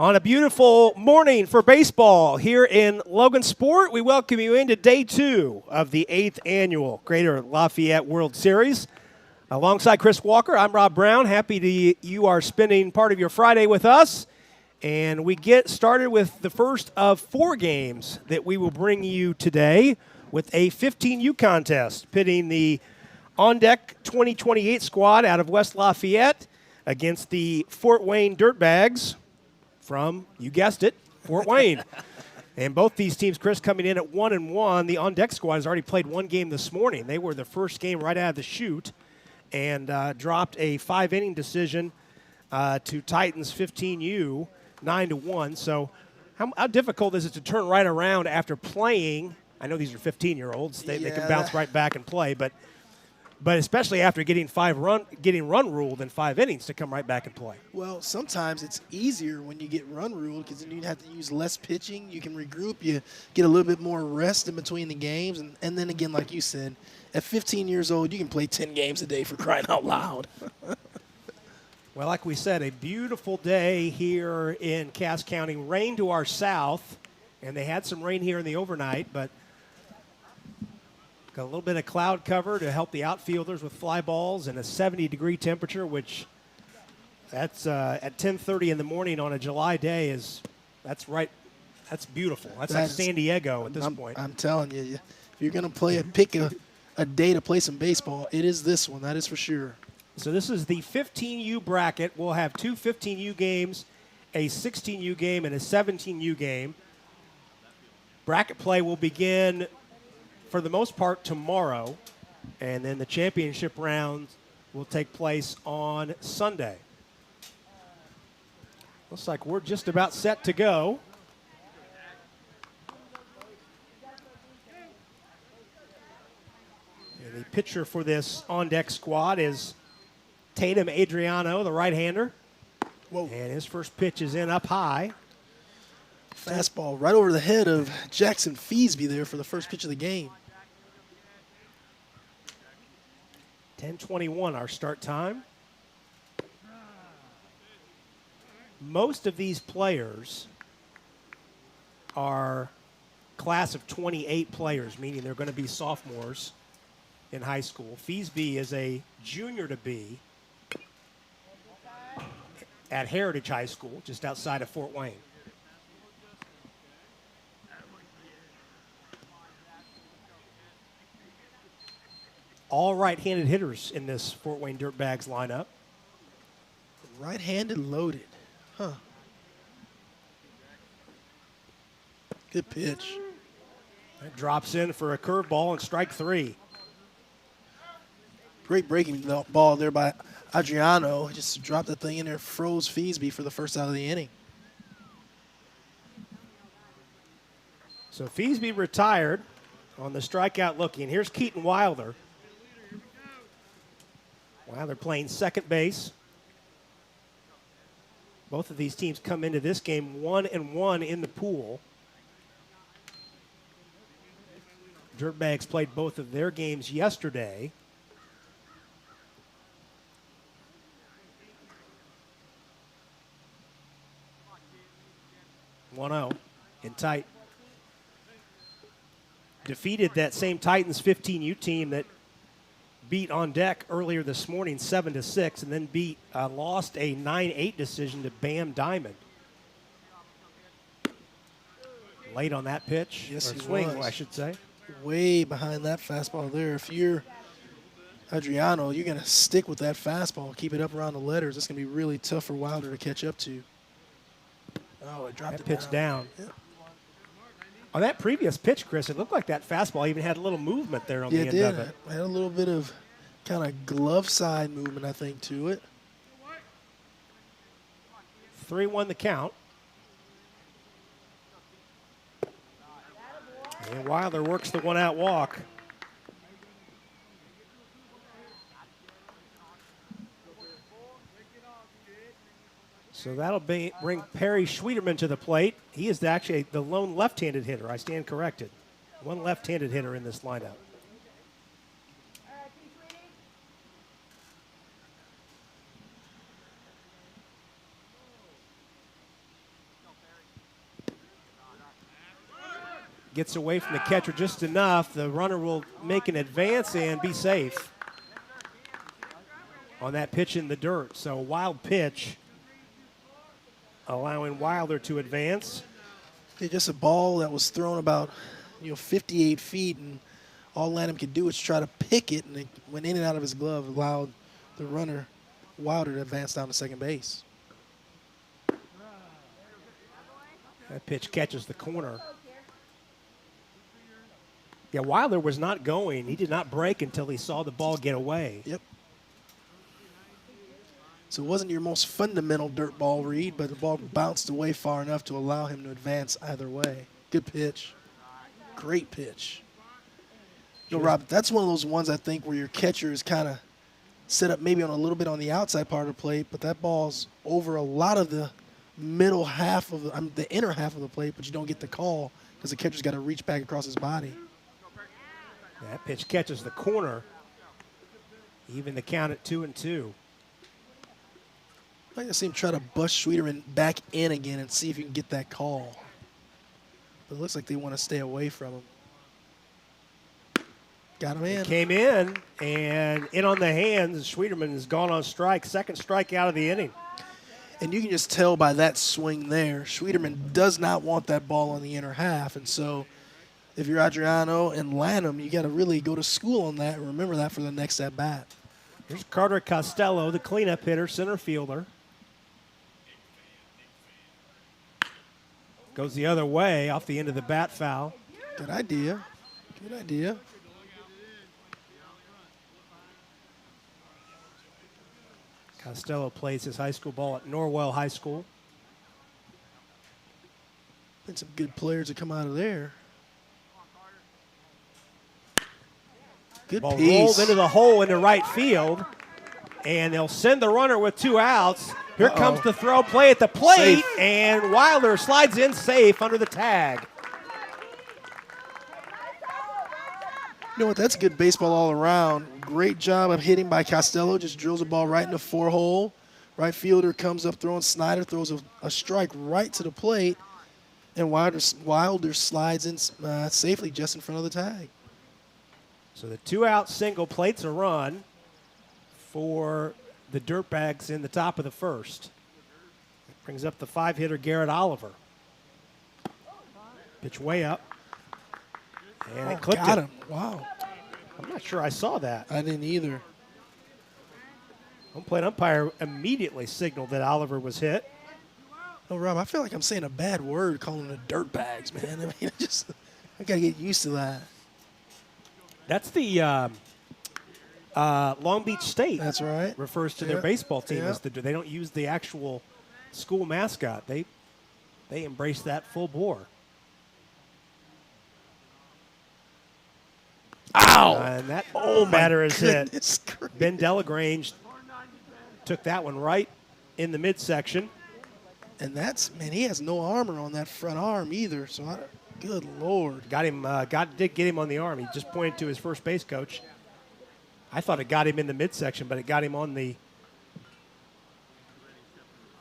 On a beautiful morning for baseball here in Logansport, we welcome you into day 2 of the 8th annual Greater Lafayette World Series. Alongside Chris Walker, I'm Rob Brown. Happy you are spending part of your Friday with us. And we get started with the first of 4 games that we will bring you today with a 15U contest pitting the On Deck 2028 squad out of West Lafayette against the Fort Wayne Dirtbags from, you guessed it, Fort Wayne. And both these teams, Chris, coming in at 1-1. The On Deck squad has already played one game this morning. They were the first game right out of the chute and dropped a 5-inning decision to Titans 15U, 9-1. So how difficult is it to turn right around after playing? I know these are 15-year-olds. They can bounce right back and play, but especially after getting run ruled in 5 innings to come right back and play. Well, sometimes it's easier when you get run ruled because then you have to use less pitching. You can regroup. You get a little bit more rest in between the games. And then again, like you said, at 15 years old, you can play 10 games a day for crying out loud. Well, like we said, a beautiful day here in Cass County. Rain to our south, and they had some rain here in the overnight, but got a little bit of cloud cover to help the outfielders with fly balls and a 70-degree temperature, which that's at 10:30 in the morning on a July day that's beautiful. That's like San Diego at this point. I'm telling you, if you're going to pick a day to play some baseball, it is this one. That is for sure. So this is the 15U bracket. We'll have 2 15U games, a 16U game, and a 17U game. Bracket play will begin for the most part tomorrow, and then the championship round will take place on Sunday. Looks like we're just about set to go. And the pitcher for this on-deck squad is Tatum Adriano, the right-hander. Whoa. And his first pitch is in up high. Fastball right over the head of Jackson Feesby there for the first pitch of the game. 10:21 our start time. Most of these players are class of 28 players, meaning they're going to be sophomores in high school. Feesby is a junior to be at Heritage High School, just outside of Fort Wayne. All right-handed hitters in this Fort Wayne Dirtbags lineup. Right-handed loaded. Huh. Good pitch. That drops in for a curveball and strike 3. Great breaking ball there by Adriano. Just dropped that thing in there, froze Feesby for the first out of the inning. So Feesby retired on the strikeout looking. Here's Keaton Wilder. Wilder playing second base. Both of these teams come into this game 1-1 in the pool. Dirtbags played both of their games yesterday. In tight. Defeated that same Titans 15U team that beat On Deck earlier this morning 7-6, and then lost a 9-8 decision to Bam Diamond. Late on that pitch. Yes, or he swing, was. I should say. Way behind that fastball there. If you're Adriano, you're going to stick with that fastball, keep it up around the letters. It's going to be really tough for Wilder to catch up to. Oh, it dropped that it pitch down. Yeah. On that previous pitch, Chris, it looked like that fastball even had a little movement there on the end of it. It had a little bit of kind of glove side movement, I think, to it. 3-1 the count. And Wilder works the one-out walk. So that'll bring Perry Schwederman to the plate. He is actually the lone left-handed hitter. I stand corrected. One left-handed hitter in this lineup. gets away from the catcher just enough. The runner will make an advance and be safe on that pitch in the dirt. So wild pitch, allowing Wilder to advance. It's just a ball that was thrown about 58 feet, and all Lanham could do was try to pick it, and it went in and out of his glove, allowed the runner Wilder to advance down to second base. That pitch catches the corner. Yeah, Wilder was not going. He did not break until he saw the ball get away. Yep. So it wasn't your most fundamental dirt ball read, but the ball bounced away far enough to allow him to advance either way. Good pitch. Great pitch. Rob, that's one of those ones I think where your catcher is kind of set up maybe on a little bit on the outside part of the plate, but that ball's over a lot of the middle half of the inner half of the plate, but you don't get the call because the catcher's got to reach back across his body. That pitch catches the corner. Even the count at 2-2. I'd like to see him try to bust Schwederman back in again and see if he can get that call. But it looks like they want to stay away from him. Got him in. Came in and in on the hands. Schwederman has gone on strike. Second strikeout of the inning. And you can just tell by that swing there, Schwederman does not want that ball on the inner half. And so if you're Adriano and Lanham, you got to really go to school on that and remember that for the next at-bat. Here's Carter Costello, the cleanup hitter, center fielder. Goes the other way off the end of the bat foul. Good idea. Good idea. Costello plays his high school ball at Norwell High School. Been some good players that come out of there. Good Ball piece. rolled into the hole into right field, and they'll send the runner with 2 outs. Here comes the throw, play at the plate, Safe. and Wilder slides in safe under the tag. You know what? That's good baseball all around. Great job of hitting by Costello. Just drills the ball right in the 4-hole. Right fielder comes up throwing. Snyder throws a strike right to the plate, and Wilder slides in safely just in front of the tag. So the 2-out single plates a run for the Dirtbags in the top of the first. Brings up the 5-hitter Garrett Oliver. Pitch way up. And it clipped got him. Wow. I'm not sure I saw that. I didn't either. Home plate umpire immediately signaled that Oliver was hit. Oh, Rob, I feel like I'm saying a bad word calling them dirt bags, man. I mean, I got to get used to that. That's the Long Beach State. That's right. Refers to their baseball team Yeah. as they don't use the actual school mascot. They embrace that full bore. Ow! And that batter is hit. Goodness gracious. Ben Delagrange took that one right in the midsection. And he has no armor on that front arm either. So, good Lord. Did get him on the arm. He just pointed to his first base coach. I thought it got him in the midsection, but it got him on the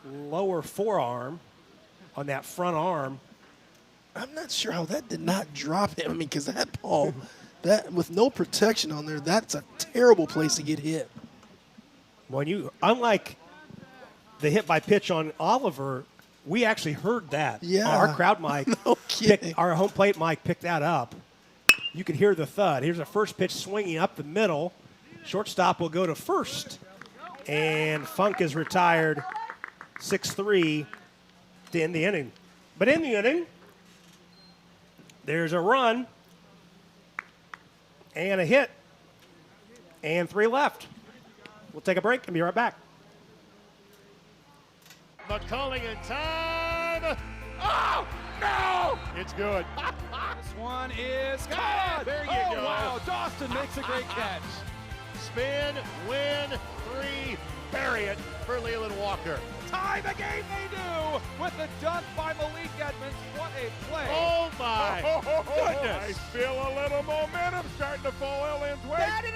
lower forearm, on that front arm. I'm not sure how that did not drop him. I mean, because that ball, with no protection on there, that's a terrible place to get hit. Unlike the hit by pitch on Oliver, we actually heard that. Yeah. Our crowd mic, No kidding. our home plate mic picked that up. You could hear the thud. Here's a first pitch swinging up the middle. Shortstop will go to first. And Funk is retired 6-3 to end the inning. But in the inning, there's a run and a hit and 3 left. We'll take a break and be right back. McCulling in time. Oh, no! It's good. This one is gone. There you oh, go. Wow, Dawson makes a great catch. Spin, win, 3, bury it for Leland Walker. Tie the game they do with the dunk by Malik Edmonds. What a play. Oh, my goodness. I feel a little momentum starting to fall Ellen's way. That is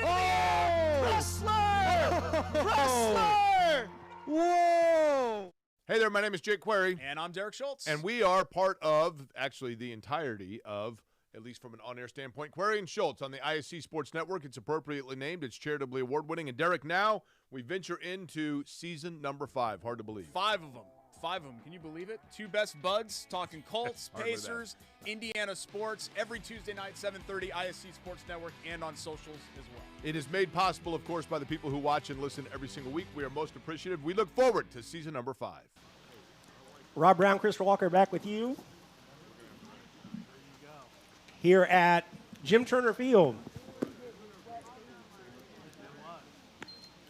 Wrestler! Wrestler! Whoa! Hey there, my name is Jake Query, And I'm Derek Schultz. and we are part of, actually the entirety of, at least from an on-air standpoint. Query and Schultz on the ISC Sports Network. It's appropriately named. It's charitably award-winning. And Derek, now we venture into season number 5. Hard to believe. 5 of them. 5 of them. Can you believe it? 2 best buds talking Colts, Hardly Pacers, Indiana sports every Tuesday night, 7:30, ISC Sports Network, and on socials as well. It is made possible, of course, by the people who watch and listen every single week. We are most appreciative. We look forward to season number 5. Rob Brown, Chris Walker back with you here at Jim Turner Field.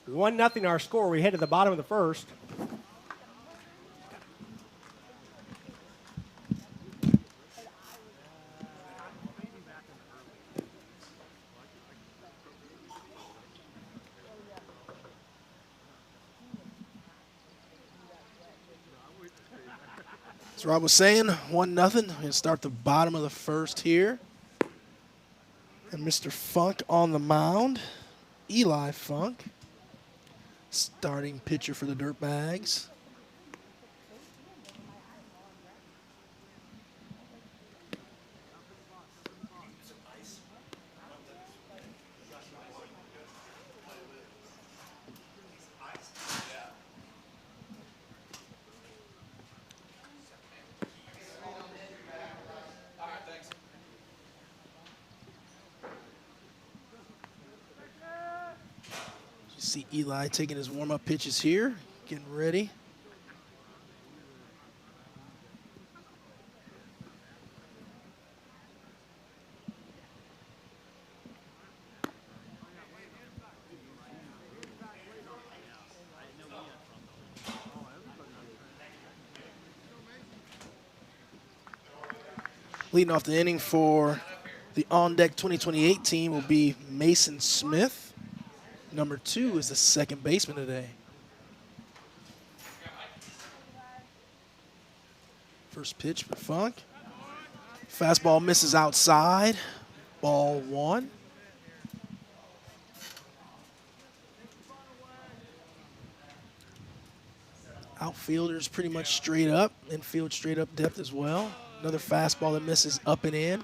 1-0 our score. We head to the bottom of the first. As Rob was saying, 1-0. We're going to start the bottom of the first here. And Mr. Funk on the mound. Eli Funk, starting pitcher for the Dirtbags. You see Eli taking his warm-up pitches here, getting ready. Leading off the inning for the On Deck 2028 team will be Mason Smith. Number 2 is the second baseman today. First pitch for Funk. Fastball misses outside. Ball 1. Outfielders pretty much straight up. Infield straight up depth as well. Another fastball that misses up and in.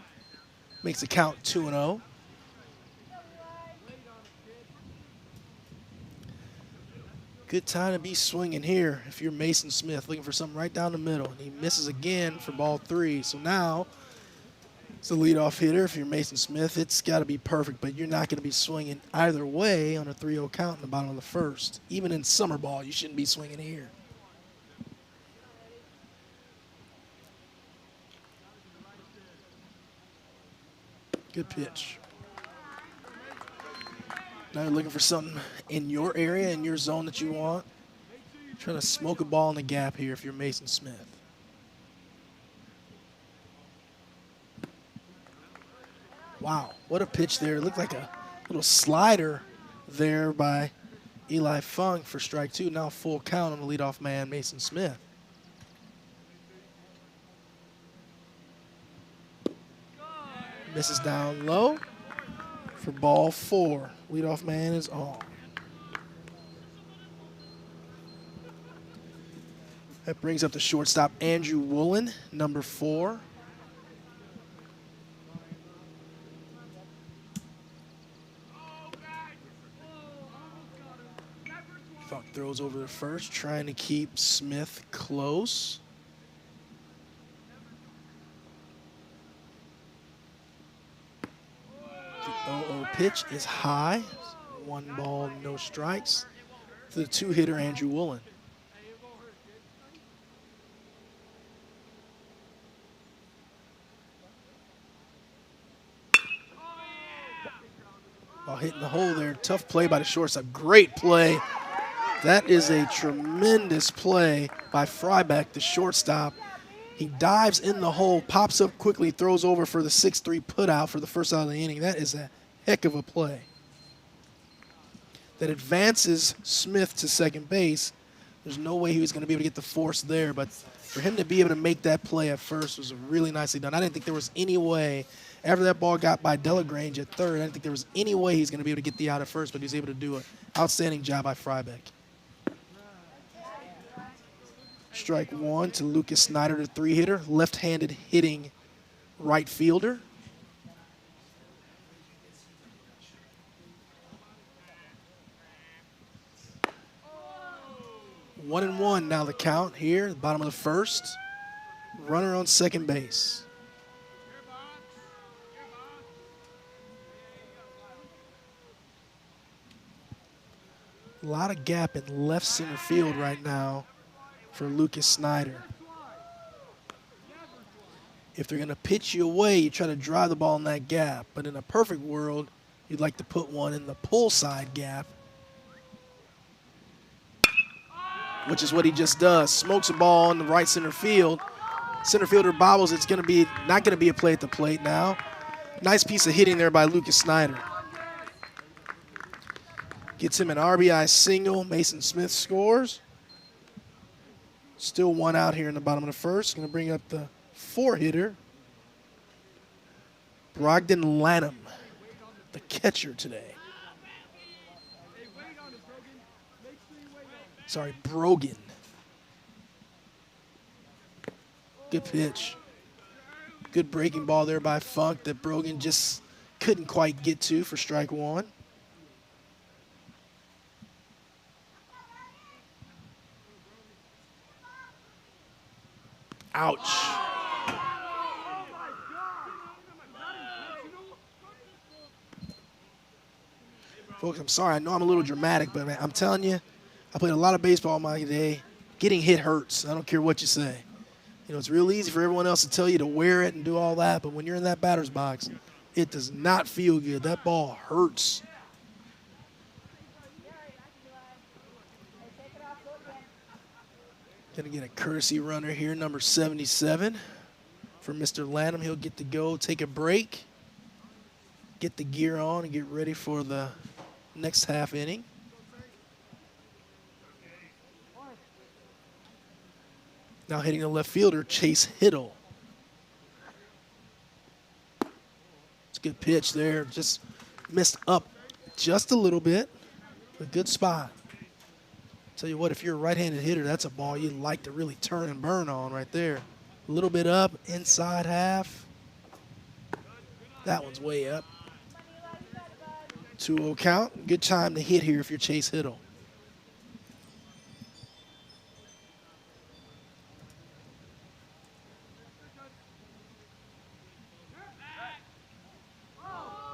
Makes the count 2-0. Good time to be swinging here if you're Mason Smith, looking for something right down the middle. And he misses again for ball 3. So now it's the leadoff hitter. If you're Mason Smith, it's got to be perfect, but you're not going to be swinging either way on a 3-0 count in the bottom of the first. Even in summer ball, you shouldn't be swinging here. Good pitch. Now you're looking for something in your area, in your zone that you want. Trying to smoke a ball in the gap here if you're Mason Smith. Wow, what a pitch there. It looked like a little slider there by Eli Funk for strike 2. Now full count on the leadoff man, Mason Smith. Misses down low for ball 4. Leadoff man is on. That brings up the shortstop, Andrew Woolen, number 4. Funk throws over the first, trying to keep Smith close. The 0-0 pitch is high. 1 ball, no strikes. For the 2-hitter, Andrew Woolen. While hitting the hole there, tough play by the shortstop. Great play. That is a tremendous play by Frybeck, the shortstop. He dives in the hole, pops up quickly, throws over for the 6-3 putout for the first out of the inning. That is a heck of a play. That advances Smith to second base. There's no way he was going to be able to get the force there, but for him to be able to make that play at first was really nicely done. I didn't think there was any way, after that ball got by Delagrange at third, I didn't think there was any way he's going to be able to get the out at first, but he was able to do an outstanding job by Frybeck. Strike 1 to Lucas Snyder, the 3-hitter, left-handed hitting right fielder. 1-1 now the count here, the bottom of the first. Runner on second base. A lot of gap in left center field right now for Lucas Snyder. If they're going to pitch you away, you try to drive the ball in that gap. But in a perfect world, you'd like to put one in the pull side gap, which is what he just does. Smokes a ball in the right center field. Center fielder bobbles. It's going to be not going to be a play at the plate now. Nice piece of hitting there by Lucas Snyder. Gets him an RBI single. Mason Smith scores. Still one out here in the bottom of the first. Going to bring up the 4-hitter, Brogdon Lanham, the catcher today. Sorry, Brogan. Good pitch. Good breaking ball there by Funk that Brogan just couldn't quite get to for strike one. Ouch. Folks, I'm sorry. I know I'm a little dramatic, but man, I'm telling you, I played a lot of baseball in my day. Getting hit hurts. I don't care what you say. You know, it's real easy for everyone else to tell you to wear it and do all that, but when you're in that batter's box, it does not feel good. That ball hurts. Going to get a courtesy runner here, number 77 for Mr. Lanham. He'll get to go, take a break, get the gear on, and get ready for the next half inning. Now hitting the left fielder, Chase Hiddle. It's a good pitch there. Just missed up just a little bit. A good spot. Tell you what, if you're a right-handed hitter, that's a ball you'd like to really turn and burn on right there. A little bit up, inside half. That one's way up. 2-0 count. Good time to hit here if you're Chase Hiddle.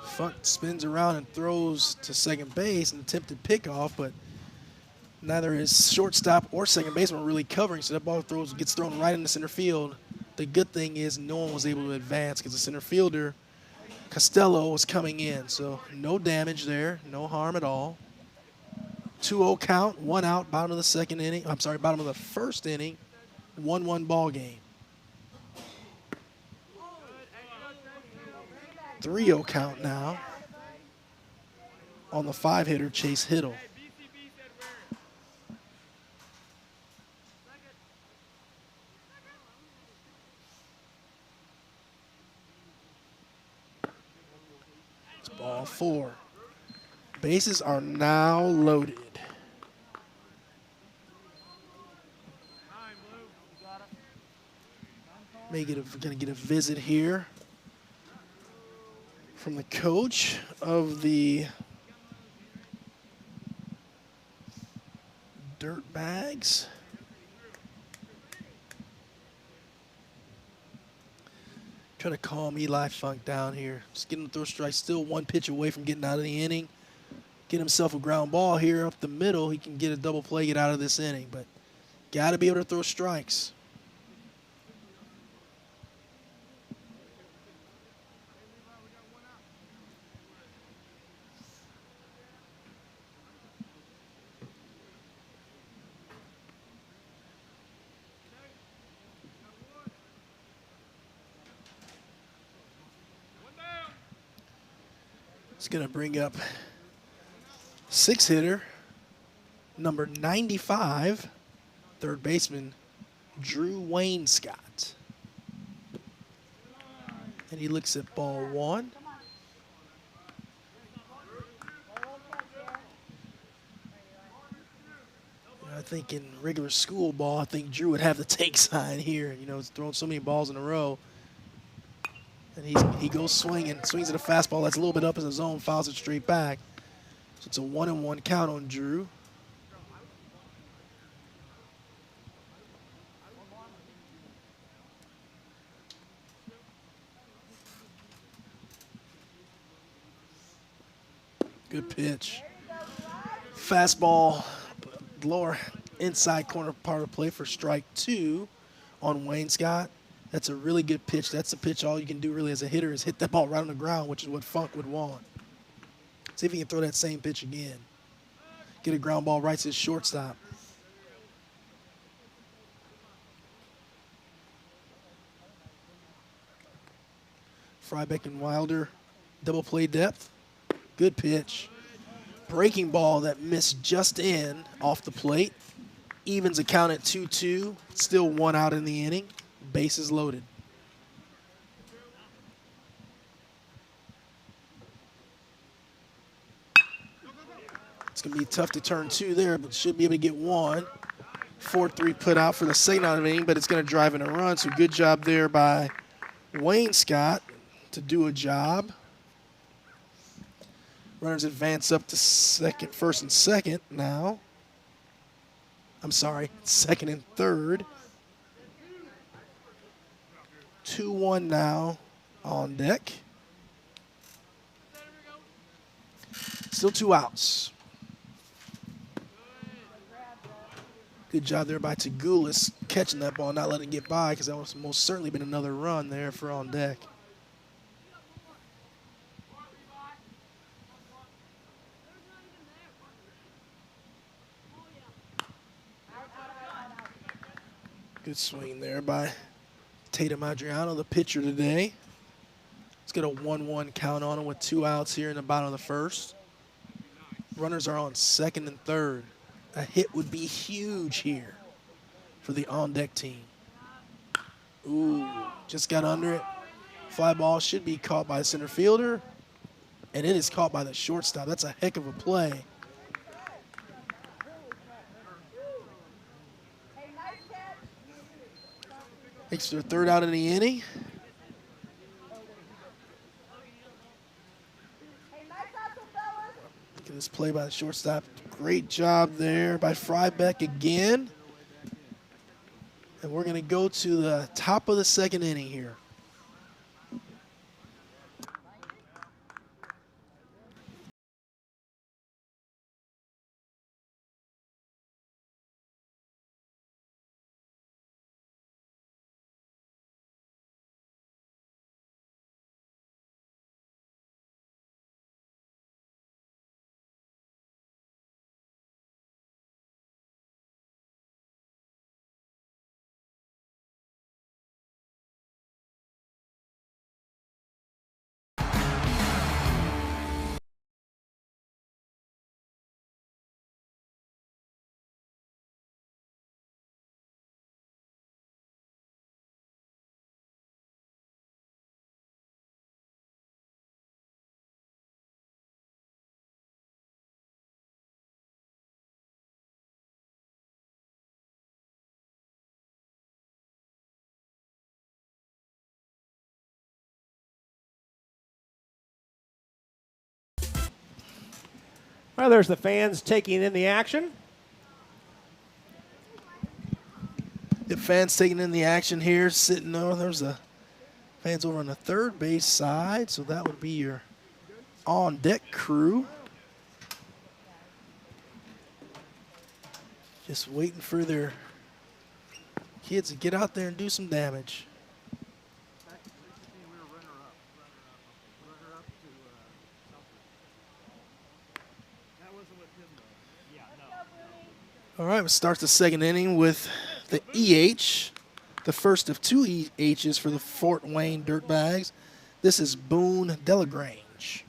Funk spins around and throws to second base, an attempted pickoff, but neither his shortstop or second baseman were really covering, so that ball gets thrown right into center field. The good thing is no one was able to advance because the center fielder, Costello, was coming in, so no damage there, no harm at all. 2-0 count, one out, bottom of the second inning. I'm sorry, bottom of the first inning, 1-1 ball game. 3-0 count now on the 5-hitter, Chase Hiddle. It's ball 4. Bases are now loaded. Going to get a visit here from the coach of the Dirtbags. Trying to calm Eli Funk down here. Just getting him to throw strikes. Still one pitch away from getting out of the inning. Get himself a ground ball here up the middle. He can get a double play, get out of this inning. But got to be able to throw strikes. It's going to bring up 6-hitter, number 95, third baseman, Drew Wainscott. And he looks at ball 1. I think in regular school ball, I think Drew would have the take sign here. You know, he's throwing so many balls in a row. And he goes swinging, swings at a fastball that's a little bit up in the zone, fouls it straight back. So it's a 1-1 count on Drew. Good pitch. Fastball, lower inside corner part of play for strike 2 on Wayne Scott. That's a really good pitch. That's a pitch all you can do really as a hitter is hit that ball right on the ground, which is what Funk would want. See if he can throw that same pitch again. Get a ground ball right to his shortstop. Frybeck and Wilder, double play depth. Good pitch. Breaking ball that missed just in off the plate. Evens a count at 2-2. Still 1 out in the inning. Bases loaded. It's going to be tough to turn 2 there, but should be able to get 1. 4-3 put out for the second out of the inning, but it's going to drive in a run. So good job there by Wayne Scott to do a job. Runners advance up to first and second now. I'm sorry, second and third. 2-1 now on deck. Still 2 outs. Good job there by Tagulis catching that ball, not letting it get by, because that was most certainly been another run there for on deck. Good swing there by Tatum Adriano, the pitcher today. Let's get a 1-1 count on him with 2 outs here in the bottom of the first. Runners are on second and third. A hit would be huge here for the on-deck team. Ooh, just got under it. Fly ball should be caught by the center fielder, and it is caught by the shortstop. That's a heck of a play. Makes their 3rd out in the inning. Look at this play by the shortstop. Great job there by Frybeck again. And we're going to go to the top of the second inning here. Well, there's the fans taking in the action. The fans taking in the action here, sitting on. There's the fans over on the third base side, so that would be your on-deck crew. Just waiting for their kids to get out there and do some damage. All right, we'll start the second inning with the EH, the first of 2 EHs for the Fort Wayne Dirtbags. This is Boone Delagrange.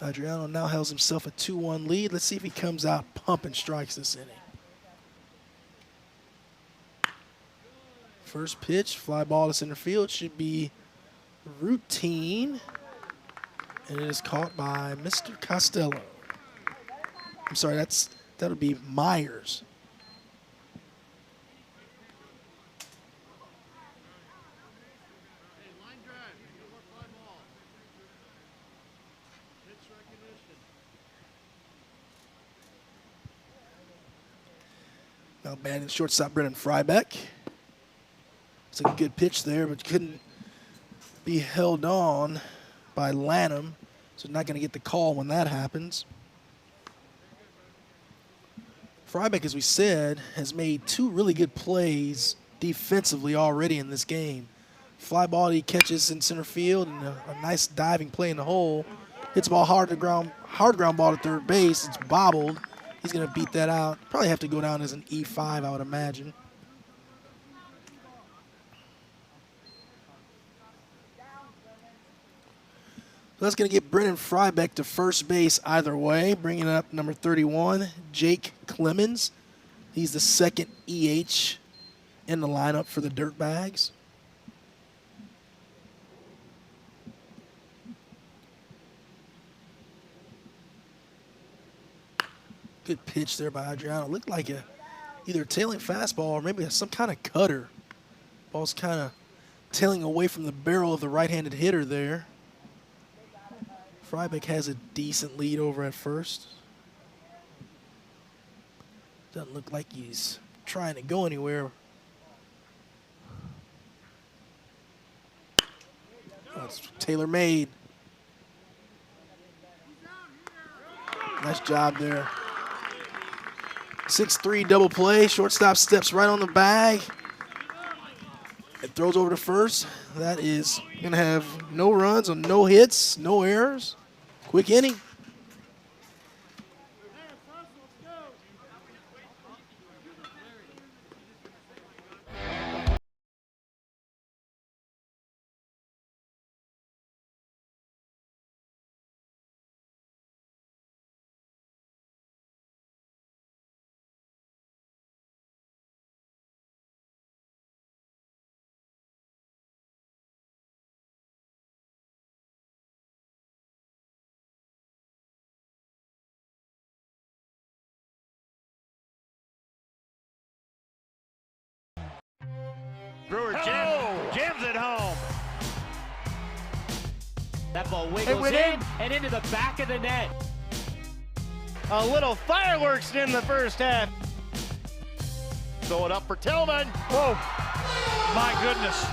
Adriano now has himself a 2-1 lead. Let's see if he comes out pumping strikes this inning. First pitch, fly ball to center field, should be routine. And it is caught by Mr. Costello. I'm sorry, that'll be Myers. Now batting shortstop Brennan Frybeck. It's a good pitch there, but couldn't be held on by Lanham, so not going to get the call when that happens. Frybeck, as we said, has made 2 really good plays defensively already in this game. Fly ball he catches in center field, and a nice diving play in the hole. Hits the ball hard ground ball to third base. It's bobbled. He's going to beat that out. Probably have to go down as an E5, I would imagine. That's going to get Brennan Frybeck to first base either way, bringing up number 31, Jake Clemens. He's the second EH in the lineup for the Dirtbags. Good pitch there by Adriano. Looked like either a tailing fastball or maybe some kind of cutter. Ball's kind of tailing away from the barrel of the right-handed hitter there. Frybeck has a decent lead over at first. Doesn't look like he's trying to go anywhere. Oh, it's tailor-made. Nice job there. 6-3 double play. Shortstop steps right on the bag. It throws over to first. That is going to have no runs or no hits, no errors. Quick inning. Brewer jams it home. That ball wiggles in and into the back of the net. A little fireworks in the first half. Throw it up for Tillman. Whoa, my goodness.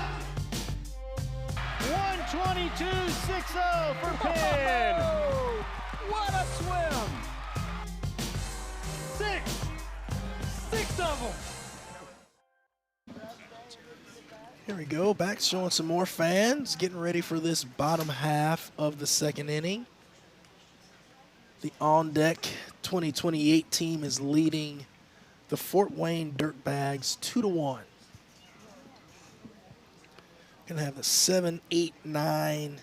122-6-0 for Penn. What a swim! Six of them. Here we go, back showing some more fans, getting ready for this bottom half of the second inning. The on-deck 2028 team is leading the Fort Wayne Dirtbags 2-1. Gonna have the 7, 8, 9,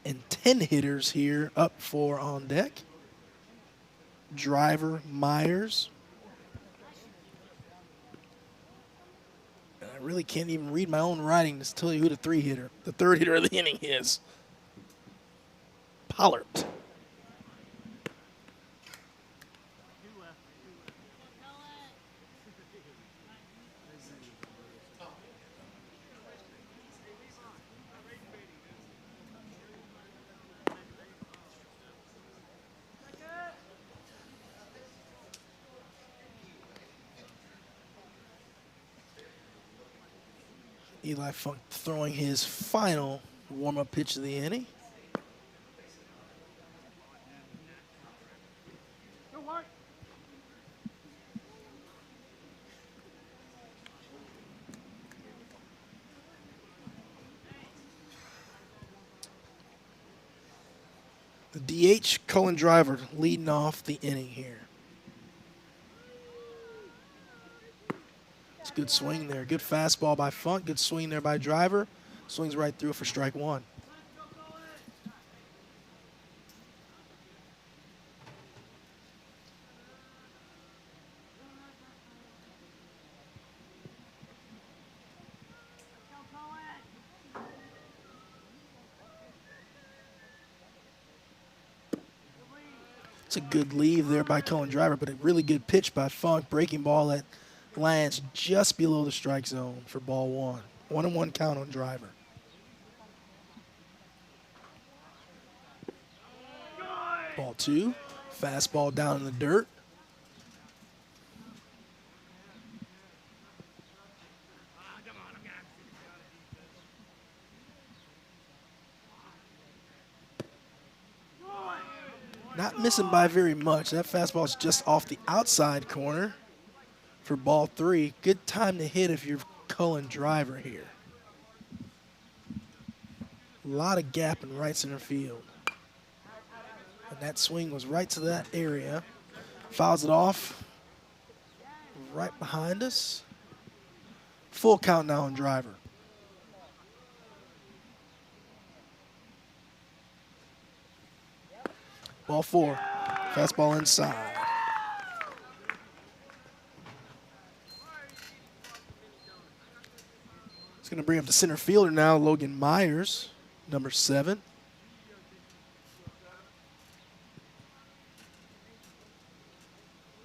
and 10 hitters here up for on deck. Driver, Myers. I really can't even read my own writing to tell you who the third hitter of the inning is. Pollard. Eli Funk throwing his final warm-up pitch of the inning. The DH, Cullen Driver, leading off the inning here. It's a good swing there. Good fastball by Funk. Good swing there by Driver. Swings right through for strike one. It's a good leave there by Cullen Driver, but a really good pitch by Funk. Breaking ball that lands just below the strike zone for ball one. 1-1 count on Driver. Ball two. Fastball down in the dirt. Not missing by very much. That fastball is just off the outside corner for ball 3. Good time to hit if you're Cullen driver here. A lot of gap in right center field. And that swing was right to that area. Fouls it off. Right behind us. Full count now on driver. Ball 4. Fastball inside. It's going to bring up the center fielder now, Logan Myers, number 7.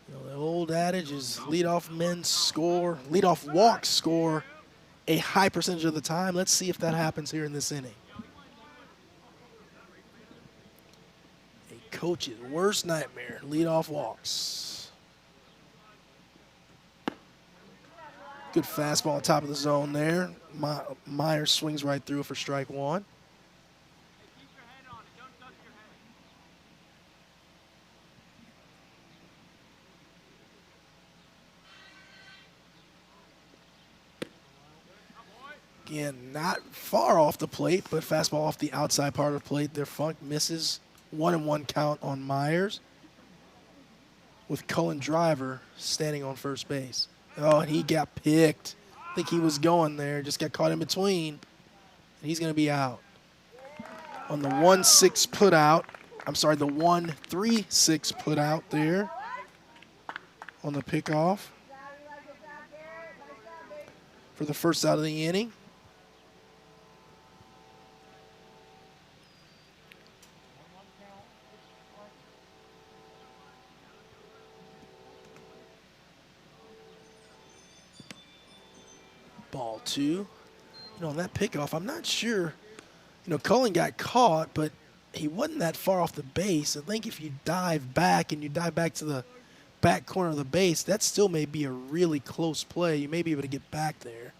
You know, the old adage is leadoff walks score a high percentage of the time. Let's see if that happens here in this inning. A coach's worst nightmare, leadoff walks. Good fastball on top of the zone there. Myers swings right through for strike 1. Again, not far off the plate, but fastball off the outside part of the plate. Their Funk misses. 1-1 count on Myers with Cullen driver standing on first base. Oh, and he got picked. I think he was going there, just got caught in between. And he's going to be out. On the 1-6 put out, I'm sorry, the 1-3-6 put out there on the pickoff for the first out of the inning. Ball 2. You know, on that pickoff, I'm not sure. You know, Cullen got caught, but he wasn't that far off the base. I think if you dive back and you dive back to the back corner of the base, that still may be a really close play. You may be able to get back there.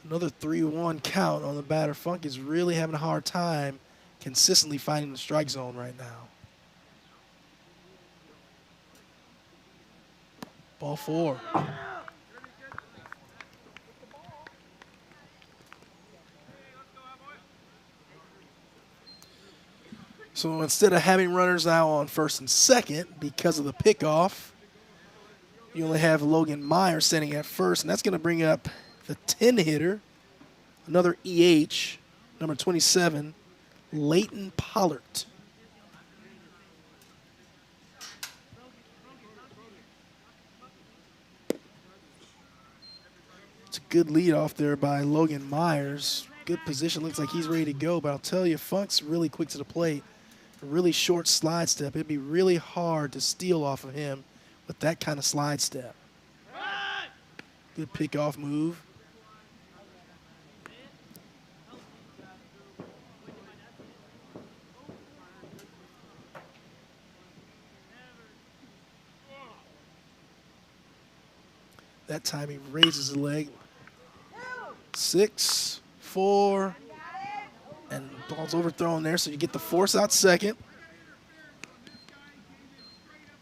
Another 3-1 count on the batter. Funk is really having a hard time consistently finding the strike zone right now. Ball 4. So instead of having runners now on first and second because of the pickoff, you only have Logan Myers standing at first, and that's going to bring up the 10 hitter, another EH, number 27, Leighton Pollard. It's a good lead off there by Logan Myers. Good position, looks like he's ready to go, but I'll tell you, Funk's really quick to the plate. A really short slide step. It'd be really hard to steal off of him with that kind of slide step. Good pickoff move. That time he raises the leg. 6, 4, and ball's overthrown there, so you get the force out second.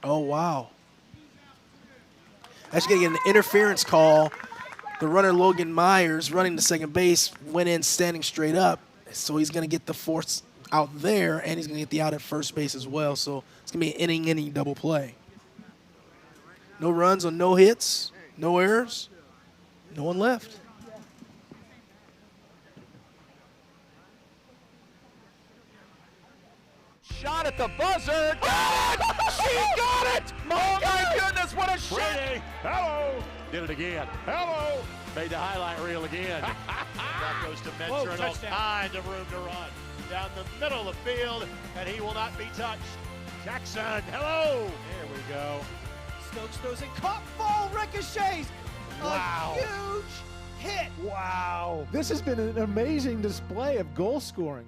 Oh, wow. Actually getting an interference call. The runner, Logan Myers, running to second base, went in standing straight up, so he's going to get the force out there, and he's going to get the out at first base as well, so it's going to be an inning double play. No runs on no hits, no errors, no one left. Shot at the buzzer. Got it! She got it! Oh my goodness, what a shot! Hello. Did it again. Hello. Made the highlight reel again. That goes to Mentor and all kinds of room to run. Down the middle of the field, and he will not be touched. Jackson, hello! There we go. Stokes throws it, caught, ball ricochets. Wow. A huge hit. Wow. This has been an amazing display of goal scoring.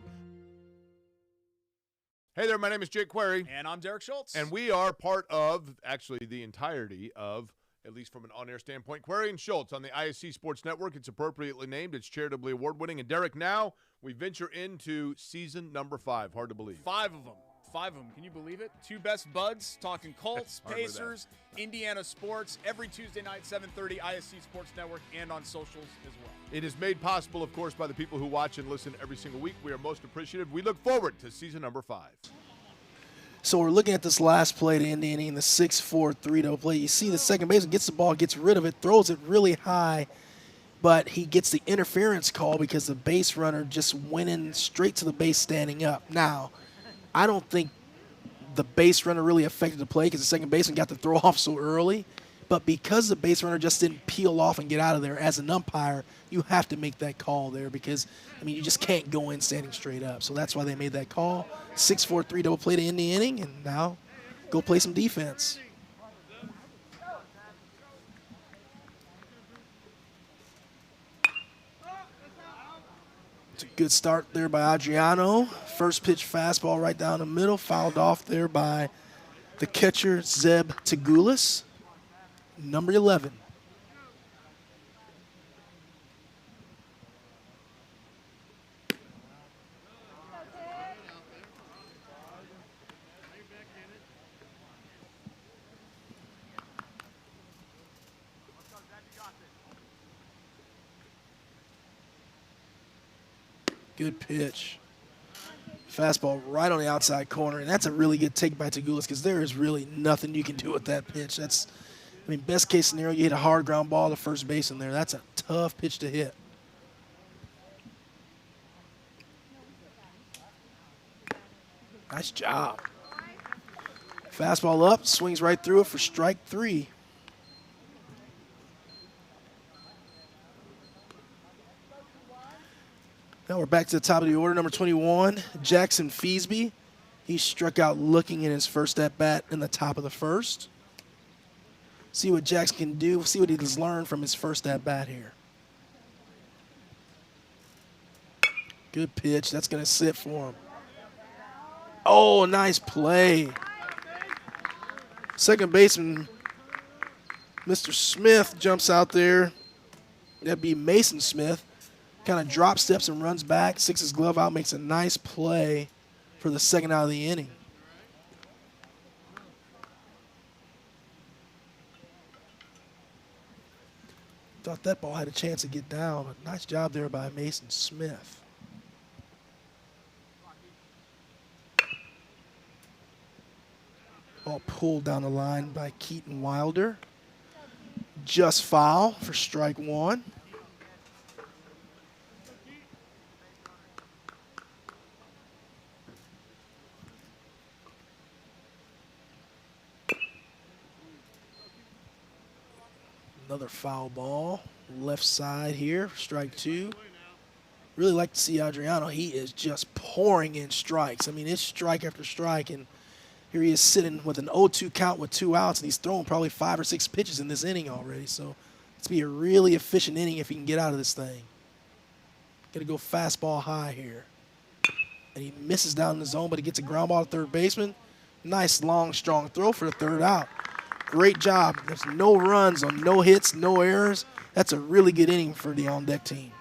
Hey there, my name is Jake Query. And I'm Derek Schultz. And we are part of, actually, the entirety of at least from an on-air standpoint. Query and Schultz on the ISC Sports Network. It's appropriately named. It's charitably award-winning. And Derek, now we venture into season number 5. Hard to believe. 5 of them. 5 of them. Can you believe it? 2 best buds talking Colts, Pacers, Indiana sports, every Tuesday night, 7:30, ISC Sports Network, and on socials as well. It is made possible, of course, by the people who watch and listen every single week. We are most appreciative. We look forward to season number 5. So we're looking at this last play to Indiana in the 6-4 3-0 play. You see the second baseman gets the ball, gets rid of it, throws it really high, but he gets the interference call because the base runner just went in straight to the base standing up. Now, I don't think the base runner really affected the play because the second baseman got the throw off so early. But because the base runner just didn't peel off and get out of there, as an umpire, you have to make that call there because, I mean, you just can't go in standing straight up. So that's why they made that call. 6-4 3-0 play to end the inning, and now go play some defense. It's a good start there by Adriano. First pitch fastball right down the middle, fouled off there by the catcher, Zeb Tagulis, number 11. Good pitch. Fastball right on the outside corner, and that's a really good take by Tagulis because there is really nothing you can do with that pitch. That's, I mean, best case scenario, you hit a hard ground ball to first base in there. That's a tough pitch to hit. Nice job. Fastball up, swings right through it for strike 3. Now we're back to the top of the order, number 21, Jackson Feasby. He struck out looking in his first at-bat in the top of the first. See what Jackson can do, see what he's learned from his first at-bat here. Good pitch, that's going to sit for him. Oh, nice play. Second baseman, Mr. Smith, jumps out there. That'd be Mason Smith. Kind of drop steps and runs back, sticks his glove out, makes a nice play for the second out of the inning. Thought that ball had a chance to get down, but nice job there by Mason Smith. Ball pulled down the line by Keaton Wilder. Just foul for strike 1. Another foul ball, left side here, strike 2. Really like to see Adriano. He is just pouring in strikes. I mean, it's strike after strike, and here he is sitting with an 0-2 count with 2 outs, and he's thrown probably 5 or 6 pitches in this inning already. So it's be a really efficient inning if he can get out of this thing. Got to go fastball high here. And he misses down in the zone, but he gets a ground ball to third baseman. Nice, long, strong throw for the third out. Great job. There's no runs on no hits, no errors. That's a really good inning for the on-deck team.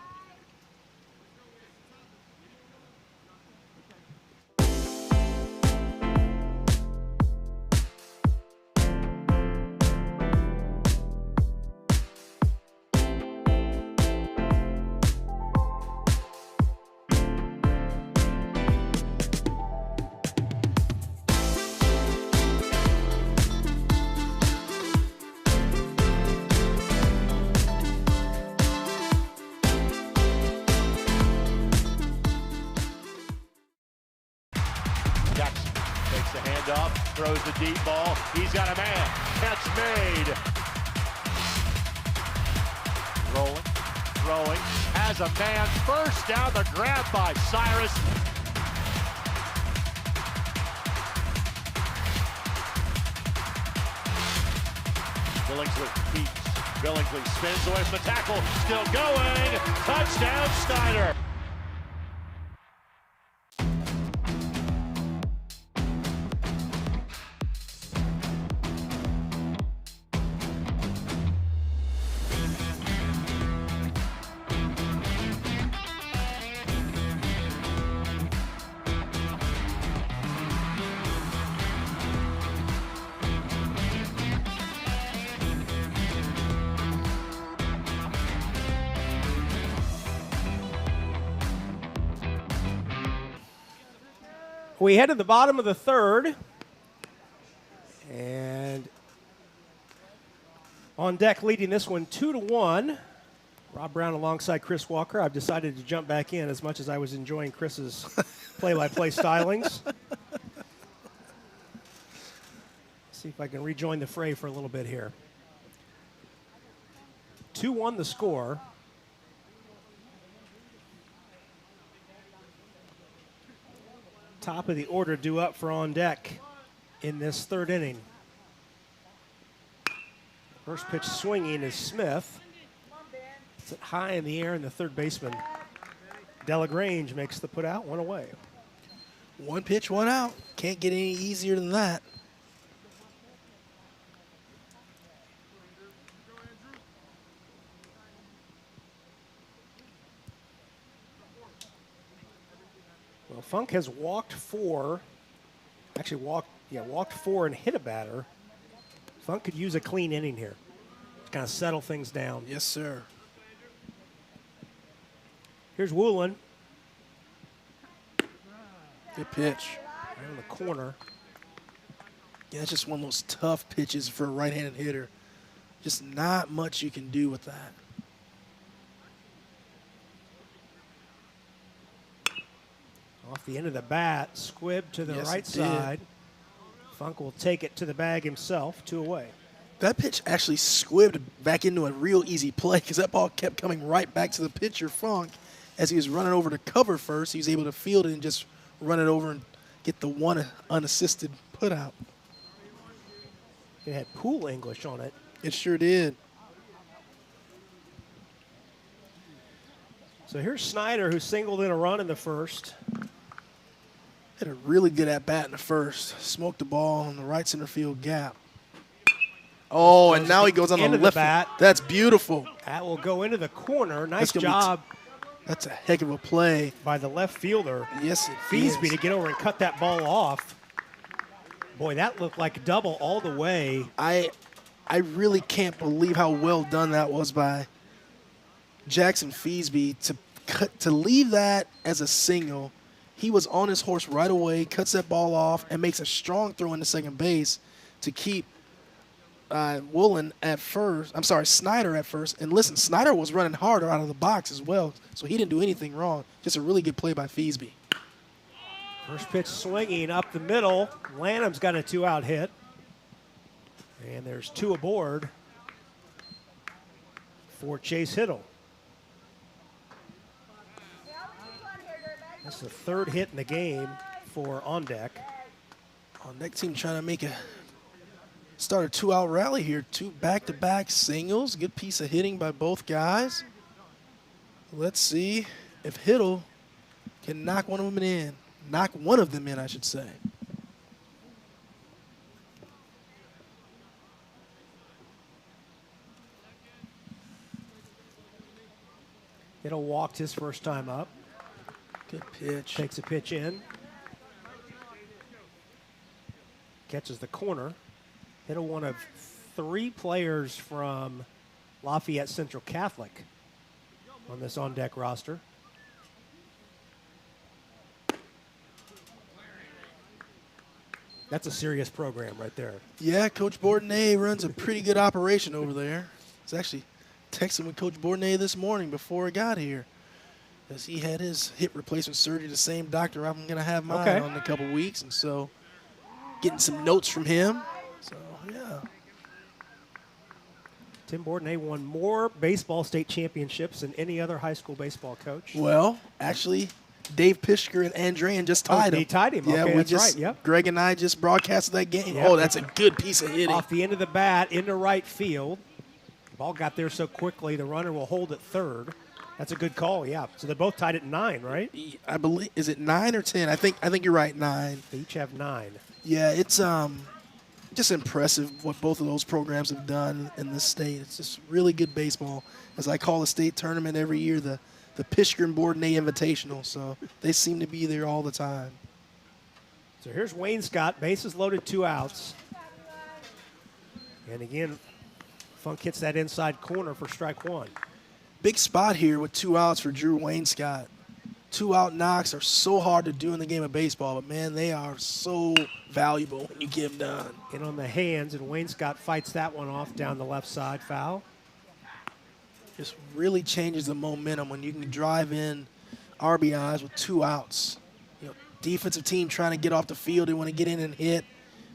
Throws the deep ball. He's got a man. Catch made. Rolling, throwing. Has a man. First down, the grab by Cyrus. Billingsley keeps. Billingsley spins away from the tackle. Still going. Touchdown, Snyder. We head to the bottom of the third. And on deck leading this one 2-1. Rob Brown alongside Chris Walker. I've decided to jump back in as much as I was enjoying Chris's play-by-play stylings. See if I can rejoin the fray for a little bit here. 2-1 the score. Top of the order due up for on deck in this third inning. First pitch swinging is Smith. It's it high in the air, and the third baseman, Delagrange, makes the put out, one away. One pitch, one out. Can't get any easier than that. Well, Funk has walked four, walked four and hit a batter. Funk could use a clean inning here to kind of settle things down. Yes, sir. Here's Woolen. Good pitch. Right in the corner. Yeah, it's just one of those tough pitches for a right-handed hitter. Just not much you can do with that. Off the end of the bat, squib to the Yes, right it did. side. Funk will take it to the bag himself, 2 away. That pitch actually squibbed back into a real easy play because that ball kept coming right back to the pitcher, Funk. As he was running over to cover first, he was able to field it and just run it over and get the one unassisted put out. It had pool English on it. It sure did. So here's Snyder, who singled in a run in the first. Had a really good at-bat in the first. Smoked the ball in the right center field gap. Oh, and now he goes on the Into the left. bat. That's beautiful. That will go into the corner. Nice That's gonna be job That's a heck of a play. by the left fielder, Yes, it Feasby, is. to get over and cut that ball off. Boy, that looked like a double all the way. I really can't believe how well done that was by Jackson Feasby to leave that as a single. He was on his horse right away, cuts that ball off, and makes a strong throw into second base to keep Snyder at first. And listen, Snyder was running harder out of the box as well, so he didn't do anything wrong. Just a really good play by Feasby. First pitch swinging up the middle. Lanham's got a 2-out hit. And there's 2 aboard for Chase Hiddle. That's the 3rd hit in the game for On Deck. On deck team trying to start a 2-out rally here. 2 back-to-back singles. Good piece of hitting by both guys. Let's see if Hiddle can knock one of them in. Knock one of them in, I should say. Hiddle walked his first time up. Good pitch. Takes a pitch in. Catches the corner. Hiddle, one of 3 players from Lafayette Central Catholic on this on-deck roster. That's a serious program right there. Yeah, Coach Bourdonnais runs a pretty good operation over there. I was actually texting with Coach Bourdonnais this morning before I got here, because he had his hip replacement surgery, the same doctor I'm going to have mine Okay. on in a couple weeks. And so getting some notes from him. So, yeah. Tim Bourdonnais won more baseball state championships than any other high school baseball coach. Well, actually, Dave Pischker and Andrean just tied him. They tied him. Yeah, Okay, we that's right. Yep. Greg and I just broadcasted that game. Yep. Oh, that's a good piece of hitting. Off the end of the bat into right field. The ball got there so quickly, the runner will hold at third. That's a good call, yeah. So they're both tied at 9, right? I believe, is it 9 or 10? I think you're right, 9. They each have 9. Yeah, it's just impressive what both of those programs have done in this state. It's just really good baseball. As I call the state tournament every year, the Pischker and Bourdonnais Invitational. So they seem to be there all the time. So here's Wayne Scott, bases loaded, 2 outs. And again, Funk hits that inside corner for strike 1. Big spot here with 2 outs for Drew Wayne Scott. 2-out knocks are so hard to do in the game of baseball, but, man, they are so valuable when you get them done. In on the hands, and Wayne Scott fights that one off down the left side, foul. Just really changes the momentum when you can drive in RBIs with 2 outs. You know, defensive team trying to get off the field, they want to get in and hit.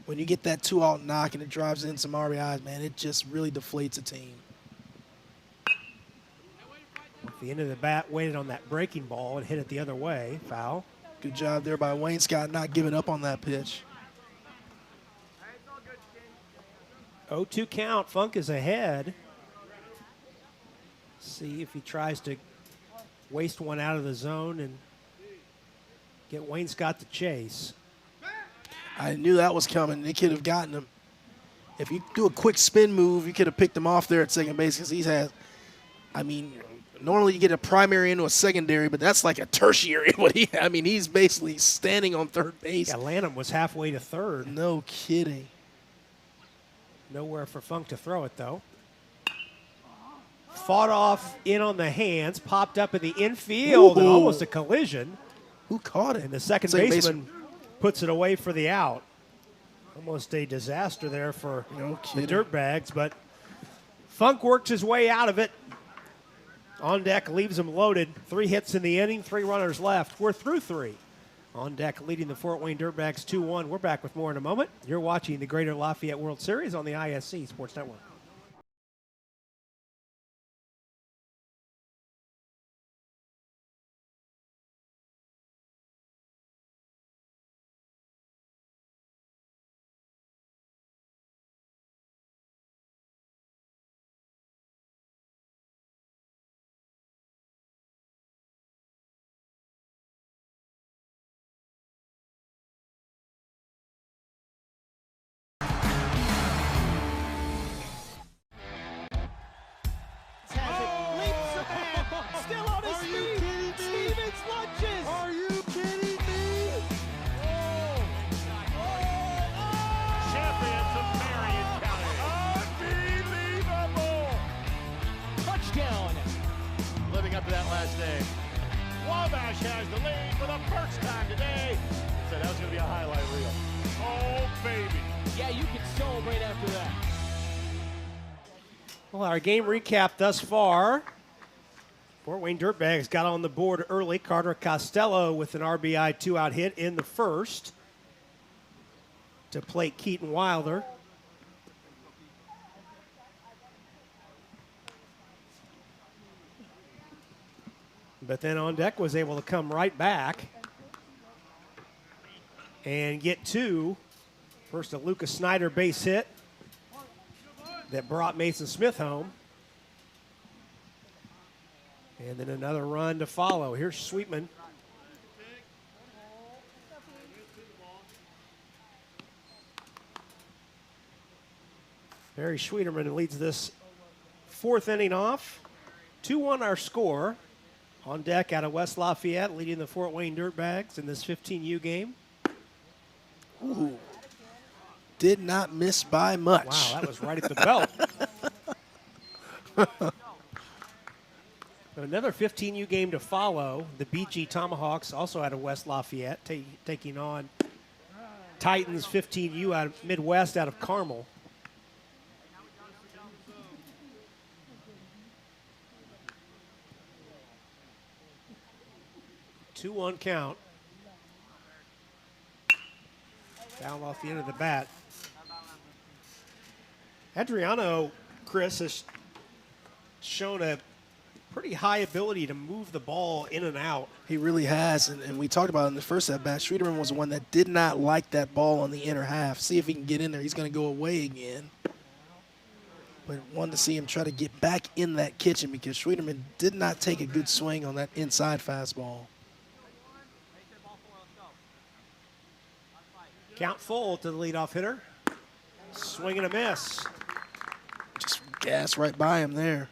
When you get that 2-out knock and it drives in some RBIs, man, it just really deflates a team. At the end of the bat, waited on that breaking ball and hit it the other way, foul. Good job there by Wayne Scott not giving up on that pitch. 0-2 count, Funk is ahead. See if he tries to waste one out of the zone and get Wayne Scott to chase. I knew that was coming. They could have gotten him. If you do a quick spin move, you could have picked him off there at second base because he's had, I mean, normally you get a primary into a secondary, but that's like a tertiary. He's basically standing on third base. Yeah, Lanham was halfway to third. No kidding. Nowhere for Funk to throw it, though. Fought off in on the hands, popped up in the infield, and almost a collision. Who caught it? And the second baseman puts it away for the out. Almost a disaster there for the Dirtbags, but Funk worked his way out of it. On deck, leaves him loaded. 3 hits in the inning, 3 runners left. We're through 3. On deck, leading the Fort Wayne Dirtbags 2-1. We're back with more in a moment. You're watching the Greater Lafayette World Series on the ISC Sports Network. Up to that last name. Wabash has the lead for the first time today. So that was going to be a highlight reel. Oh, baby. Yeah, you can celebrate after that. Well, our game recap thus far. Fort Wayne Dirtbags got on the board early. Carter Costello with an RBI 2-out hit in the first to plate Keaton Wilder. But then on deck was able to come right back and get 2. First a Lucas Snyder base hit that brought Mason Smith home. And then another run to follow. Here's Sweetman. Barry Schwieterman leads this 4th inning off. 2-1 our score. On deck out of West Lafayette, leading the Fort Wayne Dirtbags in this 15U game. Ooh. Did not miss by much. Wow, that was right at the belt. But another 15U game to follow. The BG Tomahawks, also out of West Lafayette, taking on Titans 15U out of Midwest, out of Carmel. Two-one count. Foul off the end of the bat. Adriano, Chris, has shown a pretty high ability to move the ball in and out. He really has, and we talked about it in the first at-bat. Schwieterman was the one that did not like that ball on the inner half. See if he can get in there. He's going to go away again. But wanted to see him try to get back in that kitchen because Schwieterman did not take a good swing on that inside fastball. Count full to the leadoff hitter. Swing and a miss. Just gas right by him there.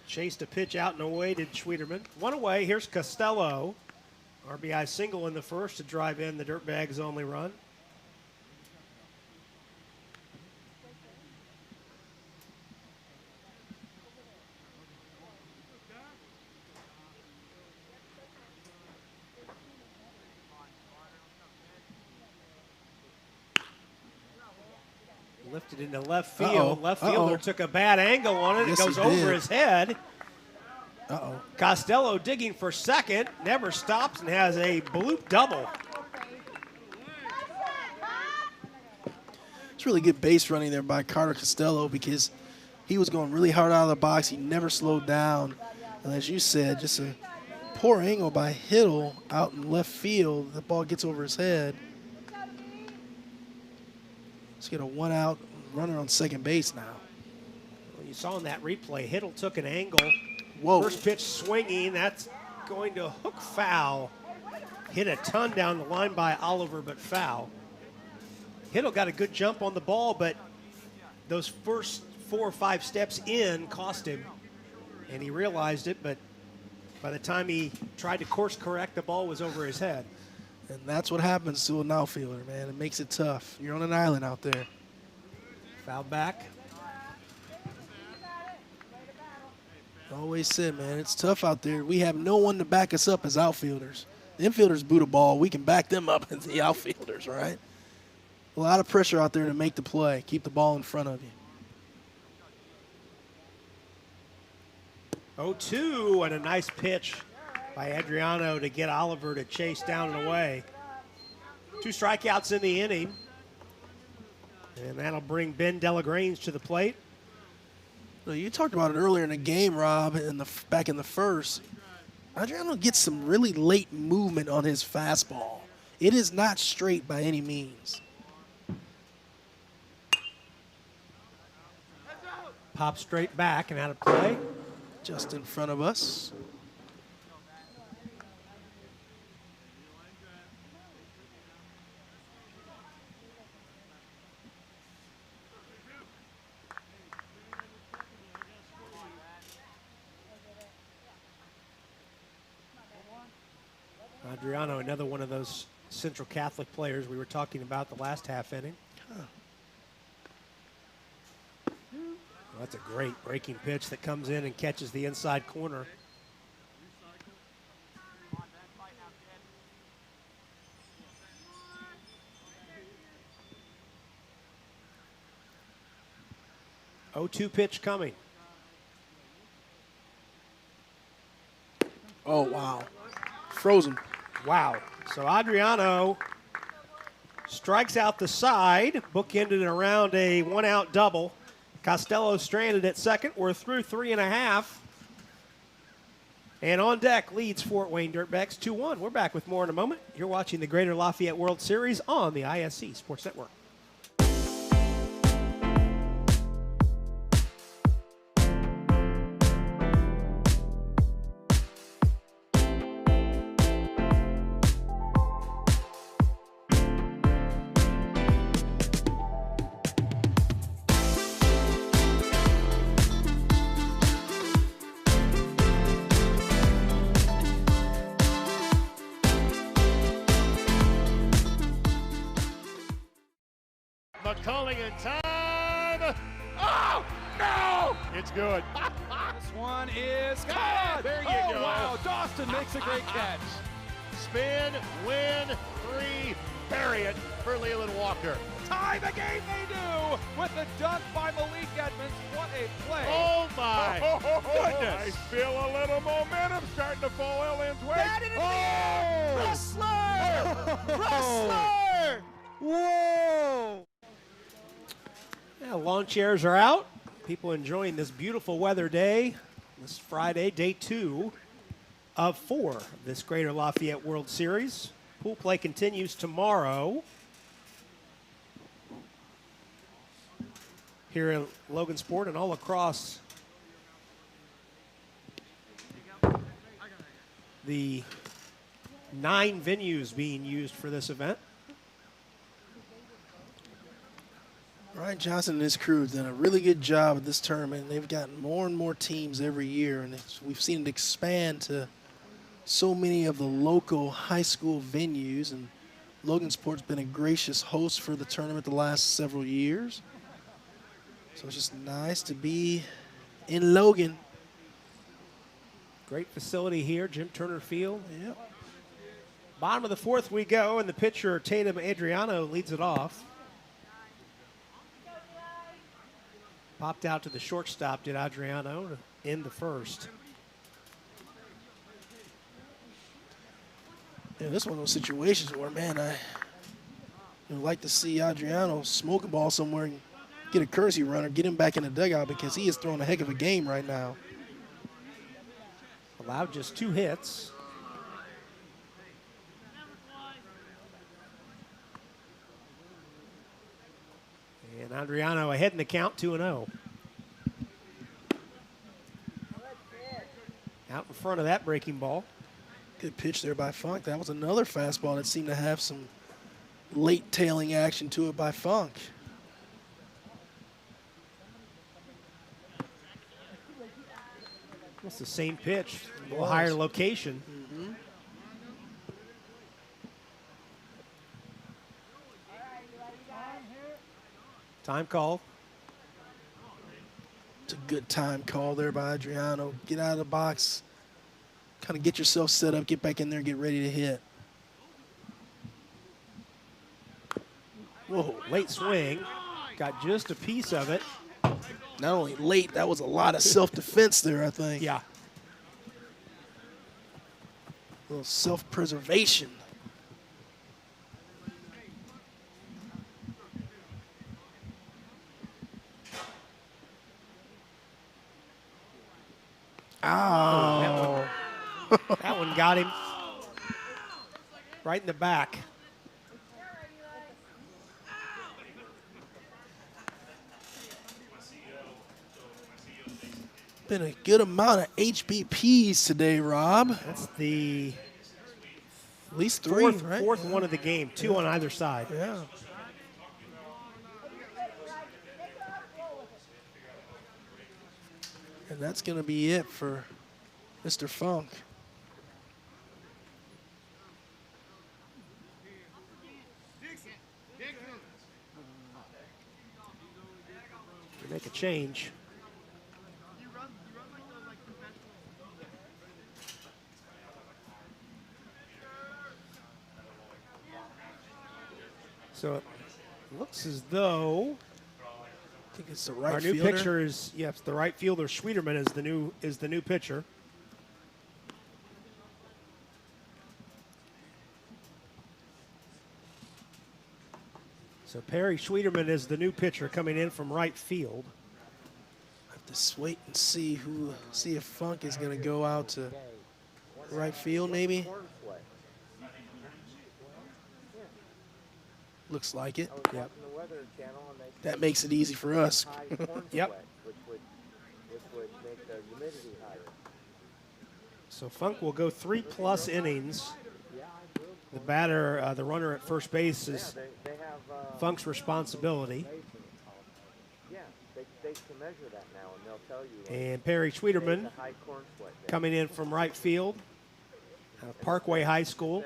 Chased a pitch out and away did Schwieterman. One away, here's Costello. RBI single in the first to drive in the Dirtbags' only run. Drifted into left field. Left fielder took a bad angle on it. Yes, it goes he over did. his head. Uh-oh. Costello digging for second. Never stops and has a bloop double. It's really good base running there by Carter Costello because he was going really hard out of the box. He never slowed down. And as you said, just a poor angle by Hiddle out in left field. The ball gets over his head. Let's get a one-out runner on second base now. Well, you saw in that replay, Hiddle took an angle. Whoa. First pitch swinging. That's going to hook foul. Hit a ton down the line by Oliver, but foul. Hiddle got a good jump on the ball, but those first 4 or 5 steps in cost him. And he realized it, but by the time he tried to course correct, the ball was over his head. And that's what happens to an outfielder, man. It makes it tough. You're on an island out there. Foul back. Always said, man, it's tough out there. We have no one to back us up as outfielders. The infielders boot a ball. We can back them up as the outfielders, right? A lot of pressure out there to make the play. Keep the ball in front of you. 0-2 and a nice pitch by Adriano to get Oliver to chase down and away. 2 strikeouts in the inning. And that'll bring Ben Delagrange to the plate. Well, you talked about it earlier in the game, Rob, back in the first. Adriano gets some really late movement on his fastball. It is not straight by any means. Pop straight back and out of play. Just in front of us. Adriano, another one of those Central Catholic players we were talking about the last half inning. Well, that's a great breaking pitch that comes in and catches the inside corner. Oh, 2 pitch coming. Oh, wow. Frozen. Wow. So Adriano strikes out the side, bookended around a 1-out double. Costello stranded at second. We're through 3.5. And on deck leads Fort Wayne Dirtbags 2-1. We're back with more in a moment. You're watching the Greater Lafayette World Series on the ISC Sports Network. McCulling in time. Oh, no! It's good. This one is caught. There you oh, go. Wow, Dawson makes a great catch. Spin, win, 3, bury it for Leland Walker. Tie the game they do with the dunk by Malik Edmonds. What a play. Oh, my goodness. I feel a little momentum starting to fall Ellen's way. That is Rustler! Rustler! Whoa! Yeah, lawn chairs are out. People enjoying this beautiful weather day. This Friday, day 2 of 4 of this Greater Lafayette World Series. Pool play continues tomorrow here in Logansport and all across the 9 venues being used for this event. Ryan Johnson and his crew have done a really good job at this tournament. They've gotten more and more teams every year, and we've seen it expand to so many of the local high school venues. And Logansport's been a gracious host for the tournament the last several years. So it's just nice to be in Logan. Great facility here, Jim Turner Field. Yep. Bottom of the 4th we go, and the pitcher Tatum Adriano leads it off. Popped out to the shortstop, did Adriano, to end the first. Yeah, this is one of those situations where, man, I would like to see Adriano smoke a ball somewhere and get a courtesy runner, get him back in the dugout because he is throwing a heck of a game right now. Allowed just 2 hits. And Adriano ahead in the count, 2-0. Out in front of that breaking ball. Good pitch there by Funk. That was another fastball that seemed to have some late tailing action to it by Funk. It's the same pitch, a little higher location. Mm-hmm. Time call. It's a good time call there by Adriano. Get out of the box. Kind of get yourself set up, get back in there, get ready to hit. Whoa, late swing. Got just a piece of it. Not only late, that was a lot of self-defense there, I think. Yeah. A little self-preservation. Ow. That one got him right in the back. Been a good amount of HBPs today, Rob. That's the At least 3, fourth, right? fourth one of the game, 2 on either side. Yeah. And that's going to be it for Mr. Funk. Make a change. So it looks as though I think it's the right our new fielder. pitcher is, yes, the right fielder, Schwieterman, is the new pitcher. So Perry Schwieterman is the new pitcher coming in from right field. I have to wait and see if Funk is going to go out to right field, maybe. Looks like it. Yep. That makes it easy for us. Yep. So Funk will go 3+ innings. The batter, the runner at first base is Funk's responsibility. And Perry Schwieterman coming in from right field out of Parkway High School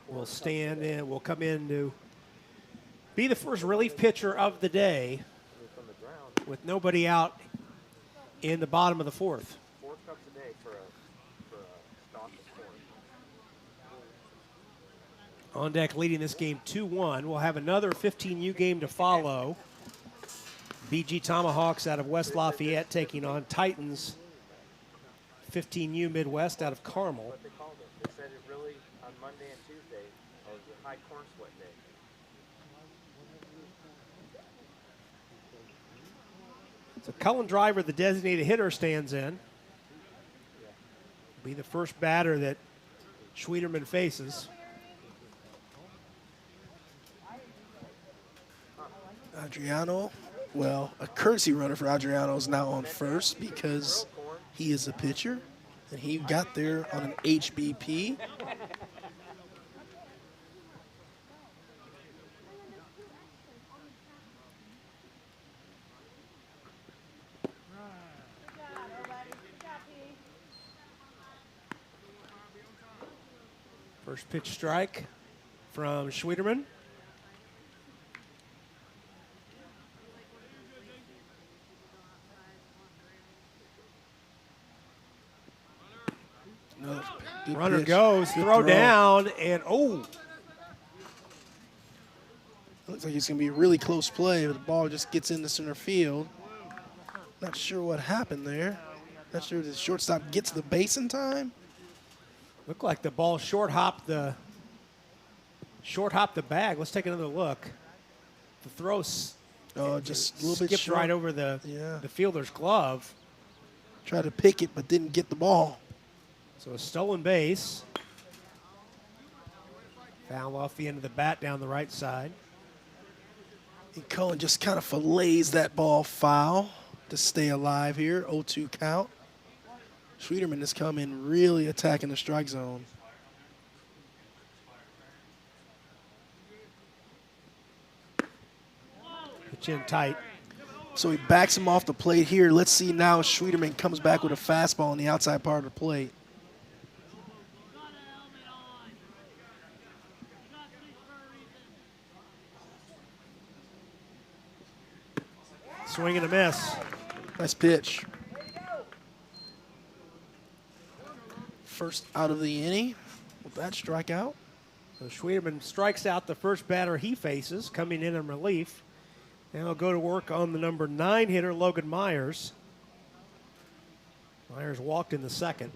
will stand in, will come in to be the first relief pitcher of the day with nobody out in the bottom of the 4th. On deck leading this game 2-1. We'll have another 15U game to follow. BG Tomahawks out of West Lafayette taking on Titans 15U Midwest out of Carmel. They said it really on Monday and Tuesday was a high corn sweat day. So Cullen Driver, the designated hitter, stands in. Be the first batter that Schwieterman faces. Adriano, well, a courtesy runner for Adriano is now on first because he is a pitcher, and he got there on an HBP. First pitch strike from Schwieterman. Good Runner pitch. goes, Good throw throw. down, and oh. Looks like it's going to be a really close play, but the ball just gets into center field. Not sure what happened there. Not sure if the shortstop gets the base in time. Looked like the ball short hopped the bag. Let's take another look. The throw just a little bit skipped short. right over the fielder's glove. Tried to pick it, but didn't get the ball. So a stolen base. Foul off the end of the bat down the right side. And Cohen just kind of fillets that ball foul to stay alive here. 0-2 count. Schwieterman has come in really attacking the strike zone. Pitch in tight. So he backs him off the plate here. Let's see now Schwieterman comes back with a fastball on the outside part of the plate. Swing and a miss. Nice pitch. First out of the inning with that strikeout. So Schwieterman strikes out the first batter he faces, coming in relief. Now he'll go to work on the number 9 hitter, Logan Myers. Myers walked in the second.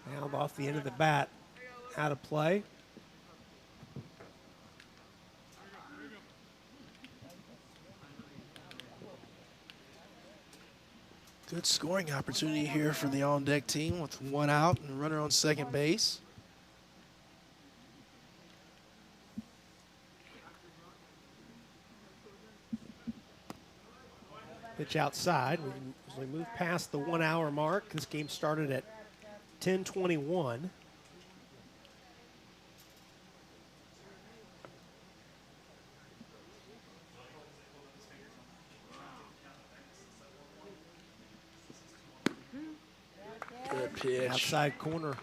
Now off the end of the bat, out of play. Good scoring opportunity here for the on-deck team with 1 out and a runner on second base. Pitch outside. As we move past the 1 hour mark, this game started at 10:21. Good pitch. Outside corner.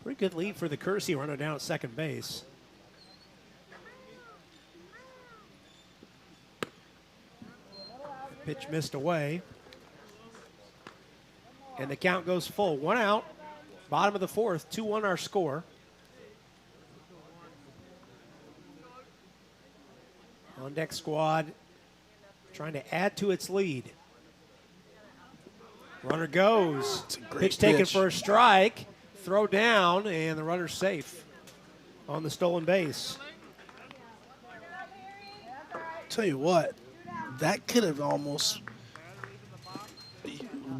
Pretty good lead for the Kersey runner down at second base. Pitch missed away. And the count goes full. 1 out. Bottom of the fourth. 2-1 our score. On deck squad trying to add to its lead. Runner goes. Pitch taken for a strike. Throw down, and the runner's safe on the stolen base. Tell you what, that could have almost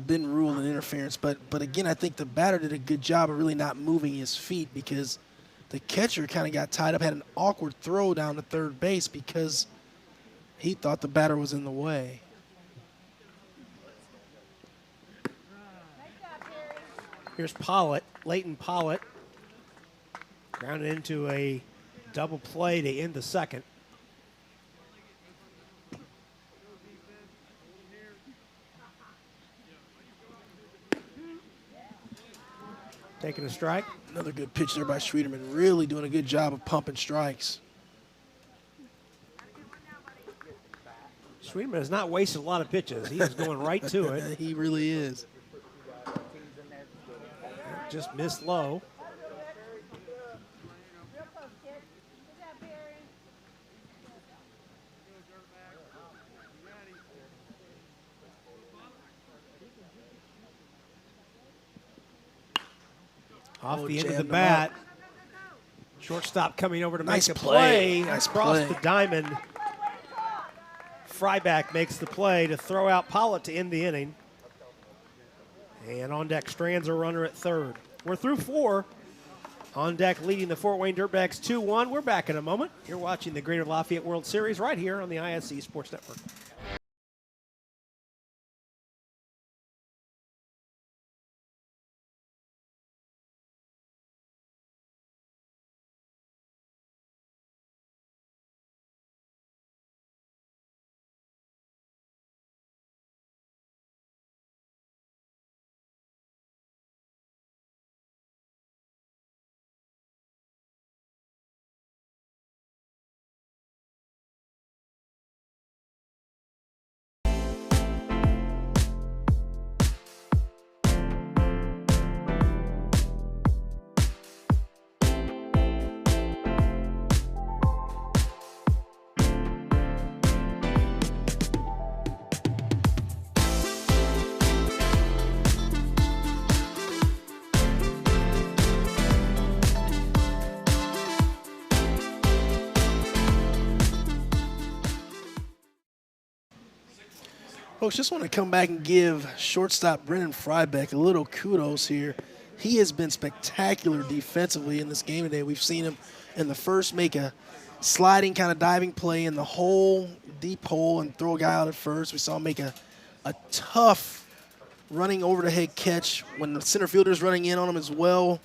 been ruled an interference, but again, I think the batter did a good job of really not moving his feet because the catcher kind of got tied up, had an awkward throw down to third base because he thought the batter was in the way. Here's Pollitt, Leighton Pollitt, grounded into a double play to end the second. Taking a strike. Another good pitch there by Schwieterman, really doing a good job of pumping strikes. Schwieterman has not wasted a lot of pitches. He is going right to it. He really is. Just missed low. Off the end of the bat. Shortstop coming over to make a play. Across the diamond. Fryback makes the play to throw out Pollitt to end the inning. And on deck strands a runner at third. We're through 4. On deck leading the Fort Wayne Dirtbags 2-1. We're back in a moment. You're watching the Greater Lafayette World Series right here on the ISC Sports Network. Folks, just want to come back and give shortstop Brendan Frybeck a little kudos here. He has been spectacular defensively in this game today. We've seen him in the first make a sliding kind of diving play in the hole, deep hole, and throw a guy out at first. We saw him make a tough running over the head catch when the center fielder's running in on him as well.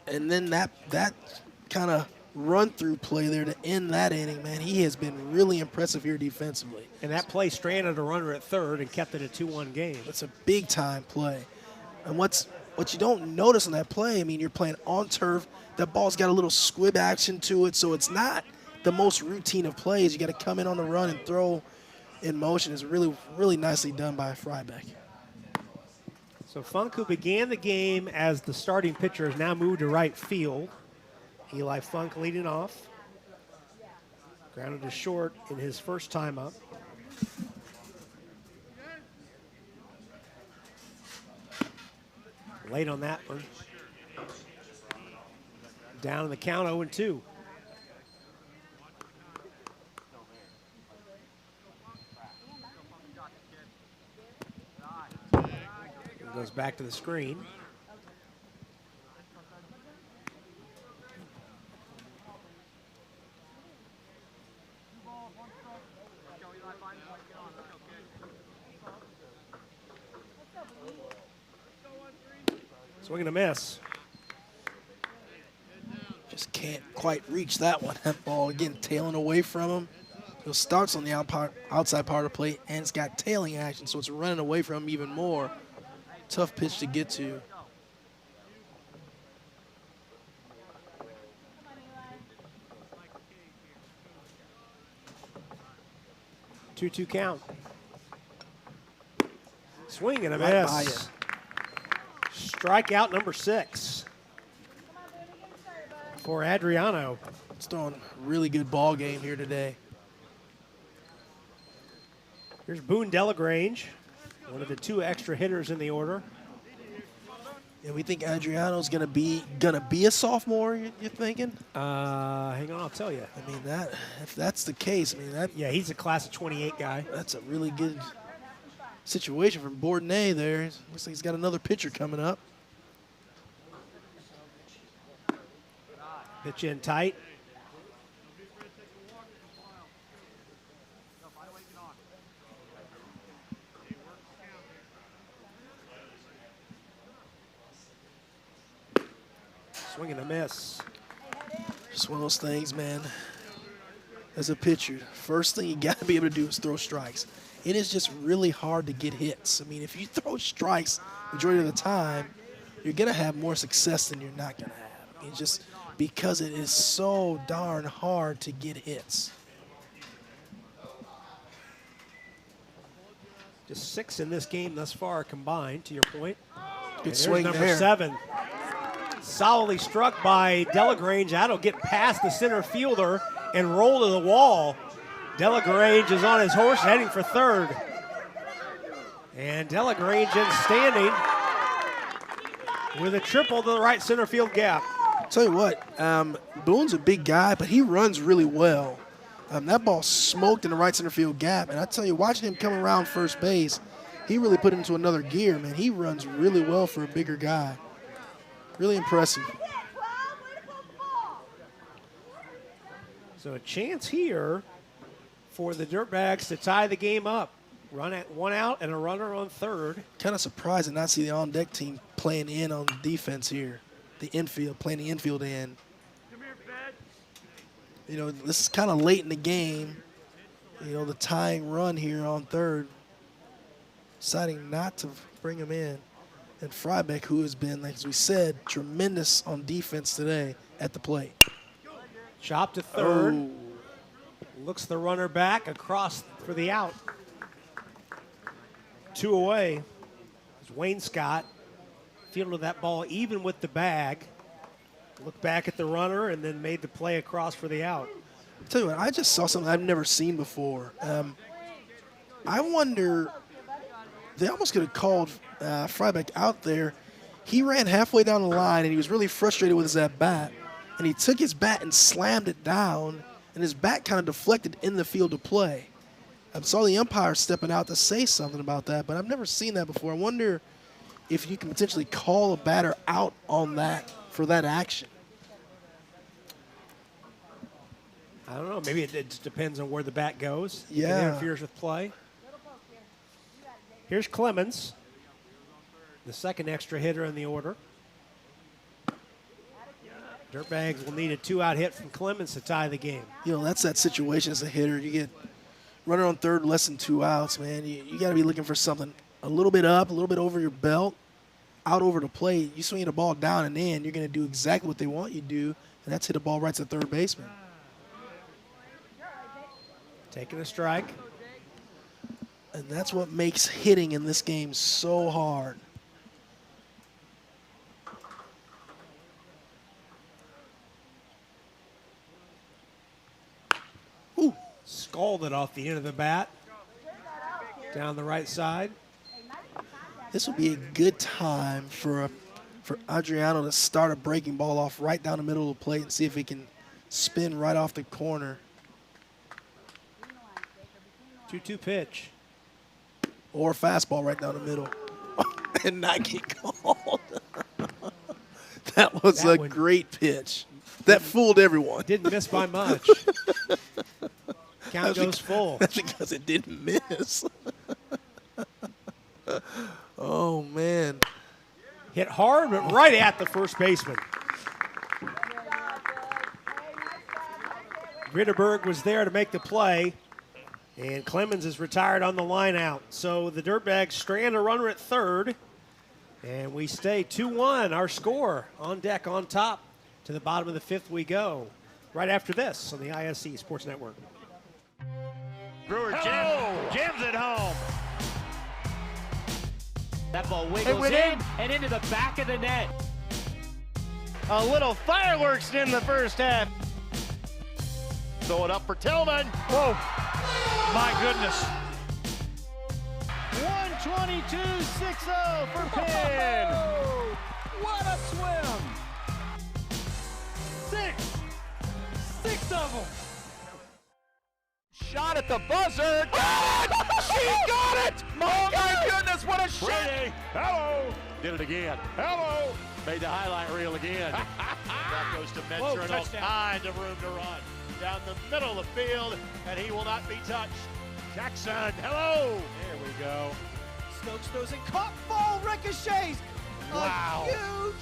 And then that kind of run-through play there to end that inning, man. He has been really impressive here defensively. And that play stranded a runner at third and kept it a 2-1 game. It's a big-time play. And what you don't notice on that play, I mean, you're playing on turf. That ball's got a little squib action to it, so it's not the most routine of plays. You got to come in on the run and throw in motion. It's really, really nicely done by Frybeck. So Funk, who began the game as the starting pitcher, has now moved to right field. Eli Funk leading off. Grounded to short in his first time up. Late on that one. Down in the count 0-2. Goes back to the screen. Swing and a miss. Just can't quite reach that one. That ball, again, tailing away from him. It starts on the outside part of the plate, and it's got tailing action, so it's running away from him even more. Tough pitch to get to. Two count. Swing and a Right miss. by it. Strikeout number 6 for Adriano. It's throwing a really good ball game here today. Here's Boone Delagrange, one of the 2 extra hitters in the order. And we think Adriano's gonna be a sophomore. You're thinking? Hang on, I'll tell you. I mean, that if that's the case, I mean that. Yeah, he's a class of 28 guy. That's a really good situation from Bourdonnais there. Looks like he's got another pitcher coming up. Pitch in tight. Swing and a miss. Just one of those things, man. As a pitcher, first thing you got to be able to do is throw strikes. It is just really hard to get hits. I mean, if you throw strikes majority of the time, you're going to have more success than you're not going to have. I mean, just because it is so darn hard to get hits. Just 6 in this game thus far combined, to your point. Good swing number there. 7. Solidly struck by Delagrange. That'll get past the center fielder and roll to the wall. Delagrange is on his horse heading for third. And Delagrange in standing with a triple to the right center field gap. Tell you what, Boone's a big guy, but he runs really well. That ball smoked in the right center field gap. And I tell you, watching him come around first base, he really put him into another gear, man. He runs really well for a bigger guy. Really impressive. So a chance here for the Dirtbags to tie the game up. Run at 1 out and a runner on third. Kind of surprised to not see the on-deck team playing in on defense here. The infield, playing the infield in. You know, this is kind of late in the game. You know, the tying run here on third. Deciding not to bring him in. And Frybeck, who has been, like as we said, tremendous on defense today at the plate. Chop to third. Oh. Looks the runner back across for the out. 2 away. It's Wayne Scott. Fielded that ball even with the bag. Looked back at the runner and then made the play across for the out. I'll tell you what, I just saw something I've never seen before. I wonder, they almost could have called Frybeck out there. He ran halfway down the line and he was really frustrated with his at-bat. And he took his bat and slammed it down, and his bat kind of deflected in the field of play. I saw the umpire stepping out to say something about that, but I've never seen that before. I wonder if you can potentially call a batter out on that for that action. I don't know. Maybe it just depends on where the bat goes. If Yeah. it interferes with play. Here's Clemens, the second extra hitter in the order. Dirtbags will need a 2-out hit from Clemens to tie the game. You know, that's that situation as a hitter. You get runner on third, less than 2 outs, man. You got to be looking for something a little bit up, a little bit over your belt, out over the plate. You swing the ball down and in, you're going to do exactly what they want you to do, and that's hit a ball right to third baseman. Taking a strike. And that's what makes hitting in this game so hard. Ooh. Scalded off the end of the bat. Down the right side. This would be a good time for Adriano to start a breaking ball off right down the middle of the plate and see if he can spin right off the corner. 2-2 pitch. Or a fastball right down the middle and not get called. That was a great pitch. That fooled everyone. Didn't miss by much. Count goes full. That's because it didn't miss. Oh, man. Hit hard, but right at the first baseman. Ritterberg was there to make the play, and Clemens is retired on the line out. So the Dirtbags strand a runner at third, and we stay 2-1, our score on deck on top. To the bottom of the fifth we go. Right after this on the ISC Sports Network. Brewer Jim's at home. That ball wiggles in and into the back of the net. A little fireworks in the first half. Throw it up for Tillman. Whoa. My goodness. 122.60 for Penn. What a swim! Six of them. Shot at the buzzer. Got it! She got it! Oh my goodness, what a shot! Brady, hello. Did it again. Hello. Made the highlight reel again. That goes to Mentor and all kinds of room to run. Down the middle of the field, and he will not be touched. Jackson, hello. There we go. Stokes throws it, caught, ball ricochets. Wow. A huge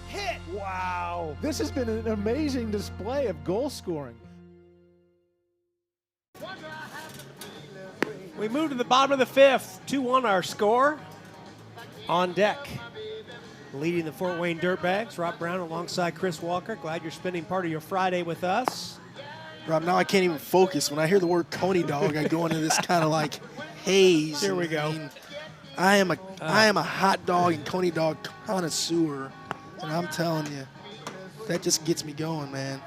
hit. Wow. This has been an amazing display of goal scoring. We move to the bottom of the fifth. 2-1 our score. On deck. Leading the Fort Wayne Dirtbags, Rob Brown alongside Chris Walker. Glad you're spending part of your Friday with us. Rob, now I can't even focus. When I hear the word Coney dog, I go into this kind of like haze. Here we go. I mean, I am a hot dog and Coney dog connoisseur, and I'm telling you, that just gets me going, man.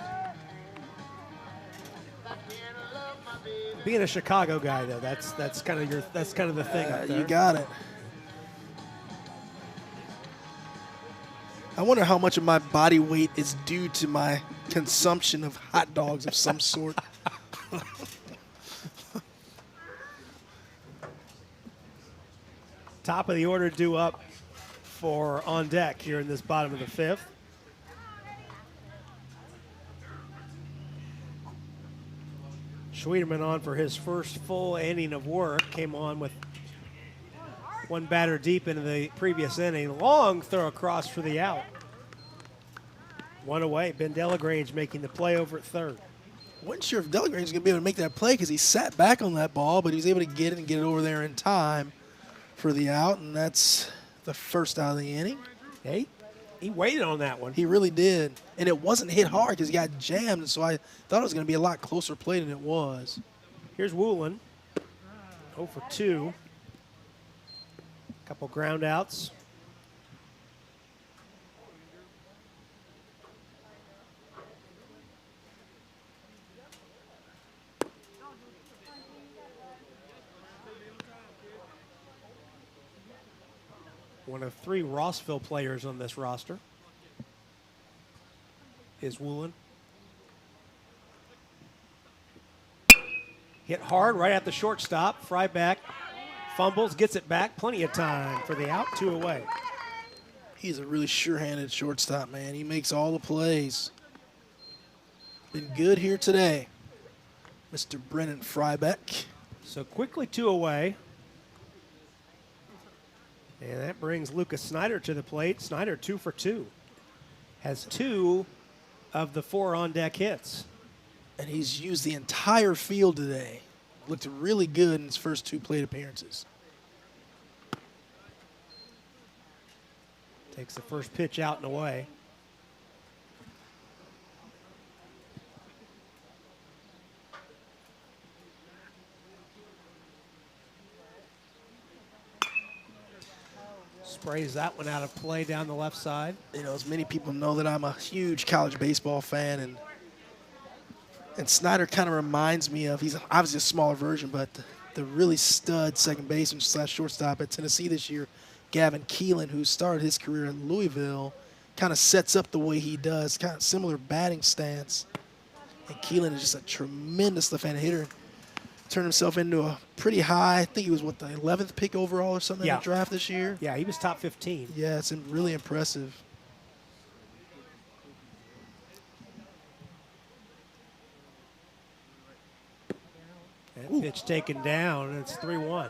Being a Chicago guy, though, that's kind of the thing up there. You got it. I wonder how much of my body weight is due to my consumption of hot dogs of some sort. Top of the order due up for on deck here in this bottom of the fifth. Schwiedeman on for his first full inning of work. Came on with one batter deep into the previous inning. Long throw across for the out. One away. Ben Delagrange making the play over at third. Wasn't sure if Delagrange was going to be able to make that play because he sat back on that ball, but he was able to get it and get it over there in time for the out, and that's the first out of the inning. Hey, he waited on that one. He really did, and it wasn't hit hard because he got jammed, so I thought it was going to be a lot closer play than it was. Here's Woolen, 0 for 2. Couple ground outs. One of 3 Rossville players on this roster is Woolen. Hit hard right at the shortstop. Fryback fumbles, gets it back. Plenty of time for the out, 2 away. He's a really sure-handed shortstop, man. He makes all the plays. Been good here today, Mr. Brennan Fryback. So quickly 2 away. And that brings Lucas Snyder to the plate. Snyder 2 for 2. Has 2 of the 4 on-deck hits. And he's used the entire field today. Looked really good in his first 2 plate appearances. Takes the first pitch out and away. Sprays that one out of play down the left side. You know, as many people know that I'm a huge college baseball fan, and Snyder kind of reminds me of, he's obviously a smaller version, but the really stud second baseman / shortstop at Tennessee this year, Gavin Keelan, who started his career in Louisville, kind of sets up the way he does, kind of similar batting stance. And Keelan is just a tremendous left-handed hitter. Turned himself into a pretty high, I think he was, the 11th pick overall or something in the draft this year? Yeah, he was top 15. Yeah, it's really impressive. That pitch taken down, and it's 3-1.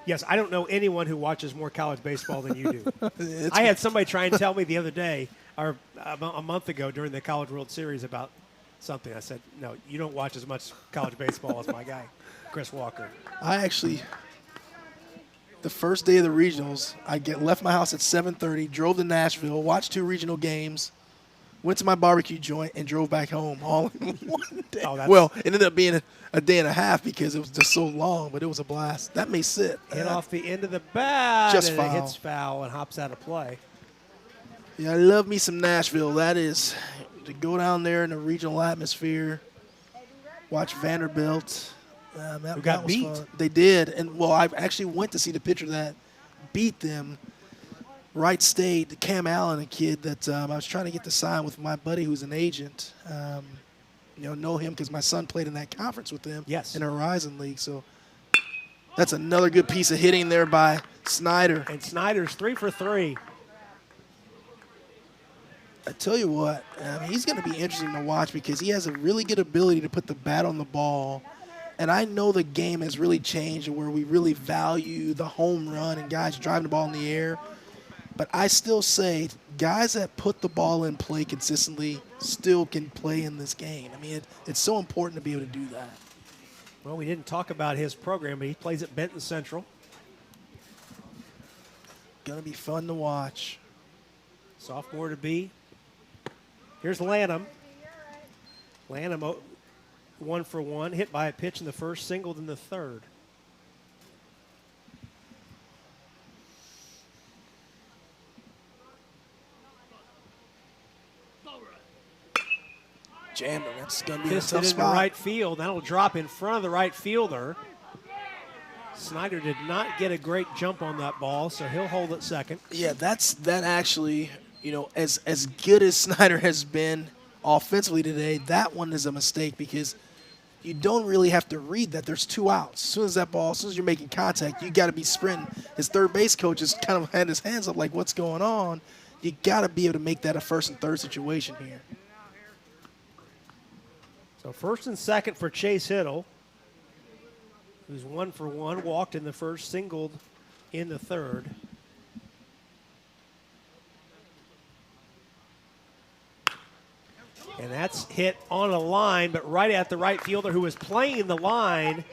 Yes, I don't know anyone who watches more college baseball than you do. I had somebody try and tell me the other day, or a month ago during the College World Series about something. I said, no, you don't watch as much college baseball as my guy, Chris Walker. I actually, the first day of the regionals, I left my house at 7:30, drove to Nashville, watched 2 regional games, went to my barbecue joint, and drove back home all in one day. Well, it ended up being a day and a half because it was just so long, but it was a blast. That may sit. Hit off the end of the bat, just and foul. It hits foul and hops out of play. Yeah, I love me some Nashville. That is, to go down there in the regional atmosphere, watch Vanderbilt. Who got was beat. Fun. They did. And, well, I actually went to see the pitcher that beat them. Wright State, Cam Allen, a kid that I was trying to get to sign with my buddy who's an agent. Know him because my son played in that conference with him in the Horizon League. So that's another good piece of hitting there by Snyder. And Snyder's 3 for 3. I tell you what, he's going to be interesting to watch because he has a really good ability to put the bat on the ball. And I know the game has really changed where we really value the home run and guys driving the ball in the air. But I still say guys that put the ball in play consistently still can play in this game. I mean, it's so important to be able to do that. Well, we didn't talk about his program, but he plays at Benton Central. Going to be fun to watch. Sophomore to be. Here's Lanham. Lanham 1 for 1, hit by a pitch in the first, singled in the third. Jammed him. That's going to be a Kissed tough it into spot. right field. That'll drop in front of the right fielder. Snyder did not get a great jump on that ball, so he'll hold it second. Yeah, that actually, as good as Snyder has been offensively today, that one is a mistake because you don't really have to read that there's 2 outs. As soon as you're making contact, you got to be sprinting. His third base coach has kind of had his hands up like, what's going on? You got to be able to make that a first and third situation here. So first and second for Chase Hiddle, who's 1 for 1, walked in the first, singled in the third. And that's hit on a line, but right at the right fielder who was playing the line.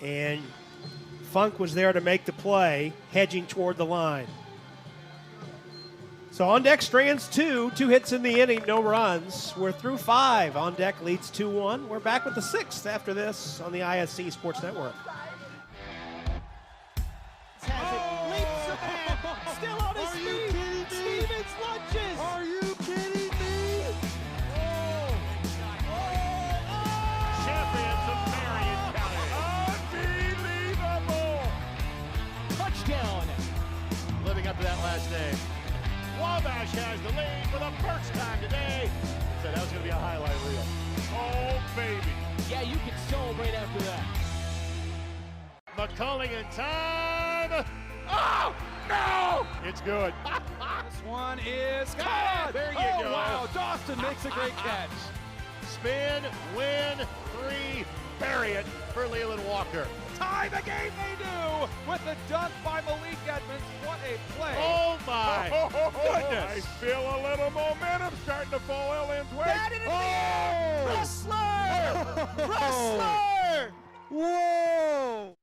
And Funk was there to make the play, hedging toward the line. So on deck, Strands 2 hits in the inning, no runs. We're through 5. On deck leads 2-1. We're back with the 6th after this on the ISC Sports Network. Leaps ahead, still on his feet. Stevens lunges. Are you kidding me? Champions of Marion County. Unbelievable. Touchdown. Living up to that last name. Wabash has the lead for the first time today. said that was going to be a highlight reel. Oh, baby. Yeah, you can celebrate after that. McCulling in time. Oh, no! It's good. This one is Ah, caught. there you oh, go. wow. Dawson makes a great catch. Spin, win, 3, bury it for Leland Walker. Tie the game they do with the dunk by Malik Edmonds. What a play. Oh, my goodness. I feel a little momentum starting to fall Ellen's way. Wrestler! Wrestler! Whoa!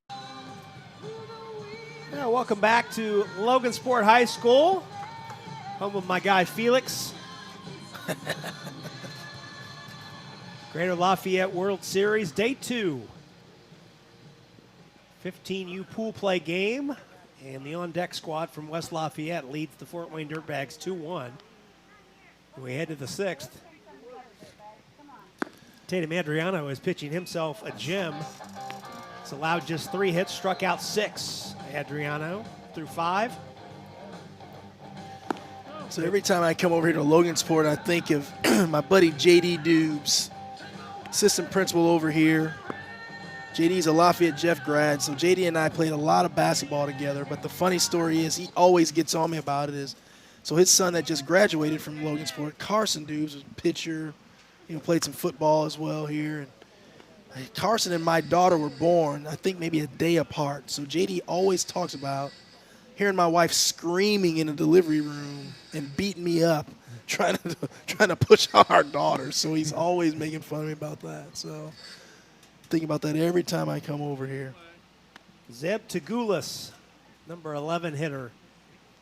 Yeah, welcome back to Logansport High School, home of my guy Felix. Greater Lafayette World Series, Day 2. 15U pool play game, and the on-deck squad from West Lafayette leads the Fort Wayne Dirtbags 2-1. We head to the 6th. Tatum Adriano is pitching himself a gem. He's allowed just 3 hits, struck out 6. Adriano through 5. So every time I come over here to Logansport, I think of my buddy J.D. Dubes, assistant principal over here. J.D.'s a Lafayette Jeff grad, so J.D. and I played a lot of basketball together, but the funny story is he always gets on me about it is, so his son that just graduated from Logansport, Carson Dubes, was a pitcher, played some football as well here. And Carson and my daughter were born, I think maybe a day apart. So JD always talks about hearing my wife screaming in the delivery room and beating me up, trying to push out our daughter. So he's always making fun of me about that. So think about that every time I come over here. Zeb Tagulis, number 11 hitter,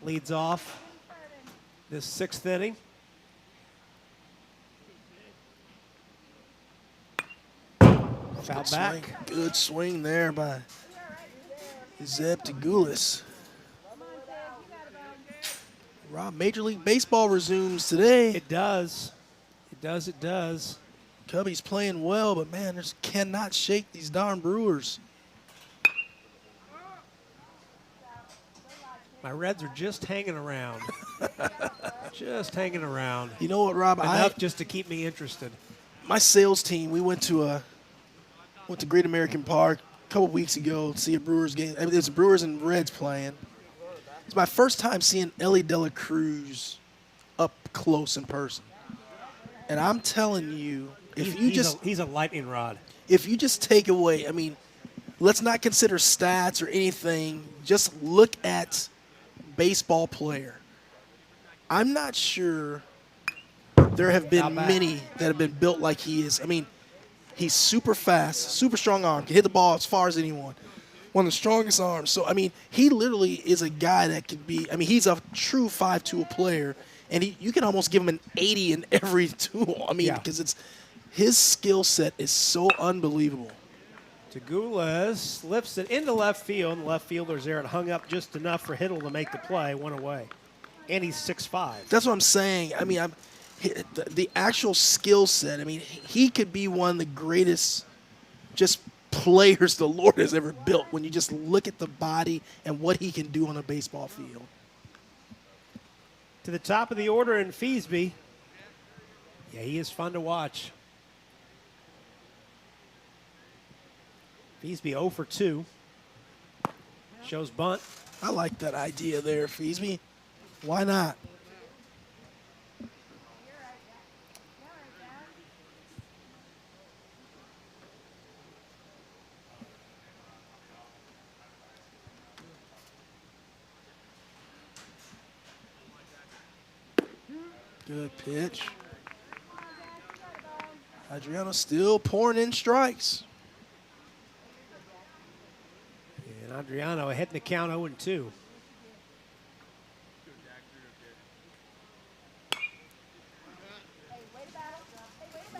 leads off this 6th inning. Foul back. Swing. Good swing there by Zeb Tagulis. Rob, Major League Baseball resumes today. It does. It does. It does. Cubbies playing well, but man, just cannot shake these darn Brewers. My Reds are just hanging around. Just hanging around. You know what, Rob? Enough just to keep me interested. My sales team, we went to Great American Park a couple weeks ago to see a Brewers game. I mean, it's Brewers and Reds playing. It's my first time seeing Ellie De La Cruz up close in person. And I'm telling you, he's a lightning rod. If you just take away, I mean, let's not consider stats or anything. Just look at baseball player. I'm not sure there have been many that have been built like he is. I mean, he's super fast, super strong arm, can hit the ball as far as anyone. One of the strongest arms. So, I mean, he literally is a guy that could be, I mean, he's a true 5-tool player, and you can almost give him an 80 in every tool. I mean, because his skill set is so unbelievable. Tagulis lifts it into left field, and the left fielder's there and hung up just enough for Hiddle to make the play, one away. And he's 6'5". That's what I'm saying. I mean, the actual skill set, I mean, he could be one of the greatest just players the Lord has ever built when you just look at the body and what he can do on a baseball field. To the top of the order in Feasby. Yeah, he is fun to watch. Feasby 0 for 2. Shows bunt. I like that idea there, Feasby. Why not? Good pitch. Adriano still pouring in strikes. And Adriano ahead in the count 0-2.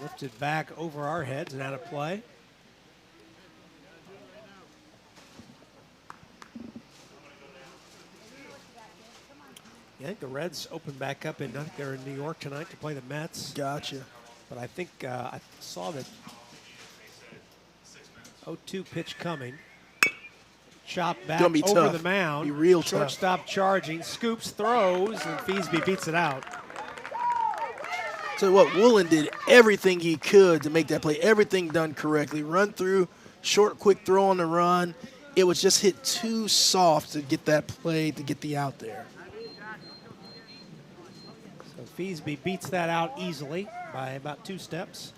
Lifted back over our heads and out of play. I think the Reds open back up in, I think they're in New York tonight to play the Mets. Gotcha. But I think I saw that 0-2 pitch coming. Chop back over tough. the mound. Be real Shortstop charging, scoops, throws, and Feasby beats it out. So what, Woolen did everything he could to make that play, everything done correctly. Run through, short, quick throw on the run. It was just hit too soft to get that play, to get the out there. So Feasby beats that out easily by about 2 steps.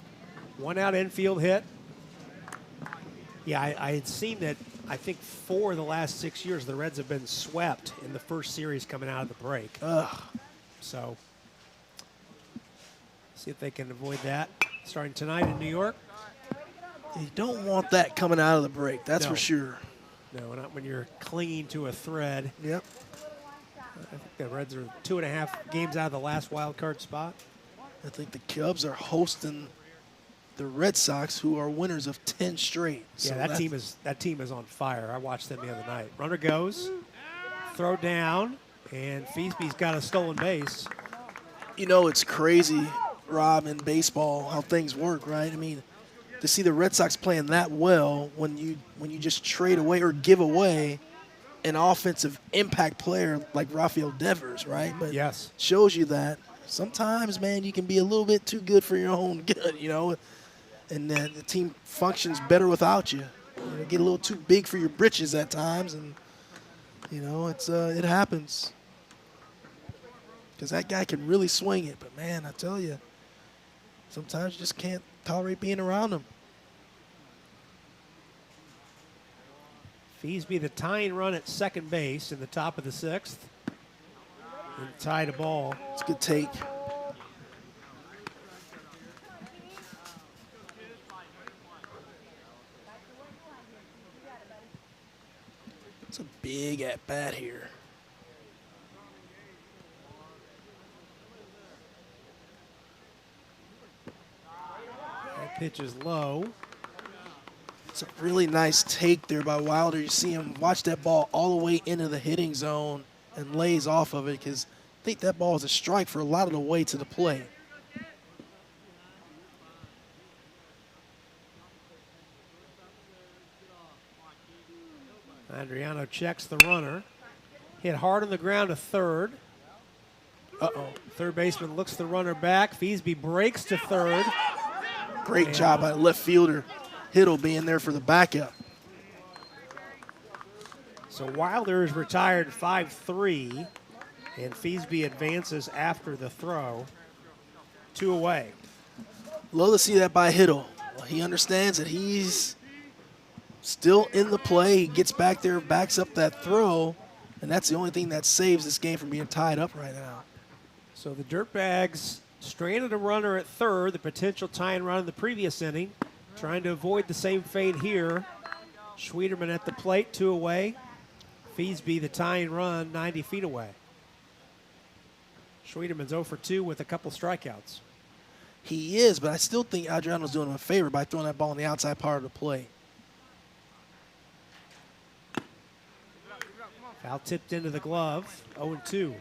1 out infield hit. Yeah, I had seen that. I think 4 of the last 6 years, the Reds have been swept in the first series coming out of the break. Ugh. So, see if they can avoid that. Starting tonight in New York. You don't want that coming out of the break, that's for sure. No, not when you're clinging to a thread. Yep. I think the Reds are 2.5 games out of the last wild card spot. I think the Cubs are hosting the Red Sox, who are winners of 10 straight. So yeah, that team is on fire. I watched them the other night. Runner goes, throw down, and Feasby's got a stolen base. You know, it's crazy, Rob, in baseball how things work, right? I mean, to see the Red Sox playing that well when you just trade away or give away an offensive impact player like Rafael Devers, right? But yes, shows you that sometimes, man, you can be a little bit too good for your own good, you know, and the team functions better without you. You get a little too big for your britches at times, and you know it happens because that guy can really swing it. But man, I tell you, sometimes you just can't tolerate being around him. Feasby the tying run at second base in the top of the 6th. And tied a ball. It's a good take. It's a big at bat here. That pitch is low. It's a really nice take there by Wilder. You see him watch that ball all the way into the hitting zone and lays off of it because I think that ball is a strike for a lot of the way to the plate. Adriano checks the runner. Hit hard on the ground to third. Uh-oh. Third baseman looks the runner back. Feasby breaks to third. Great job by left fielder Hiddle being there for the backup. So Wilder is retired 5-3, and Feasby advances after the throw. 2 away. Love to see that by Hiddle. Well, he understands that he's still in the play. He gets back there, backs up that throw, and that's the only thing that saves this game from being tied up right now. So the Dirtbags stranded a runner at third, the potential tying run in the previous inning, trying to avoid the same fate here. Schwederman at the plate, 2 away. Feasby, the tying run, 90 feet away. Schwederman's 0 for 2 with a couple strikeouts. He is, but I still think Adriano's doing him a favor by throwing that ball on the outside part of the play. Foul tipped into the glove, 0-2.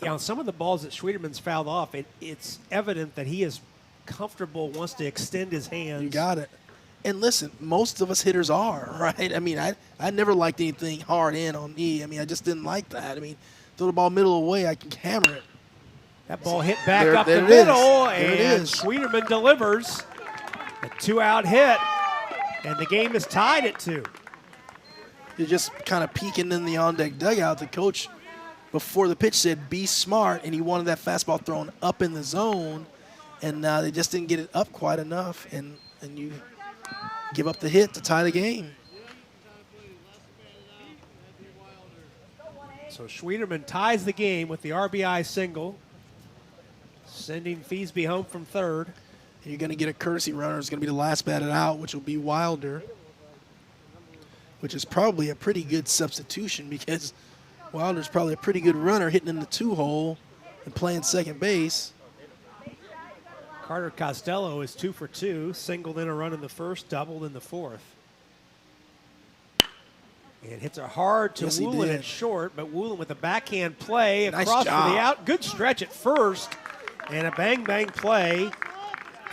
Yeah, on some of the balls that Schwederman's fouled off, it's evident that he is comfortable, wants to extend his hands. You got it. And listen, most of us hitters are, right? I mean, I never liked anything hard in on me. I mean, I just didn't like that. I mean, throw the ball middle away, I can hammer it. That ball hit back up there the it middle, is. There it and is. Schwederman delivers a 2-out hit, and the game is tied at 2. You're just kind of peeking in the on-deck dugout. The coach, before the pitch, said, be smart, and he wanted that fastball thrown up in the zone, and they just didn't get it up quite enough, and you give up the hit to tie the game. So Schwederman ties the game with the RBI single, sending Feasby home from third. You're going to get a courtesy runner. It's going to be the last batted out, which will be Wilder, which is probably a pretty good substitution because Wilder's probably a pretty good runner hitting in the 2-hole and playing second base. Carter Costello is 2 for 2, singled in a run in the first, doubled in the fourth. And hits it hard to Woolen at short, but Woolen with a backhand play across for the out. Good stretch at first, and a bang-bang play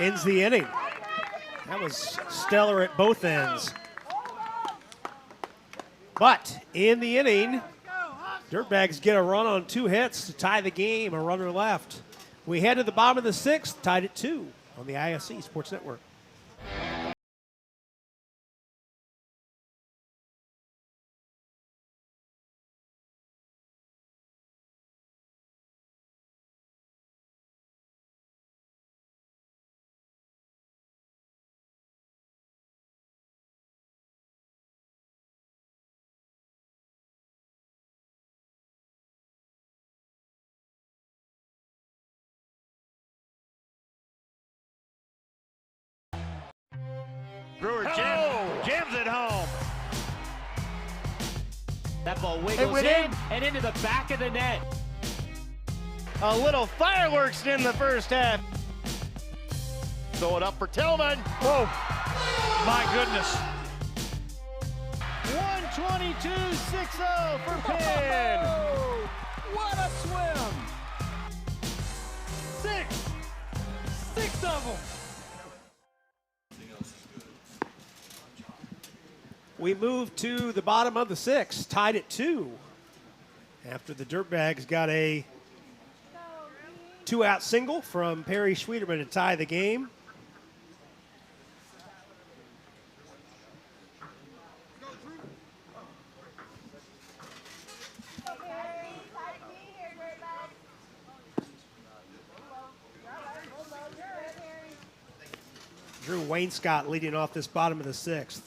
ends the inning. That was stellar at both ends. But in the inning, Dirtbags get a run on 2 hits to tie the game, a runner left. We head to the bottom of the 6th, tied at 2 on the ISC Sports Network. Brewer jams it home. That ball wiggles in and into the back of the net. A little fireworks in the first half. Throw it up for Tillman. Whoa, my goodness. 122.60 for Penn. Oh, what a swim! 6 of them. We move to the bottom of the 6th, tied at 2. After the Dirtbags got a 2-out single from Perry Schwederman to tie the game. Drew Wainscott leading off this bottom of the 6th.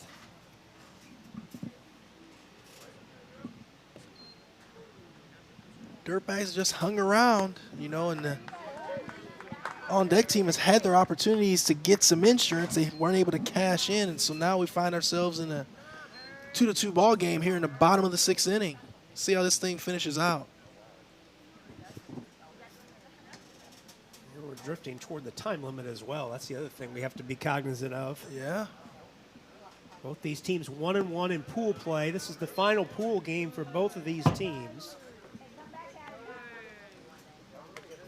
Dirtbags just hung around, you know, and the on-deck team has had their opportunities to get some insurance. They weren't able to cash in, and so now we find ourselves in a 2-2 ball game here in the bottom of the 6th inning. See how this thing finishes out. We're drifting toward the time limit as well. That's the other thing we have to be cognizant of. Yeah. Both these teams 1-1 in pool play. This is the final pool game for both of these teams.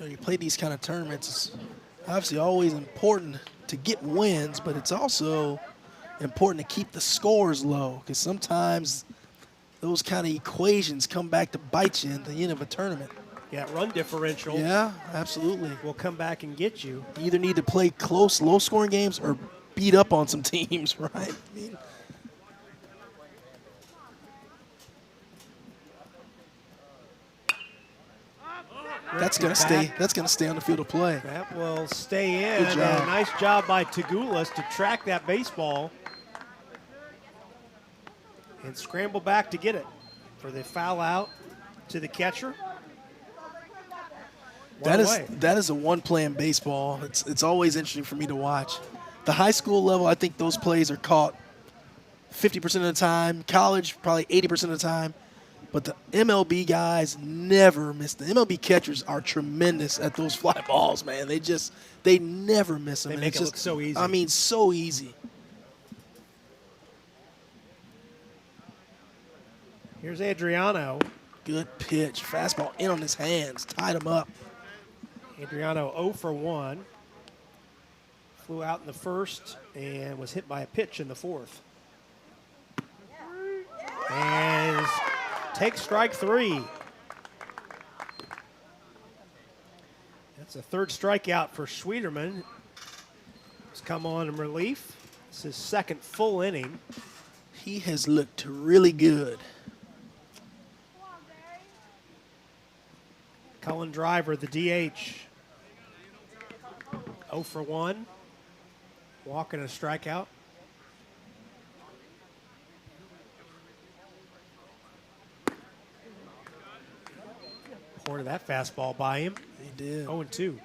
You play these kind of tournaments, it's obviously always important to get wins, but it's also important to keep the scores low because sometimes those kind of equations come back to bite you at the end of a tournament. Yeah, run differential. Yeah, absolutely. Will come back and get you. You either need to play close, low-scoring games or beat up on some teams, right? I mean, that's gonna stay. That's gonna stay on the field of play. That will stay in. Good job. Nice job by Tagulas to track that baseball and scramble back to get it for the foul out to the catcher. That is a one play in baseball. It's always interesting for me to watch. The high school level, I think those plays are caught 50% of the time. College, probably 80% of the time. But the MLB guys never miss. The MLB catchers are tremendous at those fly balls, man. They never miss them. They make it look so easy. I mean, so easy. Here's Adriano. Good pitch. Fastball in on his hands. Tied him up. Adriano 0 for 1. Flew out in the first and was hit by a pitch in the 4th. And takes strike 3. That's a 3rd strikeout for Schwederman. He's come on in relief. It's his 2nd full inning. He has looked really good. Cullen Driver, the DH. 0 for 1. Walk and a strikeout. Poured that fastball by him. He did. 0 and 2.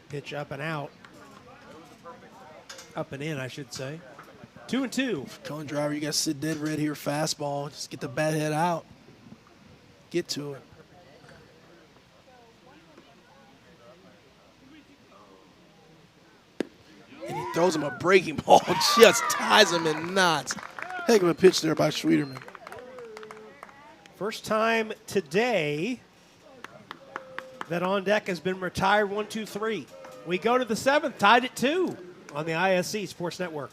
Pitch up and out. Up and in, I should say. 2 and 2. Cullen Driver, you got to sit dead red here. Fastball. Just get the bat head out. Get to it. And throws him a breaking ball, just ties him in knots. Heck of a pitch there by Schwederman. First time today that On Deck has been retired 1, 2, 3. We go to the 7th, tied at 2 on the ISC Sports Network.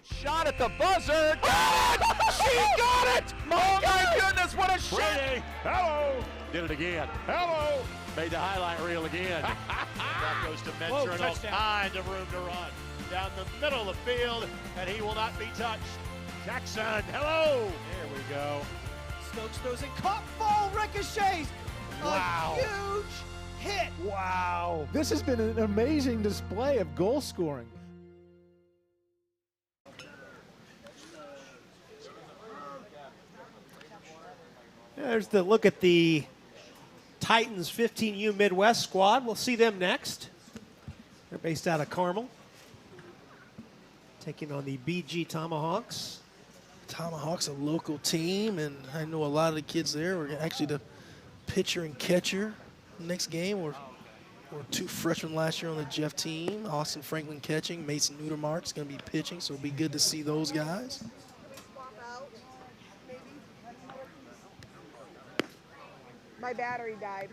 Shot at the buzzer. She got it! Oh my goodness, what a shot! Brady, hello, did it again. Hello, made the highlight reel again. That goes to Mentor and all kinds of room to run. Down the middle of the field, and he will not be touched. Jackson, hello. There we go. Stokes throws it, caught, ball ricochets. Wow. A huge hit. Wow. This has been an amazing display of goal scoring. There's the look at the Titans 15U Midwest squad. We'll see them next. They're based out of Carmel, taking on the BG Tomahawks. Tomahawks, a local team, and I know a lot of the kids there were actually the pitcher and catcher next game. Were 2 freshmen last year on the Jeff team. Austin Franklin catching, Mason Nudermark's going to be pitching, so it'll be good to see those guys. My battery died.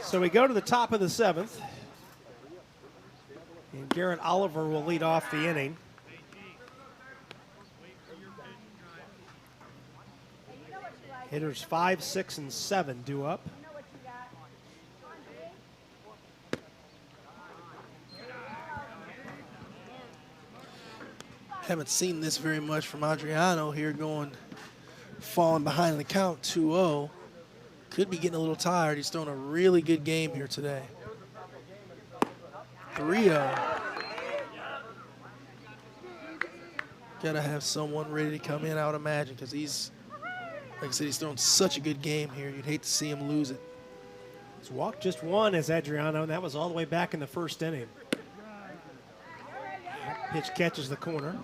So we go to the top of the 7th, and Garrett Oliver will lead off the inning. Hitters 5, 6, and 7 due up. Haven't seen this very much from Adriano here, falling behind the count 2-0. Could be getting a little tired. He's thrown a really good game here today. 3-0. Got to have someone ready to come in, I would imagine, because he's, like I said, he's thrown such a good game here. You'd hate to see him lose it. He's walked just 1 as Adriano, and that was all the way back in the first inning. Pitch catches the corner.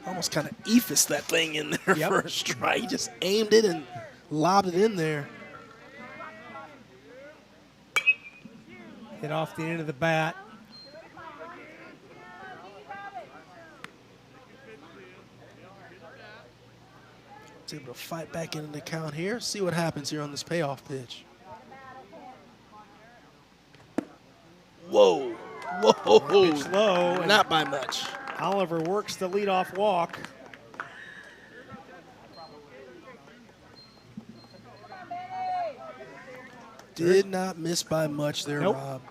Almost kind of ephus that thing in there for a strike. He just aimed it and lobbed it in there. Hit off the end of the bat. He's able to fight back into the count here. See what happens here on this payoff pitch. Whoa. Whoa. Pitch low. Not by much. Oliver works the leadoff walk. Did not miss by much there, Nope. Rob.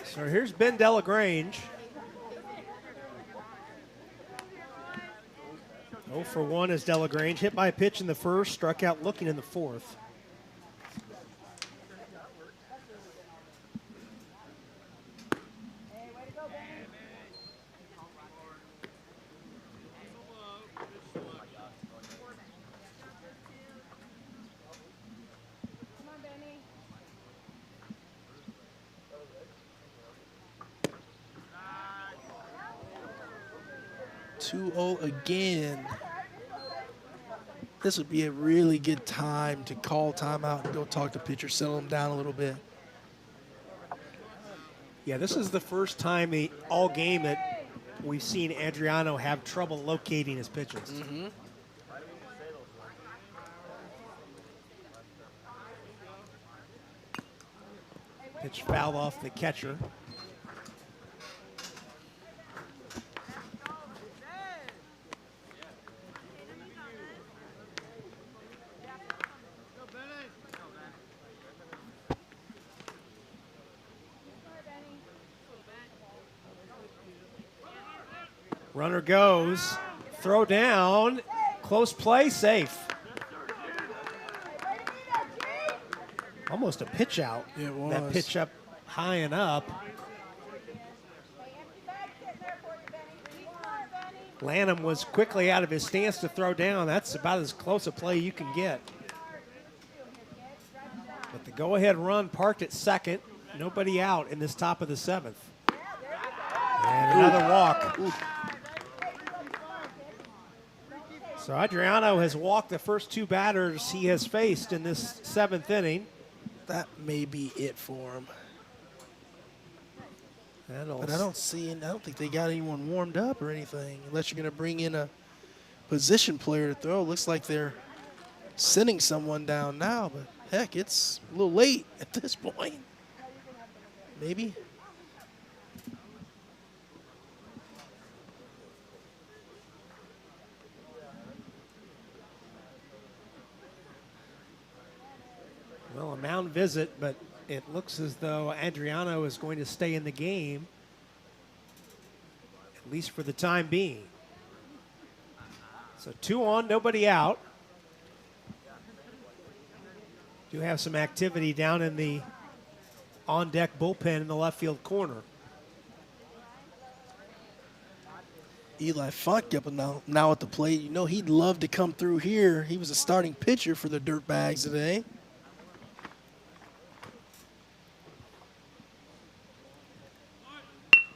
So here's Ben Delagrange. 0 for 1 is Delagrange. Hit by a pitch in the first, struck out looking in the 4th. Again. This would be a really good time to call timeout and go talk to pitcher, settle him down a little bit. Yeah, this is the first time all game that we've seen Adriano have trouble locating his pitches. Mm-hmm. Pitch fouled off the catcher. Runner goes, throw down, close play, safe. almost a pitch out. Yeah, it was. That pitch up high and up. Lanham was quickly out of his stance to throw down. That's about as close a play you can get. But the go-ahead run parked at second. Nobody out in this top of the 7th. And another walk. So Adriano has walked the first 2 batters he has faced in this 7th inning. That may be it for him. But I don't think they got anyone warmed up or anything, unless you're going to bring in a position player to throw. Looks like they're sending someone down now, but heck, it's a little late at this point. Maybe. Well, a mound visit, but it looks as though Adriano is going to stay in the game, at least for the time being. So 2 on, nobody out. Do have some activity down in the on-deck bullpen in the left field corner. Eli Funk up now at the plate. You know he'd love to come through here. He was a starting pitcher for the Dirtbags today.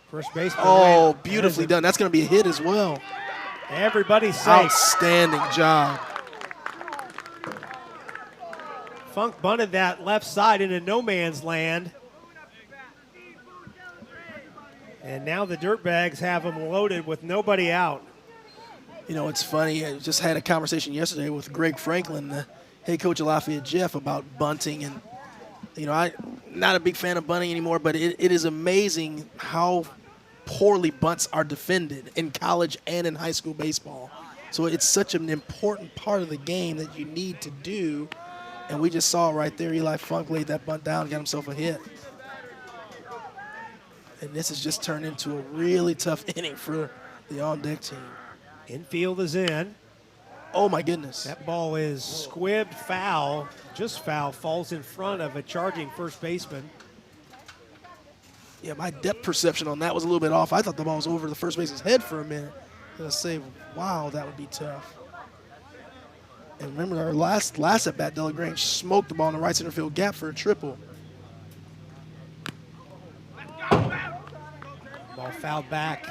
First baseman. Oh, beautifully done. That's going to be a hit as well. Everybody's safe. Outstanding job. Funk bunted that left side into no man's land. And now the Dirtbags have him loaded with nobody out. You know, it's funny. I just had a conversation yesterday with Greg Franklin, the head coach of Lafayette Jeff, about bunting. And, you know, I'm not a big fan of bunting anymore, but it is amazing how poorly bunts are defended in college and in high school baseball. So it's such an important part of the game that you need to do. And we just saw right there, Eli Funk laid that bunt down and got himself a hit. And this has just turned into a really tough inning for the on-deck team. Infield is in. Oh, my goodness. That ball is squibbed foul, just foul, falls in front of a charging first baseman. Yeah, my depth perception on that was a little bit off. I thought the ball was over the first baseman's head for a minute. I was going to say, wow, that would be tough. And remember our last at bat, Delagrange smoked the ball in the right center field gap for a triple. Ball fouled back.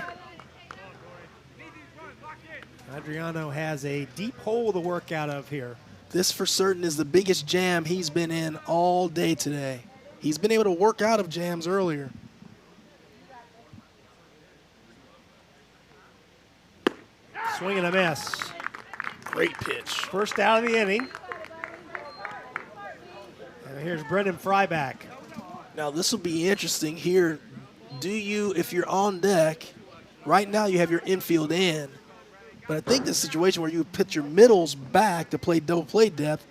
Adriano has a deep hole to work out of here. This for certain is the biggest jam he's been in all day today. He's been able to work out of jams earlier. Swing and a miss. Great pitch. First out of the inning. And here's Brendan Fryback. Now this will be interesting here. Do you, if you're on deck, right now you have your infield in, but I think this situation where you pitch your middles back to play double play depth,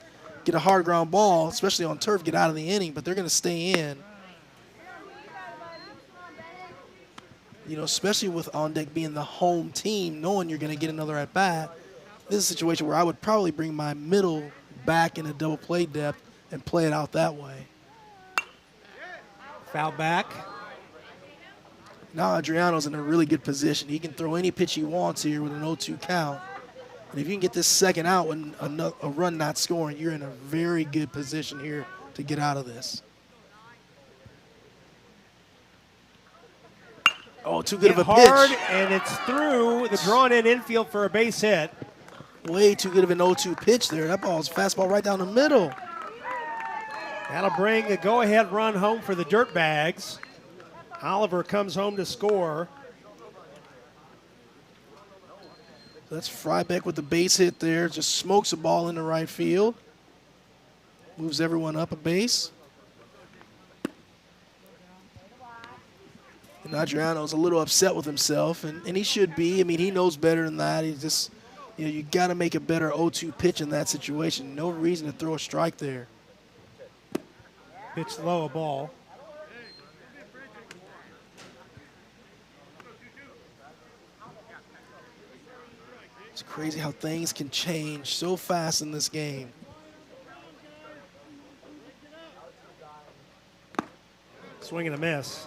get a hard ground ball, especially on turf, get out of the inning, but they're going to stay in. You know, especially with on deck being the home team, knowing you're going to get another at bat. This is a situation where I would probably bring my middle back in a double play depth and play it out that way. Foul back. Now Adriano's in a really good position. He can throw any pitch he wants here with an 0-2 count. And if you can get this second out with a run not scoring, you're in a very good position here to get out of this. Oh, too good of a hard, pitch. And it's through the drawn-in infield for a base hit. Way too good of an 0-2 pitch there. That ball's fastball right down the middle. That'll bring a go-ahead run home for the Dirtbags. Oliver comes home to score. That's Frybeck with the base hit there. Just smokes a ball into right field. Moves everyone up a base. And Adriano's a little upset with himself, and he should be. I mean, he knows better than that. He just, you know, you got to make a better 0-2 pitch in that situation. No reason to throw a strike there. Pitch low, a ball. It's crazy how things can change so fast in this game. swing and a miss.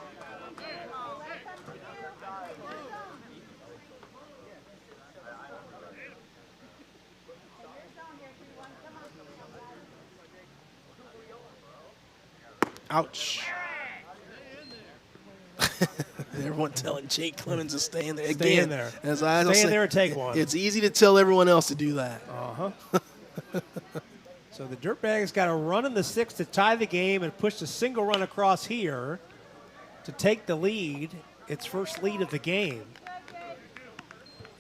Ouch. Everyone telling Jake Clemens to stay in there. Stay in there. As I stay say, in there and take one. It's easy to tell everyone else to do that. So the Dirtbags got a run in the sixth to tie the game and pushed a single run across here to take the lead, its first lead of the game.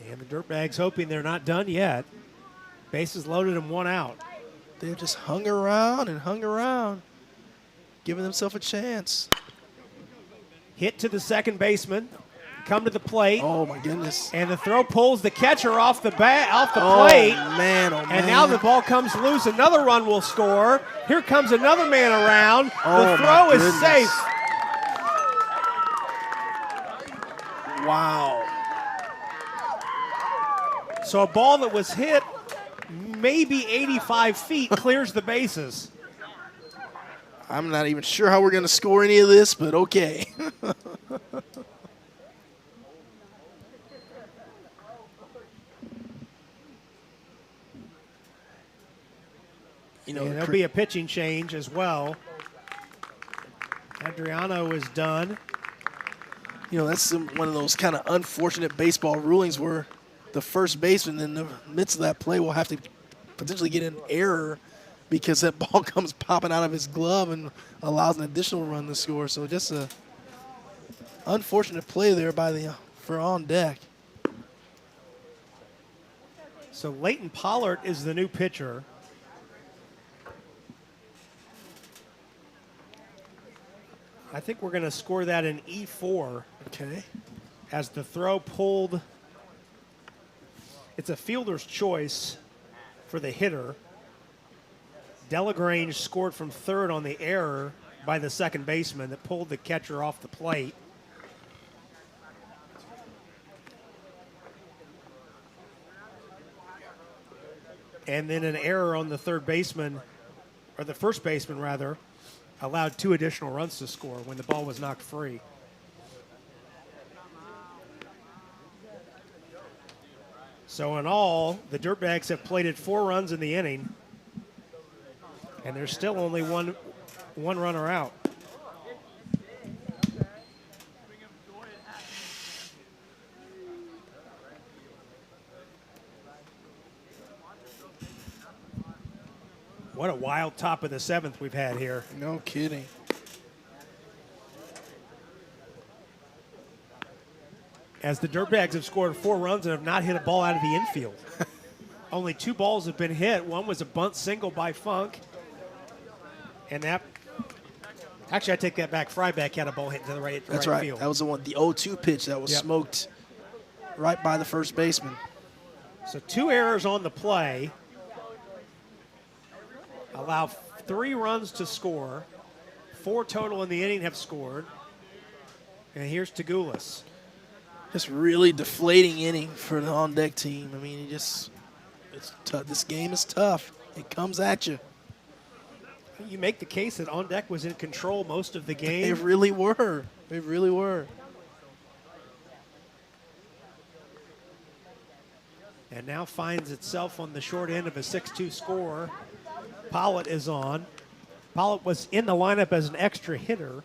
And the Dirtbags hoping they're not done yet. Bases loaded and one out. They've just hung around, giving themselves a chance. Hit to the second baseman, come to the plate. Oh my goodness! And the throw pulls the catcher off the plate. Oh man! And now the ball comes loose. Another run will score. Here comes another man around. The throw is safe. Wow! So a ball that was hit maybe 85 feet clears the bases. I'm not even sure how we're going to score any of this, but okay. There'll be a pitching change as well. Adriano is done. That's one of those kind of unfortunate baseball rulings where the first baseman in the midst of that play will have to potentially get an error because that ball comes popping out of his glove and allows an additional run to score. So just a unfortunate play there for on deck. So Leighton Pollard is the new pitcher. I think we're going to score that in E4. Okay. As the throw pulled, it's a fielder's choice for the hitter. Delagrange scored from third on the error by the second baseman that pulled the catcher off the plate. And then an error on the third baseman, or the first baseman rather, allowed 2 additional runs to score when the ball was knocked free. So in all, the Dirtbags have plated 4 runs in the inning, and there's still only one runner out. What a wild top of the 7th we've had here. No kidding. As the Dirtbags have scored 4 runs and have not hit a ball out of the infield. Only 2 balls have been hit. One was a bunt single by Funk. And that, actually I take that back. Fryback had a ball hit to the right, That's right right. field. That was the 0-2 pitch that was smoked right by the first baseman. So 2 errors on the play. Allow 3 runs to score. 4 total in the inning have scored. And here's Tagulis. Just really deflating inning for the on-deck team. I mean, it's tough. This game is tough. It comes at you. You make the case that on deck was in control most of the game. They really were. They really were. And now finds itself on the short end of a 6-2 score. Pollitt is on. Pollitt was in the lineup as an extra hitter.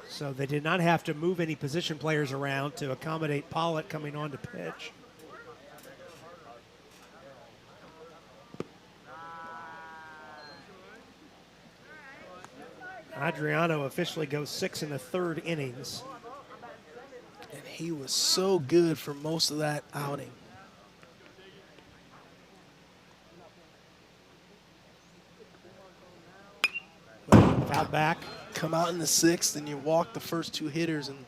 So they did not have to move any position players around to accommodate Pollitt coming on to pitch. Adriano officially goes 6 1/3 innings. And he was so good for most of that outing. Foul back. Come out in the 6th and you walk the first 2 hitters and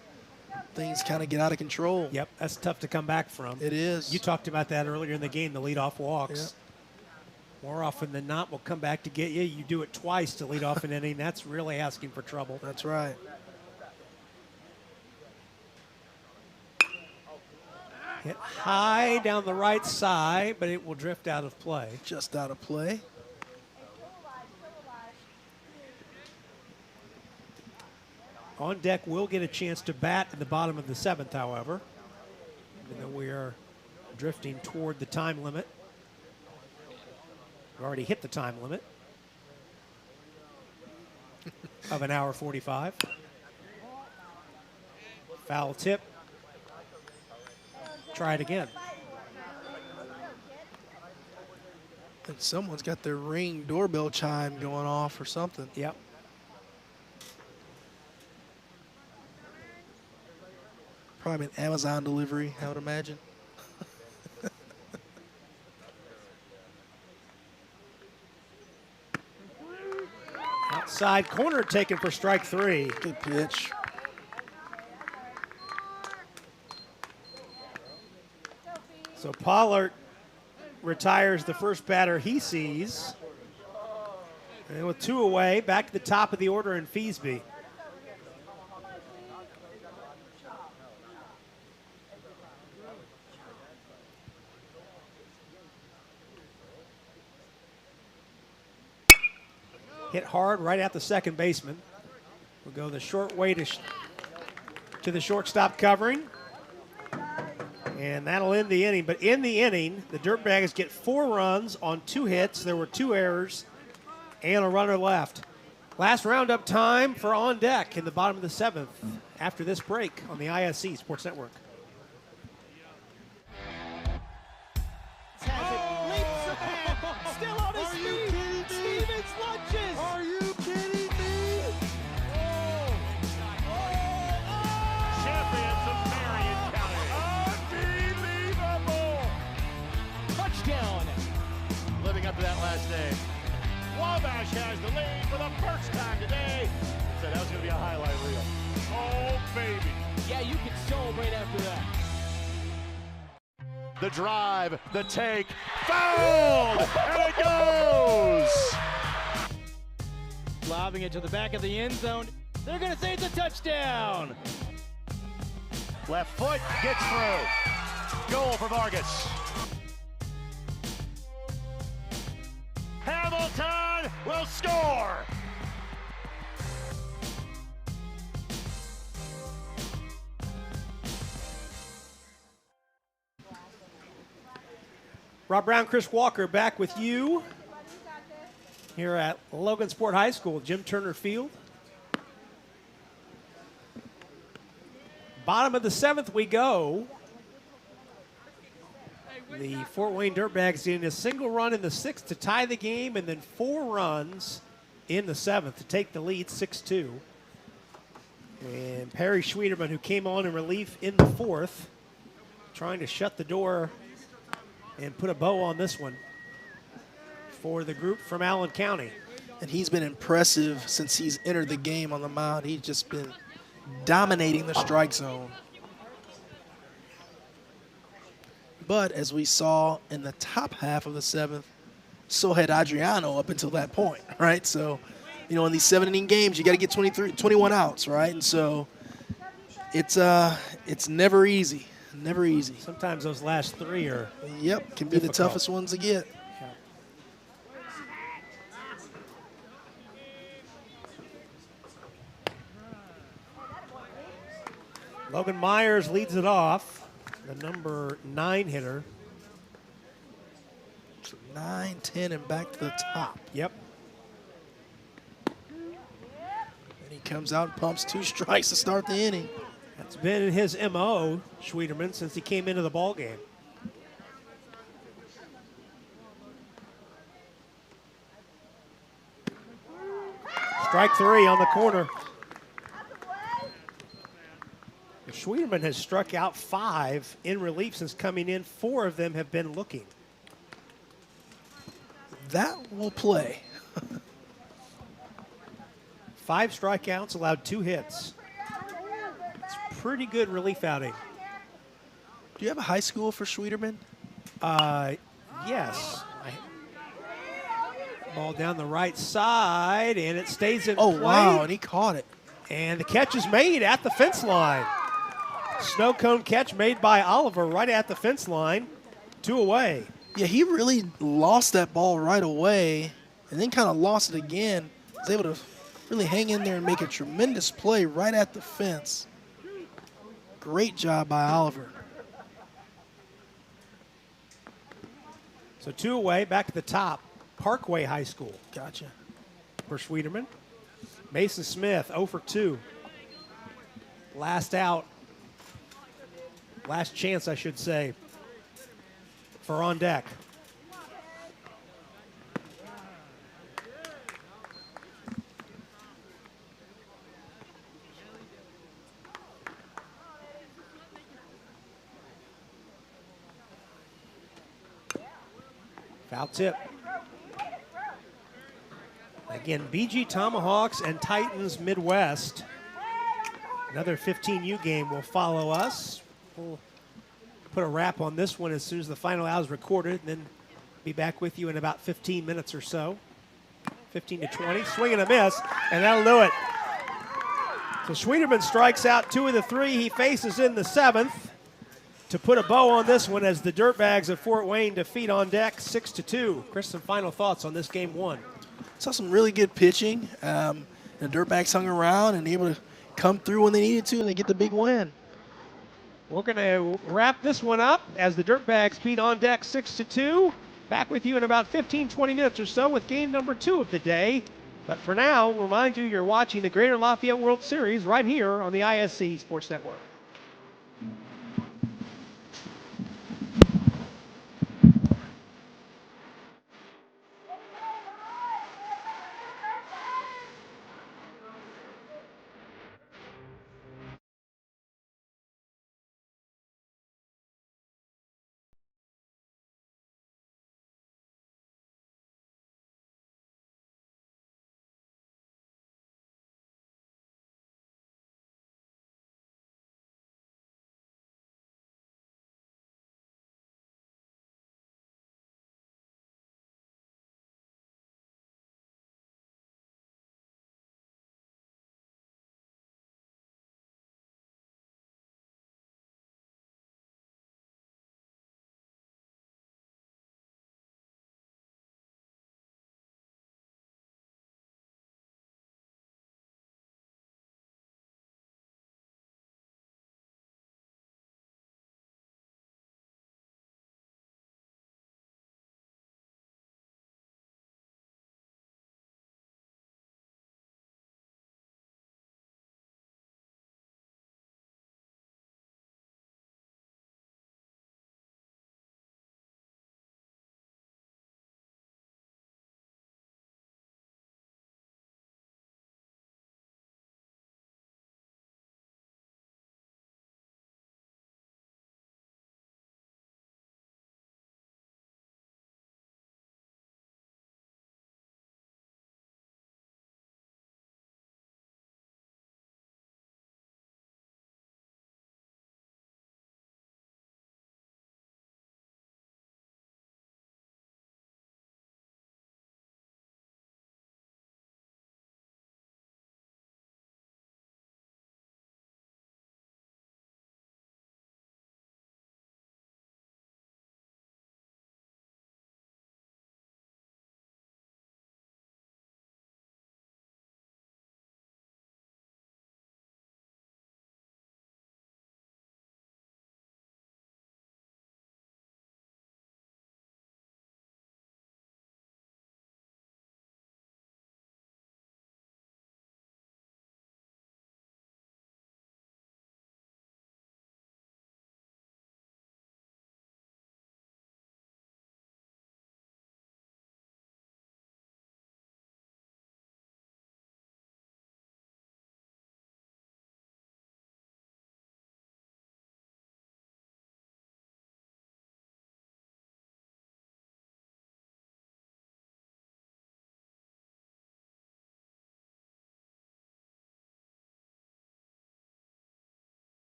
things kind of get out of control. Yep, that's tough to come back from. It is. You talked about that earlier in the game, the leadoff walks. Yep. More often than not, will come back to get you. You do it twice to lead off an inning. That's really asking for trouble. That's right. Hit high down the right side, but it will drift out of play. Just out of play. On deck will get a chance to bat in the bottom of the 7th, however, even though we are drifting toward the time limit. We've already hit the time limit of 1 hour 45. Foul tip. Try it again. And someone's got their Ring doorbell chime going off or something. Yep. Probably an Amazon delivery, I would imagine. Outside corner taken for strike 3. Good pitch. So Pollard retires the first batter he sees. And with 2 away, back to the top of the order in Feasby. Hit hard right at the second baseman. We'll go the short way to the shortstop covering. And that'll end the inning. But in the inning, the Dirtbags get 4 runs on 2 hits. There were 2 errors and a runner left. Last roundup time for On Deck in the bottom of the 7th after this break on the ISC Sports Network. Still on his feet. Stevens lunges. Are you kidding me? Champions of Marion County. Unbelievable. Touchdown. Living up to that last name. Wabash has the lead for the first time today. So that was going to be a highlight reel. Oh, baby. Yeah, you can celebrate after that. The drive, the take, fouled, and it goes! Lobbing it to the back of the end zone. They're going to say it's a touchdown. Left foot gets through. Goal for Vargas. Hamilton will score! Rob Brown, Chris Walker back with you here at Logansport High School, Jim Turner Field. Bottom of the 7th we go. The Fort Wayne Dirtbags getting a single run in the 6th to tie the game, and then 4 runs in the 7th to take the lead 6-2. And Perry Schwederman, who came on in relief in the 4th, trying to shut the door and put a bow on this one for the group from Allen County. And he's been impressive since he's entered the game on the mound. He's just been dominating the strike zone. But as we saw in the top half of the 7th, so had Adriano up until that point, right? So, you know, in these 7-inning games, you got to get 21 outs, right? And so it's never easy. Never easy. Sometimes those last 3 are can be the toughest ones to get. Yeah. Logan Myers leads it off, the number 9 hitter. So 9, 10, and back to the top. Yep. And he comes out and pumps 2 strikes to start the inning. That's been in his MO, Schwederman, since he came into the ball game. Strike 3 on the corner. Schwederman has struck out 5 in relief since coming in. 4 of them have been looking. That will play. 5 strikeouts, allowed 2 hits. Pretty good relief outing. Do you have a high school for Schwederman? Yes. Ball down the right side, and it stays in play. Oh, wow, and he caught it. And the catch is made at the fence line. Snow cone catch made by Oliver right at the fence line. 2 away. Yeah, he really lost that ball right away and then kind of lost it again. Was able to really hang in there and make a tremendous play right at the fence. Great job by Oliver. So 2 away, back at the top. Parkway High School Gotcha. for Schwieterman. Mason Smith, 0 for 2. Last out. Last chance, I should say, for on deck. Foul tip. Again, BG Tomahawks and Titans Midwest. Another 15U game will follow us. We'll put a wrap on this one as soon as the final out is recorded, and then be back with you in about 15 minutes or so. 15 to 20. Swing and a miss, and that'll do it. So Schwieterman strikes out 2 of the 3 he faces in the 7th to put a bow on this one as the Dirtbags of Fort Wayne defeat on deck 6-2. Chris, some final thoughts on this game 1. Saw some really good pitching. The Dirtbags hung around and able to come through when they needed to, and they get the big win. We're going to wrap this one up as the Dirtbags beat on deck 6-2. Back with you in about 15, 20 minutes or so with game number 2 of the day. But for now, remind you you're watching the Greater Lafayette World Series right here on the ISC Sports Network.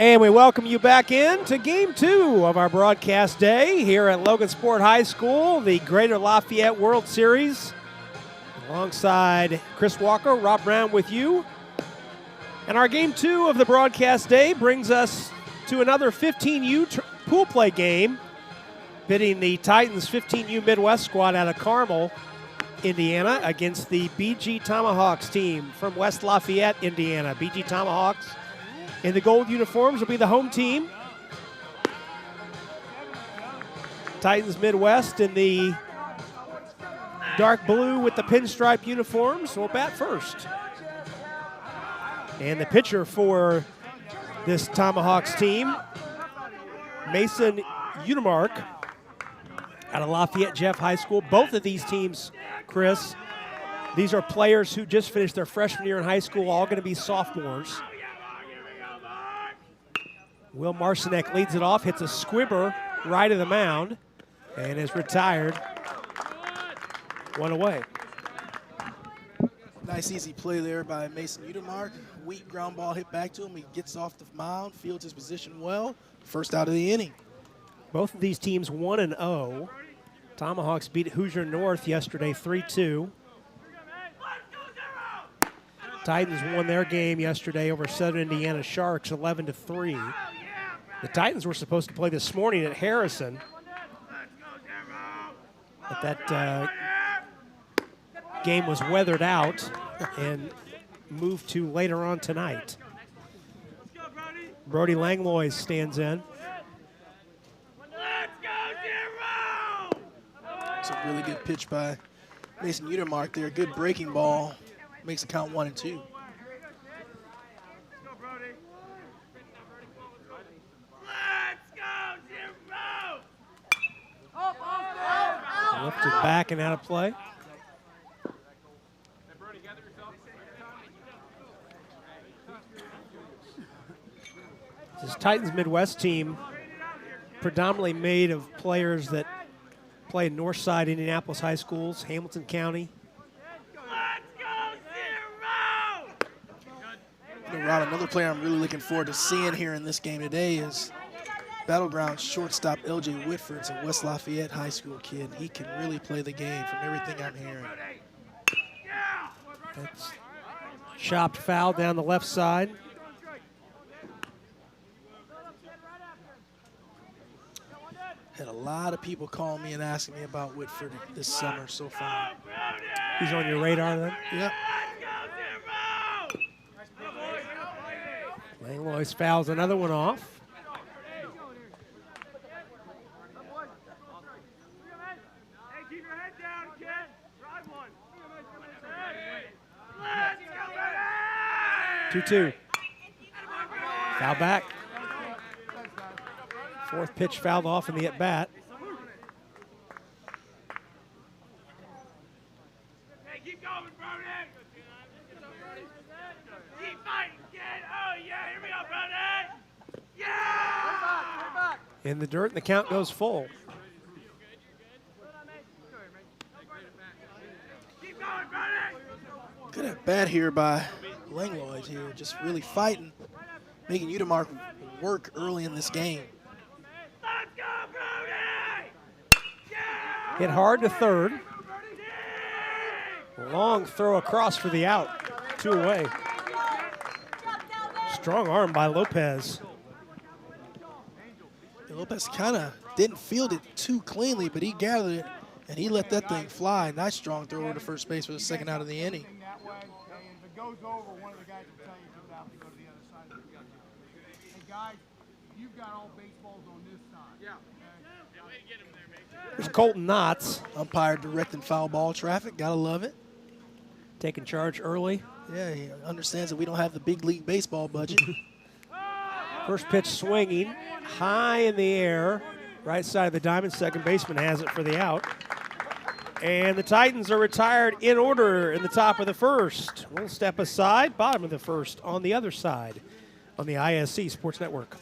And we welcome you back in to Game 2 of our broadcast day here at Logansport High School, the Greater Lafayette World Series. Alongside Chris Walker, Rob Brown with you. And our Game 2 of the broadcast day brings us to another 15U pool play game, pitting the Titans 15U Midwest squad out of Carmel, Indiana, against the BG Tomahawks team from West Lafayette, Indiana. BG Tomahawks in the gold uniforms will be the home team. Titans Midwest in the dark blue with the pinstripe uniforms will bat first. And the pitcher for this Tomahawks team, Mason Udemark, out of Lafayette Jeff High School. Both of these teams, Chris, these are players who just finished their freshman year in high school, all going to be sophomores. Will Marcinek leads it off, hits a squibber right of the mound, and is retired. One away. Nice easy play there by Mason Udemark. Weak ground ball hit back to him. He gets off the mound, fields his position well. First out of the inning. Both of these teams 1-0. Tomahawks beat Hoosier North yesterday 3-2. Titans won their game yesterday over Southern Indiana Sharks 11-3. The Titans were supposed to play this morning at Harrison, but that game was weathered out and moved to later on tonight. Brody Langlois stands in. It's a really good pitch by Mason Udemark there. Good breaking ball. Makes it count 1-2. Lifted back and out of play. This Titans Midwest team predominantly made of players that play in Northside Indianapolis high schools, Hamilton County. You know, Rob, another player I'm really looking forward to seeing here in this game today is Battleground shortstop LJ Whitford. It's a West Lafayette high school kid. He can really play the game from everything I'm hearing. That's chopped foul down the left side. Had a lot of people calling me and asking me about Whitford this summer so far. He's on your radar then? Yep. Langlois fouls another one off. Two. Foul back. Fourth pitch fouled off in the at-bat. Keep going, Brody. Keep fighting, kid. Oh, yeah. Here we go, Brody. Yeah! In the dirt, and the count goes full. Keep going, Brody. Good at bat here by Langlois here. Just really fighting, making Udemark work early in this game. Let's go, Brody. Yeah! Hit hard to third. Long throw across for the out. 2 away. Strong arm by Lopez. And Lopez kind of didn't field it too cleanly, but he gathered it, and he let that thing fly. Nice strong throw over to first base for the second out of the inning. If it goes over, one of the guys will tell you to out to go to the other side of the field. Hey, guys, you've got all baseballs on this side. Yeah. There's Colton Knotts. Umpire directing foul ball traffic. Gotta love it. Taking charge early. Yeah, he understands that we don't have the big league baseball budget. First pitch swinging, high in the air. Right side of the diamond, second baseman has it for the out. And the Titans are retired in order in the top of the first. We'll step aside, bottom of the first on the other side on the ISC Sports Network.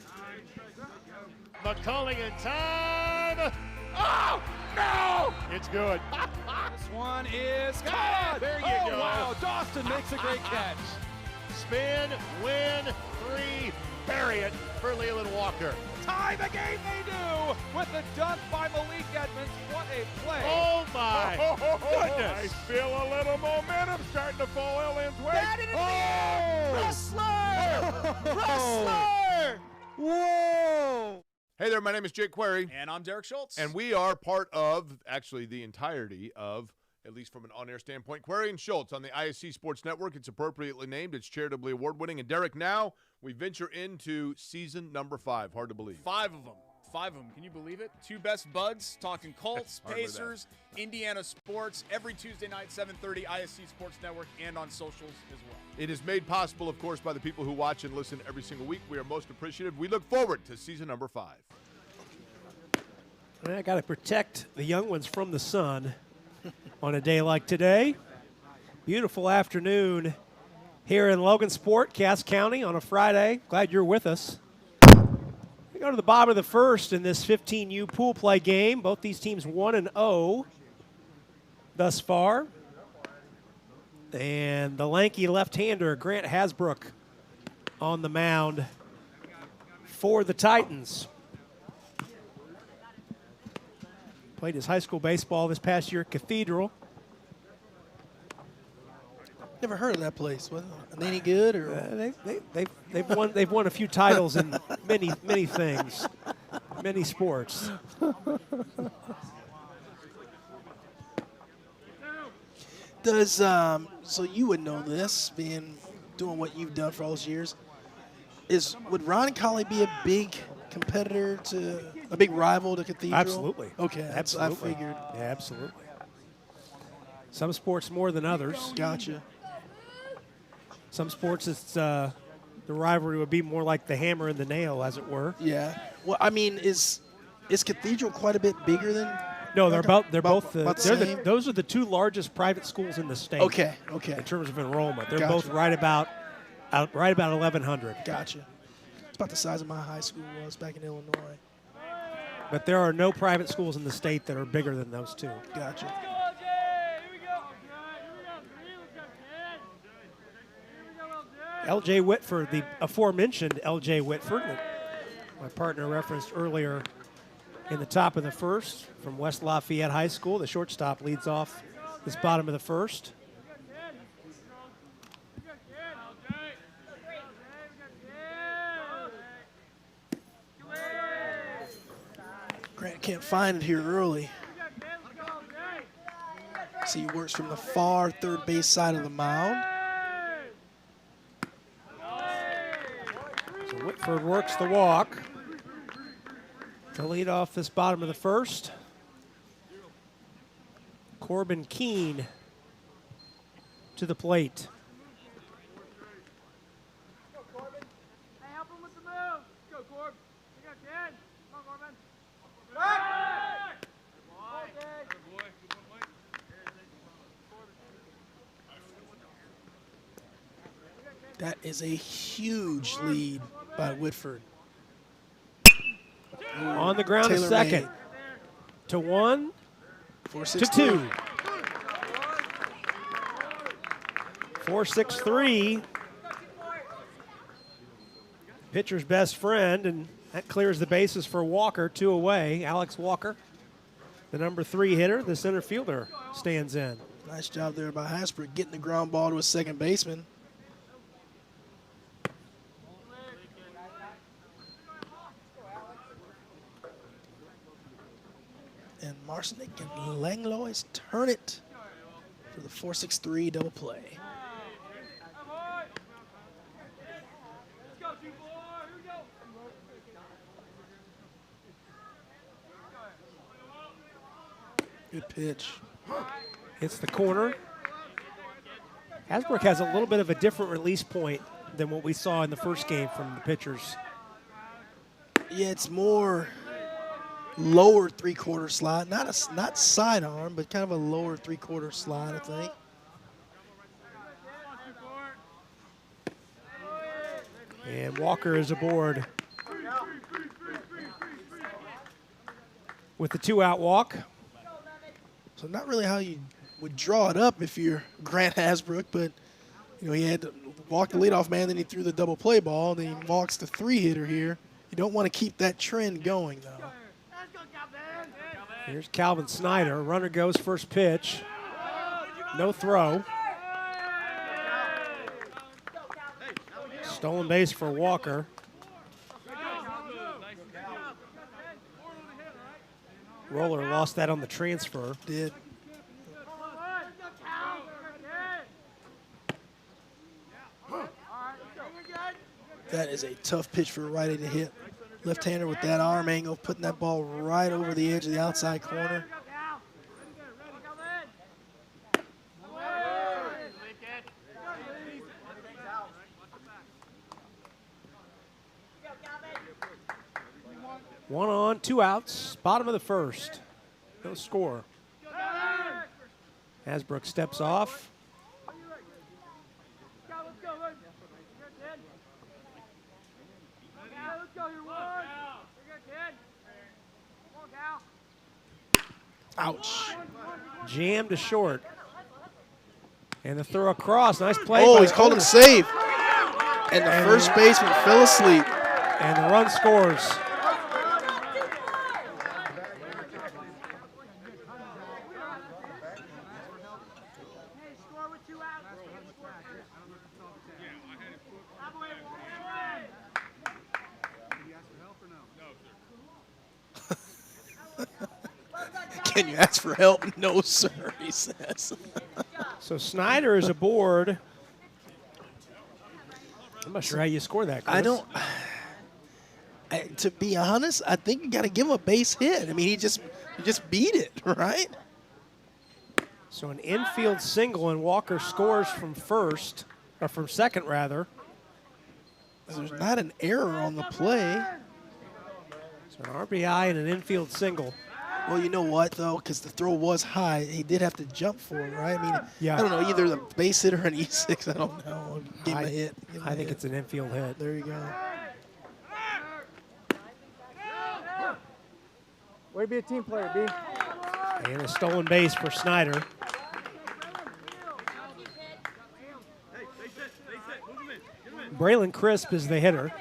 McCulling in time. Oh, no! It's good. This one is caught. There you go. Wow, Dawson makes a great catch. Spin, win, 3, bury it for Leland Walker. Tie the game they do with the dunk by Malik Edmonds. What a play. Oh, my goodness. I feel a little momentum starting to fall Ellen's way. That in the air. Wrestler! Wrestler! Whoa! Hey there, my name is Jake Query. And I'm Derek Schultz. And we are part of, actually, the entirety of, at least from an on-air standpoint, Query and Schultz on the ISC Sports Network. It's appropriately named. It's charitably award-winning. And Derek, now we venture into season number 5. Hard to believe. 5 of them. 5 of them. Can you believe it? 2 best buds, talking Colts, Pacers, Indiana sports, every Tuesday night, 7:30, ISC Sports Network, and on socials as well. It is made possible, of course, by the people who watch and listen every single week. We are most appreciative. We look forward to season number 5. I got to protect the young ones from the sun on a day like today. Beautiful afternoon here in Logansport, Cass County on a Friday. Glad you're with us. We go to the bottom of the first in this 15U pool play game. Both these teams 1-0 thus far. And the lanky left-hander, Grant Hasbrook, on the mound for the Titans. Played his high school baseball this past year at Cathedral. Never heard of that place. Are they any good? Or They've won a few titles in many things, many sports. Does so you would know this, doing what you've done for all those years. Would Ron Colley be a big competitor a big rival to Cathedral? Absolutely. Okay, absolutely. I figured. Yeah, absolutely. Some sports more than others. Gotcha. Some sports, it's the rivalry would be more like the hammer and the nail, as it were. Yeah. Well, I mean, is Cathedral quite a bit bigger than? No, they're both the same? those are the 2 largest private schools in the state. Okay. In terms of enrollment, they're Gotcha. both right about 1,100. Gotcha. It's about the size of my high school was back in Illinois. But there are no private schools in the state that are bigger than those 2. Gotcha. L.J. Whitford, the aforementioned L.J. Whitford, that my partner referenced earlier in the top of the first from West Lafayette High School. The shortstop leads off this bottom of the first. Grant can't find it here early. See, he works from the far third base side of the mound. So Whitford works the walk to lead off this bottom of the first. Corbin Keene to the plate. Go, Corbin. Hey, help him with the move. Go, Corb. You got 10. Come on, Corbin. Back. Good boy. That is a huge lead by Whitford. On the ground, a second. May. To 1. 4-6-3. To 2. 4-6-3. Pitcher's best friend, and that clears the bases for Walker. 2 away. Alex Walker, the number 3 hitter. The center fielder stands in. Nice job there by Hasbrook getting the ground ball to a second baseman. And Marcinick and Langlois turn it for the 4-6-3 double play. Good pitch. Hits the corner. Hasbrook has a little bit of a different release point than what we saw in the first game from the pitchers. Yeah, it's more lower three-quarter slide, not sidearm, but kind of a lower three-quarter slide, I think. And Walker is aboard with the 2-out walk. So not really how you would draw it up if you're Grant Hasbrook, but he had walked the leadoff man, then he threw the double play ball, then he walks the 3-hitter here. You don't want to keep that trend going, though. Here's Calvin Snyder. Runner goes, first pitch. No throw. Stolen base for Walker. Roller lost that on the transfer. Did. That is a tough pitch for a righty to hit. Left-hander with that arm angle, putting that ball right over the edge of the outside corner. One on, 2 outs, bottom of the first. No score. Hasbrook steps off. Ouch. Jammed to short. And the throw across. Nice play. Oh, he's called it a save. And the first baseman fell asleep. And the run scores. Can you ask for help? No, sir, he says. So Snyder is aboard. I'm not sure how you score that, Chris. I don't. To be honest, I think you got to give him a base hit. I mean, he just beat it, right? So an infield single, and Walker scores from first, or from second, rather. There's not an error on the play. So an RBI and an infield single. Well, you know what, though, because the throw was high, he did have to jump for it, right? I mean, yeah. I don't know, either the base hit or an E6, I don't know. Give him a hit. I think it's an infield hit. There you go. Way to be a team player, B. And a stolen base for Snyder. Braylon Crisp is the hitter.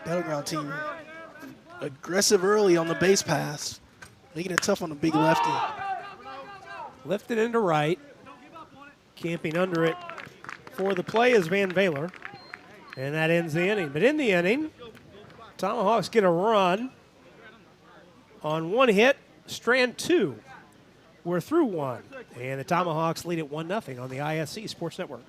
Battleground team aggressive early on the base pass, making it tough on the big lefty. Lifted into right. Camping under it for the play is Van Valer. And that ends the inning. But in the inning, Tomahawks get a run on 1 hit, strand 2. We're through 1. And the Tomahawks lead it 1-0 on the ISC Sports Network.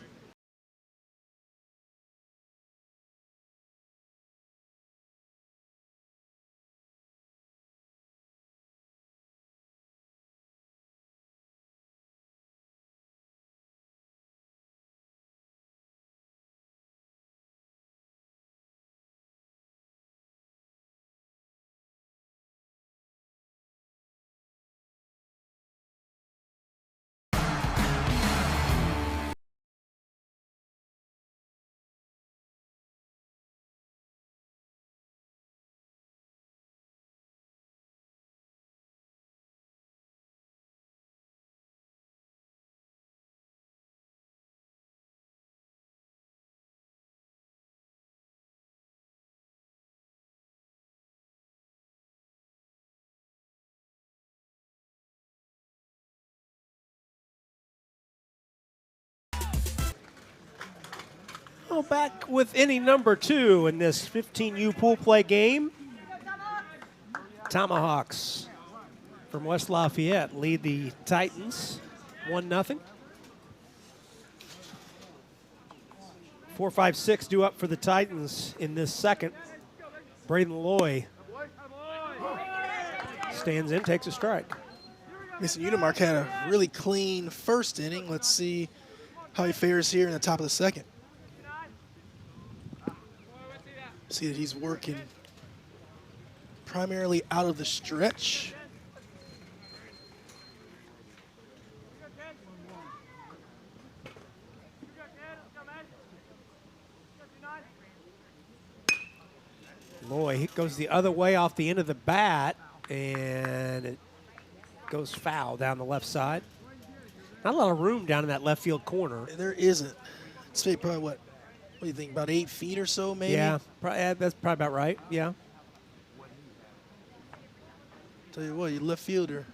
Back with inning number 2 in this 15U pool play game. Tomahawks from West Lafayette lead the Titans 1-0. 4, 5, 6 due up for the Titans in this second. Braden Loy stands in, takes a strike. Mason Udemark had a really clean first inning. Let's see how he fares here in the top of the second. See that he's working primarily out of the stretch. Loy goes the other way off the end of the bat, and it goes foul down the left side. Not a lot of room down in that left field corner. There isn't. Say probably what do you think, about 8 feet or so maybe? Yeah, that's probably about right. Yeah. Tell you what, you left fielder,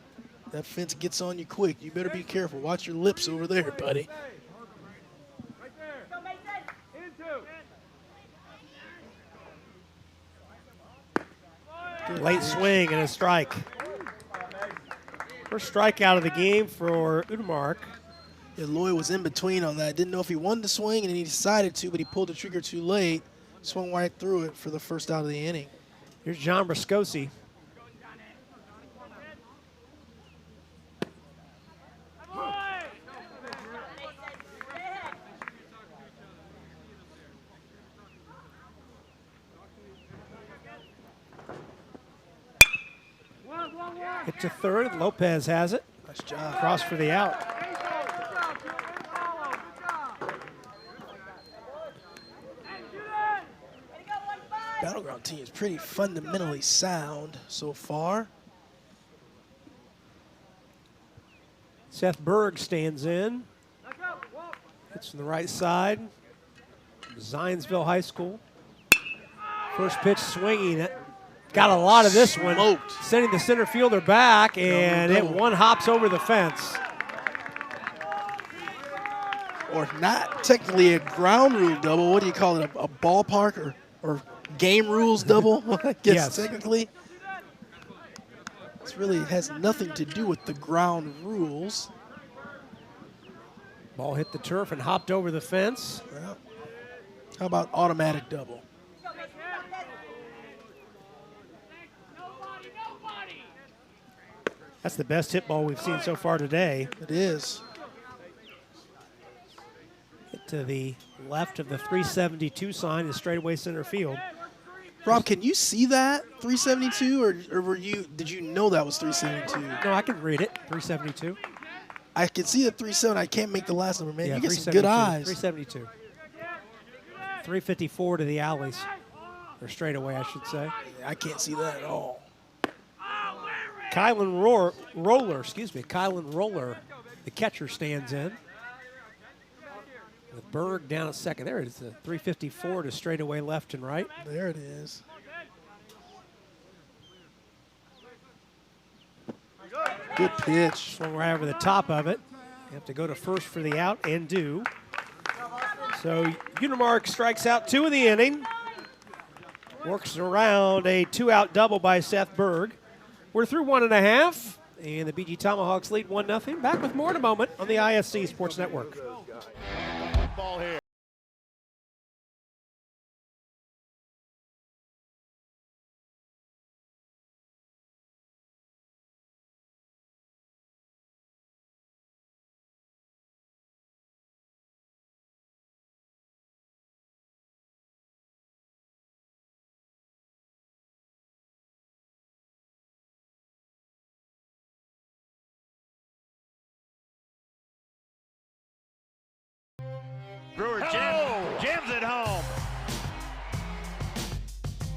that fence gets on you quick. You better be careful. Watch your lips over there, buddy. Right there. Into. Late swing and a strike. First strikeout of the game for Udemark. Yeah, Lloyd was in between on that. Didn't know if he wanted to swing, and he decided to, but he pulled the trigger too late. Swung right through it for the first out of the inning. Here's John Brascosi. Hit to third. Lopez has it. Nice job. Cross for the out. Battleground team is pretty fundamentally sound so far. Seth Berg stands in. Hits from the right side. Zionsville High School. First pitch swinging. Got a lot of this one. Smoked. Sending the center fielder back, and it one hops over the fence. Or not technically a ground rule double. What do you call it? A ballpark or game rules double? I guess Yes. technically. This really has nothing to do with the ground rules. Ball hit the turf and hopped over the fence. Well, how about automatic double? That's the best hit ball we've seen so far today. It is. Hit to the left of the 372 sign in straightaway center field. Rob, can you see that 372, or did you know that was 372? No, I can read it. 372. I can see the 37. I can't make the last number, man. Yeah, you get some good eyes. 372. 354 to the alleys, or straightaway, I should say. I can't see that at all. Kylan Roller, the catcher, stands in. With Berg down at second. There it is, the 354 to straightaway left and right. There it is. Good pitch. Swung right over the top of it. You have to go to first for the out and do. So Udemark strikes out 2 of the inning. Works around a 2-out double by Seth Berg. We're through 1.5, and the BG Tomahawks lead 1-0. Back with more in a moment on the ISC Sports Network. Ball here. Brewer jams it home.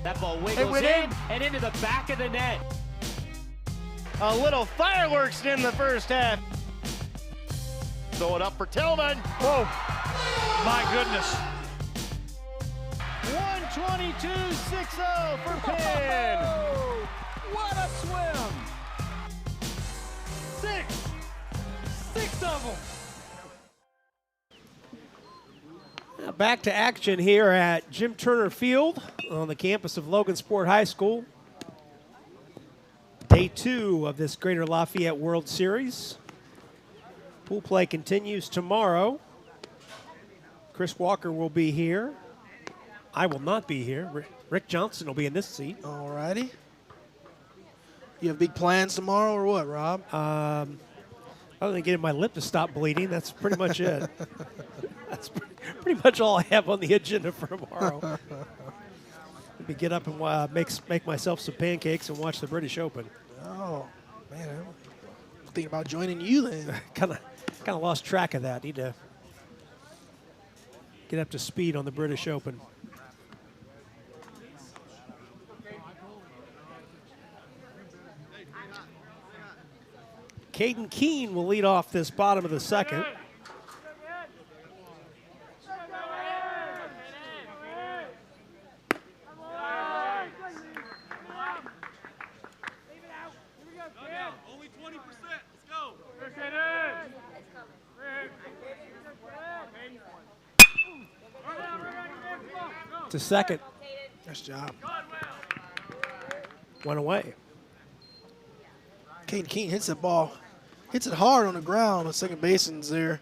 That ball wiggles in and into the back of the net. A little fireworks in the first half. Throw it up for Tillman. Whoa, my goodness. 122.60 for Penn. What a swim! Six of them. Back to action here at Jim Turner Field on the campus of Logansport High School. Day 2 of this Greater Lafayette World Series. Pool play continues tomorrow. Chris Walker will be here. I will not be here. Rick Johnson will be in this seat. All righty. You have big plans tomorrow or what, Rob? Other than getting my lip to stop bleeding, that's pretty much it. That's pretty much all I have on the agenda for tomorrow. Maybe get up and make myself some pancakes and watch the British Open. Oh, man, I'm thinking about joining you then. kind of lost track of that. Need to get up to speed on the British Open. Caden Keene will lead off this bottom of the second. to second. Nice job. One away. Caden Keene hits that ball. Hits it hard on the ground. The second baseman's there.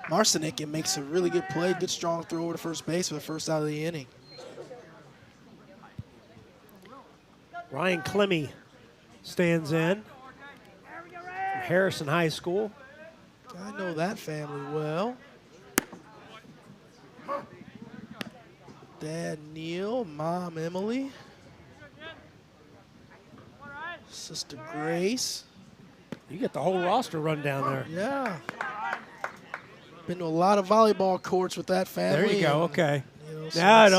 Marcinek makes a really good play. Good strong throw over to first base for the first out of the inning. Ryan Clemmy stands in from Harrison High School. I know that family well. Dad Neil, Mom Emily, Sister Grace. You get the whole roster run down there. Yeah. Been to a lot of volleyball courts with that family. There you go. Okay. You know, so now it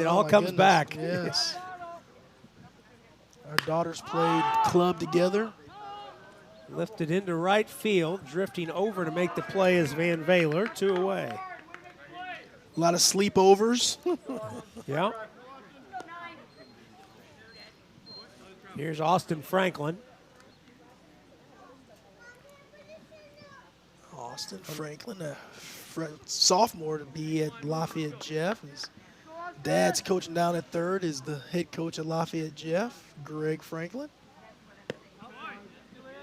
oh all my comes goodness. back. Yes. Our daughters played club together. Lifted into right field, drifting over to make the play is Van Valer, 2 away. A lot of sleepovers. Yeah. Here's Austin Franklin. Austin Franklin, a sophomore to be at Lafayette Jeff. His dad's coaching down at third, is the head coach at Lafayette Jeff, Greg Franklin.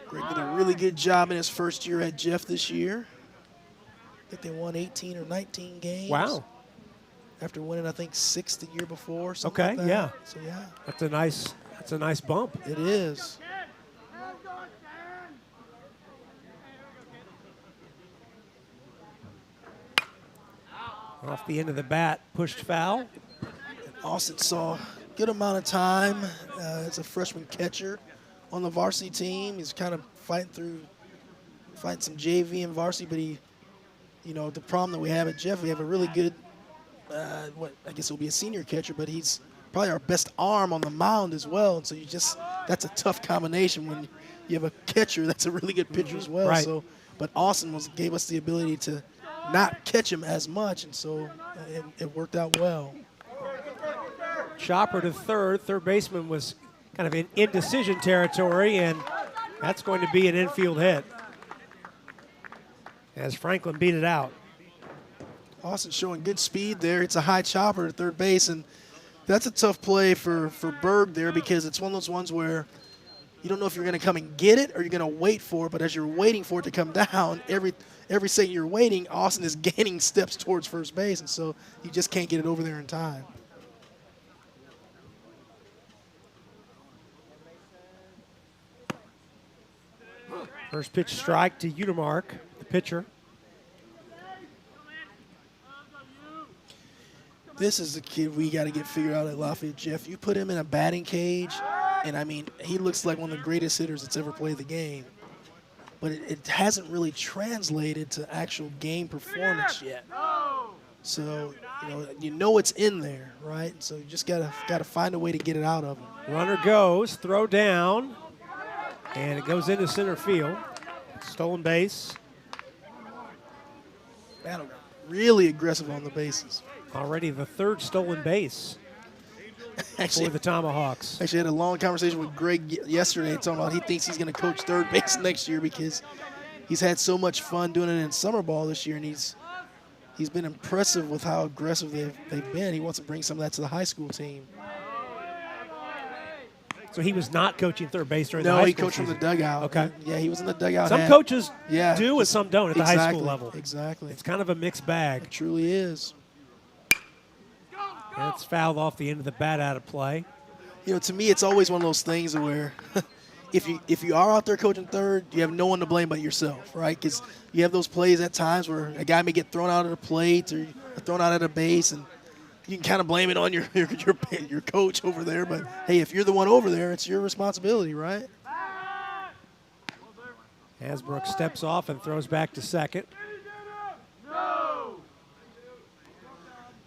Greg did a really good job in his first year at Jeff this year. I think they won 18 or 19 games. Wow. After winning, I think, 6 the year before. Something Okay, like that. yeah. So, yeah. That's a nice bump. It is. Off the end of the bat, pushed foul. And Austin saw a good amount of time as a freshman catcher on the varsity team. He's kind of fighting some JV and varsity, but the problem that we have at Jeff, we have a really good, I guess it'll be a senior catcher, but he's probably our best arm on the mound as well. And so that's a tough combination when you have a catcher that's a really good pitcher as well. Right. So, but Austin gave us the ability to not catch him as much, and so it worked out well. Chopper to third. Third baseman was kind of in indecision territory, and that's going to be an infield hit as Franklin beat it out. Austin showing good speed there. It's a high chopper to third base, and that's a tough play for Berg there because it's one of those ones where you don't know if you're going to come and get it or you're going to wait for it, but as you're waiting for it to come down, every second you're waiting, Austin is gaining steps towards first base, and so you just can't get it over there in time. First pitch strike to Udemark, the pitcher. This is the kid we got to get figured out at Lafayette Jeff. You put him in a batting cage, and I mean, he looks like one of the greatest hitters that's ever played the game. But it hasn't really translated to actual game performance yet. So, you know it's in there, right? So you just gotta find a way to get it out of him. Runner goes, throw down, and it goes into center field. Stolen base. Battle really aggressive on the bases. Already the third stolen base for the Tomahawks. Actually, I had a long conversation with Greg yesterday talking about he thinks he's going to coach third base next year because he's had so much fun doing it in summer ball this year, and he's been impressive with how aggressive they've been. He wants to bring some of that to the high school team. So he was not coaching third base during the high No, school he coached season. from the dugout. Okay. Yeah, he was in the dugout. Some coaches do and some don't at the high exactly, school level. Exactly. It's kind of a mixed bag. It truly is. That's fouled off the end of the bat out of play. To me, it's always one of those things where if you are out there coaching third, you have no one to blame but yourself, right? Because you have those plays at times where a guy may get thrown out of the plate or thrown out of the base, and you can kind of blame it on your coach over there. But, hey, if you're the one over there, it's your responsibility, right? Hasbrook steps off and throws back to second.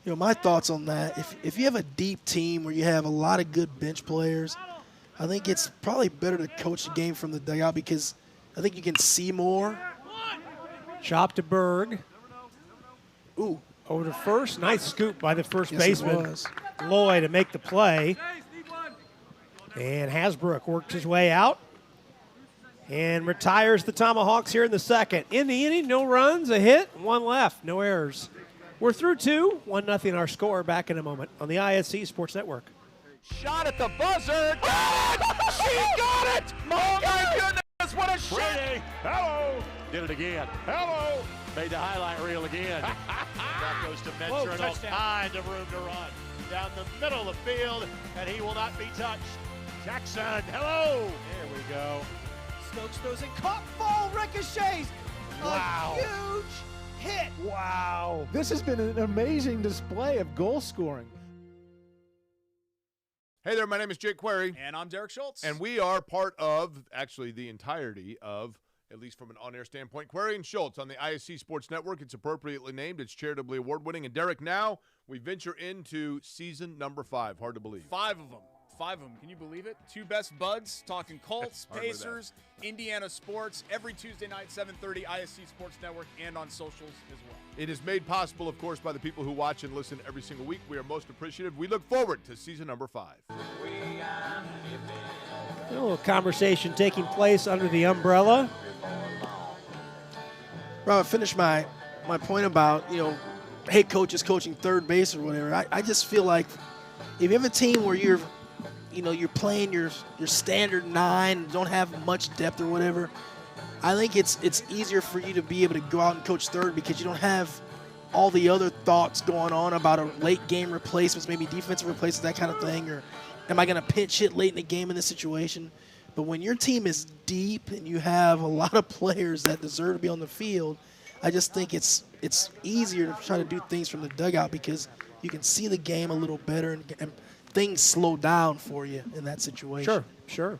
My thoughts on that, if you have a deep team where you have a lot of good bench players, I think it's probably better to coach the game from the dugout because I think you can see more. Chop to Berg. Ooh. Over to first. Nice scoop by the first Yes, baseman, Loy, to make the play. And Hasbrook worked his way out and retires the Tomahawks here in the second. In the inning, no runs, a hit, one left, no errors. We're through 2, 1-0 our score. Back in a moment on the ISC Sports Network. Shot at the buzzer. She got it! Oh my goodness, what a shot! Brady, hello. Did it again. Hello. Made the highlight reel again. That goes to Mentor and all kinds of room to run. Down the middle of the field, and he will not be touched. Jackson, hello. There we go. Stokes throws it, caught, ball ricochets. Wow. A huge hit. Wow. This has been an amazing display of goal scoring. Hey there, my name is Jake Query. And I'm Derek Schultz. And we are part of, actually the entirety of, at least from an on-air standpoint, Query and Schultz on the ISC Sports Network. It's appropriately named. It's charitably award-winning. And Derek, now we venture into season number 5. Hard to believe. 5 of them. 5 of them. Can you believe it? 2 best buds, talking Colts, Pacers, Indiana sports, every Tuesday night, 7:30, ISC Sports Network, and on socials as well. It is made possible, of course, by the people who watch and listen every single week. We are most appreciative. We look forward to season number 5. A little conversation taking place under the umbrella. Rob, I finished my point about, head coaches coaching third base or whatever. I just feel like if you have a team where you're playing your standard 9, don't have much depth or whatever, I think it's easier for you to be able to go out and coach third because you don't have all the other thoughts going on about a late game replacements, maybe defensive replacements, that kind of thing, or am I going to pinch hit late in the game in this situation? But when your team is deep and you have a lot of players that deserve to be on the field, I just think it's easier to try to do things from the dugout because you can see the game a little better and things slow down for you in that situation. Sure.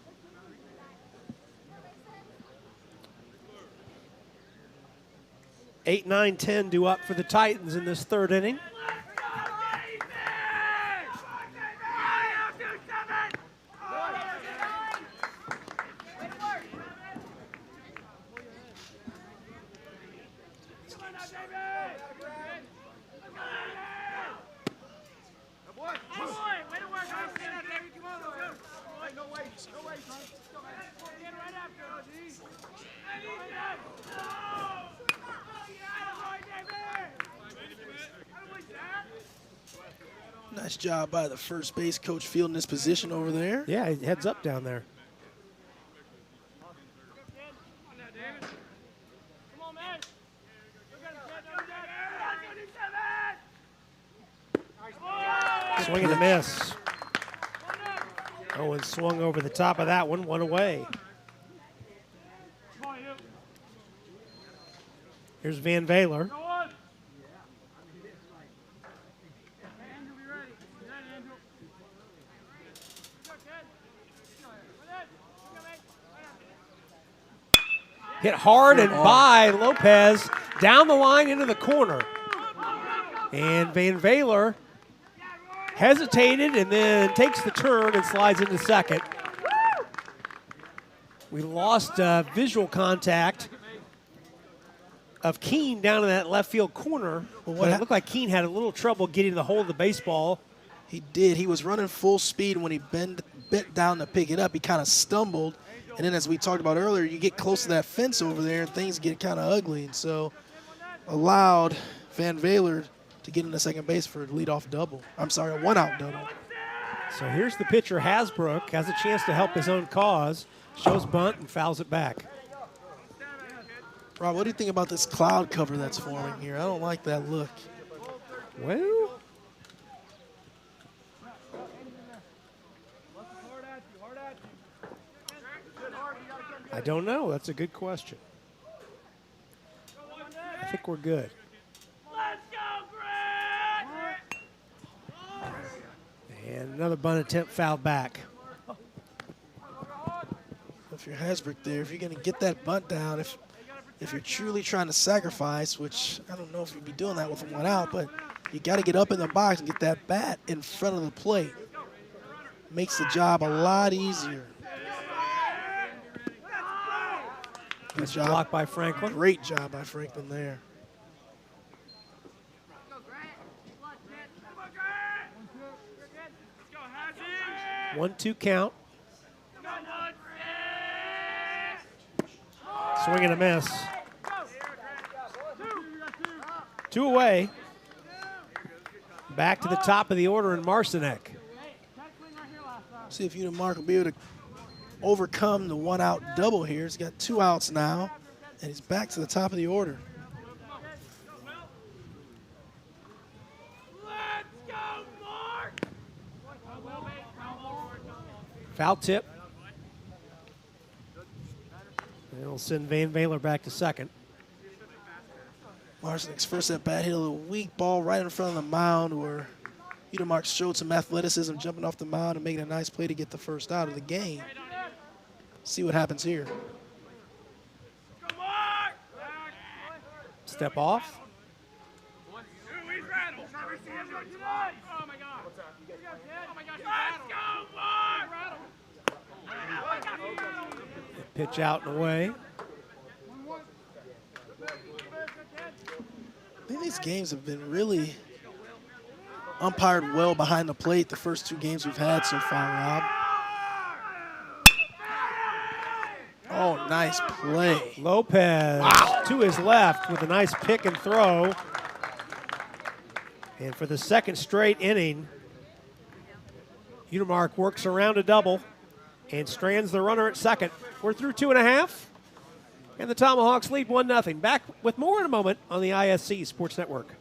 8, 9, 10 due up for the Titans in this third inning. Nice job by the first base coach fielding this position over there. Yeah, he heads up down there. Swing and a miss. Owen swung over the top of that one away. Here's Van Valer. Hit hard and by Lopez down the line into the corner. And Van Valer hesitated and then takes the turn and slides into second. We lost visual contact of Keene down in that left field corner. But it looked like Keene had a little trouble getting the hold of the baseball. He did. He was running full speed when he bent down to pick it up. He kind of stumbled. And then as we talked about earlier, you get close to that fence over there and things get kind of ugly. And so allowed Van Valer to get into second base for a leadoff double. I'm sorry, a one-out double. So here's the pitcher, Hasbrook, has a chance to help his own cause. Shows bunt and fouls it back. Rob, what do you think about this cloud cover that's forming here? I don't like that look. Well, I don't know. That's a good question. I think we're good. And another bunt attempt fouled back. If you're Hasbrook there, if you're going to get that bunt down, if you're truly trying to sacrifice, which I don't know if you'd be doing that with one out, but you got to get up in the box and get that bat in front of the plate. Makes the job a lot easier. Good job. Blocked by Franklin. Great job by Franklin there. 1-2 count. Swing and a miss. 2 away. Back to the top of the order in Marcinek. See if Udemark will be able to overcome the one-out double here. He's got 2 outs now, and he's back to the top of the order. Foul tip. It'll send Van Baylor back to second. Marcinek's first at bat hit a little weak ball right in front of the mound where Udemark showed some athleticism jumping off the mound and making a nice play to get the first out of the game. See what happens here. Step off. Pitch out and away. I think these games have been really umpired well behind the plate the first 2 games we've had so far, Rob. Oh, nice play. Lopez to his left with a nice pick and throw. And for the second straight inning, Udemark works around a double and strands the runner at second. We're through 2.5, and the Tomahawks lead 1-0. Back with more in a moment on the ISC Sports Network.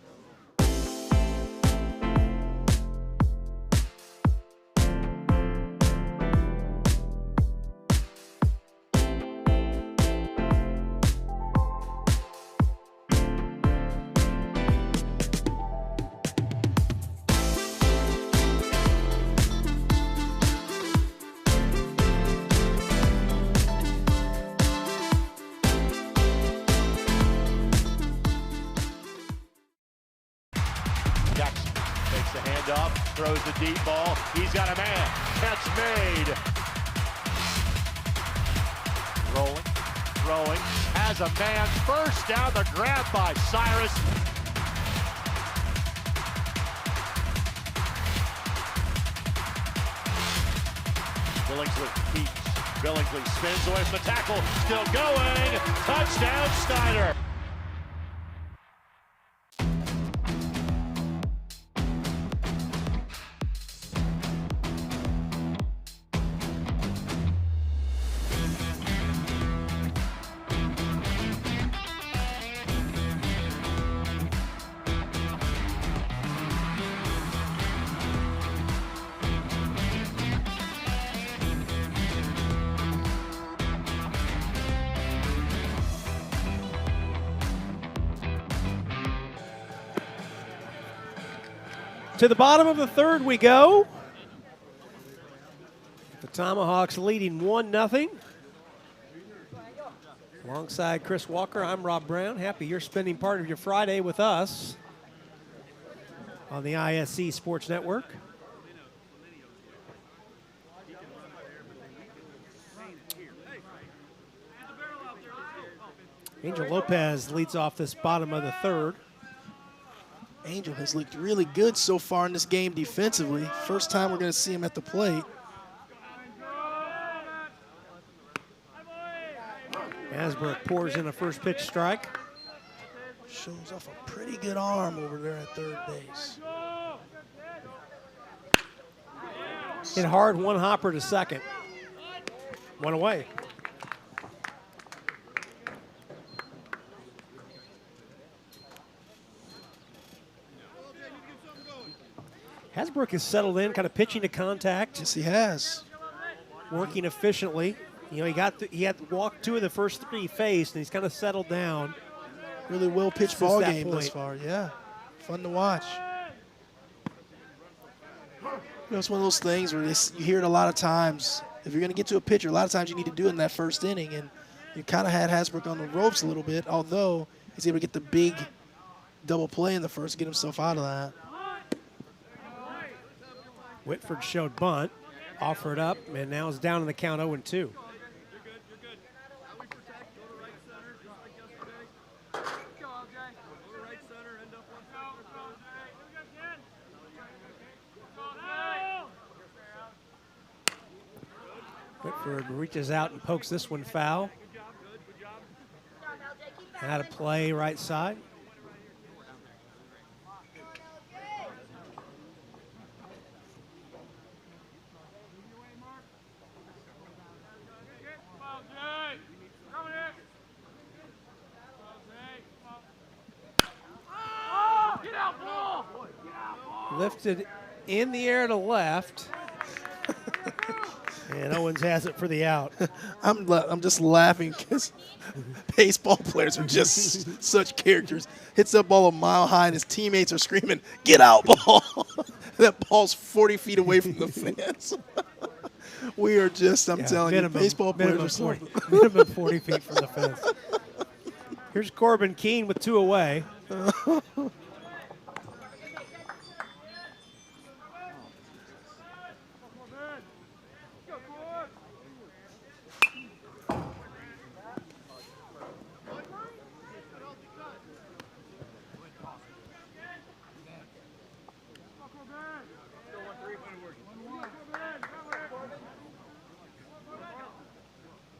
Throws the deep ball. He's got a man. Catch made. Rolling. Throwing. Has a man. First down. The grab by Cyrus. Billingsley keeps. Billingsley spins away from the tackle. Still going. Touchdown, Snyder. To the bottom of the third we go. The Tomahawks leading 1-0. Alongside Chris Walker, I'm Rob Brown. Happy you're spending part of your Friday with us on the ISC Sports Network. Angel Lopez leads off this bottom of the third. Angel has looked really good so far in this game defensively. First time we're going to see him at the plate. Hasbrook pours in a first pitch strike. Shows off a pretty good arm over there at third base. Hit hard, one hopper to second. One away. Hasbrook has settled in, kind of pitching to contact. Yes, he has. Working efficiently. You know, he had to walk 2 of the first 3 he faced, and he's kind of settled down. Really well pitched ball game thus far. Yeah, fun to watch. You know, it's one of those things where you hear it a lot of times. If you're going to get to a pitcher, a lot of times you need to do it in that first inning, and you kind of had Hasbrook on the ropes a little bit, although he's able to get the big double play in the first, get himself out of that. Whitford showed bunt, offered up, and now is down in the count 0-2. Whitford reaches out and pokes this one foul. Out of play right side. Lifted in the air to left. And Owens has it for the out. I'm just laughing because baseball players are just such characters. Hits that ball a mile high, and his teammates are screaming, "Get out, ball!" That ball's 40 feet away from the fence. We are just, I'm telling you, baseball players are something. Minimum 40 feet from the fence. Here's Corbin Keene with 2 away.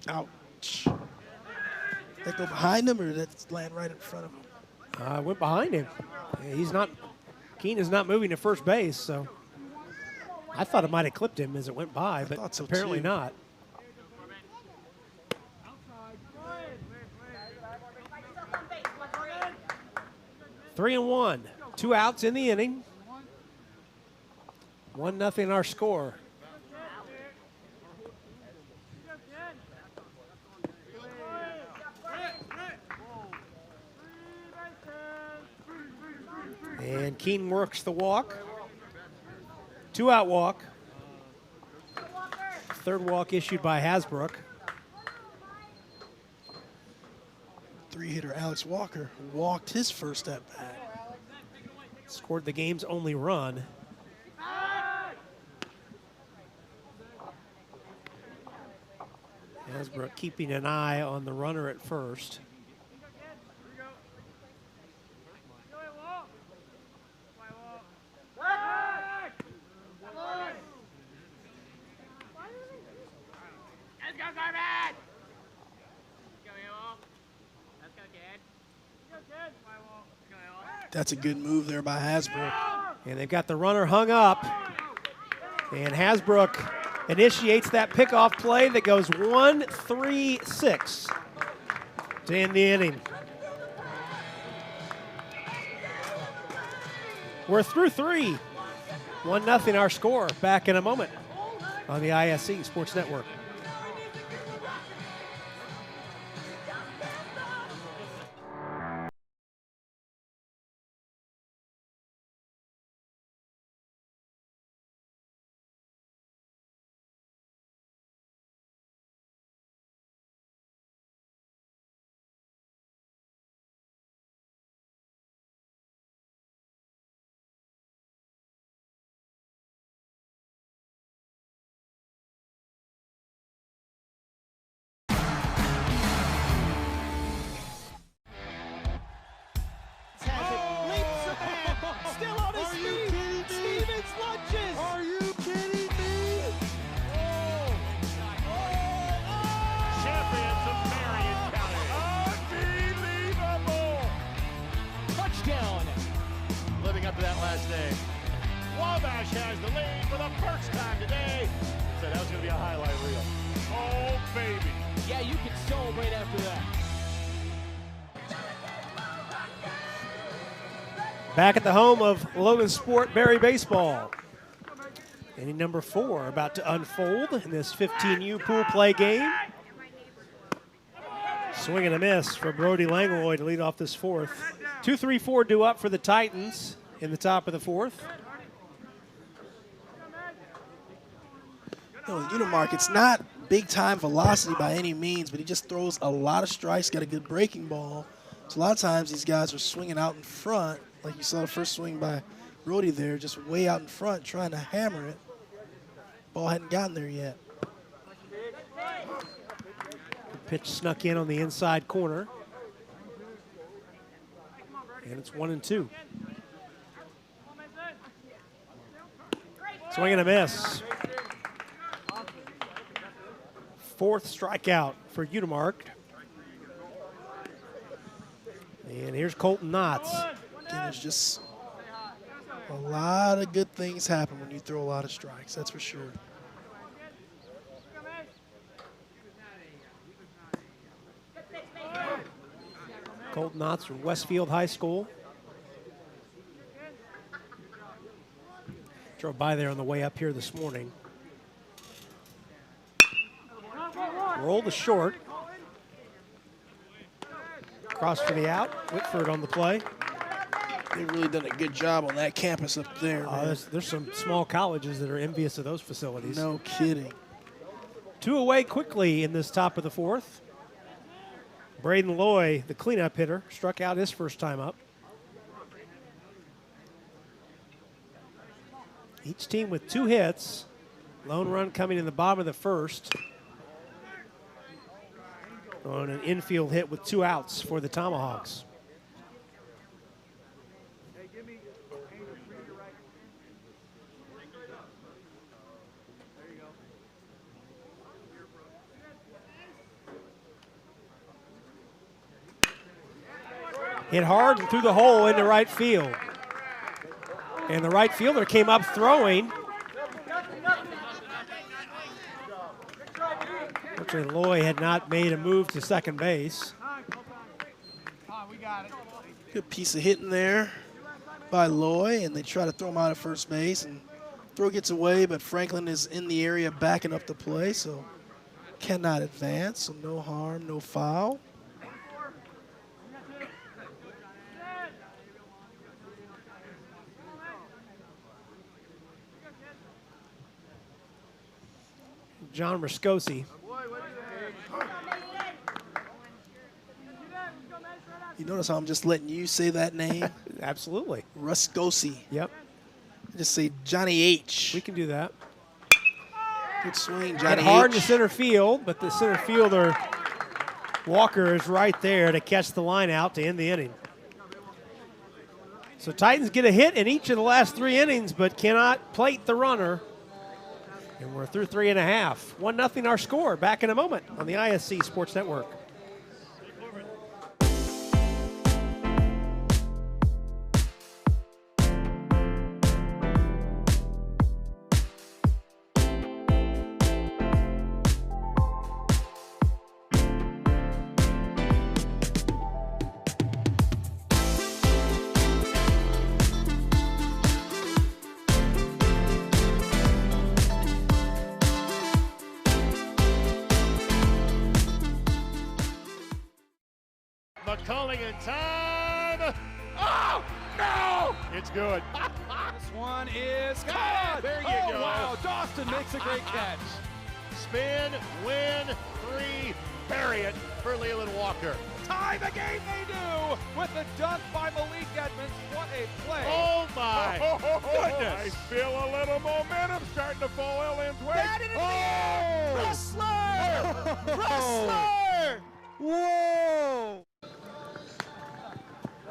Ouch. That go behind him, or that's land right in front of him? Went behind him. Keene is not moving to first base, so I thought it might have clipped him as it went by, but so apparently too. not. Three and one. 2 outs in the inning. 1-0 our score. And Keene works the walk. 2-out walk. Third walk issued by Hasbrook. 3-hitter Alex Walker walked his first at bat. Scored the game's only run. Hasbrook keeping an eye on the runner at first. That's a good move there by Hasbrook. And they've got the runner hung up. And Hasbrook initiates that pickoff play that goes 1-3-6 to end the inning. We're through 3. 1-0 our score. Back in a moment on the ISC Sports Network. Living up to that last name. Wabash has the lead for the first time today. Said that was going to be a highlight reel. Oh, baby. Yeah, you can celebrate after that. Back at the home of Logansport Berry Baseball. Inning number 4 about to unfold in this 15U pool play game. Swing and a miss for Brody Langlois to lead off this 4th. 2-3-4 due up for the Titans in the top of the 4th. Unimark, it's not big-time velocity by any means, but he just throws a lot of strikes, got a good breaking ball. So a lot of times these guys are swinging out in front, like you saw the first swing by Brody there, just way out in front trying to hammer it. Ball hadn't gotten there yet. Pitch snuck in on the inside corner. And it's 1-2. Swing and a miss. 4th strikeout for Unimark. And here's Colton Knotts. Again, there's just a lot of good things happen when you throw a lot of strikes, that's for sure. Colton Knotts from Westfield High School. Drove by there on the way up here this morning. Roll the short. Cross for the out. Whitford on the play. They've really done a good job on that campus up there. There's some small colleges that are envious of those facilities. No kidding. 2 away quickly in this top of the 4th. Braden Loy, the cleanup hitter, struck out his first time up. Each team with 2 hits. Lone run coming in the bottom of the 1st. On an infield hit with 2 outs for the Tomahawks. Hit hard and through the hole into right field. And the right fielder came up throwing. Fortunately, Loy had not made a move to second base. Good piece of hitting there by Loy, and they try to throw him out at first base, and throw gets away, but Franklin is in the area backing up the play, so cannot advance, so no harm, no foul. John Rascosi. You notice how I'm just letting you say that name? Absolutely. Rascosi. Yep. Just say Johnny H. We can do that. Good swing, Johnny Hit hard H. in the center field, but the center fielder, Walker, is right there to catch the line out to end the inning. So Titans get a hit in each of the last 3 innings, but cannot plate the runner. And we're through 3.5. 1-0 our score. Back in a moment on the ISC Sports Network. McCulling in time. Oh, no! It's good. This one is caught. There you oh, go. Wow, Dawson makes a great catch. Spin, win, 3, bury it for Leland Walker. Tie the game they do with the dunk by Malik Edmonds. What a play. Oh, my goodness. I feel a little momentum starting to fall Ellen's way. That is Wrestler! Wrestler! Whoa!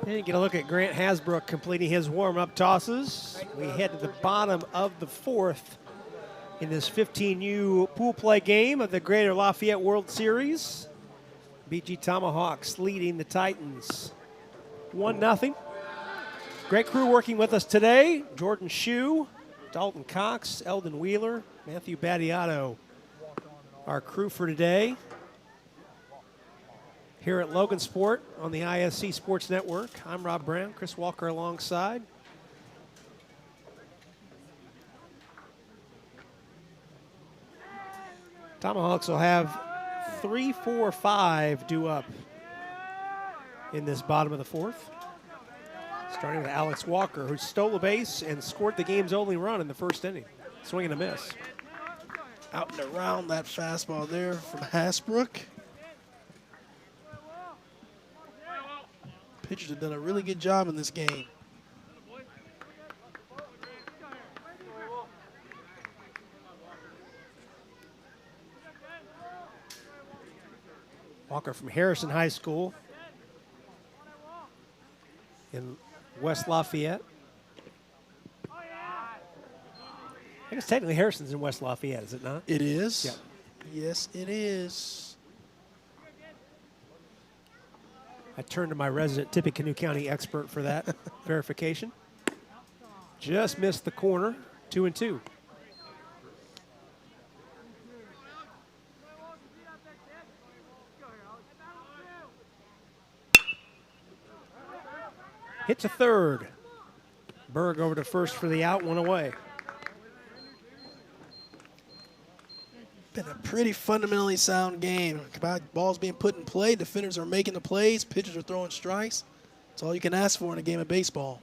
And get a look at Grant Hasbrook completing his warm-up tosses. We head to the bottom of the 4th in this 15U pool play game of the Greater Lafayette World Series. BG Tomahawks leading the Titans 1-0. Great crew working with us today. Jordan Shue, Dalton Cox, Eldon Wheeler, Matthew Battiato, our crew for today. Here at Logansport on the ISC Sports Network. I'm Rob Brown, Chris Walker alongside. Tomahawks will have 3, 4, 5 due up in this bottom of the 4th. Starting with Alex Walker, who stole a base and scored the game's only run in the first inning. Swing and a miss. Out and around that fastball there from Hasbrook. Pitchers have done a really good job in this game. Walker from Harrison High School in West Lafayette. I guess technically Harrison's in West Lafayette, is it not? It is. Yeah. Yes, it is. I turned to my resident Tippecanoe County expert for that verification. Just missed the corner, 2-2. Hit to third. Berg over to first for the out, 1 away. Been a pretty fundamentally sound game. Balls being put in play, defenders are making the plays, pitchers are throwing strikes. That's all you can ask for in a game of baseball.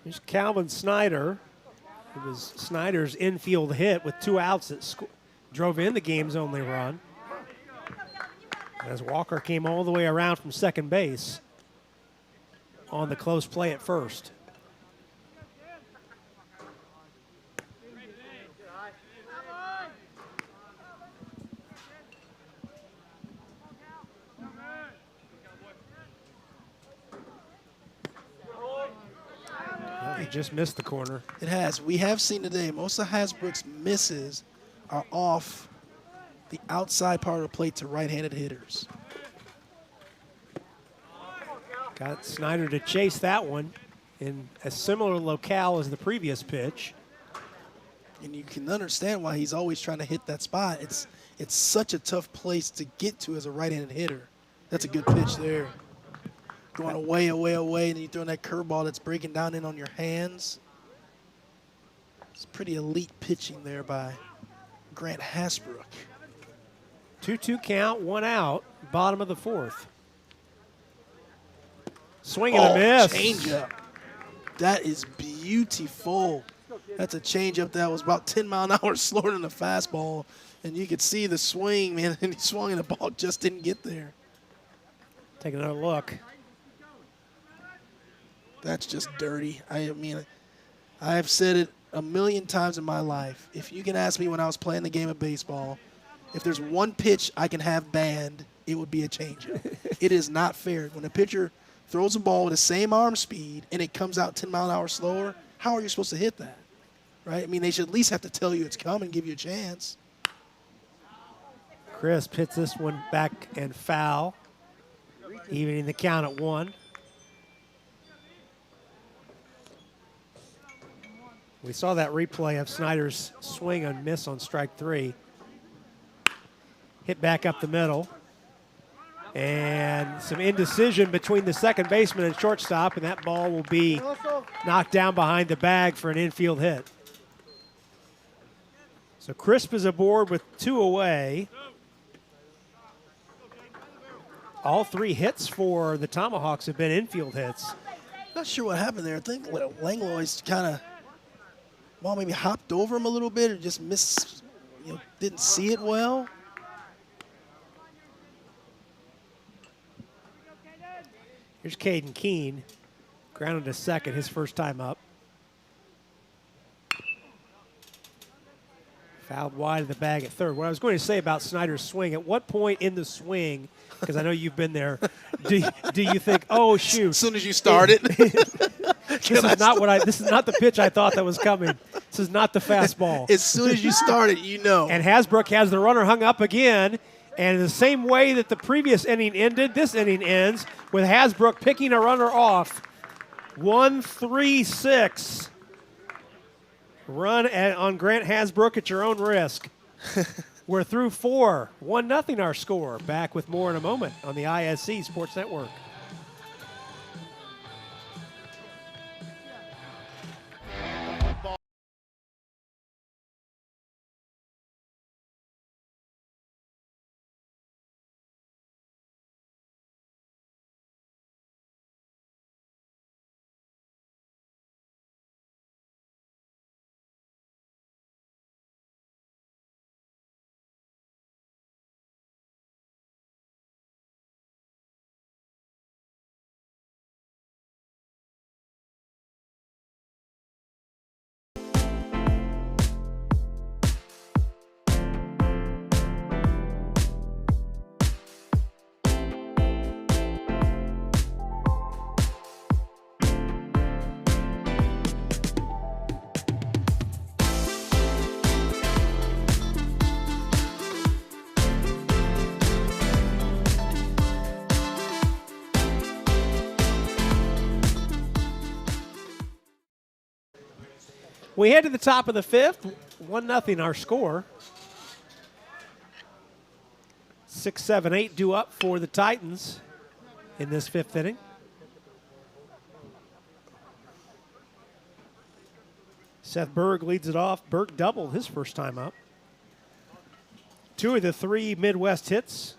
Here's Calvin Snyder. It was Snyder's infield hit with 2 outs that drove in the game's only run. As Walker came all the way around from second base on the close play at first. He just missed the corner. It has. We have seen today most of Hasbrook's misses are off the outside part of the plate to right-handed hitters. Got Snyder to chase that one in a similar locale as the previous pitch. And you can understand why he's always trying to hit that spot. It's such a tough place to get to as a right-handed hitter. That's a good pitch there. Going away, away, away, and then you throw in that curveball that's breaking down in on your hands. It's pretty elite pitching there by Grant Hasbrook. 2-2 count, 1 out, bottom of the 4th. Swing and a miss. Changeup. That is beautiful. That's a changeup that was about 10 mile an hour slower than the fastball. And you could see the swing, man, and he swung and the ball just didn't get there. Take another look. That's just dirty. I mean, I've said it a million times in my life. If you can ask me when I was playing the game of baseball, if there's one pitch I can have banned, it would be a changeup. It is not fair. When a pitcher throws a ball with the same arm speed and it comes out 10 mile an hour slower, how are you supposed to hit that? Right? I mean, they should at least have to tell you it's coming, give you a chance. Chris hits this one back and foul, evening the count at 1. We saw that replay of Snyder's swing and miss on strike 3. Hit back up the middle. And some indecision between the second baseman and shortstop, and that ball will be knocked down behind the bag for an infield hit. So Crisp is aboard with 2 away. All 3 hits for the Tomahawks have been infield hits. Not sure what happened there. I think Langlois kind of, well, maybe hopped over him a little bit or just missed, didn't see it well. Here's Caden Keene, grounded to second, his first time up. Fouled wide of the bag at third. What I was going to say about Snyder's swing, at what point in the swing, because I know you've been there, do you think, oh, shoot. As soon as you start it. This is not the pitch I thought that was coming. This is not the fastball. As soon as you start it, you know. And Hasbrook has the runner hung up again. And in the same way that the previous inning ended, this inning ends with Hasbrook picking a runner off. 1-3-6. Run on Grant Hasbrook at your own risk. We're through 4. 1-0 our score. Back with more in a moment on the ISC Sports Network. We head to the top of the 5th. 1-0 our score. 6, 7, 8 due up for the Titans. in this fifth inning. Seth Berg leads it off. Berg doubled his first time up. 2 of the 3 Midwest hits,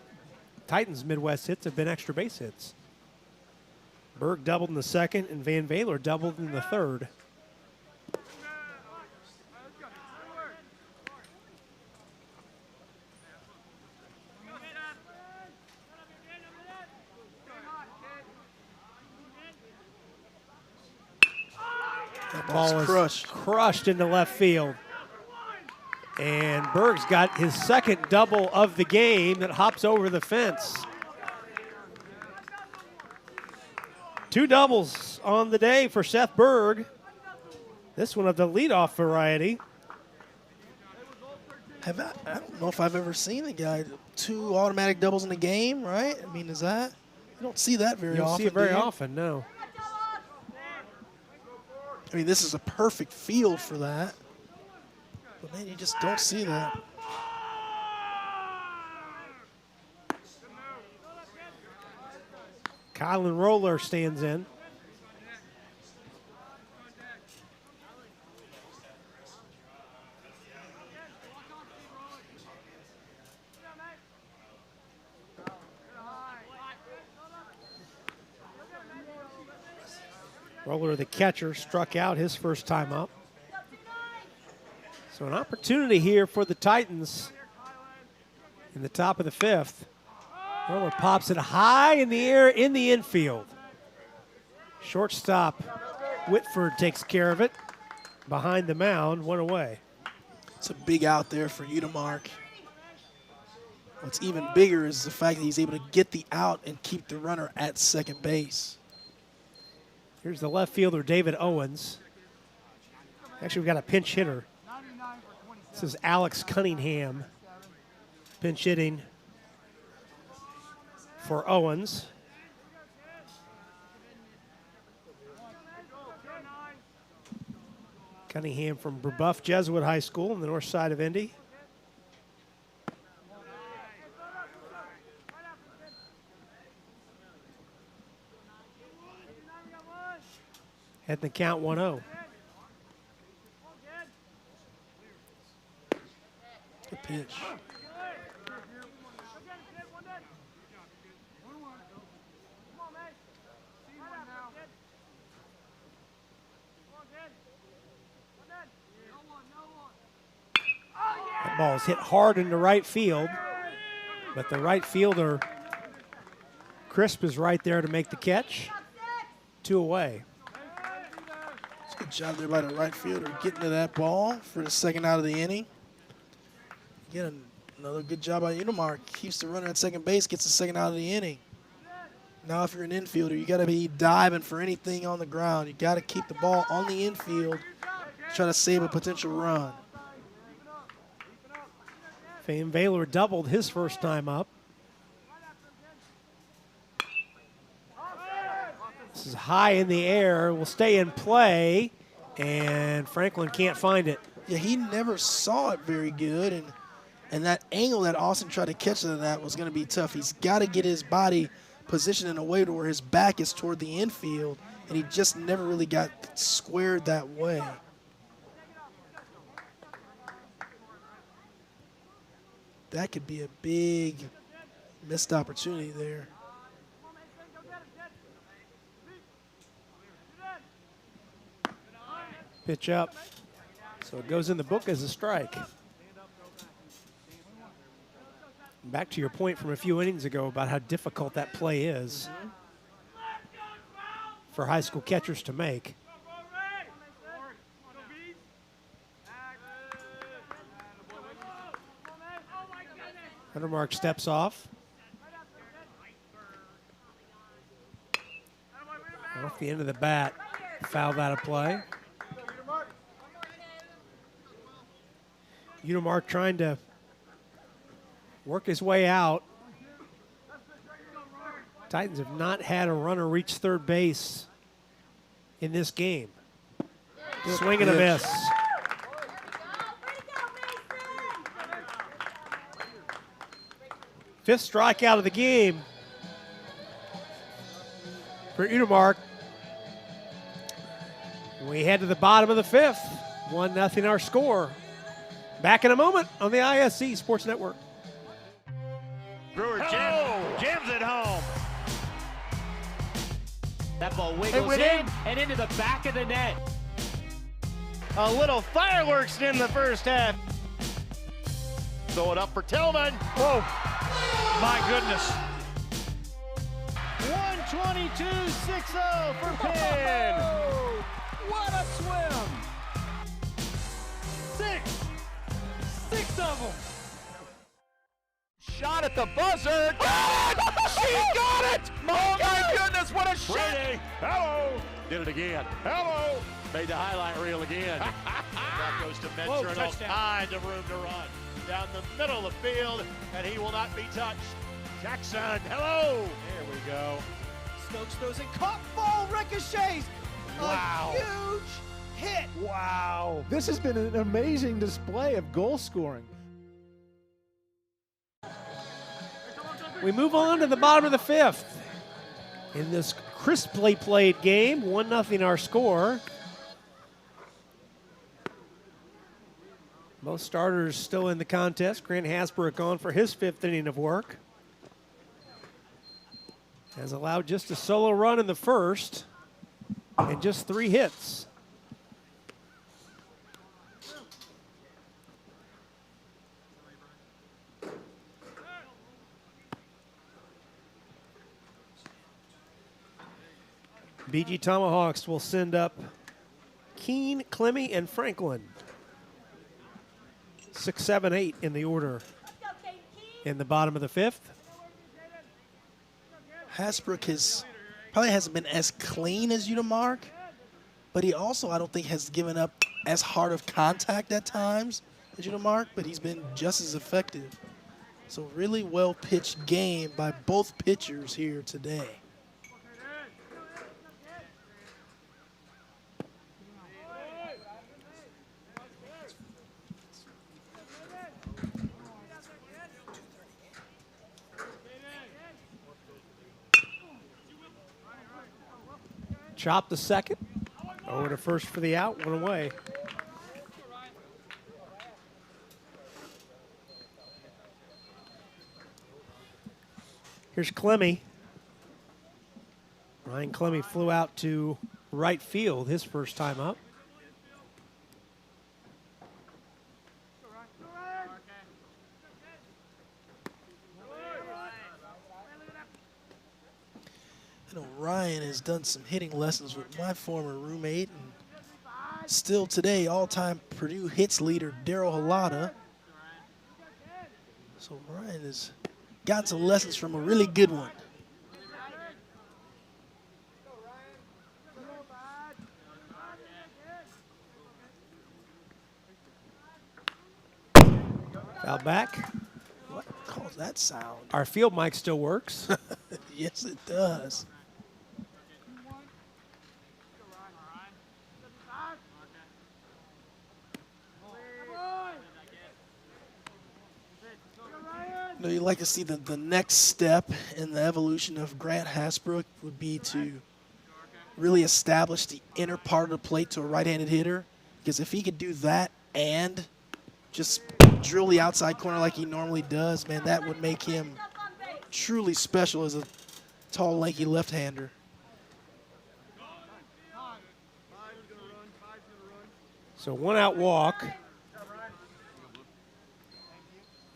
Titans Midwest hits, have been extra base hits. Berg doubled in the second, and Van Valer doubled in the third. That ball is crushed into left field. And Berg's got his second double of the game that hops over the fence. 2 doubles on the day for Seth Berg. This one of the leadoff variety. I don't know if I've ever seen a guy 2 automatic doubles in a game, right? I mean, is that? You don't see that very often. You don't see it very often, no. I mean, this is a perfect field for that. But, man, you just don't see that. Kylan Roller stands in. Roller, the catcher, struck out his first time up. So an opportunity here for the Titans in the top of the fifth. Roller pops it high in the air in the infield. Shortstop Whitford takes care of it. Behind the mound, 1 away. It's a big out there for Udemark. What's even bigger is the fact that he's able to get the out and keep the runner at second base. Here's the left fielder, David Owens. Actually, we've got a pinch hitter. This is Alex Cunningham, pinch hitting for Owens. Cunningham from Brebeuf Jesuit High School on the north side of Indy. Heading the count 1-0. Good pitch. That ball is hit hard into right field, but the right fielder, Crisp, is right there to make the catch. 2 away. Good job there by the right fielder getting to that ball for the second out of the inning. Again, another good job by Udemark. Keeps the runner at second base, gets the second out of the inning. Now if you're an infielder, you got to be diving for anything on the ground. You got to keep the ball on the infield, try to save a potential run. Van Valer doubled his first time up. This is high in the air, will stay in play, and Franklin can't find it. Yeah, he never saw it very good, and that angle that Austin tried to catch to that was going to be tough. He's got to get his body positioned in a way to where his back is toward the infield, and he just never really got squared that way. That could be a big missed opportunity there. Pitch up. So it goes in the book as a strike. Back to your point from a few innings ago about how difficult that play is for high school catchers to make. Udemark steps off. Off the end of the bat, fouled out of play. Udemark trying to work his way out. Titans have not had a runner reach third base in this game. Swing and a miss. Fifth strikeout of the game for Udemark. We head to the bottom of the fifth. 1-0 our score. Back in a moment on the ISC Sports Network. Brewer jams it home. That ball wiggles in and into the back of the net. A little fireworks in the first half. Throw it up for Tillman. Whoa. My goodness. 122-6-0 for Penn. What a swim! Six of them. Shot at the buzzer. Got it! She got it! Oh my goodness, what a shot! Brady, hello. Did it again. Hello. Made the highlight reel again. That goes to Mentor and all kinds of room to run. Down the middle of the field, and he will not be touched. Jackson, hello. There we go. Stokes throws it, caught, ball ricochets. Wow. A huge hit. Wow. This has been an amazing display of goal scoring. We move on to the bottom of the fifth. In this crisply played game, 1-0 our score. Both starters still in the contest. Grant Hasbrook on for his fifth inning of work. Has allowed just a solo run in the first and just 3 hits. BG Tomahawks will send up Keene, Clemmy, and Franklin. 6, 7, 8 in the order in the bottom of the fifth. Hasbrook probably hasn't been as clean as Udemark, but he also, I don't think, has given up as hard of contact at times as Udemark, but he's been just as effective. So really well-pitched game by both pitchers here today. Chop the second. Over to first for the out, 1 away. Here's Clemmy. Ryan Clemmy flew out to right field his first time up. I know Ryan has done some hitting lessons with my former roommate, and still today all-time Purdue hits leader Daryl Halata. So Ryan has gotten some lessons from a really good one. Foul back. What caused that sound? Our field mic still works. Yes, it does. You know, you'd like to see the next step in the evolution of Grant Hasbrook would be to really establish the inner part of the plate to a right-handed hitter. Because if he could do that and just drill the outside corner like he normally does, man, that would make him truly special as a tall, lanky left-hander. So 1 out walk.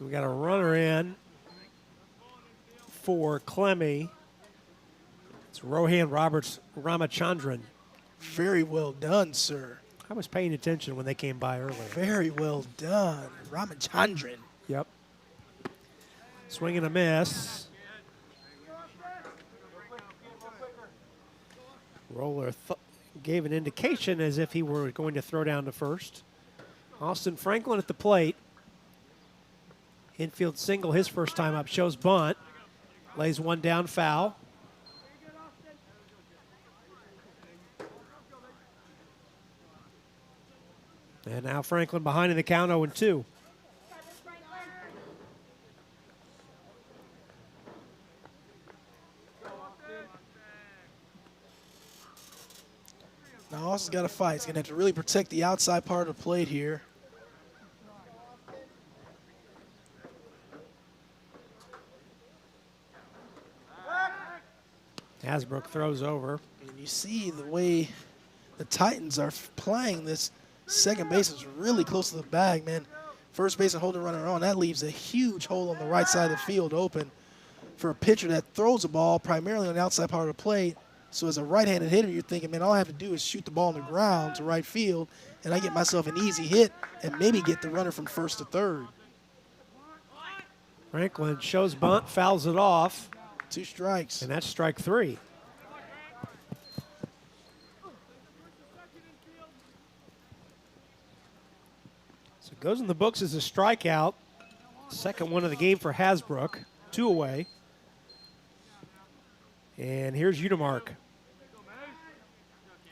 We got a runner in for Clemmy. It's Rohan Roberts Ramachandran. Very well done, sir. I was paying attention when they came by earlier. Very well done. Ramachandran. Yep. Swing and a miss. Roller gave an indication as if he were going to throw down to first. Austin Franklin at the plate. Infield single his first time up. Shows bunt. Lays one down, foul. And now Franklin behind in the count, 0-2. Now Austin's got to fight. He's going to have to really protect the outside part of the plate here. Hasbrook throws over. And you see the way the Titans are playing this. Second base is really close to the bag, man. First base and holding runner on. That leaves a huge hole on the right side of the field open for a pitcher that throws the ball primarily on the outside part of the plate. So as a right-handed hitter, you're thinking, man, all I have to do is shoot the ball on the ground to right field, and I get myself an easy hit and maybe get the runner from first to third. Franklin shows bunt, fouls it off. 2 strikes. And that's strike 3. So it goes in the books as a strikeout. Second one of the game for Hasbrook. 2 away. And here's Udemark.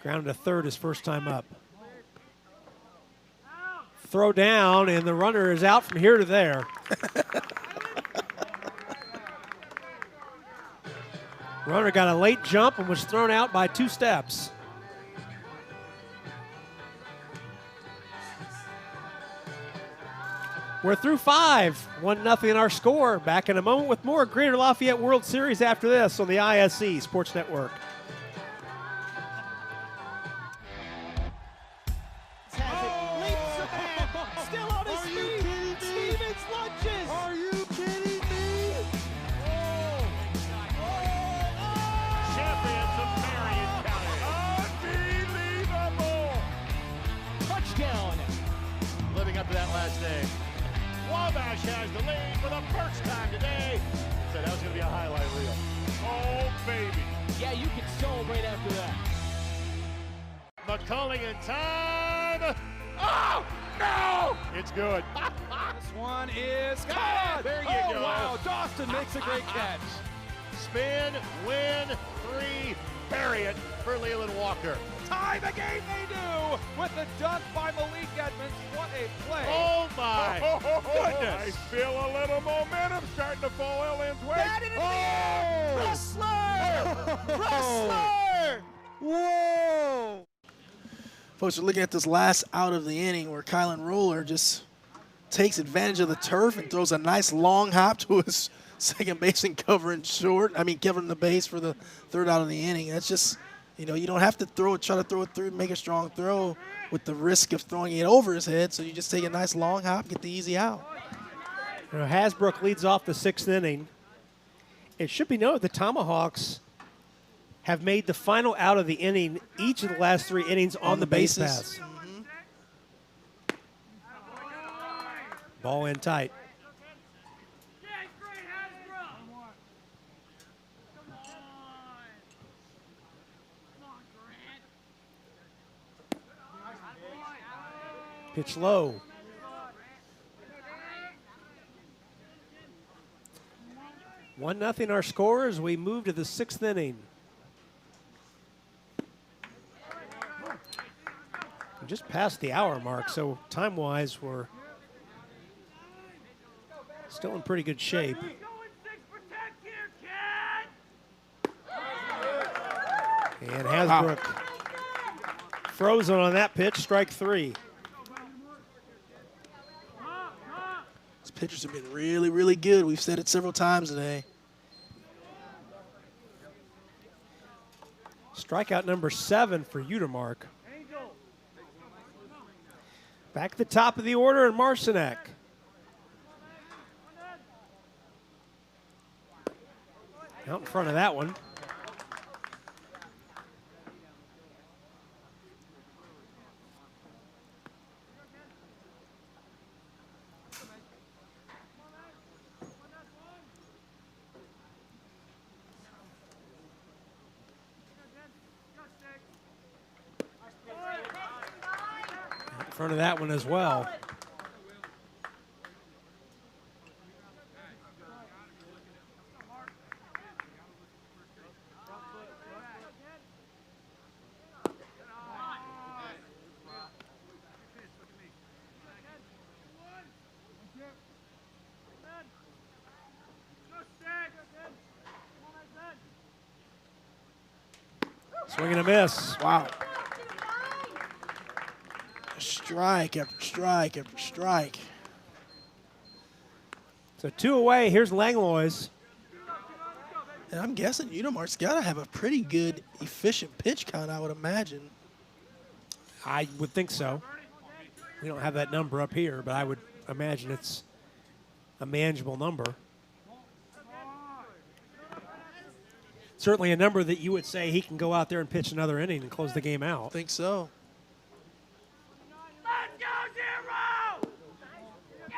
Grounded to third his first time up. Throw down, and the runner is out from here to there. Runner got a late jump and was thrown out by 2 steps. We're through 5. 1-0 our score. Back in a moment with more Greater Lafayette World Series after this on the ISC Sports Network. Wabash has the lead for the first time today. So that was going to be a highlight reel. Oh, baby. Yeah, you can celebrate after that. McCulling in time. Oh, no! It's good. This one is caught. There you go. Wow, Dawson makes a great catch. Spin, win, 3, bury it for Leland Walker. Tie the game they do with the dunk by Malik Edmonds. What a play. Oh, my goodness. I feel a little momentum starting to fall Ellen's way. Wrestler! Wrestler! Whoa! Folks, we're looking at this last out of the inning where Kylan Roller just takes advantage of the turf and throws a nice long hop to his second baseman covering the base for the third out of the inning. That's just, you don't have to try to throw it through, make a strong throw with the risk of throwing it over his head. So you just take a nice long hop, get the easy out. Hasbrook leads off the 6th inning. It should be noted the Tomahawks have made the final out of the inning each of the last 3 innings on the base paths. Mm-hmm. Ball in tight. Pitch low. 1-0 our score as we move to the 6th inning. We just passed the hour mark, so time-wise we're still in pretty good shape. And Hasbrook frozen on that pitch, strike 3. These pitchers have been really, really good. We've said it several times today. Strikeout number 7 for Udemark. Back at the top of the order in Marcinek. Out in front of that one. In front of that one as well. Swing and a miss. Wow. Strike after strike after strike. So 2 away. Here's Langlois. And I'm guessing Unimark's got to have a pretty good, efficient pitch count, I would imagine. I would think so. We don't have that number up here, but I would imagine it's a manageable number. Certainly a number that you would say he can go out there and pitch another inning and close the game out. I think so. Let's go, Zero! Yeah!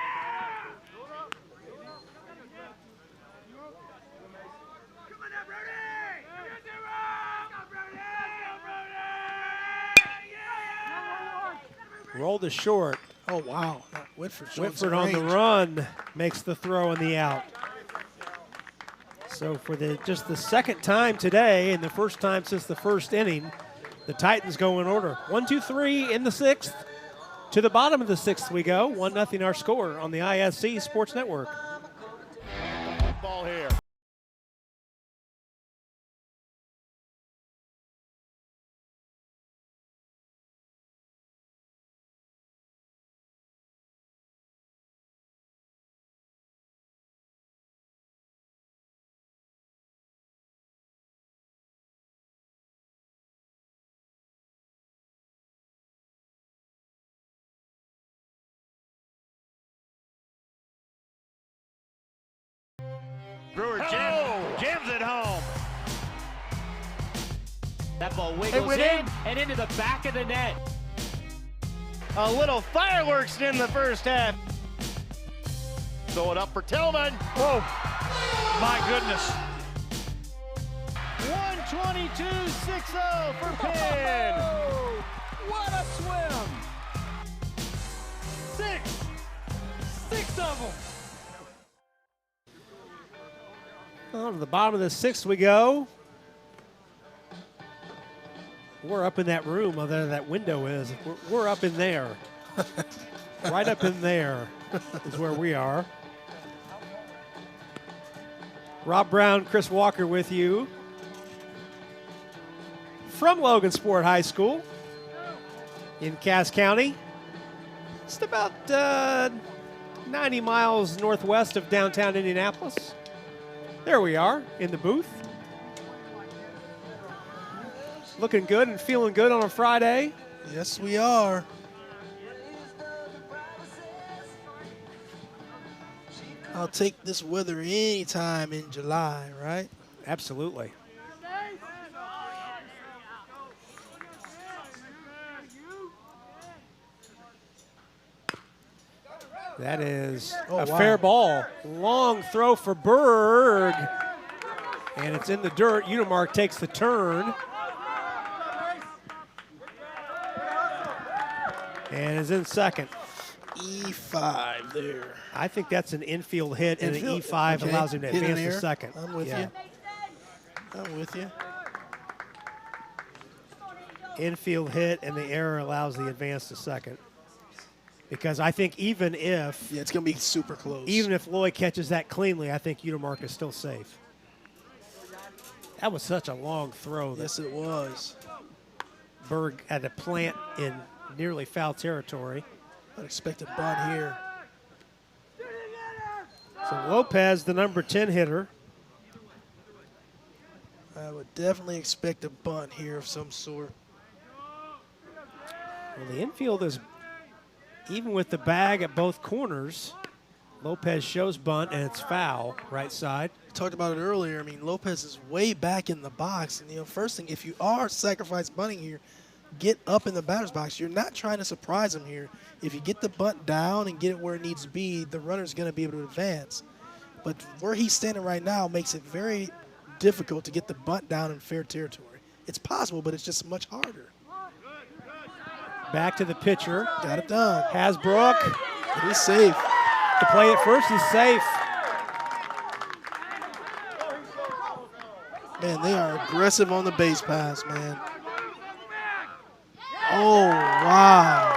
Come on now, Brody! Zero! Go, Brody! Go, Brody! Yeah! Rolled to short. Oh, wow. Whitford Whitford on the run makes the throw and the out. So for just the second time today and the first time since the first inning, the Titans go in order. 1, 2, 3 in the 6th. To the bottom of the 6th we go. 1-0 our score on the ISC Sports Network. Ball here. Brewer jams it home. That ball wiggles in and into the back of the net. A little fireworks in the first half. Throw it up for Tillman. Whoa, my goodness. 122.60 for Penn. What a swim. 6 of them. On to the bottom of the 6th we go. We're up in that room, where that window is. We're up in there. Right up in there is where we are. Rob Brown, Chris Walker with you from Logansport High School in Cass County. Just about 90 miles northwest of downtown Indianapolis. There we are in the booth. Looking good and feeling good on a Friday. Yes, we are. I'll take this weather anytime in July, right? Absolutely. That is a fair ball. Long throw for Berg. And it's in the dirt. Unimark takes the turn. And is in second. E5 there. I think that's an infield hit, and an E5 allows him to advance to second. I'm with you. I'm with you. Infield hit, and the error allows the advance to second. Because I think even if... Yeah, it's going to be super close. Even if Lloyd catches that cleanly, I think Unimark is still safe. That was such a long throw. Yes, it was. Berg had to plant in nearly foul territory. I'd expect a bunt here. So Lopez, the number 10 hitter. I would definitely expect a bunt here of some sort. Well, the infield is, even with the bag at both corners, Lopez shows bunt, and it's foul, right side. We talked about it earlier. I mean, Lopez is way back in the box. And, first thing, if you are sacrifice bunting here, get up in the batter's box. You're not trying to surprise him here. If you get the bunt down and get it where it needs to be, the runner's going to be able to advance. But where he's standing right now makes it very difficult to get the bunt down in fair territory. It's possible, but it's just much harder. Back to the pitcher. Got it done. Hasbrook. He's safe. To play it first, he's safe. Man, they are aggressive on the base pass, man. Oh, wow.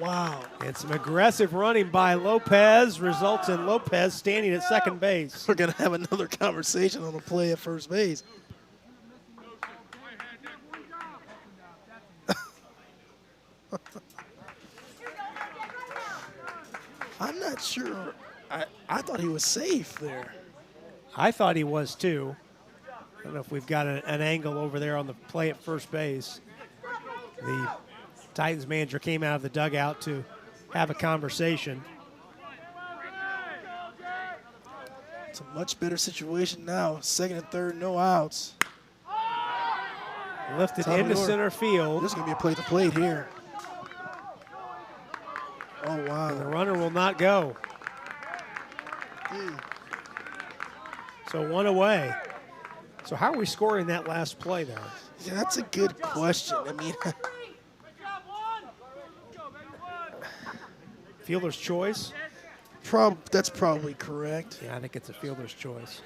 Wow. And some aggressive running by Lopez results in Lopez standing at second base. We're going to have another conversation on the play at first base. I'm not sure. I thought he was safe there. I thought he was too. I don't know if we've got an angle over there on the play at first base. The Titans manager came out of the dugout to have a conversation. It's a much better situation now. Second and third, no outs. Lifted into center field. This is going to be a plate to plate here. Oh, wow. And the runner will not go. So one away. So how are we scoring that last play there? Yeah, that's a good question. I mean, fielder's choice? That's probably correct. Yeah, I think it's a fielder's choice.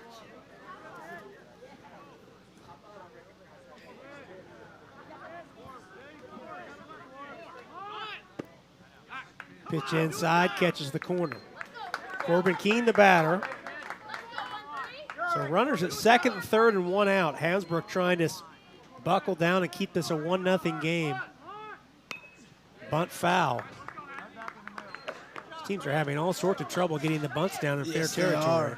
Pitch inside, catches the corner. Corbin Keene, the batter. So runners at second and third and one out. Hasbrook trying to buckle down and keep this a 1-0 game. Bunt foul. These teams are having all sorts of trouble getting the bunts down in fair territory.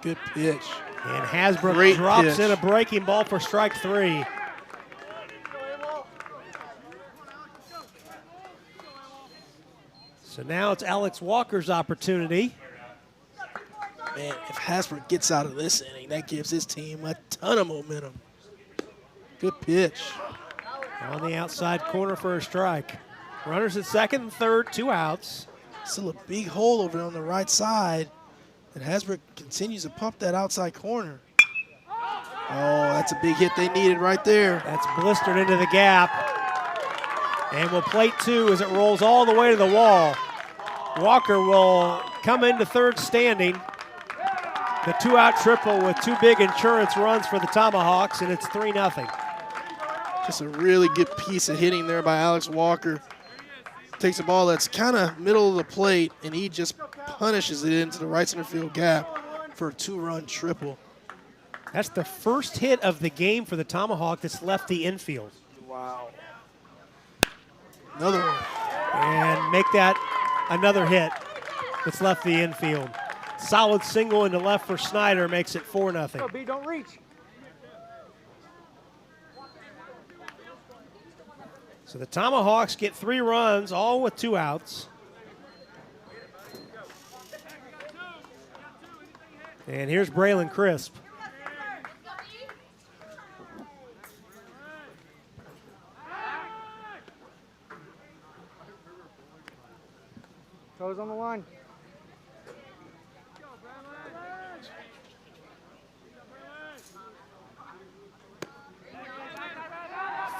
Good pitch. And Hasbrook drops in a breaking ball for strike 3. So now it's Alex Walker's opportunity. Man, if Hasbrook gets out of this inning, that gives his team a ton of momentum. Good pitch. On the outside corner for a strike. Runners at second and third, 2 outs. Still a big hole over there on the right side. And Hasbrook continues to pump that outside corner. Oh, that's a big hit they needed right there. That's blistered into the gap. And will plate 2 as it rolls all the way to the wall. Walker will come into third standing. The 2-out triple with 2 big insurance runs for the Tomahawks, and it's 3-0. Just a really good piece of hitting there by Alex Walker. Takes a ball that's kind of middle of the plate, and he just punishes it into the right center field gap for a 2-run triple. That's the first hit of the game for the Tomahawk that's left the infield. Wow. Another one. And make that another hit that's left the infield. Solid single into left for Snyder makes it 4-0. Go, B, don't reach. So the Tomahawks get 3 runs, all with 2 outs. And here's Braylon Crisp. Toes on the line.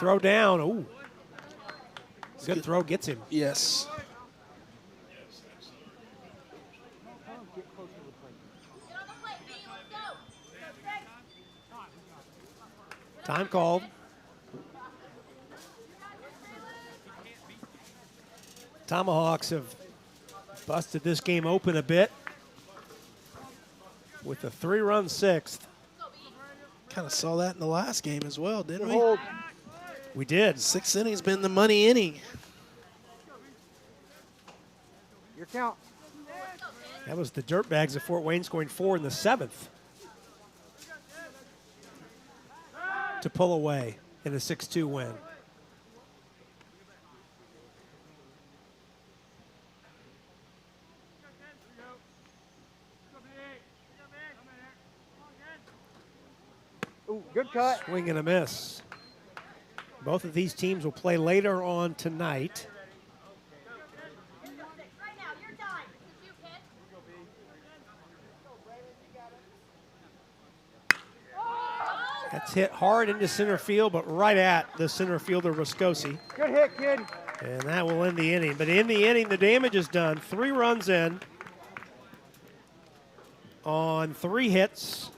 Throw down. Ooh. Good throw gets him. Yes. Time called. Tomahawks have busted this game open a bit with a 3-run 6th. Kind of saw that in the last game as well, didn't we? Hold. We did. 6th inning's been the money inning. Your count. That was the Dirtbags of Fort Wayne scoring 4 in the 7th to pull away in a 6-2 win. Ooh, good cut. Swing and a miss. Both of these teams will play later on tonight. That's hit hard into center field, but right at the center fielder, Roscosi. Good hit, kid. And that will end the inning. But in the inning, the damage is done. 3 runs in on 3 hits.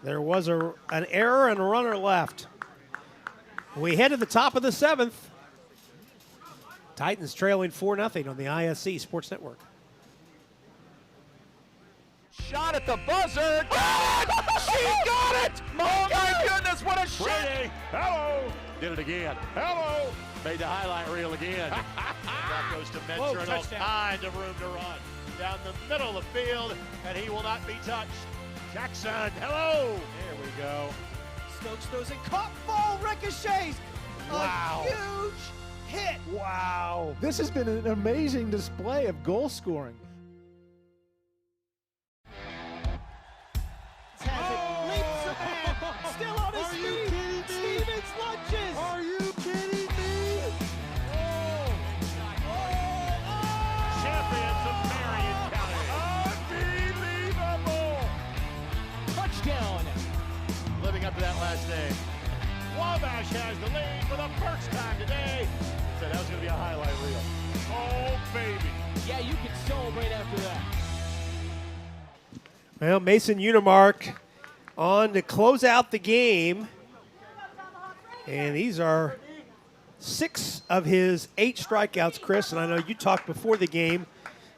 There was an error and a runner left. We head to the top of the 7th. Titans trailing 4-0 on the ISC Sports Network. Shot at the buzzer. She got it! Oh my goodness, what a shot! Brady, hello! Did it again. Hello! Made the highlight reel again. That goes to Mentor and all kinds of room to run. Down the middle of the field, and he will not be touched. Jackson, hello! There we go. Stokes throws it, caught, ball ricochets. Wow. A huge hit. Wow. This has been an amazing display of goal scoring. Has it, leaps ahead, still on his feet. Stevens lunges. Are you kidding me? Champions of Marion County. Unbelievable! Touchdown. Living up to that last name. Wabash has the lead for the first time today. Said that was going to be a highlight reel. Oh, baby. Yeah, you can celebrate after that. Well, Mason Unimark on to close out the game. And these are 6 of his 8 strikeouts, Chris. And I know you talked before the game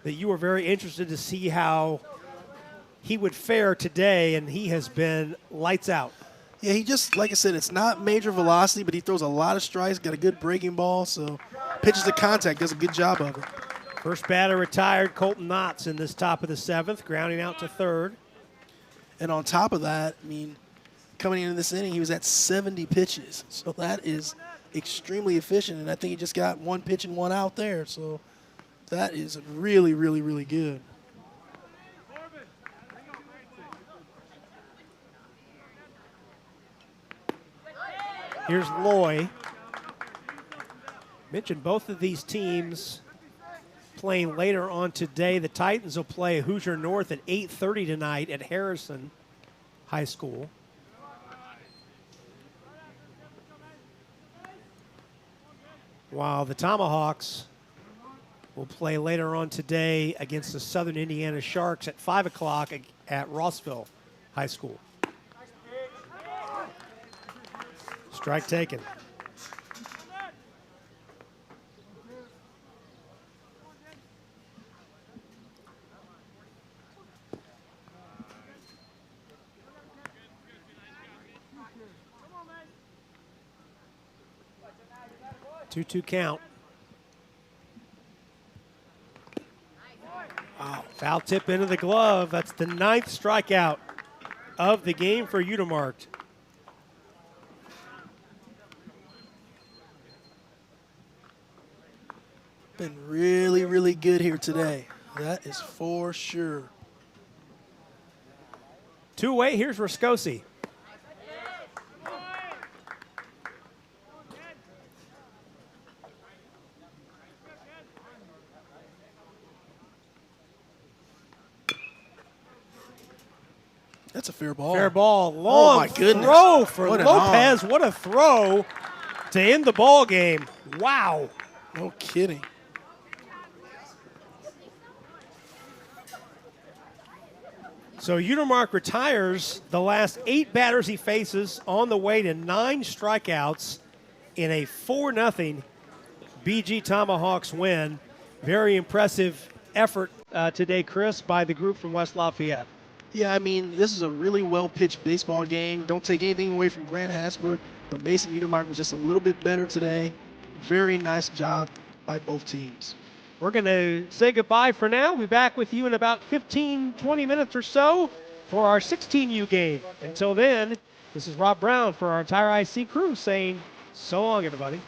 that you were very interested to see how he would fare today, and he has been lights out. Yeah, he just, like I said, it's not major velocity, but he throws a lot of strikes, got a good breaking ball, so pitches to contact, does a good job of it. First batter retired, Colton Knotts in this top of the 7th, grounding out to third. And on top of that, I mean, coming into this inning, he was at 70 pitches. So that is extremely efficient, and I think he just got 1 pitch and 1 out there. So that is really, really, really good. Here's Loy. Mentioned both of these teams playing later on today. The Titans will play Hoosier North at 8:30 tonight at Harrison High School. While the Tomahawks will play later on today against the Southern Indiana Sharks at 5 o'clock at Rossville High School. Strike taken. Two count. Wow, foul tip into the glove. That's the 9th strikeout of the game for Unimark. Been really, really good here today. That is for sure. 2-way, here's Rascosi. That's a fair ball. Fair ball. Long my goodness. throw for What an Lopez. What a throw to end the ball game. Wow. No kidding. So Unimark retires the last 8 batters he faces on the way to 9 strikeouts in a 4-0 BG Tomahawks win. Very impressive effort today, Chris, by the group from West Lafayette. Yeah, I mean, this is a really well-pitched baseball game. Don't take anything away from Grant Hasbrook, but Mason Unimark was just a little bit better today. Very nice job by both teams. We're going to say goodbye for now. We'll be back with you in about 15, 20 minutes or so for our 16U game. Until then, this is Rob Brown for our entire IC crew saying so long, everybody.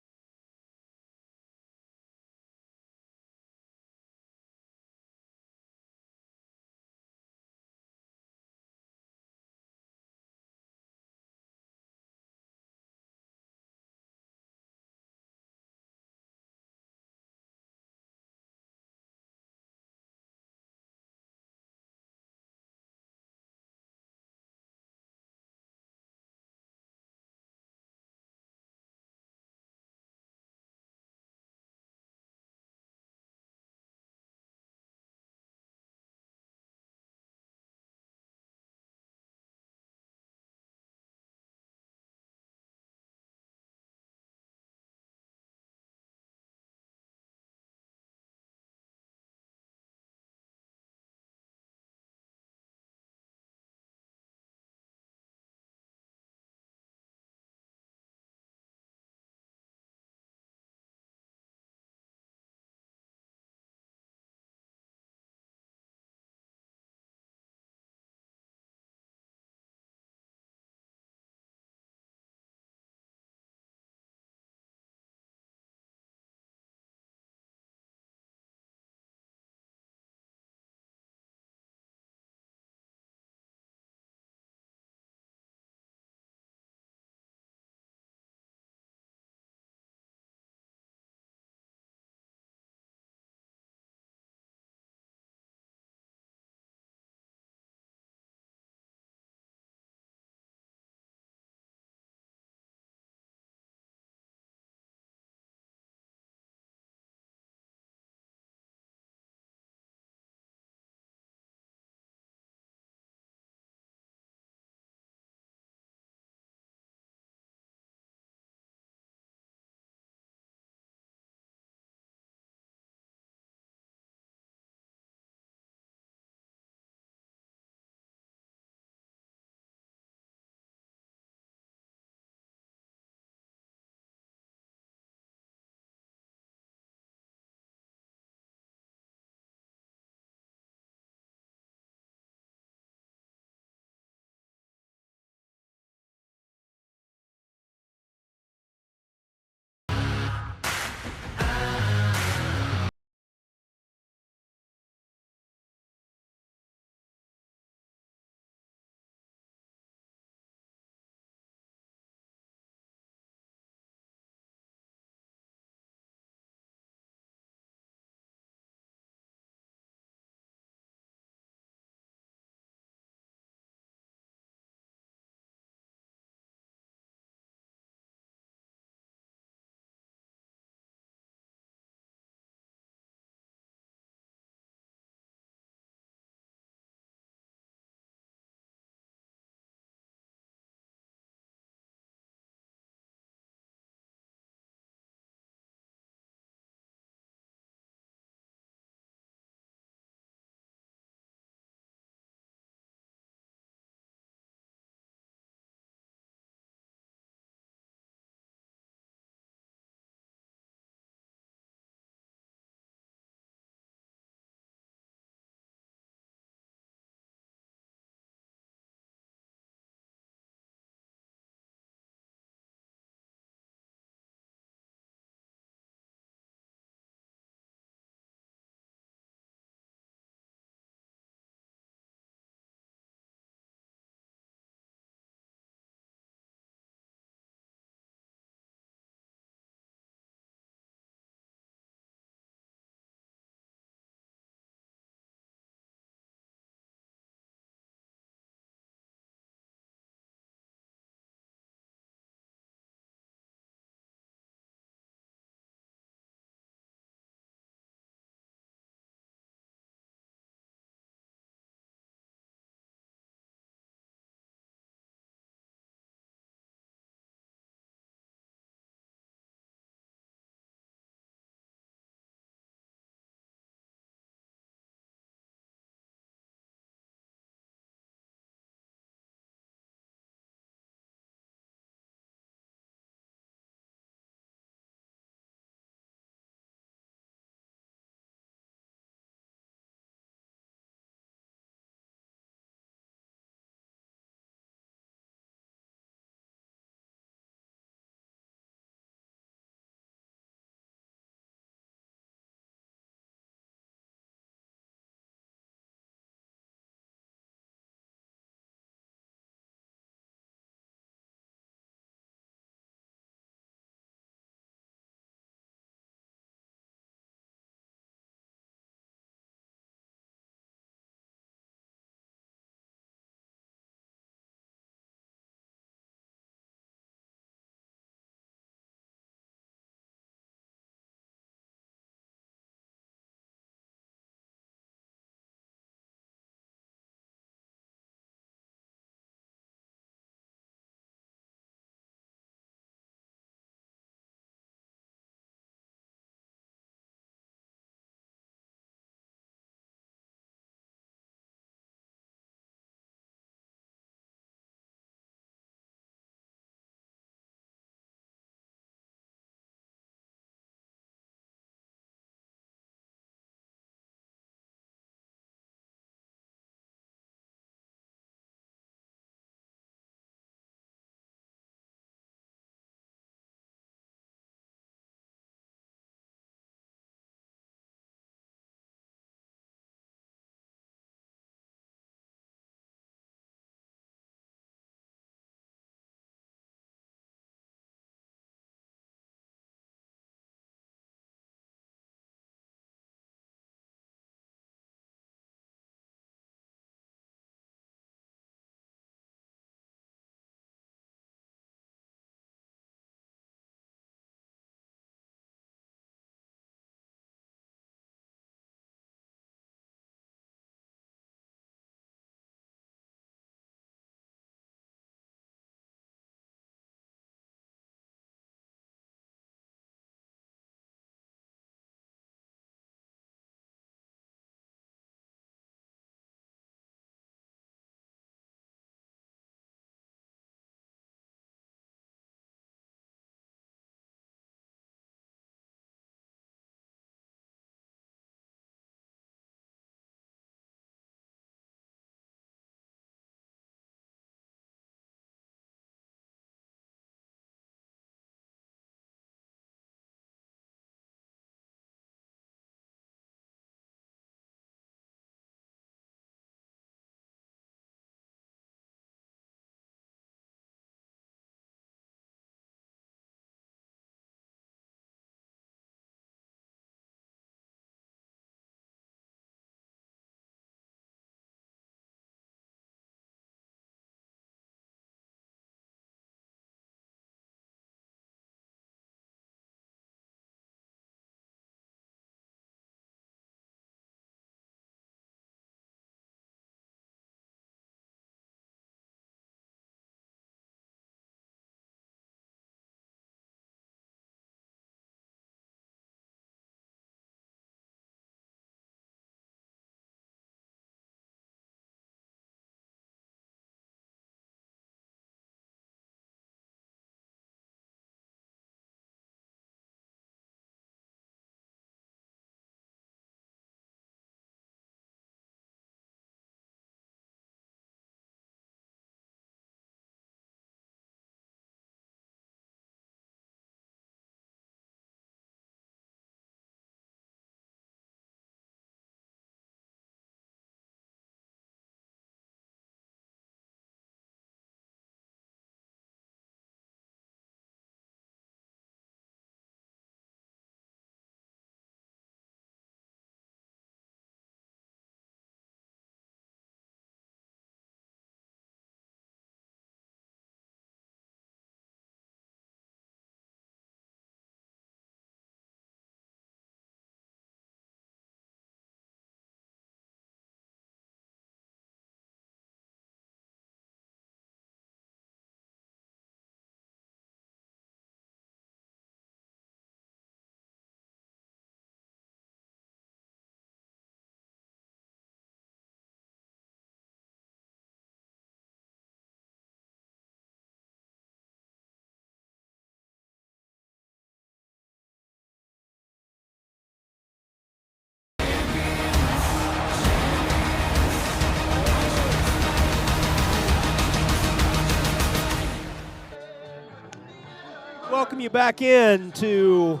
welcome you back in to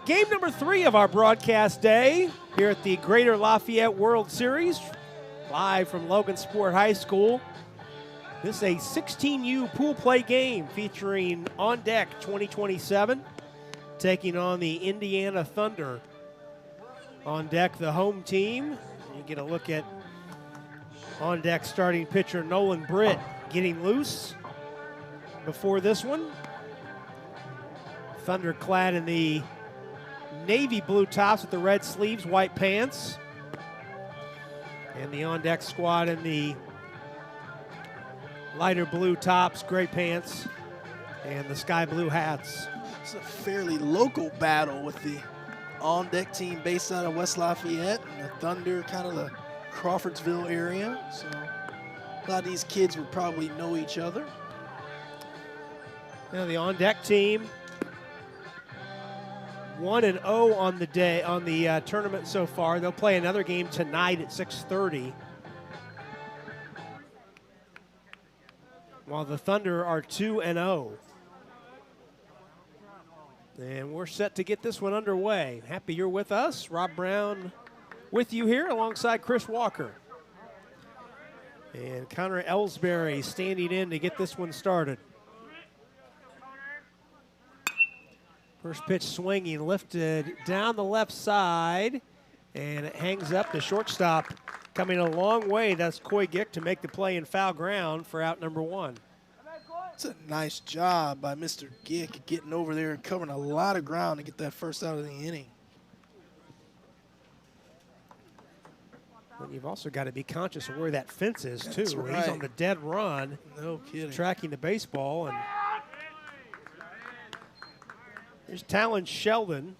game number 3 of our broadcast day here at the Greater Lafayette World Series, live from Logansport High School. This is a 16U pool play game featuring On Deck 2027, taking on the Indiana Thunder. On Deck, the home team. You get a look at On Deck starting pitcher Nolan Britt getting loose before this one. Thunder clad in the navy blue tops with the red sleeves, white pants. And the On Deck squad in the lighter blue tops, gray pants, and the sky blue hats. It's a fairly local battle with the On Deck team based out of West Lafayette and the Thunder kind of the Crawfordsville area. So a lot of these kids would probably know each other. Now the On Deck team 1-0 on the day on the tournament so far. They'll play another game tonight at 6:30. While the Thunder are 2-0. And we're set to get this one underway. Happy you're with us. Rob Brown with you here alongside Chris Walker. And Connor Ellsbury standing in to get this one started. First pitch swinging, lifted down the left side, and it hangs up. The shortstop coming a long way. That's Coy Gick to make the play in foul ground for out number 1. It's a nice job by Mr. Gick getting over there and covering a lot of ground to get that first out of the inning. And you've also got to be conscious of where that fence is, too. That's right. He's on the dead run. No kidding. Tracking the baseball. And here's Talon Sheldon,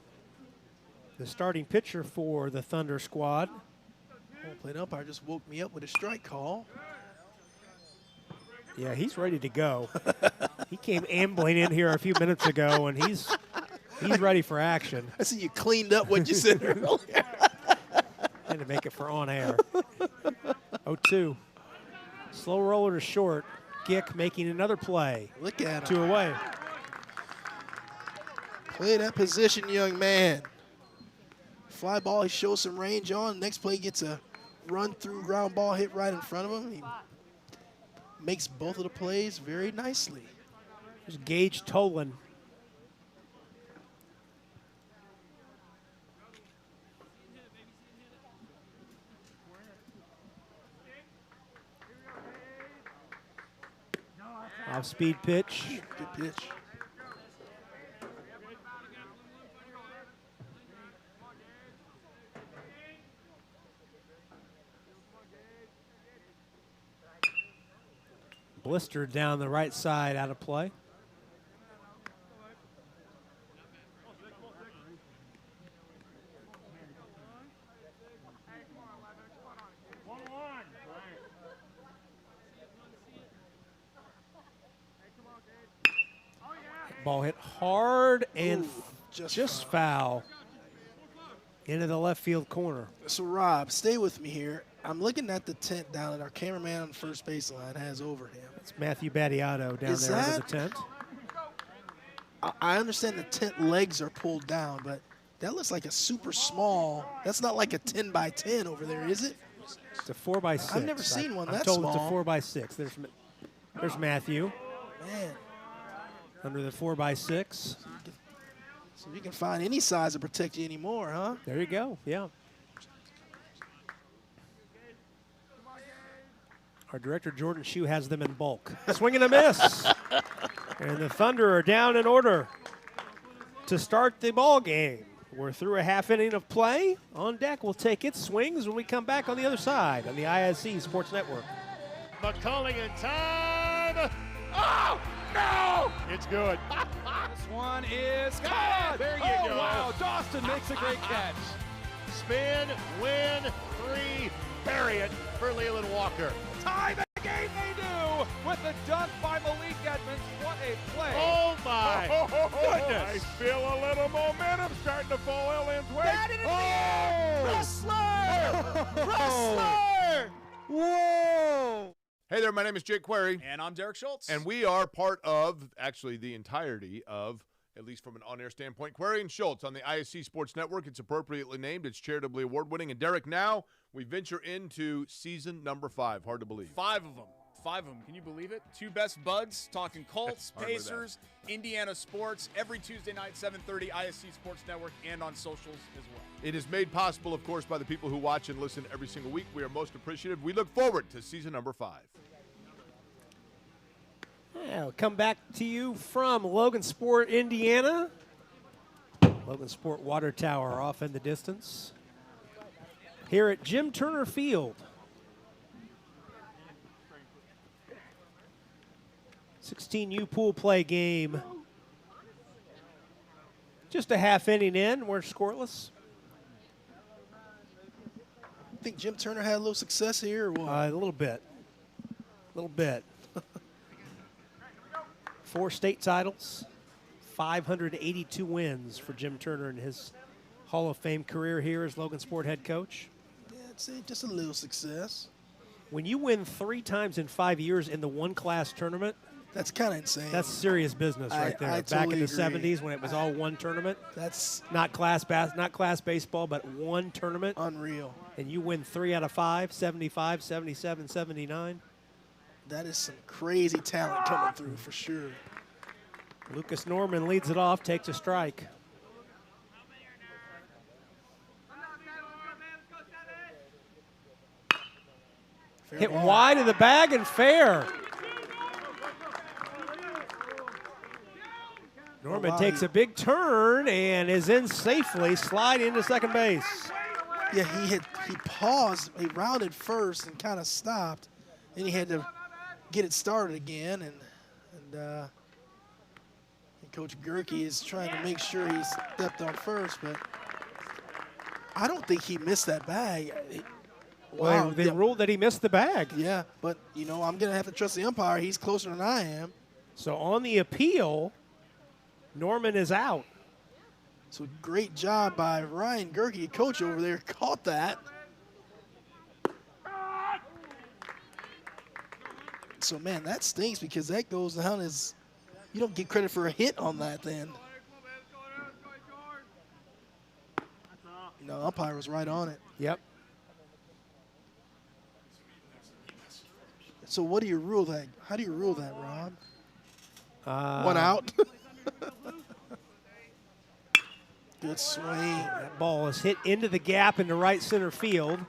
the starting pitcher for the Thunder squad. Plate umpire just woke me up with a strike call. Yeah, he's ready to go. He came ambling in here a few minutes ago, and he's ready for action. I see you cleaned up what you said earlier. Had to make it for on air. 0-2. Slow roller to short. Gick making another play. Look at him. 2 away. Play that position, young man. Fly ball, he shows some range on. Next play gets a run through ground ball hit right in front of him. He makes both of the plays very nicely. There's Gage Tolan. Off-speed pitch. Good pitch. Blistered down the right side, out of play. Ball hit hard and just foul into the left field corner. So, Rob, stay with me here. I'm looking at the tent down that our cameraman on the first baseline has over him. It's Matthew Battiato down there under the tent. I understand the tent legs are pulled down, but that looks like a super small. That's not like a 10 by 10 over there, is it? It's a 4 by 6. I've never seen one that I'm told small. it's a 4 by 6. There's Matthew. Man. Under the 4 by 6. So you can find any size to protect you anymore, huh? There you go, yeah. Our director, Jordan Shue, has them in bulk. Swing and a miss. And the Thunder are down in order to start the ball game. We're through a half inning of play. On Deck will take its swings when we come back on the other side on the ISC Sports Network. McCulling in time. Oh, no! It's good. This one is caught. There you go. go. Wow, Dawson makes a great catch. Spin, win, 3, bury it for Leland Walker. Tie the game they do with the dunk by Malik Edmonds. What a play. Oh, my goodness. I feel a little momentum starting to fall Ellen's way. That is Wrestler! Whoa! Hey there, my name is Jake Query. And I'm Derek Schultz. And we are part of, actually, the entirety of, at least from an on-air standpoint, Query and Schultz on the ISC Sports Network. It's appropriately named. It's charitably award-winning. And Derek, now we venture into season number 5. Hard to believe. 5 of them. 5 of them. Can you believe it? 2 best buds, talking Colts, Pacers, Indiana sports, every Tuesday night, 7:30, ISC Sports Network, and on socials as well. It is made possible, of course, by the people who watch and listen every single week. We are most appreciative. We look forward to season number 5. Yeah, we'll come back to you from Logansport, Indiana. Logansport Water Tower off in the distance. Here at Jim Turner Field. 16U pool play game. Just a half inning in. We're scoreless. I think Jim Turner had a little success here or what? A little bit. A little bit. 4 state titles, 582 wins for Jim Turner in his Hall of Fame career here as Logansport head coach. Yeah, I'd say just a little success. When you win 3 times in 5 years in the one-class tournament, that's kind of insane. That's serious business right there. Back totally in the agree. 70s when it was all one tournament. That's not class baseball, but one tournament. Unreal. And you win 3 out of 5, 75, 77, 79. That is some crazy talent coming through for sure. Lucas Norman leads it off, takes a strike. Hit wide of the bag and fair. Norman takes a big turn and is in safely, slide into second base. Yeah, he paused, he rounded first and kind of stopped. Then he had to get it started again, and Coach Gerke is trying to make sure he stepped on first, but I don't think he missed that bag. Wow, they ruled that he missed the bag. Yeah, but, you know, I'm going to have to trust the umpire. He's closer than I am. So on the appeal, Norman is out. So great job by Ryan Gerke, coach over there, caught that. So, man, that stinks because that goes down as you don't get credit for a hit on that then. No, umpire was right on it. Yep. So what do you rule that? How do you rule that, Rob? 1 out. Good swing. That ball is hit into the gap into right center field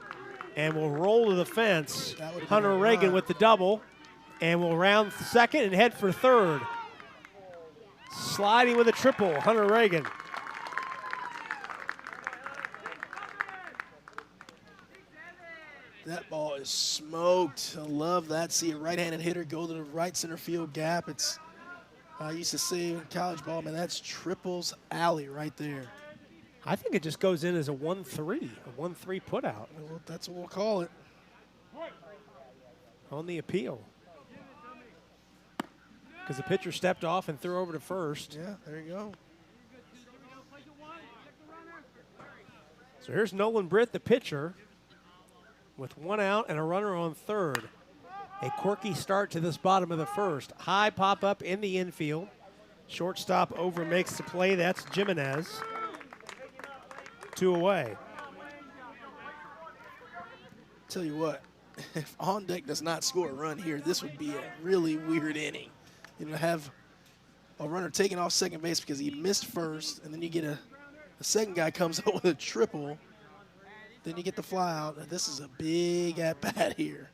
and will roll to the fence. Hunter Reagan with the double and will round second and head for third. Sliding with a triple, Hunter Reagan. That ball is smoked. I love that. See a right-handed hitter go to the right center field gap. It's, I used to say in college ball, man, that's triples alley right there. I think it just goes in as a 1-3, a 1-3 put out. Well, that's what we'll call it. On the appeal. Because the pitcher stepped off and threw over to first. Yeah, there you go. So here's Nolan Britt, the pitcher, with 1 out and a runner on third. A quirky start to this bottom of the first. High pop up in the infield. Shortstop over makes the play. That's Jimenez. 2 away. Tell you what, if On Deck does not score a run here, this would be a really weird inning. You know, have a runner taking off second base because he missed first, and then you get a second guy comes up with a triple. Then you get the fly out. This is a big at-bat here.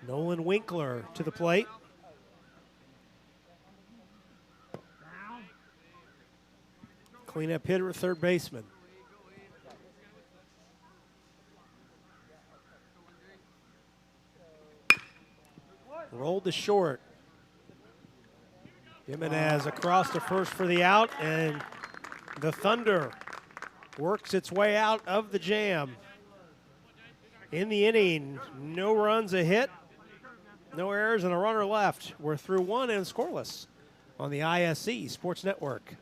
Nolan Winkler to the plate. Cleanup hitter, third baseman. Rolled to short. Jimenez across to first for the out, and the Thunder works its way out of the jam. In the inning, no runs, a hit, no errors, and a runner left. We're through 1 and scoreless on the ISC Sports Network.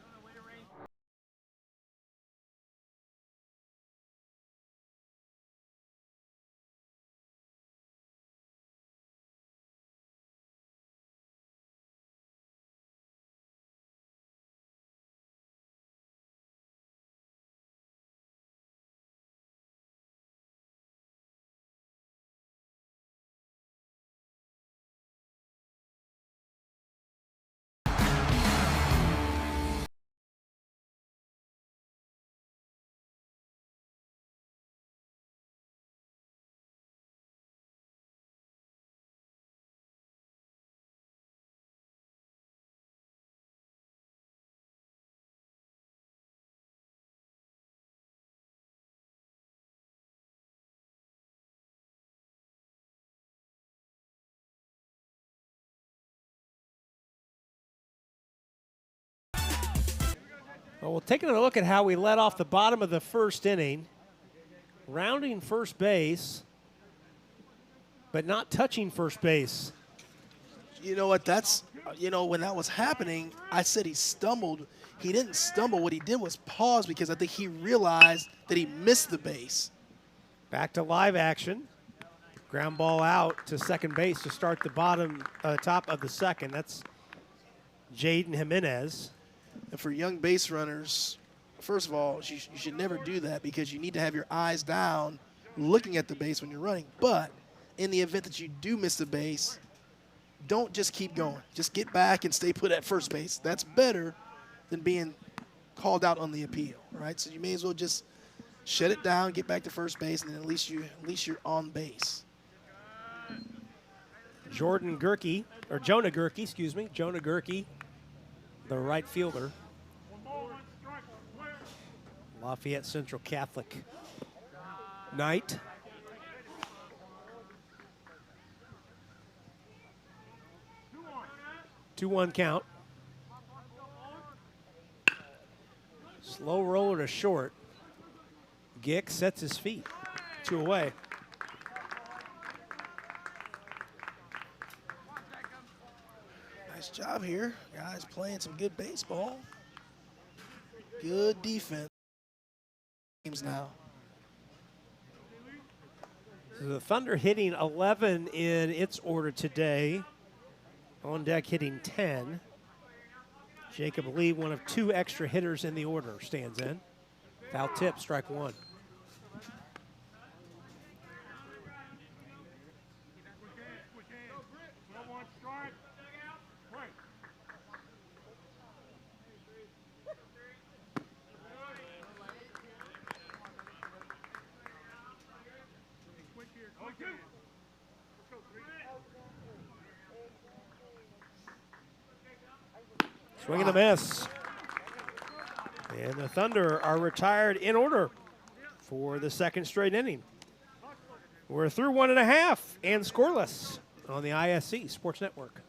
Well, taking a look at how we led off the bottom of the first inning, rounding first base, but not touching first base. You know what? That's, when that was happening, I said he stumbled. He didn't stumble. What he did was pause because I think he realized that he missed the base. Back to live action. Ground ball out to second base to start the top of the second. That's Jaden Jimenez. And for young base runners, first of all, you should never do that because you need to have your eyes down looking at the base when you're running. But in the event that you do miss the base, don't just keep going. Just get back and stay put at first base. That's better than being called out on the appeal, right? So you may as well just shut it down, get back to first base, and then at least you're on base. Jonah Gerke, the right fielder. Lafayette Central Catholic Knight. Two-one count. Slow roller to short. Gick sets his feet. 2 away. Nice job here. Guys playing some good baseball. Good defense. Games now. So the Thunder hitting 11 in its order today. On deck hitting 10. Jacob Lee, one of 2 extra hitters in the order, stands in. Foul tip, strike 1. Swing and a miss. And the Thunder are retired in order for the second straight inning. We're through 1.5 and scoreless on the ISC Sports Network.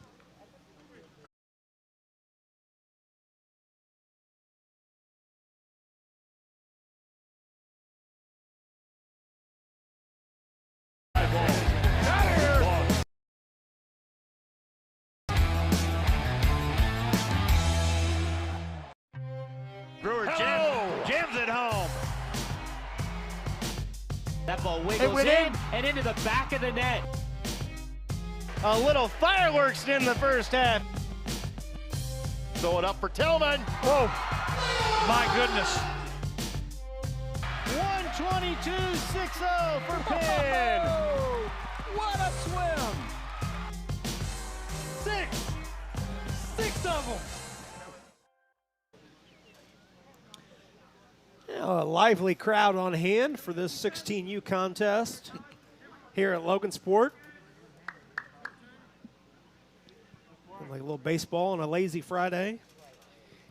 Jim's at home. That ball wiggles in and into the back of the net. A little fireworks in the first half. Throw it up for Tillman. Whoa, my goodness. 122.60 for Penn. What a swim. 6 of them. A lively crowd on hand for this 16U contest here at Logansport. Like a little baseball on a lazy Friday.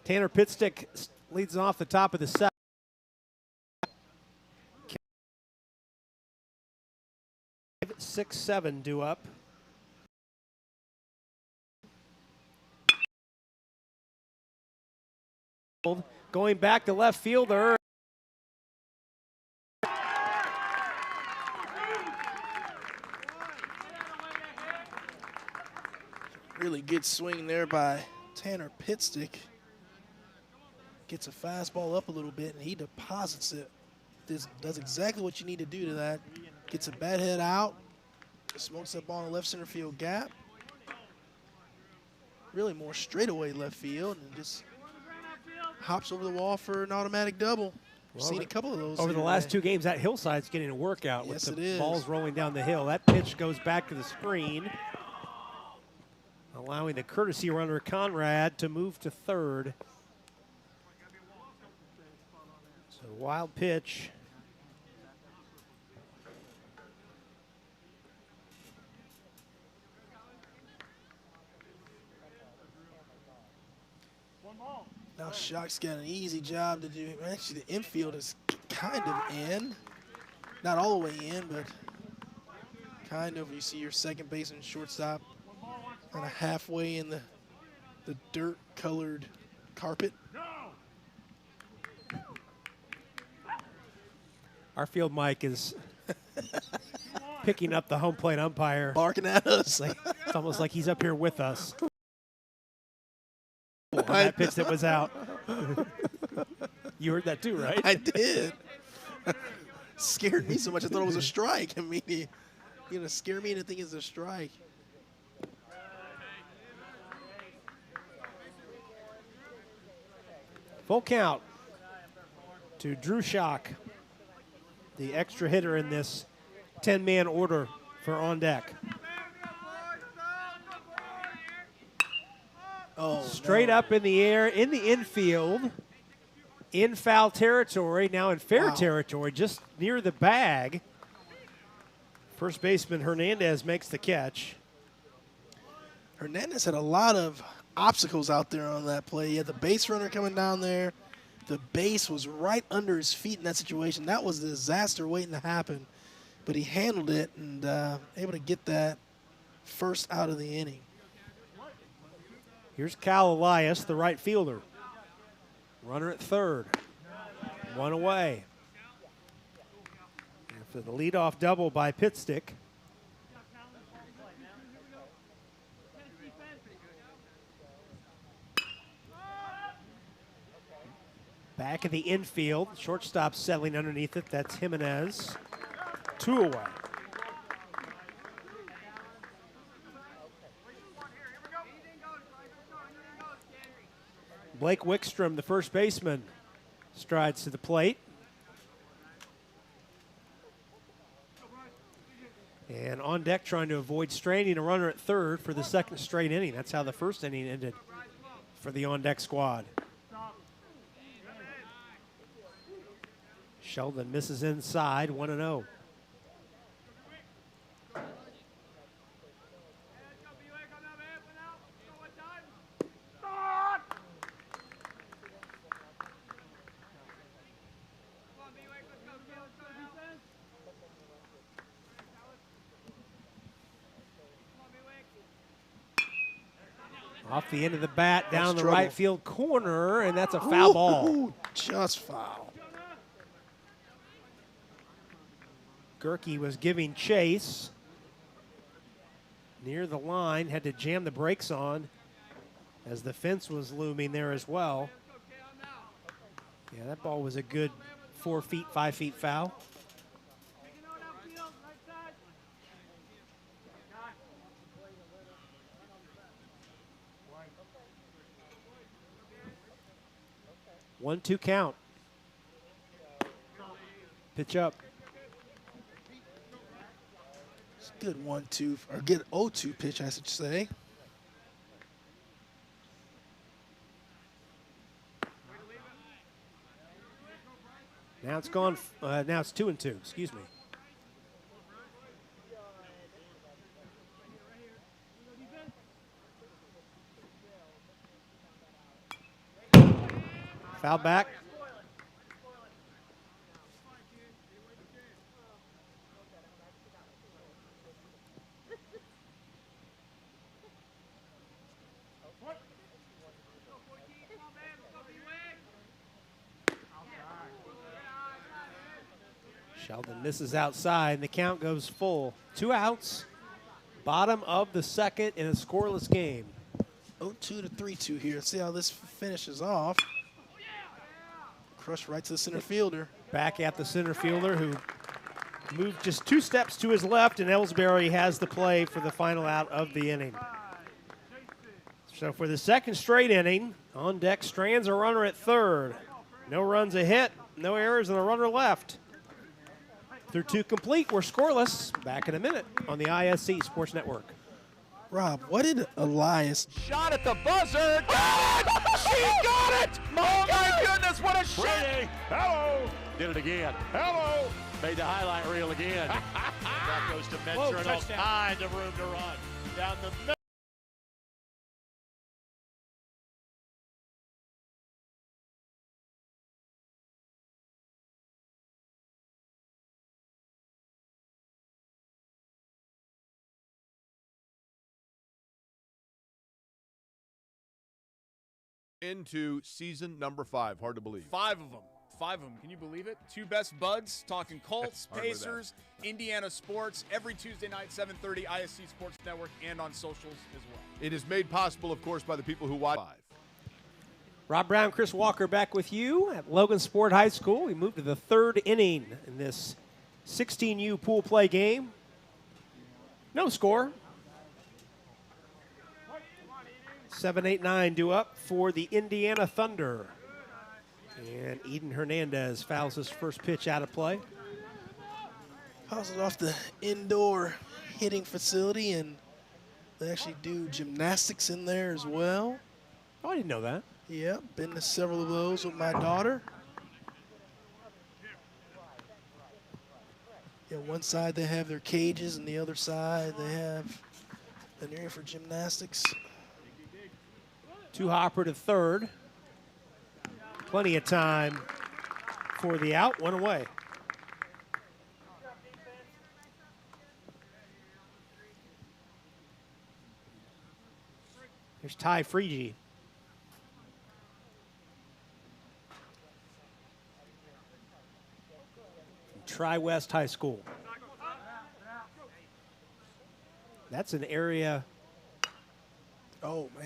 Tanner Pitstick leads off the top of the second. 6-7 due up. Going back to left fielder. Really good swing there by Tanner Pitstick. Gets a fastball up a little bit, and he deposits it. This does exactly what you need to do to that. Gets a bat head out, smokes that ball in the left center field gap. Really more straightaway left field, and just hops over the wall for an automatic double. We've seen a couple of those over the last 2 games. That hillside's getting a workout with the balls rolling down the hill. That pitch goes back to the screen, allowing the courtesy runner Conrad to move to third. So wild pitch. Now Shock's got an easy job to do. Actually, the infield is kind of in. Not all the way in, but kind of. You see your second base and shortstop kind of halfway in the dirt-colored carpet. Our field mic is picking up the home plate umpire. Barking at us. It's almost like he's up here with us. On that pitch that was out. You heard that too, right? I did. Scared me so much I thought it was a strike. I mean, you're going to scare me into thinking it's a strike. Full count to Drew Schock, the extra hitter in this 10-man order for on deck. Oh, straight up in the air, in the infield, in foul territory, now in fair territory, just near the bag. First baseman Hernandez makes the catch. Hernandez had a lot of obstacles out there on that play. He had the base runner coming down there. The base was right under his feet in that situation. That was a disaster waiting to happen. But he handled it and able to get that first out of the inning. Here's Cal Elias, the right fielder. Runner at third. One away. After the leadoff double by Pitstick. Back in the infield, shortstop settling underneath it. That's Jimenez. 2 away. Blake Wickstrom, the first baseman, strides to the plate. And on deck trying to avoid straining a runner at third for the second straight inning. That's how the first inning ended for the on-deck squad. Sheldon misses inside, 1-0. Off the end of the bat, down the right field corner, and that's a foul ball. Just foul. Gerke was giving chase near the line, had to jam the brakes on as the fence was looming there as well. Yeah, that ball was a good 4 feet, 5 feet foul. One-two count. Pitch up. It's a good 1-2, or good 0-2 pitch, I should say. Now it's gone. Now it's 2-2. Excuse me. Foul back. Sheldon misses outside, and the count goes full. 2 outs, bottom of the second in a scoreless game. 0-2 to 3-2 here. Let's see how this finishes off. Crush right to the center fielder. Back at the center fielder, who moved just 2 steps to his left, and Ellsbury has the play for the final out of the inning. So for the second straight inning, on deck strands a runner at third. No runs a hit, no errors, and a runner left. Through 2 complete, we're scoreless. Back in a minute on the ISC Sports Network. Rob, what did Elias... Shot at the buzzer. Got it! She got it! Oh, my goodness, what a shot! Brady, hello! Did it again. Hello! Made the highlight reel again. That goes to Mentor and all kinds of room to run. Down the middle. Into season number 5. Hard to believe. 5 of them. 5 of them. Can you believe it? 2 best buds, talking Colts, Pacers, Indiana sports, every Tuesday night, 7:30, ISC Sports Network, and on socials as well. It is made possible, of course, by the people who watch live. Rob Brown, Chris Walker back with you at Logansport High School. We move to the 3rd inning in this 16U pool play game. No score. 7-8-9 due up for the Indiana Thunder. And Eden Hernandez fouls his first pitch out of play. Fouls it off the indoor hitting facility, and they actually do gymnastics in there as well. Oh, I didn't know that. Yep, been to several of those with my daughter. Yeah, one side they have their cages, and the other side they have an area for gymnastics. Two hopper to third. Plenty of time for the out, one away. Here's Ty Freegee. Tri-West High School. That's an area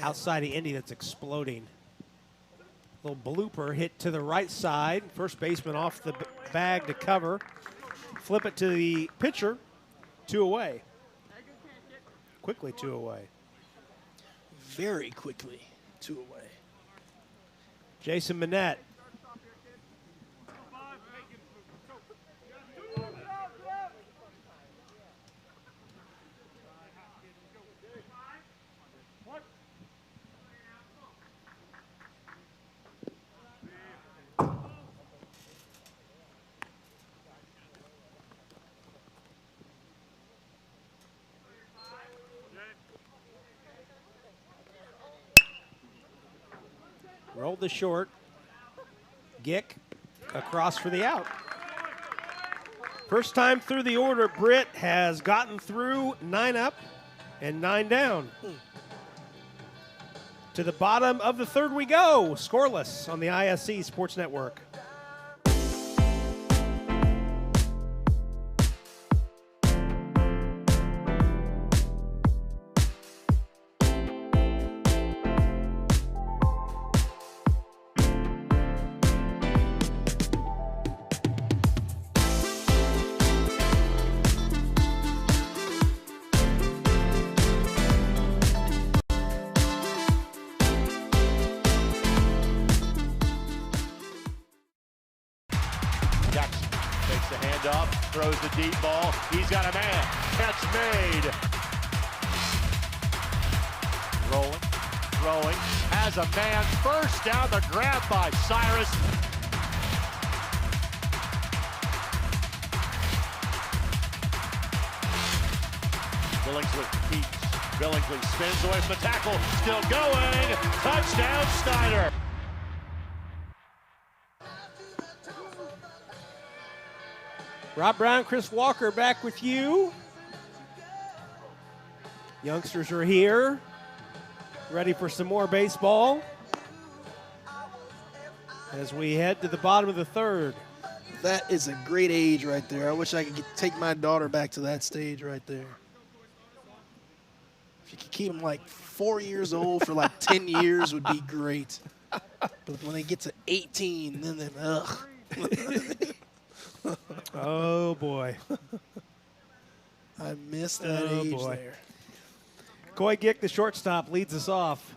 outside of Indy that's exploding. Little blooper hit to the right side. First baseman off the bag to cover. Flip it to the pitcher. 2 away. Quickly 2 away. Very quickly 2 away. Jason Manette. Rolled the short. Gick across for the out. First time through the order, Britt has gotten through 9 up and 9 down. To the bottom of the 3rd we go. Scoreless on the ISC Sports Network. Throws the deep ball. He's got a man. Catch made. Rolling. Throwing. Has a man. First down. The grab by Cyrus. Billingsley keeps. Billingsley spins away from the tackle. Still going. Touchdown, Snyder. Rob Brown, Chris Walker back with you. Youngsters are here, ready for some more baseball as we head to the bottom of the 3rd. That is a great age right there. I wish I could take my daughter back to that stage right there. If you could keep them like 4 years old for like 10 years would be great. But when they get to 18, then they're, ugh. Oh, boy. I missed that age there. Coy Gick, the shortstop, leads us off.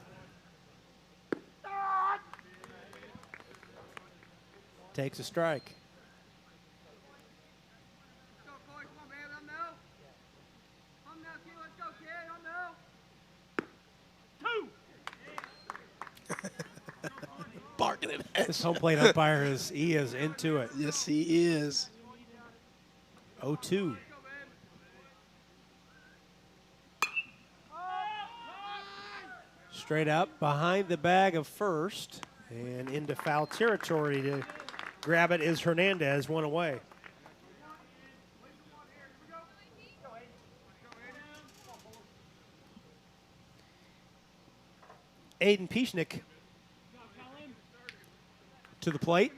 Takes a strike. Barking at This home plate umpire is into it. Yes, he is. 0-2. Straight up behind the bag of first and into foul territory to grab it is Hernandez, 1 away. Aiden Piechnik to the plate.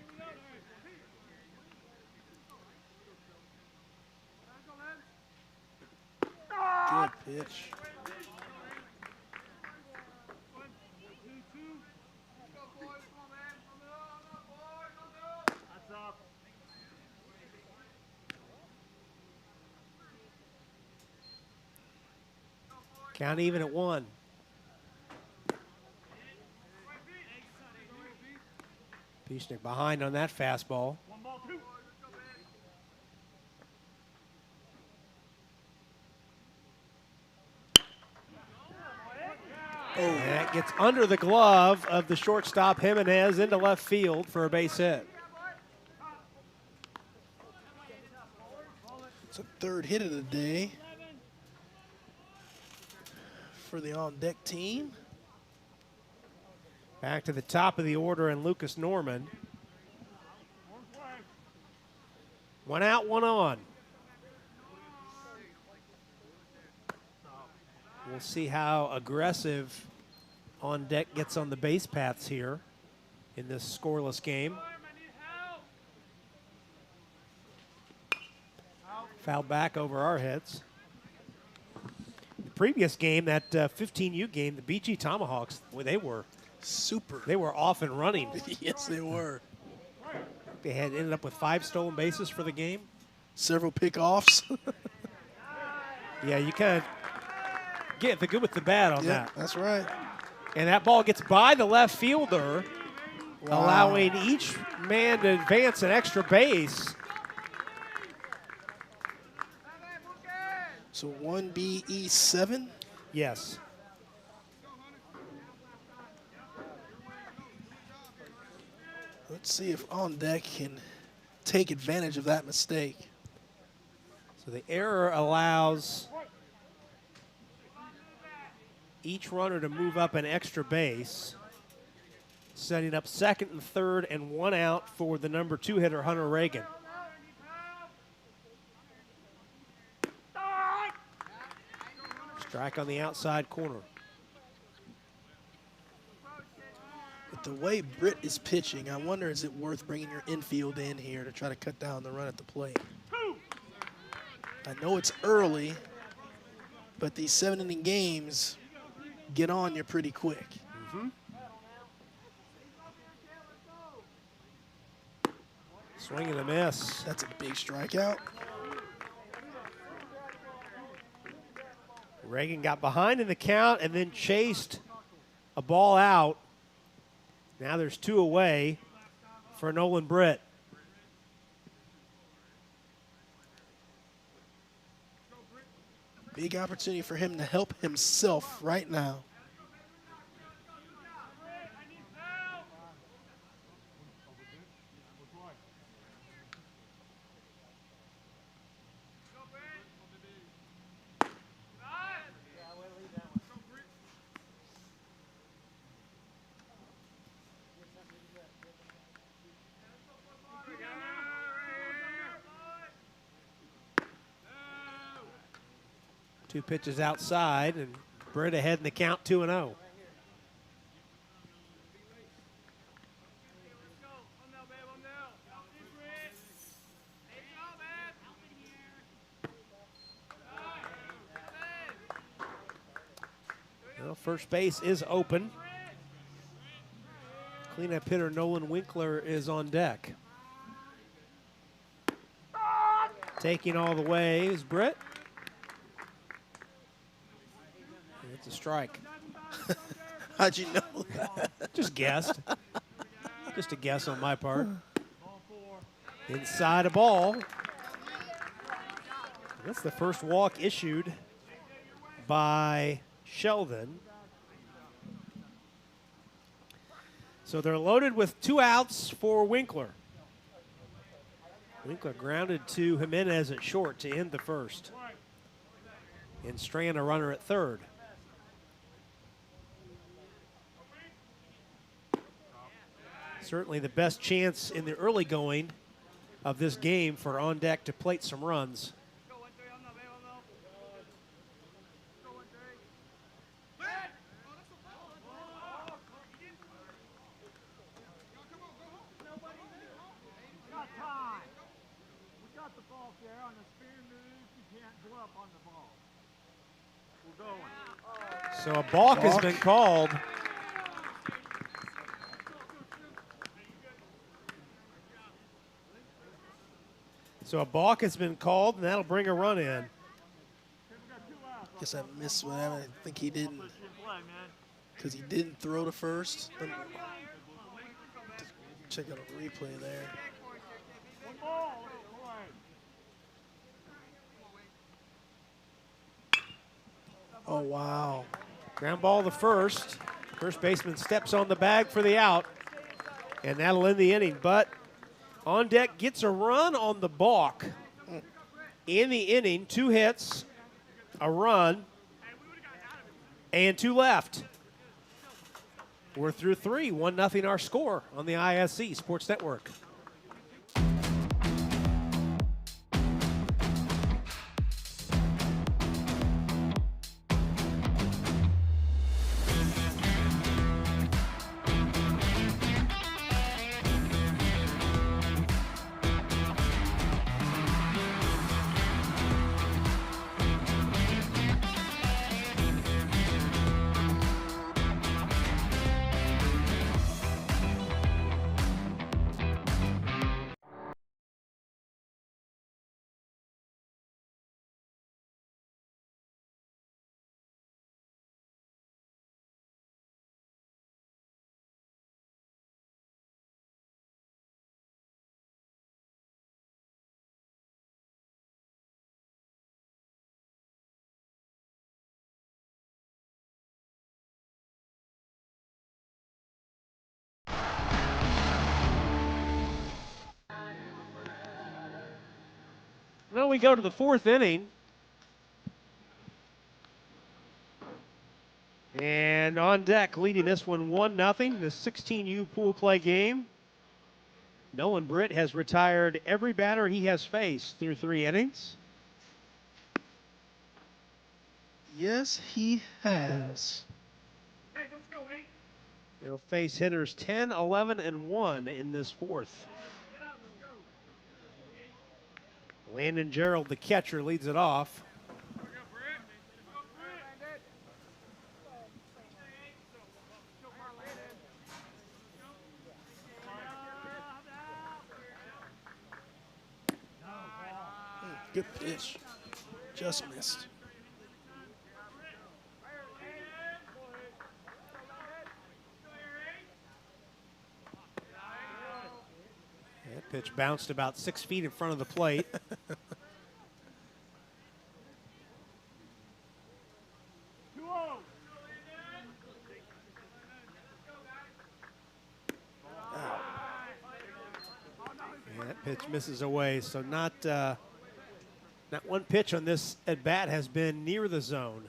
pitch. Count even at 1. Piechnik behind on that fastball. And that gets under the glove of the shortstop Jimenez into left field for a base hit. It's a third hit of the day for the on-deck team. Back to the top of the order and Lucas Norman. 1 out, 1 on. We'll see how aggressive on deck gets on the base paths here in this scoreless game. Foul back over our heads. The previous game, that 15U game, the BG Tomahawks, well, they were super. They were off and running. Yes, they were. They had ended up with 5 stolen bases for the game. Several pickoffs. Yeah, you kind of get the good with the bad on that. That's right. And that ball gets by the left fielder, allowing each man to advance an extra base. So 1BE7? Yes. Let's see if on deck can take advantage of that mistake. So the error allows each runner to move up an extra base, setting up second and third and 1 out for the number 2 hitter, Hunter Reagan. Strike on the outside corner. But the way Britt is pitching, I wonder, is it worth bringing your infield in here to try to cut down the run at the plate? I know it's early, but these 7-inning games get on you pretty quick. Swing and a miss. That's a big strikeout. Reagan got behind in the count and then chased a ball out. Now there's 2 away for Nolan Britt. Big opportunity for him to help himself right now. Two pitches outside, and Britt ahead in the count 2-0. Well, first base is open. Cleanup hitter Nolan Winkler is on deck. Taking all the way is Britt. It's a strike. How'd you know that? Just guessed. Just a guess on my part. Inside a ball. That's the first walk issued by Sheldon. So they're loaded with 2 outs for Winkler. Winkler grounded to Jimenez at short to end the first. And Strand a runner at third. Certainly the best chance in the early going of this game for on deck to plate some runs. So a balk has been called. So a balk has been called, and that'll bring a run in. Guess I missed one. I think he didn't, because he didn't throw to first. Check out a replay there. Oh, wow. Ground ball to first. First baseman steps on the bag for the out, and that'll end the inning. But on deck gets a run on the balk in the inning. 2 hits, a run, and 2 left. We're through 3. 1-0 our score on the ISC Sports Network. Well, we go to the 4th inning. And on deck, leading this one 1-0, the 16U pool play game. Nolan Britt has retired every batter he has faced through 3 innings. Yes, he has. He'll face hitters 10, 11, and 1 in this 4th. Landon Gerald, the catcher, leads it off. Good pitch. Just missed. That pitch bounced about 6 feet in front of the plate. That pitch misses away, so not one pitch on this at bat has been near the zone.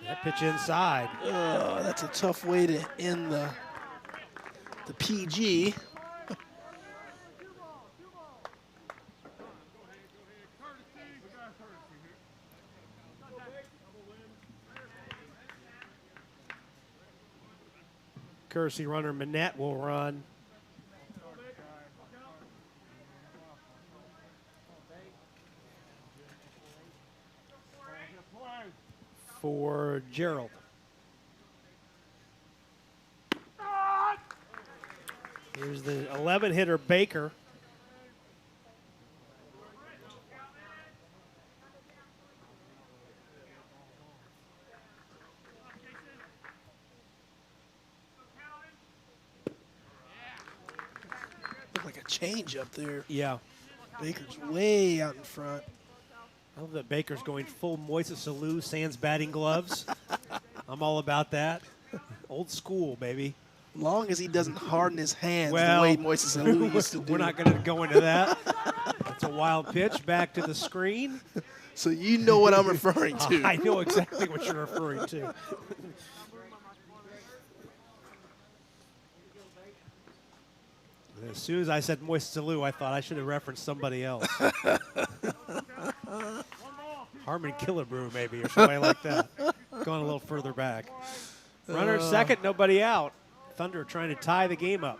That pitch inside. Oh, that's a tough way to end the PG. Courtesy runner Manette will run. For Gerald. Here's the 11 hitter Baker. Looked like a change up there. Yeah. Baker's way out in front. I love that Baker's going full Moises Alou sans batting gloves. I'm all about that. Old school, baby. Long as he doesn't harden his hands Well, the way Moises Alou used to do. We're not going to go into that. That's a wild pitch back to the screen. So you know what I'm referring to. I know exactly what you're referring to. As soon as I said Moises Alou, I thought I should have referenced somebody else. Harmon Killebrew, maybe, or somebody like that. Going a little further back. Runner at second, nobody out. Thunder trying to tie the game up.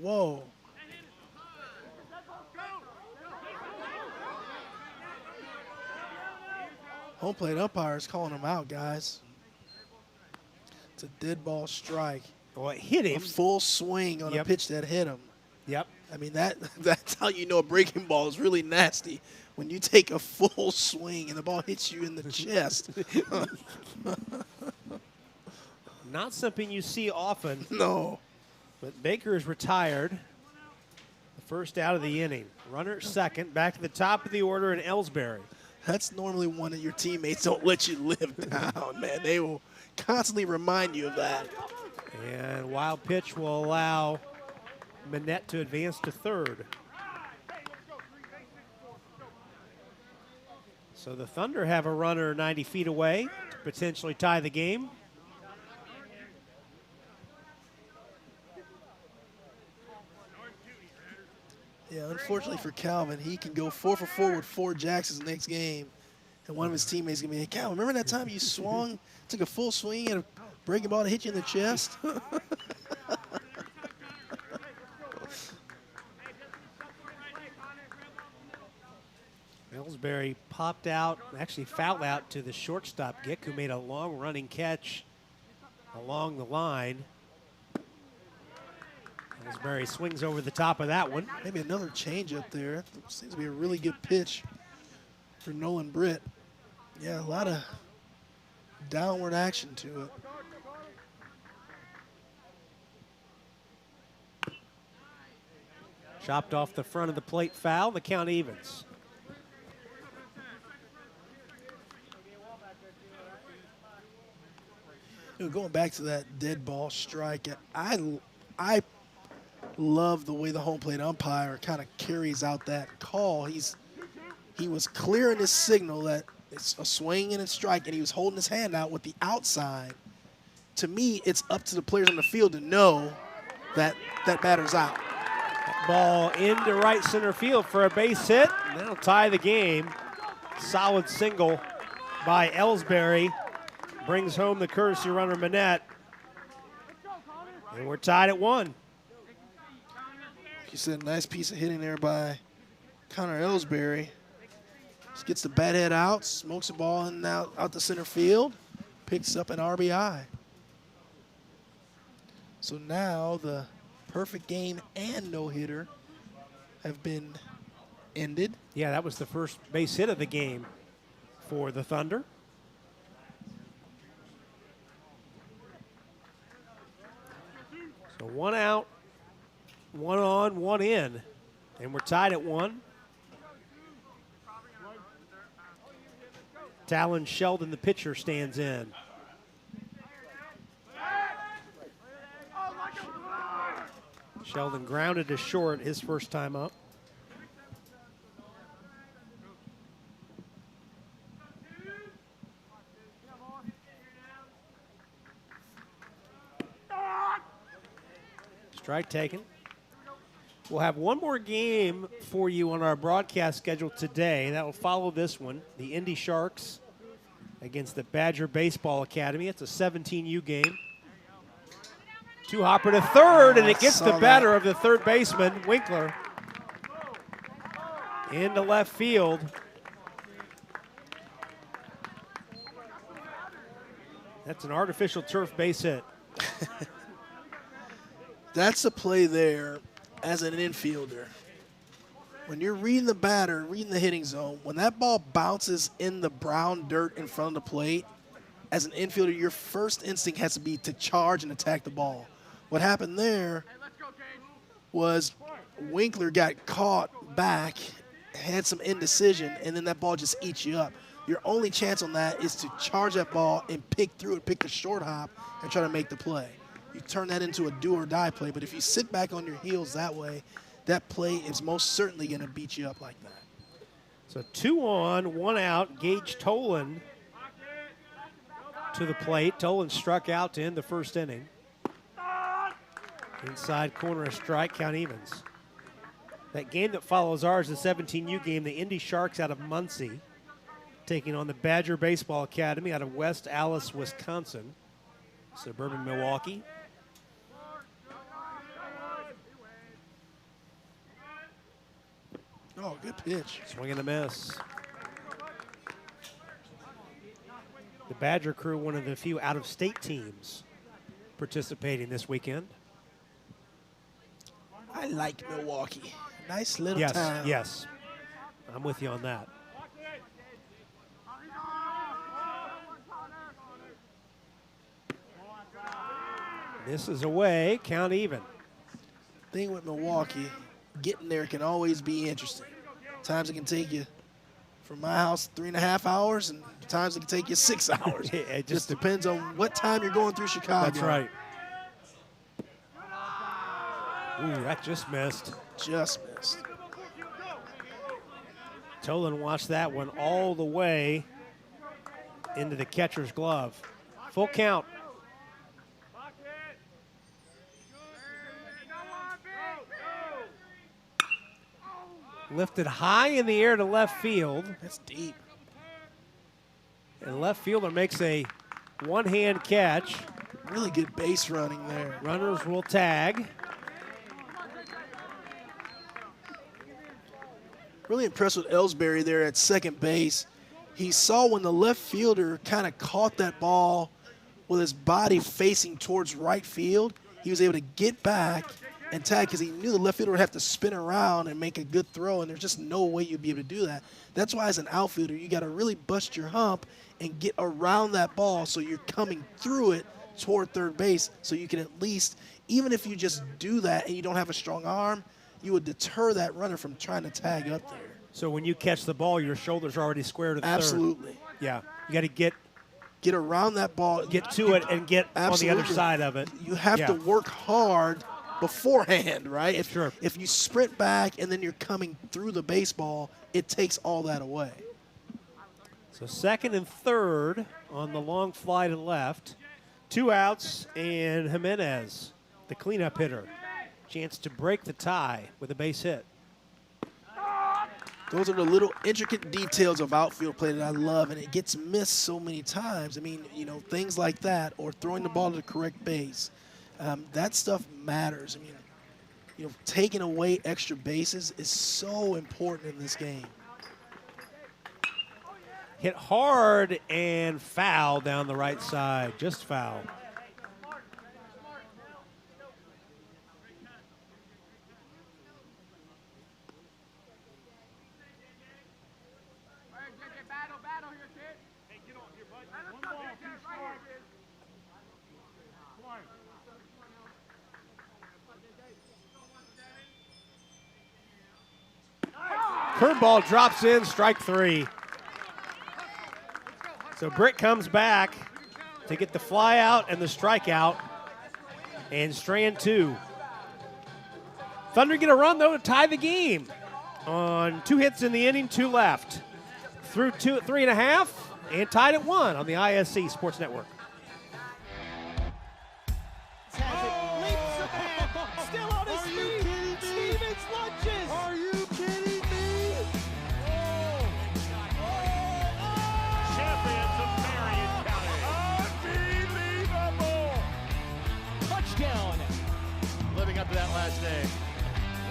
Whoa. Home plate umpire's calling him out, guys. It's a dead ball strike. Well, it hit him. A full swing on a pitch that hit him. Yep. I mean, that's how you know a breaking ball is really nasty. When you take a full swing and the ball hits you in the chest. Not something you see often. No. But Baker is retired. The first out of the inning. Runner at second, back to the top of the order in Ellsbury. That's normally one of your teammates don't let you live down, man. They will constantly remind you of that. And wild pitch will allow Manette to advance to third. So the Thunder have a runner 90 feet away to potentially tie the game. Yeah, unfortunately for Calvin, he can go 4 for 4 with 4 jacks his next game. And one of his teammates is going to be, hey, Calvin, remember that time you swung, took a full swing and a breaking ball to hit you in the chest? Ellsbury popped out, actually fouled out to the shortstop, Gick, who made a long running catch along the line. Ellsbury swings over the top of that one. Maybe another change up there. Seems to be a really good pitch for Nolan Britt. Yeah, a lot of downward action to it. Chopped off the front of the plate foul. The count evens. Going back to that dead ball strike, I love the way the home plate umpire kind of carries out that call. He was clear in his signal that it's a swing and a strike, and he was holding his hand out with the outside. To me, it's up to the players on the field to know that that batter's out. That ball into right center field for a base hit, and that'll tie the game. Solid single by Ellsbury. Brings home the courtesy runner, Manette. And we're tied at 1. You said a nice piece of hitting there by Connor Ellsbury. Just gets the bat head out, smokes the ball and out the center field, picks up an RBI. So now the perfect game and no-hitter have been ended. Yeah, that was the first base hit of the game for the Thunder. So 1 out, 1 on, 1 in, and we're tied at 1. Talon Sheldon, the pitcher, stands in. Sheldon grounded to short his first time up. Strike taken. We'll have one more game for you on our broadcast schedule today. That will follow this one, the Indy Sharks against the Badger Baseball Academy. It's a 17U game. 2-hopper to third, and it gets the better of the third baseman, Winkler, into left field. That's an artificial turf base hit. That's a play there as an infielder. When you're reading the batter, reading the hitting zone, when that ball bounces in the brown dirt in front of the plate, as an infielder, your first instinct has to be to charge and attack the ball. What happened there was Winkler got caught back, had some indecision, and then that ball just eats you up. Your only chance on that is to charge that ball and pick through it, pick the short hop, and try to make the play. You turn that into a do-or-die play, but if you sit back on your heels that way, that play is most certainly going to beat you up like that. So 2 on, 1 out. Gage Tolan to the plate. Tolan struck out to end the first inning. Inside corner, a strike, count evens. That game that follows ours, the 17U game, the Indy Sharks out of Muncie, taking on the Badger Baseball Academy out of West Allis, Wisconsin, suburban Milwaukee. Oh, good pitch. Swing and a miss. The Badger Crew, one of the few out-of-state teams participating this weekend. I like Milwaukee. Nice little Yes, town. yes. I'm with you on that. This is away, count even. Thing with Milwaukee, getting there can always be interesting. Times it can take you from my house 3.5 hours, and times it can take you 6 hours. It just depends on what time you're going through Chicago. That's right. Ooh, that just missed. Just missed. Tolan watched that one all the way into the catcher's glove. Full count. Lifted high in the air to left field. That's deep. And left fielder makes a one-hand catch. Really good base running there. Runners will tag. Really impressed with Ellsbury there at second base. He saw when the left fielder kind of caught that ball with his body facing towards right field. He was able to get back and tag because he knew the left fielder would have to spin around and make a good throw, and there's just no way you'd be able to do that. That's why as an outfielder, you got to really bust your hump and get around that ball so you're coming through it toward third base so you can at least, even if you just do that and you don't have a strong arm, you would deter that runner from trying to tag up there. So when you catch the ball, your shoulders are already square to the Absolutely. third. Yeah, you got to get around that ball. Get to it and get Absolutely. on the other side of it. You have to work hard beforehand, right? If you sprint back and then you're coming through the baseball, it takes all that away. So second and third on the long fly to left. 2 outs, and Jimenez, the cleanup hitter. Chance to break the tie with a base hit. Those are the little intricate details of outfield play that I love, and it gets missed so many times. I mean, you know, things like that, or throwing the ball to the correct base. That stuff matters. I mean, you know, taking away extra bases is so important in this game. Hit hard and foul down the right side, just foul. Battle here, kid. Hey, get on here, bud. One ball, two strikes. Curveball drops in, strike 3. So Britt comes back to get the fly out and the strikeout, and strand 2. Thunder get a run, though, to tie the game on 2 hits in the inning, 2 left. Through 3.5, and tied at 1 on the ISC Sports Network. Still on his feet. Stevens lunges. Are you kidding me? Champions of Marion County. Unbelievable. Touchdown. Living up to that last name.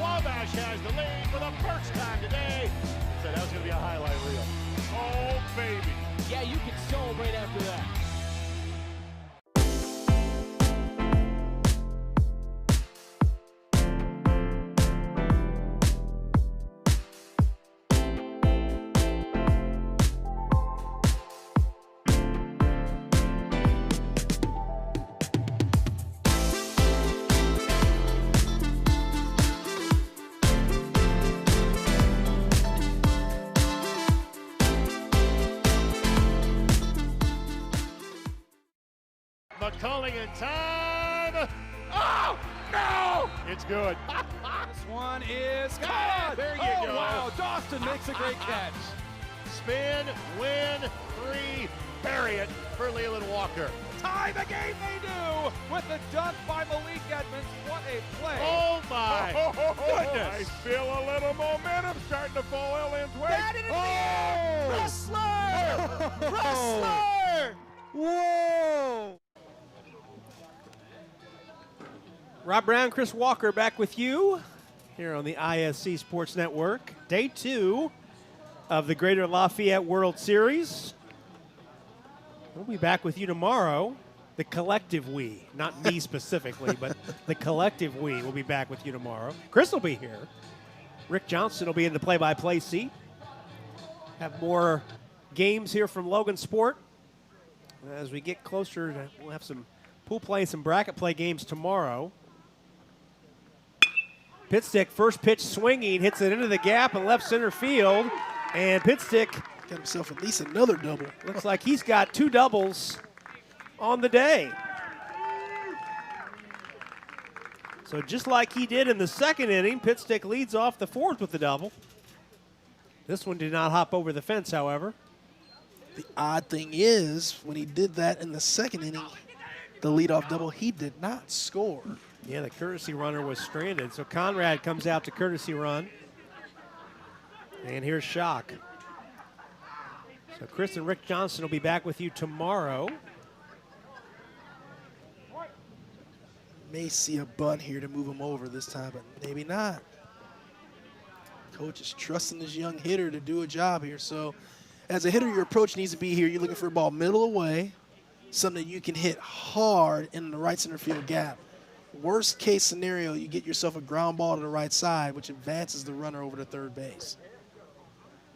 Wabash has the lead for the first time today. So that was going to be a highlight reel. Oh, baby. Yeah, you can celebrate after that. McCulling in time. Oh, no! It's good. This one is caught. There you go. Wow, Dawson makes a great catch. Spin, win, 3, bury it for Leland Walker. Tie the game they do with the dunk by Malik Edmonds. What a play. Oh, my goodness. I feel a little momentum starting to fall Ellen's way. That in the Wrestler! Wrestler! Whoa! Rob Brown, Chris Walker back with you here on the ISC Sports Network. Day 2 of the Greater Lafayette World Series. We'll be back with you tomorrow. The collective we, not me specifically, but the collective we will be back with you tomorrow. Chris will be here. Rick Johnson will be in the play-by-play seat. Have more games here from Logansport. As we get closer, we'll have some pool play and some bracket play games tomorrow. Pitstick, first pitch swinging, hits it into the gap in left center field. And Pitstick got himself at least another double. Looks like he's got 2 doubles on the day. So just like he did in the second inning, Pitstick leads off the 4th with the double. This one did not hop over the fence, however. The odd thing is, when he did that in the second inning, the leadoff double, he did not score. Yeah, the courtesy runner was stranded. So Conrad comes out to courtesy run. And here's Schock. So Chris and Rick Johnson will be back with you tomorrow. May see a bunt here to move him over this time, but maybe not. Coach is trusting his young hitter to do a job here. So as a hitter, your approach needs to be here. You're looking for a ball middle away, something that you can hit hard in the right center field gap. Worst case scenario, you get yourself a ground ball to the right side, which advances the runner over to third base.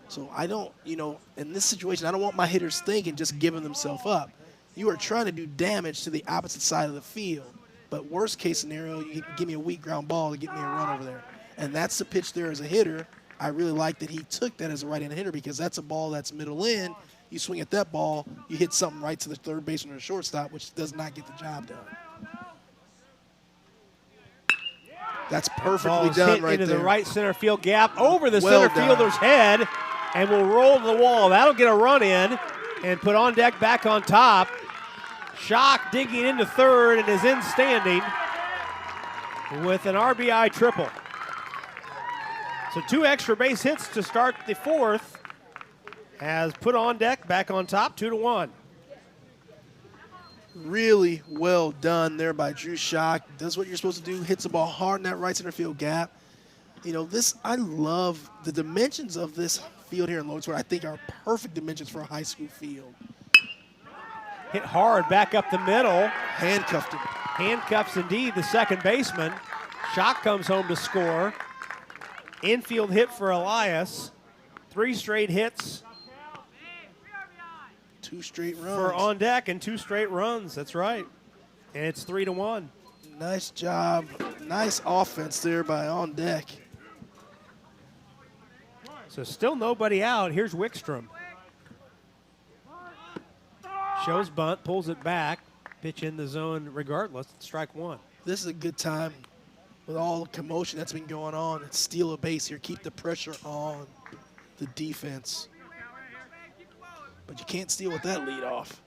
So I don't, in this situation, I don't want my hitters thinking just giving themselves up. You are trying to do damage to the opposite side of the field. But worst case scenario, you can give me a weak ground ball to get me a run over there. And that's the pitch there as a hitter. I really like that he took that as a right-handed hitter because that's a ball that's middle in. You swing at that ball, you hit something right to the third baseman or the shortstop, which does not get the job done. That's perfectly done hit right into there. The right center field gap over the center fielder's head and will roll to the wall. That'll get a run in and put On Deck back on top. Schock digging into third and is in standing with an RBI triple. So 2 extra base hits to start the 4th has put On Deck back on top, 2-1. Really well done there by Drew Schock. Does what you're supposed to do, hits the ball hard in that right center field gap. I love the dimensions of this field here in Logansport. I think are perfect dimensions for a high school field. Hit hard back up the middle. Handcuffed him. Handcuffs indeed the second baseman. Schock comes home to score. Infield hit for Elias. 3 straight hits. 2 straight runs. For On Deck and 2 straight runs. That's right. And it's 3-1. Nice job. Nice offense there by On Deck. So still nobody out. Here's Wickstrom. Shows bunt, pulls it back. Pitch in the zone regardless. Strike 1. This is a good time with all the commotion that's been going on. And steal a base here. Keep the pressure on the defense. But you can't steal with that lead off.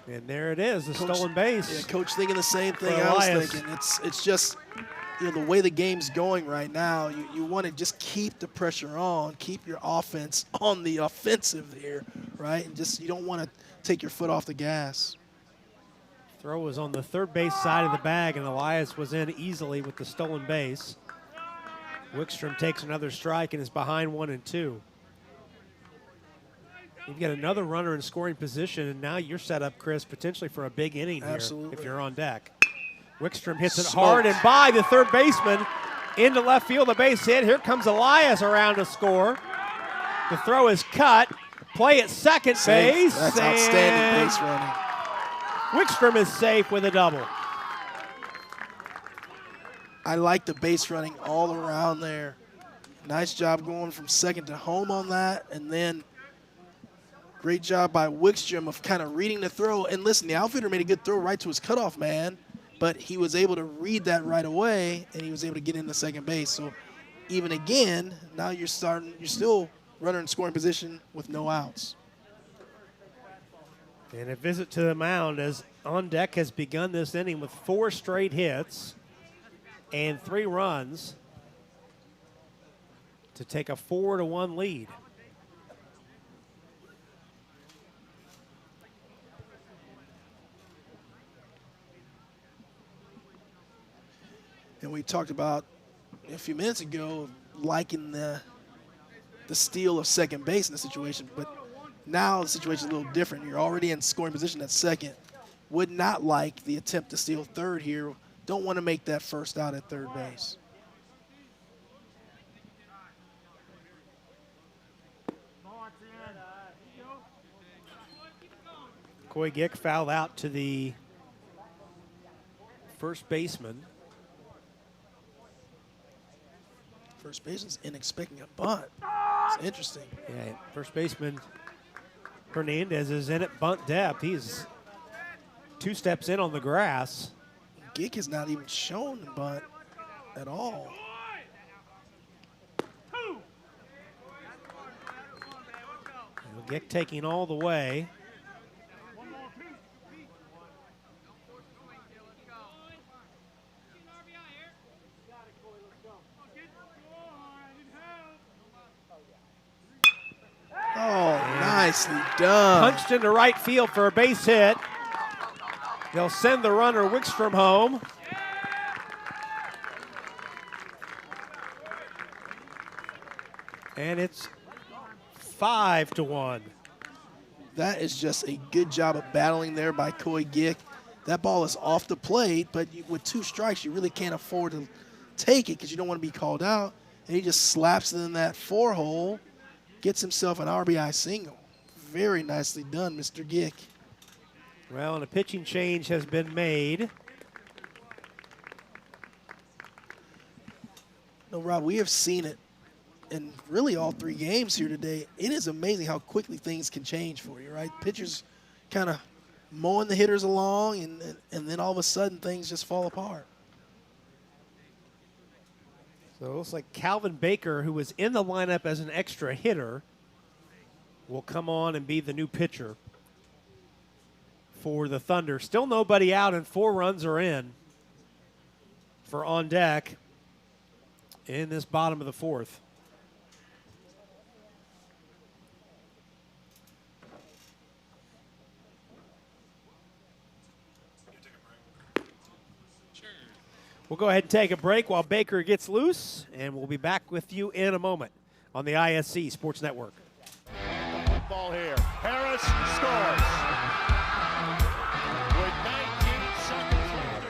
And there it is, the stolen base. Yeah, Coach thinking the same thing I was thinking. It's just, the way the game's going right now, you want to just keep the pressure on, keep your offense on the offensive here, right? And just you don't want to take your foot off the gas. Throw was on the third base side of the bag, and Elias was in easily with the stolen base. Wickstrom takes another strike and is behind 1-2. You've got another runner in scoring position, and now you're set up, Chris, potentially for a big inning here if you're on deck. Wickstrom hits it hard and by the third baseman into left field, a base hit. Here comes Elias around to score. The throw is cut. Play at second base. That's outstanding base running. Wickstrom is safe with a double. I like the base running all around there. Nice job going from second to home on that, and then great job by Wickstrom of kind of reading the throw. And listen, the outfielder made a good throw right to his cutoff man, but he was able to read that right away, and he was able to get into second base. So even again, now you're still runner in scoring position with no outs. And a visit to the mound as On Deck has begun this inning with 4 straight hits and 3 runs to take a 4-1 lead. And we talked about a few minutes ago liking the steal of second base in the situation, but now the situation is a little different. You're already in scoring position at second. Would not like the attempt to steal third here. Don't want to make that first out at third base. Coy Gick fouled out to the first baseman. First baseman's in expecting a bunt. It's interesting. Yeah, first baseman Hernandez is in at bunt depth. He's 2 steps in on the grass. Gick has not even shown the bunt at all. Gick taking all the way. Oh, nicely done. Punched into right field for a base hit. They'll send the runner Wickstrom home. And it's 5-1. That is just a good job of battling there by Coy Gick. That ball is off the plate, but with 2 strikes, you really can't afford to take it because you don't want to be called out. And he just slaps it in that 4-hole, gets himself an RBI single. Very nicely done, Mr. Gick. Well, and a pitching change has been made. No, Rob, we have seen it in really all 3 games here today. It is amazing how quickly things can change for you, right? Pitchers kind of mowing the hitters along, and then all of a sudden things just fall apart. So it looks like Calvin Baker, who was in the lineup as an extra hitter, will come on and be the new pitcher for the Thunder. Still nobody out, and 4 runs are in for on deck in this bottom of the 4th. We'll go ahead and take a break while Baker gets loose, and we'll be back with you in a moment on the ISC Sports Network. Ball here. Harris scores. With 19 seconds left.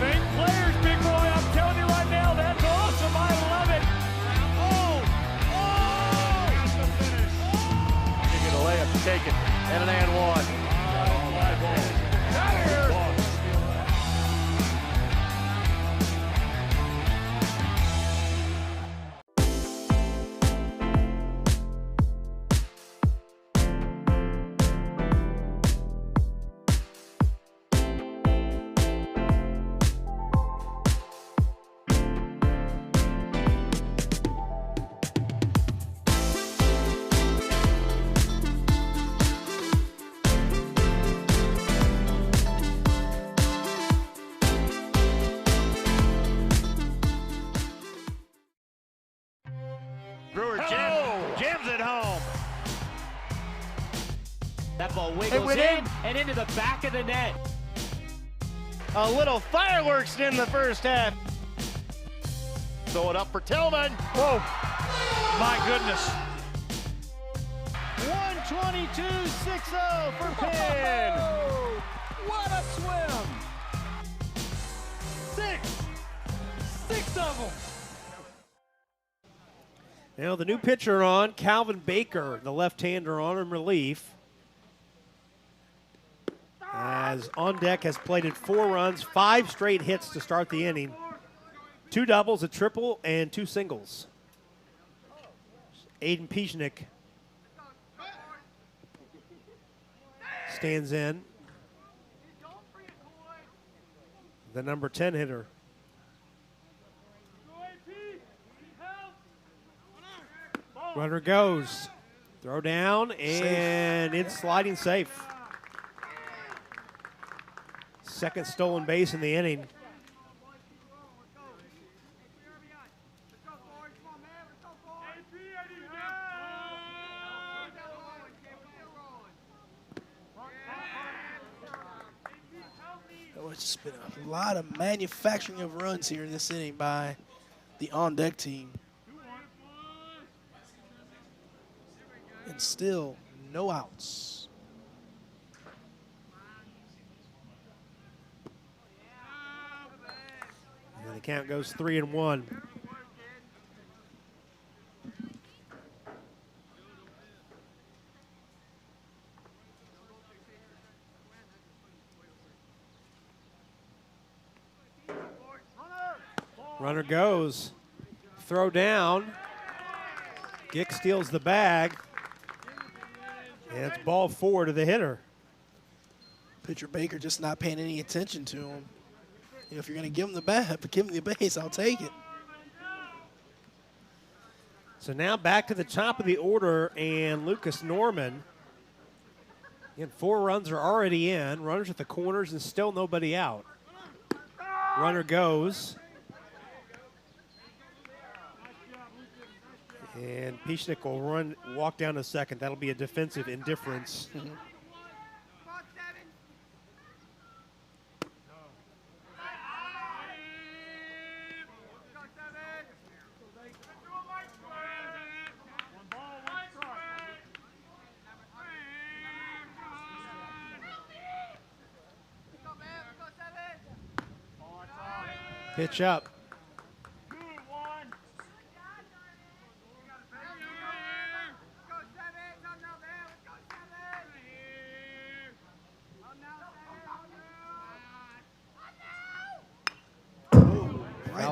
Fake players, big boy. I'm telling you right now, that's awesome. I love it. That's the finish. You get a layup taken and an and 1. Jim's at home. That ball wiggles in and into the back of the net. A little fireworks in the first half. Throw it up for Tillman. Whoa. My goodness. 122.60 for Penn. What a swim! 6 of them. Now the new pitcher on, Calvin Baker, the left-hander on in relief. As on deck has plated 4 runs, 5 straight hits to start the inning. 2 doubles, a triple, and 2 singles. Aiden Pishnik stands in. The number 10 hitter. Runner goes. Throw down, and it's sliding safe. Second stolen base in the inning. it's just been a lot of manufacturing of runs here in this inning by the on-deck team. And still no outs. And the count goes 3-1. Runner goes. Throw down. Gick steals the bag. And it's ball 4 to the hitter. Pitcher Baker just not paying any attention to him. You know, if you're going to give him the bat, but give him the base, I'll take it. So now back to the top of the order, and Lucas Norman. Again, 4 runs are already in. Runners at the corners and still nobody out. Runner goes. And Piechnik will walk down to second. That'll be a defensive indifference. Pitch up.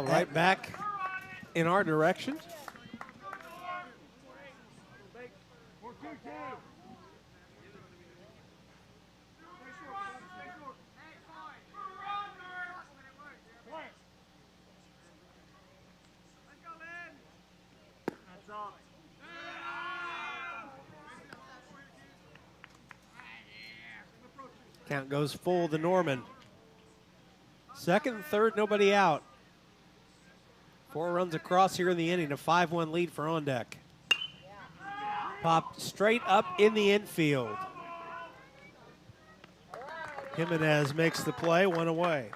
Right back in our direction. Count goes full to Norman. Second and third, nobody out. 4 runs across here in the inning, a 5-1 lead for on deck. Popped straight up in the infield. Jimenez makes the play, 1 away.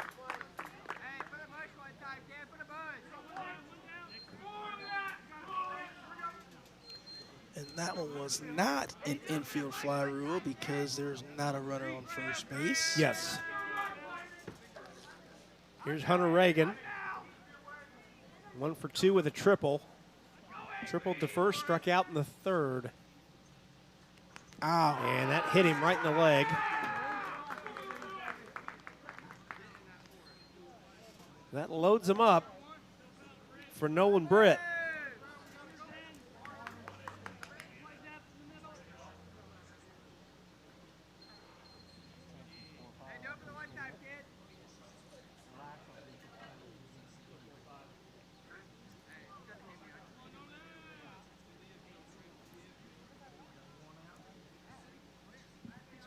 And that one was not an infield fly rule because there's not a runner on first base. Yes. Here's Hunter Reagan. 1 for 2 with a triple. Tripled to first, struck out in the third. Ow. And that hit him right in the leg. That loads him up for Nolan Britt.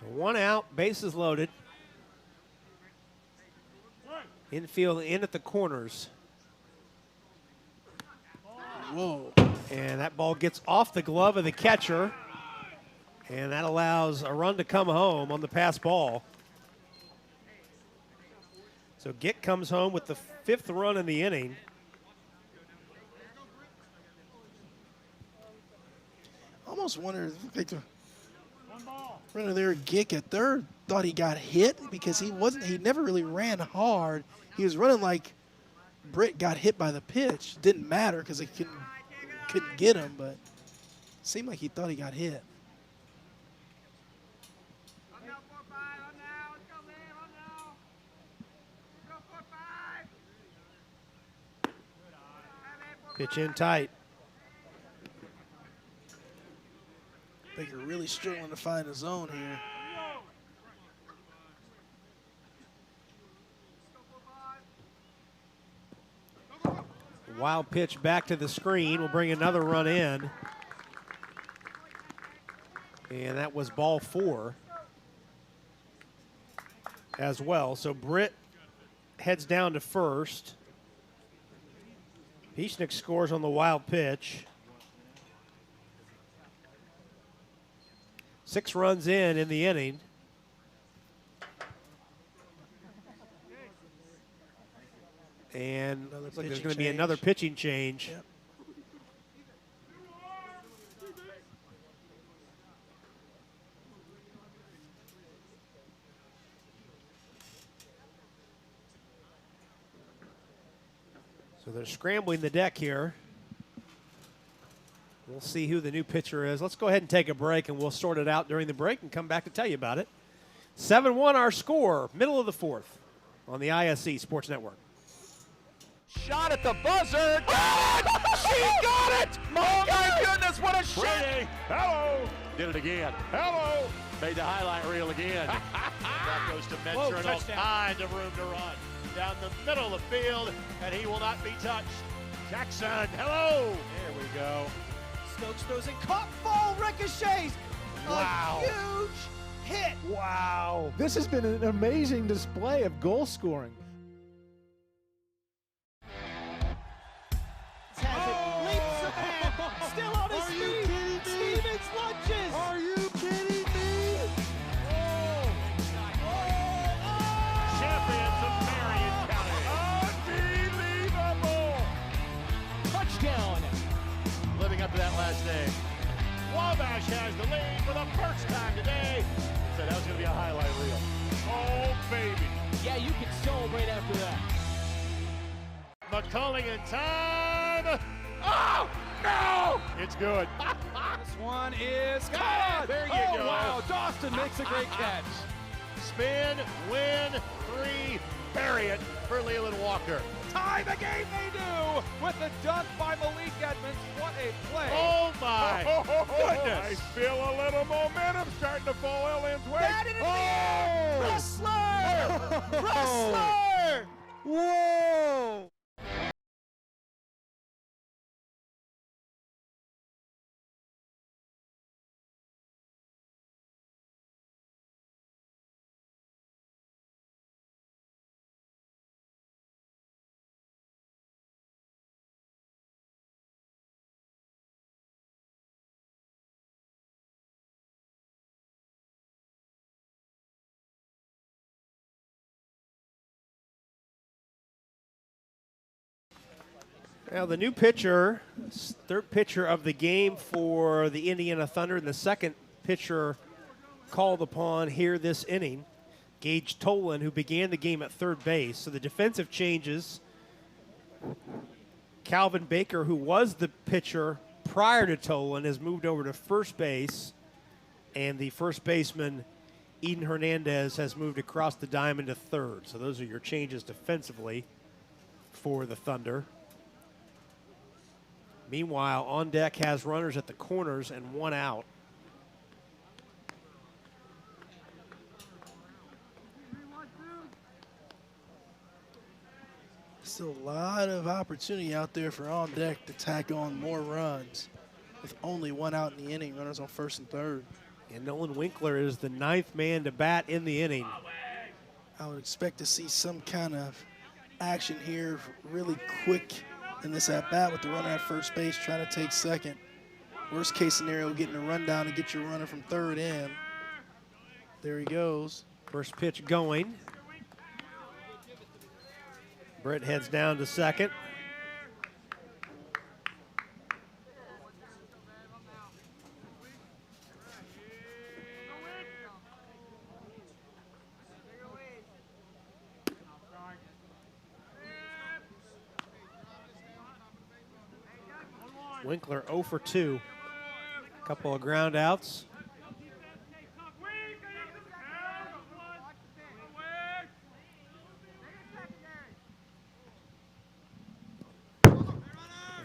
So 1 out, bases loaded. Infield in at the corners. Whoa. And that ball gets off the glove of the catcher. And that allows a run to come home on the pass ball. So Gick comes home with the 5th run in the inning. Almost wondered if the runner there, Gick at third, thought he got hit because he never really ran hard. He was running like Britt got hit by the pitch. Didn't matter because they couldn't get him, but it seemed like he thought he got hit. Pitch in tight. Baker really struggling to find a zone here. Wild pitch back to the screen will bring another run in. And that was ball 4 as well. So Britt heads down to first. Piechnik scores on the wild pitch. 6 runs in the inning. And it looks like there's pitching going to be change. another pitching change. Yep. So they're scrambling the deck here. We'll see who the new pitcher is. Let's go ahead and take a break, and we'll sort it out during the break and come back to tell you about it. 7-1 our score, middle of the fourth on the ISC Sports Network. Shot at the buzzer. She got it! Oh my goodness, what a shot! Brady, hello. Did it again. Hello. Made the highlight reel again. That goes to Mentor and all kinds of room to run. Down the middle of the field, and he will not be touched. Jackson, hello. There we go. Stokes throws it, caught, ball ricochets. Wow. A huge hit. Wow. This has been an amazing display of goal scoring. Has it, leaps ahead, still on his feet. Stevens lunges. Are you kidding me? Champions of Marion County. Unbelievable. Touchdown. Living up to that last name. Wabash has the lead for the first time today. So that was going to be a highlight reel. Oh, baby. Yeah, you can celebrate after that. McCulling in time. Oh, no! It's good. This one is Caught! caught. There you Oh, go. wow, Dawson makes a great catch. Spin, win, 3, bury it for Leland Walker. Tie the game they do with the dunk by Malik Edmonds. What a play. Oh, my I goodness. feel a little momentum starting to fall Ellen's way. That in the air. Wrestler! Wrestler! Whoa! Now the new pitcher, third pitcher of the game for the Indiana Thunder, and the second pitcher called upon here this inning, Gage Tolan, who began the game at third base. So the defensive changes. Calvin Baker, who was the pitcher prior to Tolan, has moved over to first base, and the first baseman, Eden Hernandez, has moved across the diamond to third. So those are your changes defensively for the Thunder. Meanwhile, on deck has runners at the corners and one out. Still a lot of opportunity out there for on deck to tack on more runs with only one out in the inning, runners on first and third. And Nolan Winkler is the ninth man to bat in the inning. I would expect to see some kind of action here really quick in this at-bat with the runner at first base trying to take second. Worst case scenario, getting a rundown to get your runner from third in. There he goes. First pitch going. Brett heads down to second. Winkler 0 for 2. Couple of ground outs. And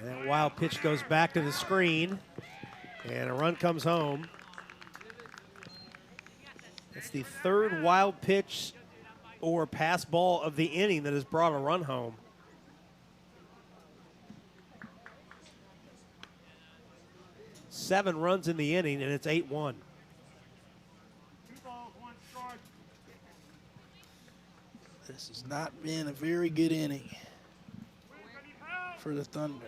that wild pitch goes back to the screen, and a run comes home. It's the third wild pitch or pass ball of the inning that has brought a run home. Seven runs in the inning, and it's 8-1. This has not been a very good inning for the Thunder.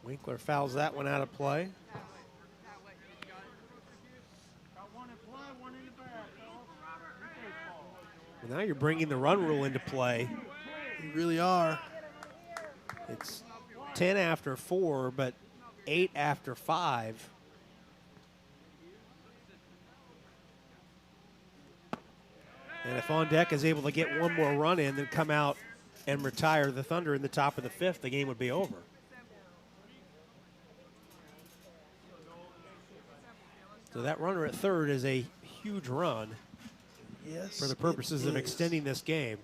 Winkler fouls that one out of play. Now you're bringing the run rule into play. You really are. It's 10 after 4, but 8 after 5. And if On Deck is able to get one more run in, then come out and retire the Thunder in the top of the 5th, the game would be over. So that runner at third is a huge run. Yes, for the purposes of extending this game.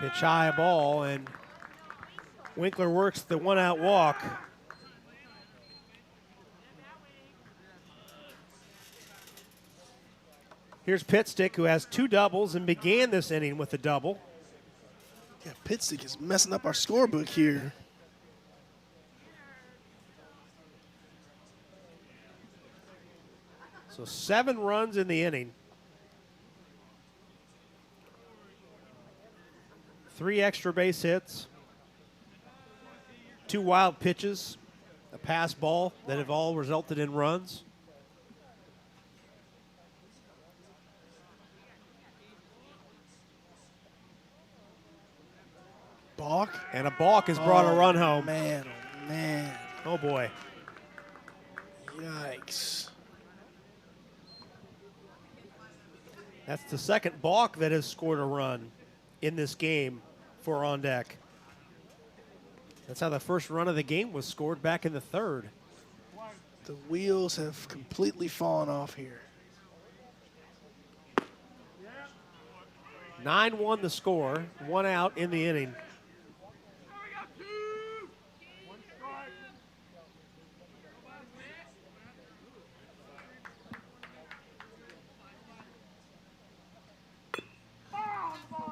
Pitch high ball, and Winkler works the one-out walk. Here's Pitstick, who has 2 doubles and began this inning with a double. Yeah, Pitstick is messing up our scorebook here. So 7 runs in the inning. 3 extra base hits. 2 wild pitches. A pass ball that have all resulted in runs. Balk. And a balk has brought a run home. Man, oh man. Oh boy. Yikes. That's the second balk that has scored a run in this game for On Deck. That's how the first run of the game was scored back in the 3rd. The wheels have completely fallen off here. 9-1 the score, 1 out in the inning.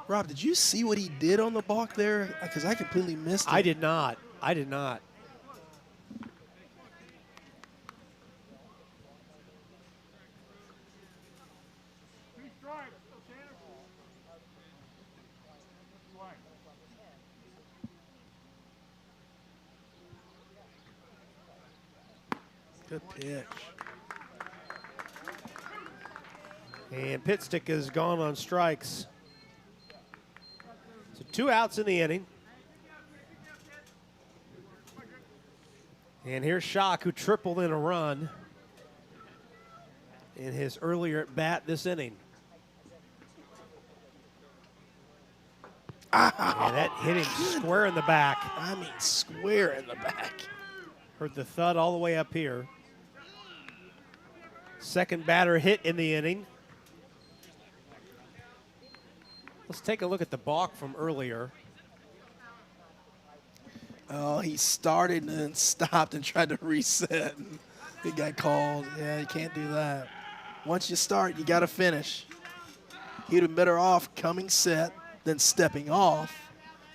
Rob, did you see what he did on the balk there? Because I completely missed it. I did not. I did not. Good pitch. And Pitstick is gone on strikes. So 2 outs in the inning. And here's Schock, who tripled in a run in his earlier at bat this inning. And that hit him square in the back. I mean, square in the back. Heard the thud all the way up here. Second batter hit in the inning. Let's take a look at the balk from earlier. Oh, he started and then stopped and tried to reset. He got called. Yeah, you can't do that. Once you start, you got to finish. He'd have been better off coming set than stepping off.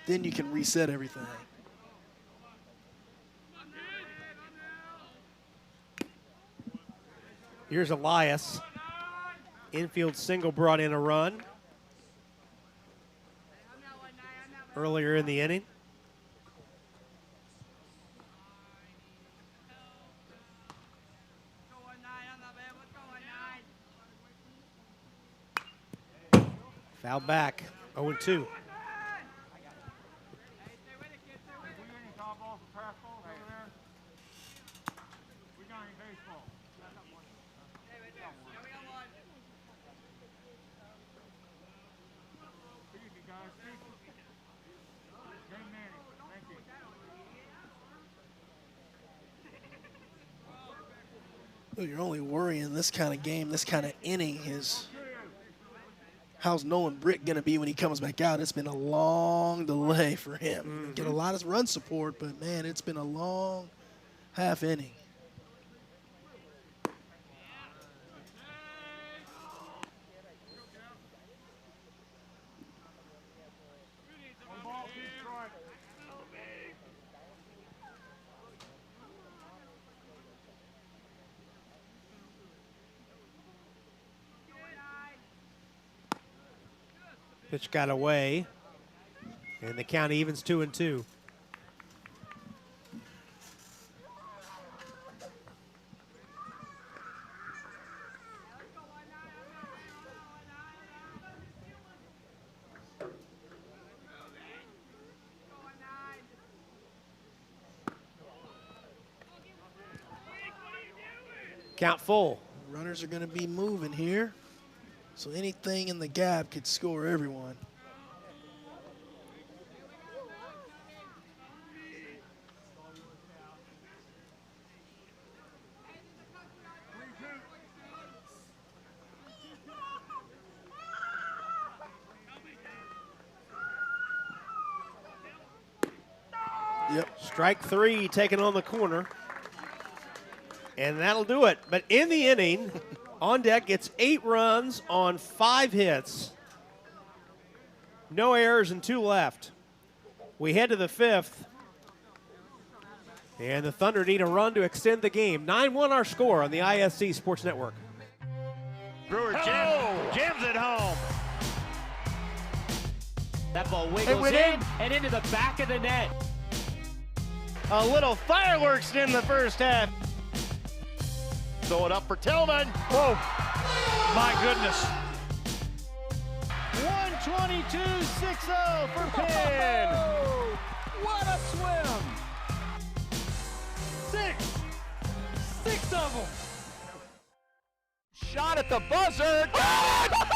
Then you can reset everything. Here's Elias. Infield single brought in a run earlier in the inning. Foul back, 0-2. Well, you're only worrying this kind of game, this kind of inning is how's Nolan Brick going to be when he comes back out? It's been a long delay for him. Get a lot of run support, but, man, it's been a long half inning. Pitch got away, and the count evens 2-2. Count full. Runners are going to be moving here, so anything in the gap could score everyone. Yep. Strike 3 taken on the corner. And that'll do it. But in the inning, on deck gets 8 runs on 5 hits. No errors and 2 left. We head to the 5th. And the Thunder need a run to extend the game. 9-1 our score on the ISC Sports Network. Brewer jams it home. That ball wiggles in and into the back of the net. A little fireworks in the first half. Throw it up for Tillman. Whoa. My goodness. 122-6-0 for Penn. What a swim. 6 of them. Shot at the buzzer.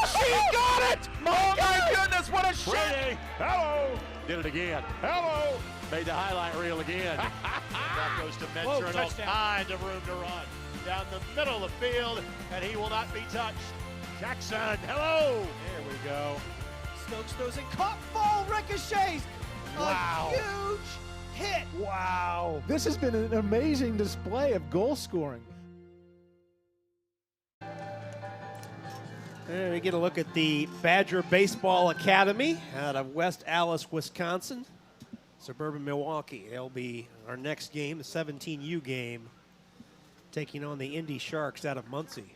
She got it! Oh my goodness, what a shot! Brady, hello. Did it again. Hello. Made the highlight reel again. That goes to Mentor and all kinds of room to run. Down the middle of the field, and he will not be touched. Jackson, hello. There we go. Stokes throws it, caught, ball ricochets. Wow. A huge hit. Wow. This has been an amazing display of goal scoring. And we get a look at the Badger Baseball Academy out of West Allis, Wisconsin. Suburban Milwaukee. They'll be our next game, the 17U game, taking on the Indy Sharks out of Muncie.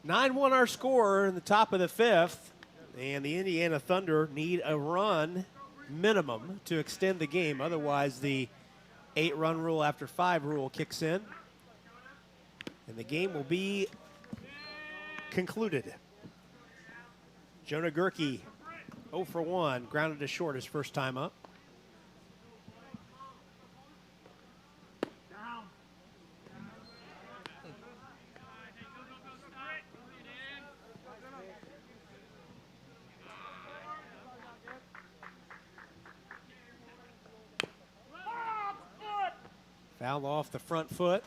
9-1 our score in the top of the 5th, and the Indiana Thunder need a run minimum to extend the game. Otherwise, the 8-run rule after 5 rule kicks in, and the game will be concluded. Jonah Gerke 0 for 1, grounded to short his first time up. Foul off the front foot.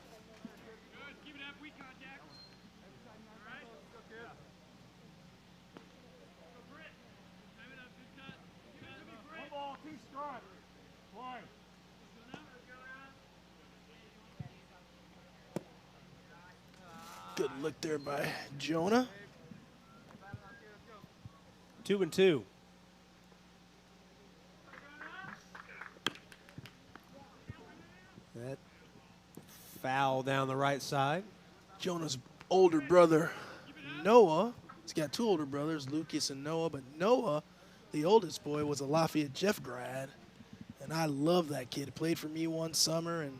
Good look there by Jonah. 2-2. That foul down the right side. Jonah's older brother, Noah. He's got 2 older brothers, Lucas and Noah. But Noah, the oldest boy, was a Lafayette Jeff grad. And I love that kid. He played for me one summer, and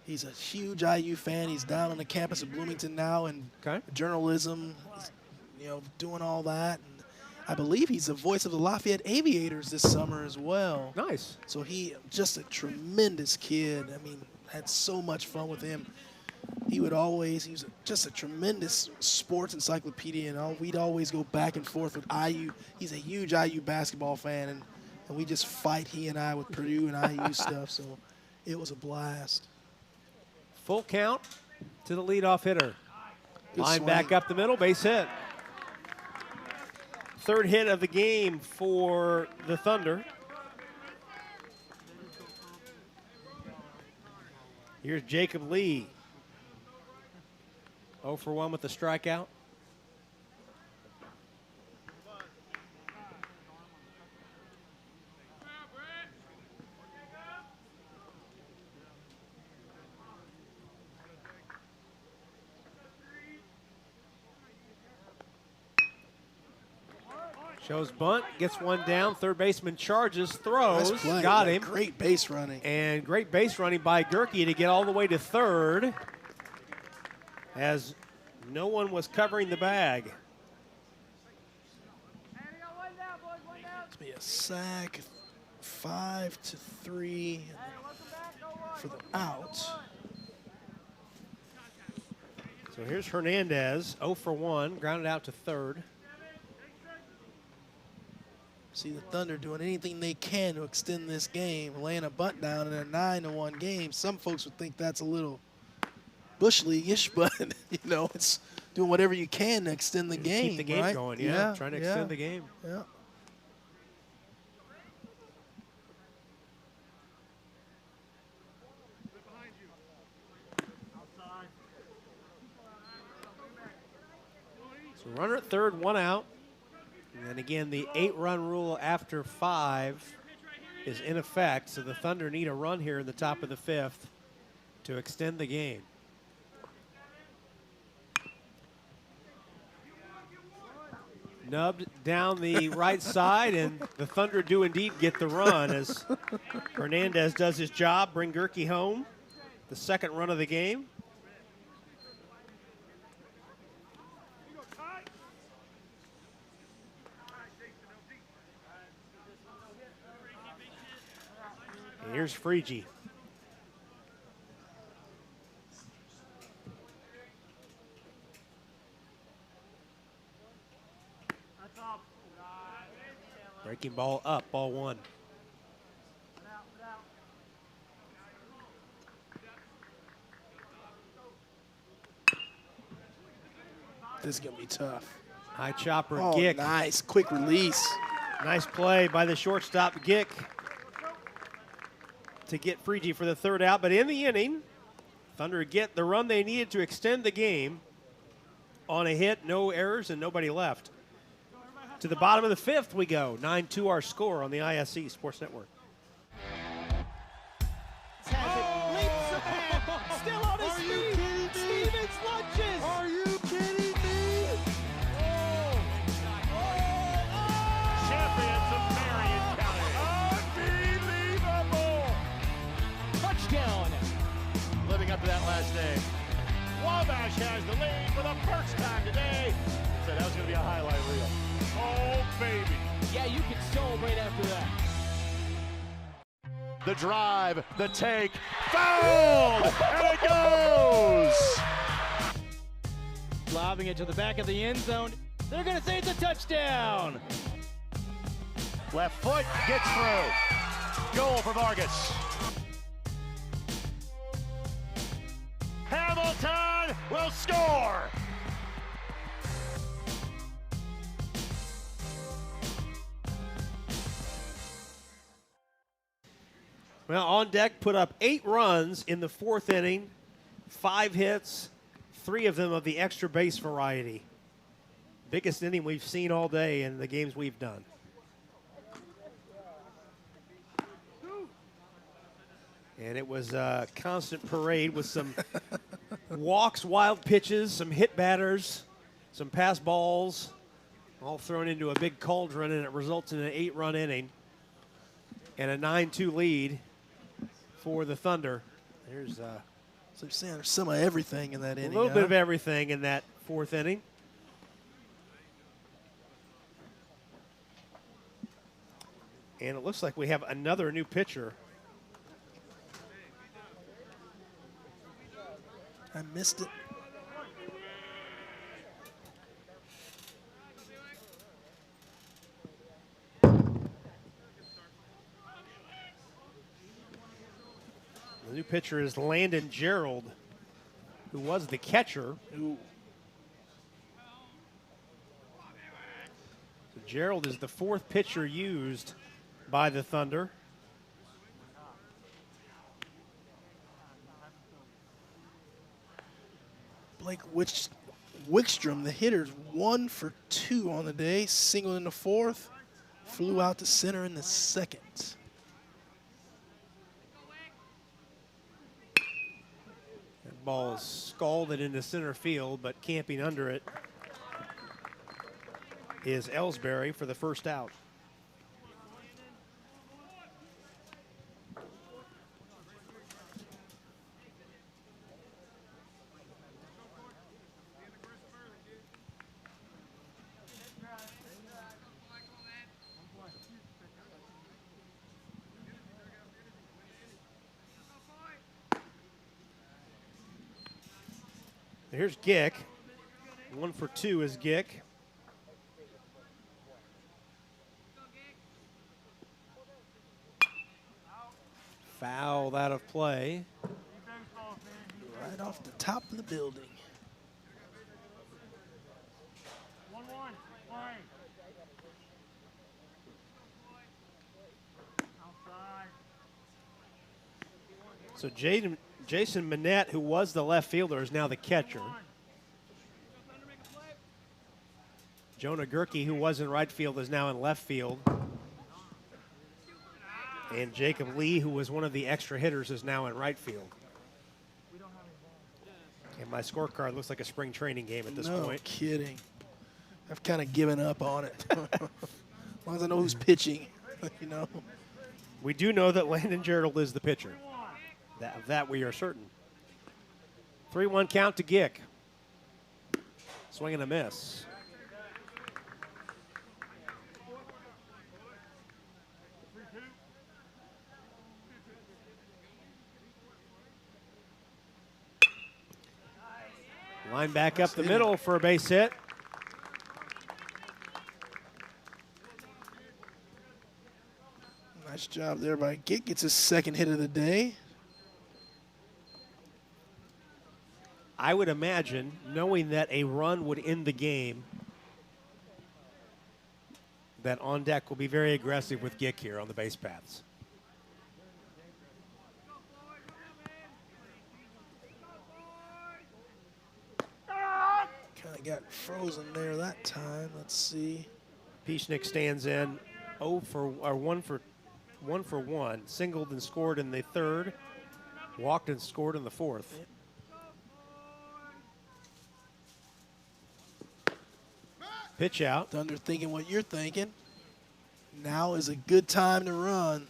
he's a huge IU fan. He's down on the campus of Bloomington now in journalism, doing all that. And I believe he's the voice of the Lafayette Aviators this summer as well. Nice. So he just a tremendous kid. I mean, had so much fun with him. He was just a tremendous sports encyclopedia, and we'd always go back and forth with IU. He's a huge IU basketball fan, and we just fight, he and I, with Purdue and IU stuff. So it was a blast. Full count to the leadoff hitter. Good Line swing. back up the middle, base hit. 3rd hit of the game for the Thunder. Here's Jacob Lee. 0 for 1 with the strikeout. Shows bunt, gets one down. Third baseman charges, throws, Nice play. got him. Great base running. And great base running by Gerke to get all the way to 3rd as no one was covering the bag. It's be a sack, 5-3. for the out. So here's Hernandez, 0 for 1, grounded out to third. See the Thunder doing anything they can to extend this game, laying a bunt down in a 9-1 game. Some folks would think that's a little Bush League-ish, but you know, it's doing whatever you can to extend the game. Keep the game right? going, yeah. Trying to extend the game. Yeah. So runner at third, 1 out. And then again, the 8-run rule after 5 is in effect, so the Thunder need a run here in the top of the 5th to extend the game. Nubbed down the right side, and the Thunder do indeed get the run as Hernandez does his job, bring Gerke home, the second run of the game. And here's Freegee. Breaking ball up, ball 1. This is going to be tough. High chopper, Oh, Gick. nice. Quick release. Nice play by the shortstop, Gick, to get Freegee for the third out. But in the inning, Thunder get the run they needed to extend the game on a hit, no errors, and nobody left. To the bottom of the 5th we go. 9-2 our score on the ISC Sports Network. Has it, leaps ahead, still on his feet. Stevens lunges. Are you kidding me? Champions of Marion County. Unbelievable. Touchdown. Living up to that last name. Wabash has the lead for the first time today. Said that was going to be a highlight reel. Oh, baby. Yeah, you can celebrate after that. The drive, the take, fouled, and it goes. Lobbing it to the back of the end zone. They're going to say it's a touchdown. Left foot gets through. Goal for Vargas. Hamilton will score. Well, on deck, put up 8 runs in the 4th inning, 5 hits, 3 of them of the extra base variety. Biggest inning we've seen all day in the games we've done. And it was a constant parade with some walks, wild pitches, some hit batters, some pass balls, all thrown into a big cauldron, and it results in an 8-run inning and a 9-2 lead for the Thunder. There's So you're saying there's some of everything in that inning. a little bit of everything in that 4th inning. And it looks like we have another new pitcher. I missed it. The new pitcher is Landon Gerald, who was the catcher. Ooh. So Gerald is the 4th pitcher used by the Thunder. Blake Wickstrom, the hitter's 1 for 2 on the day. Singled in the 4th, flew out to center in the 2nd. That ball is scalded into center field, but camping under it is Ellsbury for the first out. Here's Gick. 1 for 2 is Gick. Fouled out of play. Right off the top of the building. 1-1. Play. Outside. So Jason Manette, who was the left fielder, is now the catcher. Jonah Gerke, who was in right field, is now in left field. And Jacob Lee, who was one of the extra hitters, is now in right field. And my scorecard looks like a spring training game at this point. No kidding. I've kind of given up on it. As long as I know who's pitching, you know. We do know that Landon Gerald is the pitcher. That we are certain. 3-1 count to Gick. Swing and a miss. Line back up the middle for a base hit. Nice job there by Gick. Gets his second hit of the day. I would imagine, knowing that a run would end the game, that on deck will be very aggressive with Gick here on the base paths. Kind of got frozen there that time. Let's see. Piechnik stands in 1 for 1, singled and scored in the third, walked and scored in the fourth. Pitch out. Thunder thinking what you're thinking. Now is a good time to run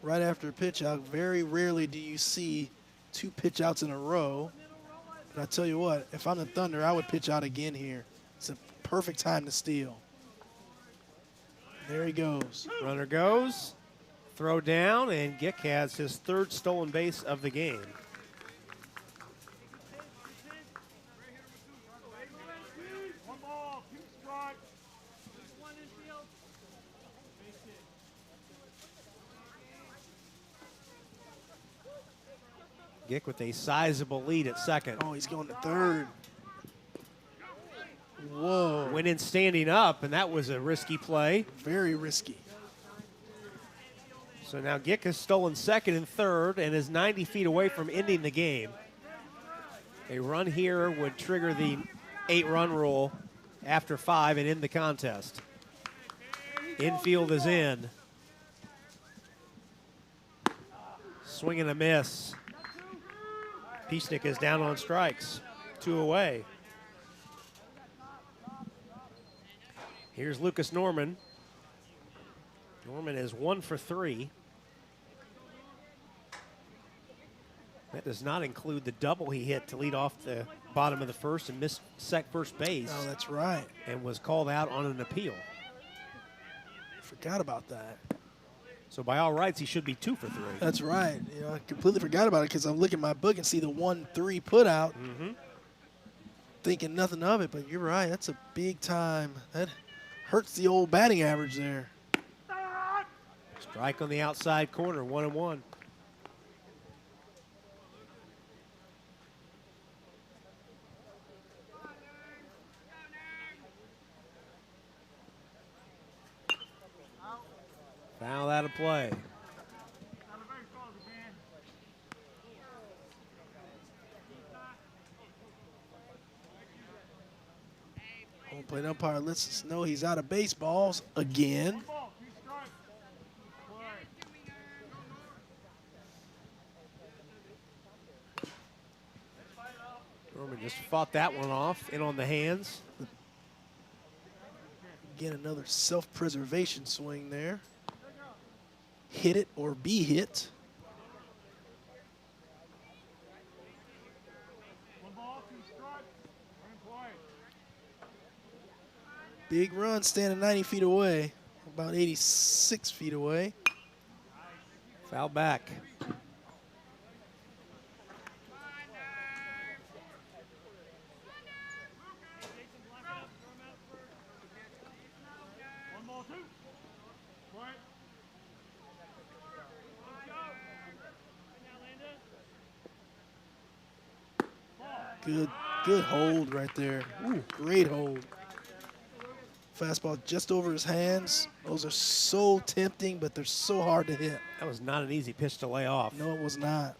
right after a pitch out. Very rarely do you see 2 pitch outs in a row. But I tell you what, if I'm the Thunder, I would pitch out again here. It's a perfect time to steal. There he goes. Runner goes. Throw down, and Gick has his 3rd stolen base of the game. Gick with a sizable lead at second. Oh, he's going to third. Whoa. Went in standing up, and that was a risky play. Very risky. So now Gick has stolen second and third and is 90 feet away from ending the game. A run here would trigger the 8-run rule after 5 and end the contest. Infield is in. Swing and a miss. Piechnik is down on strikes. 2 away. Here's Lucas Norman. Norman is 1 for 3. That does not include the double he hit to lead off the bottom of the first and missed first base. Oh, that's right. And was called out on an appeal. Forgot about that. So by all rights, he should be 2 for 3. That's right. You know, I completely forgot about it because I'm looking at my book and see the 1-3 put out, thinking nothing of it. But you're right. That's a big time. That hurts the old batting average there. Strike on the outside corner, 1-1. Foul out of play. Home plate umpire lets us know he's out of baseballs again. Norman just fought that one off, in on the hands. Again, another self-preservation swing there. Hit it or be hit. Big run standing 90 feet away, about 86 feet away. Foul back. Good hold right there. Ooh, great hold. Fastball just over his hands. Those are so tempting, but they're so hard to hit. That was not an easy pitch to lay off. No, it was not.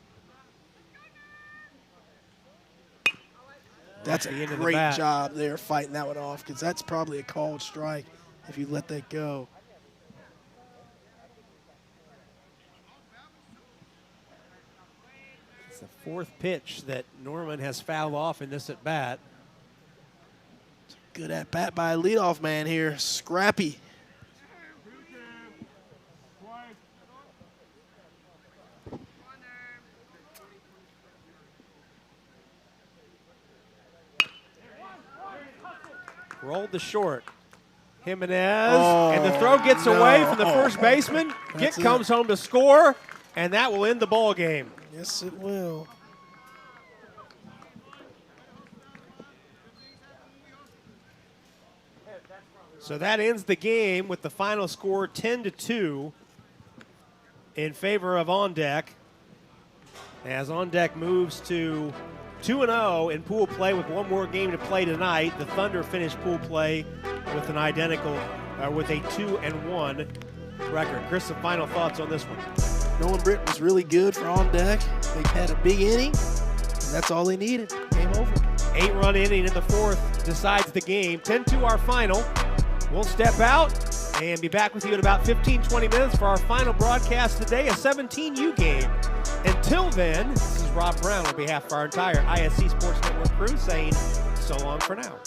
That's a great job there fighting that one off, because that's probably a called strike if you let that go. It's the fourth pitch that Norman has fouled off in this at bat. Good at bat by a leadoff man here. Scrappy. Rolled the short. Jimenez, and the throw gets away from the first baseman. Gitt comes home to score, and that will end the ball game. Yes, it will. So that ends the game with the final score 10-2 in favor of On Deck. As On Deck moves to 2-0 in pool play with one more game to play tonight. The Thunder finished pool play with an identical, with a 2-1 record. Chris, some final thoughts on this one? Nolan Britton was really good for On Deck. They had a big inning, and that's all they needed. Game over. 8-run inning in the fourth decides the game. 10-2 our final. We'll step out and be back with you in about 15-20 minutes for our final broadcast today, a 17U game. Until then, this is Rob Brown on behalf of our entire ISC Sports Network crew saying so long for now.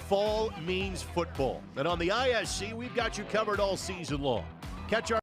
Fall means football. And on the ISC, we've got you covered all season long. Catch our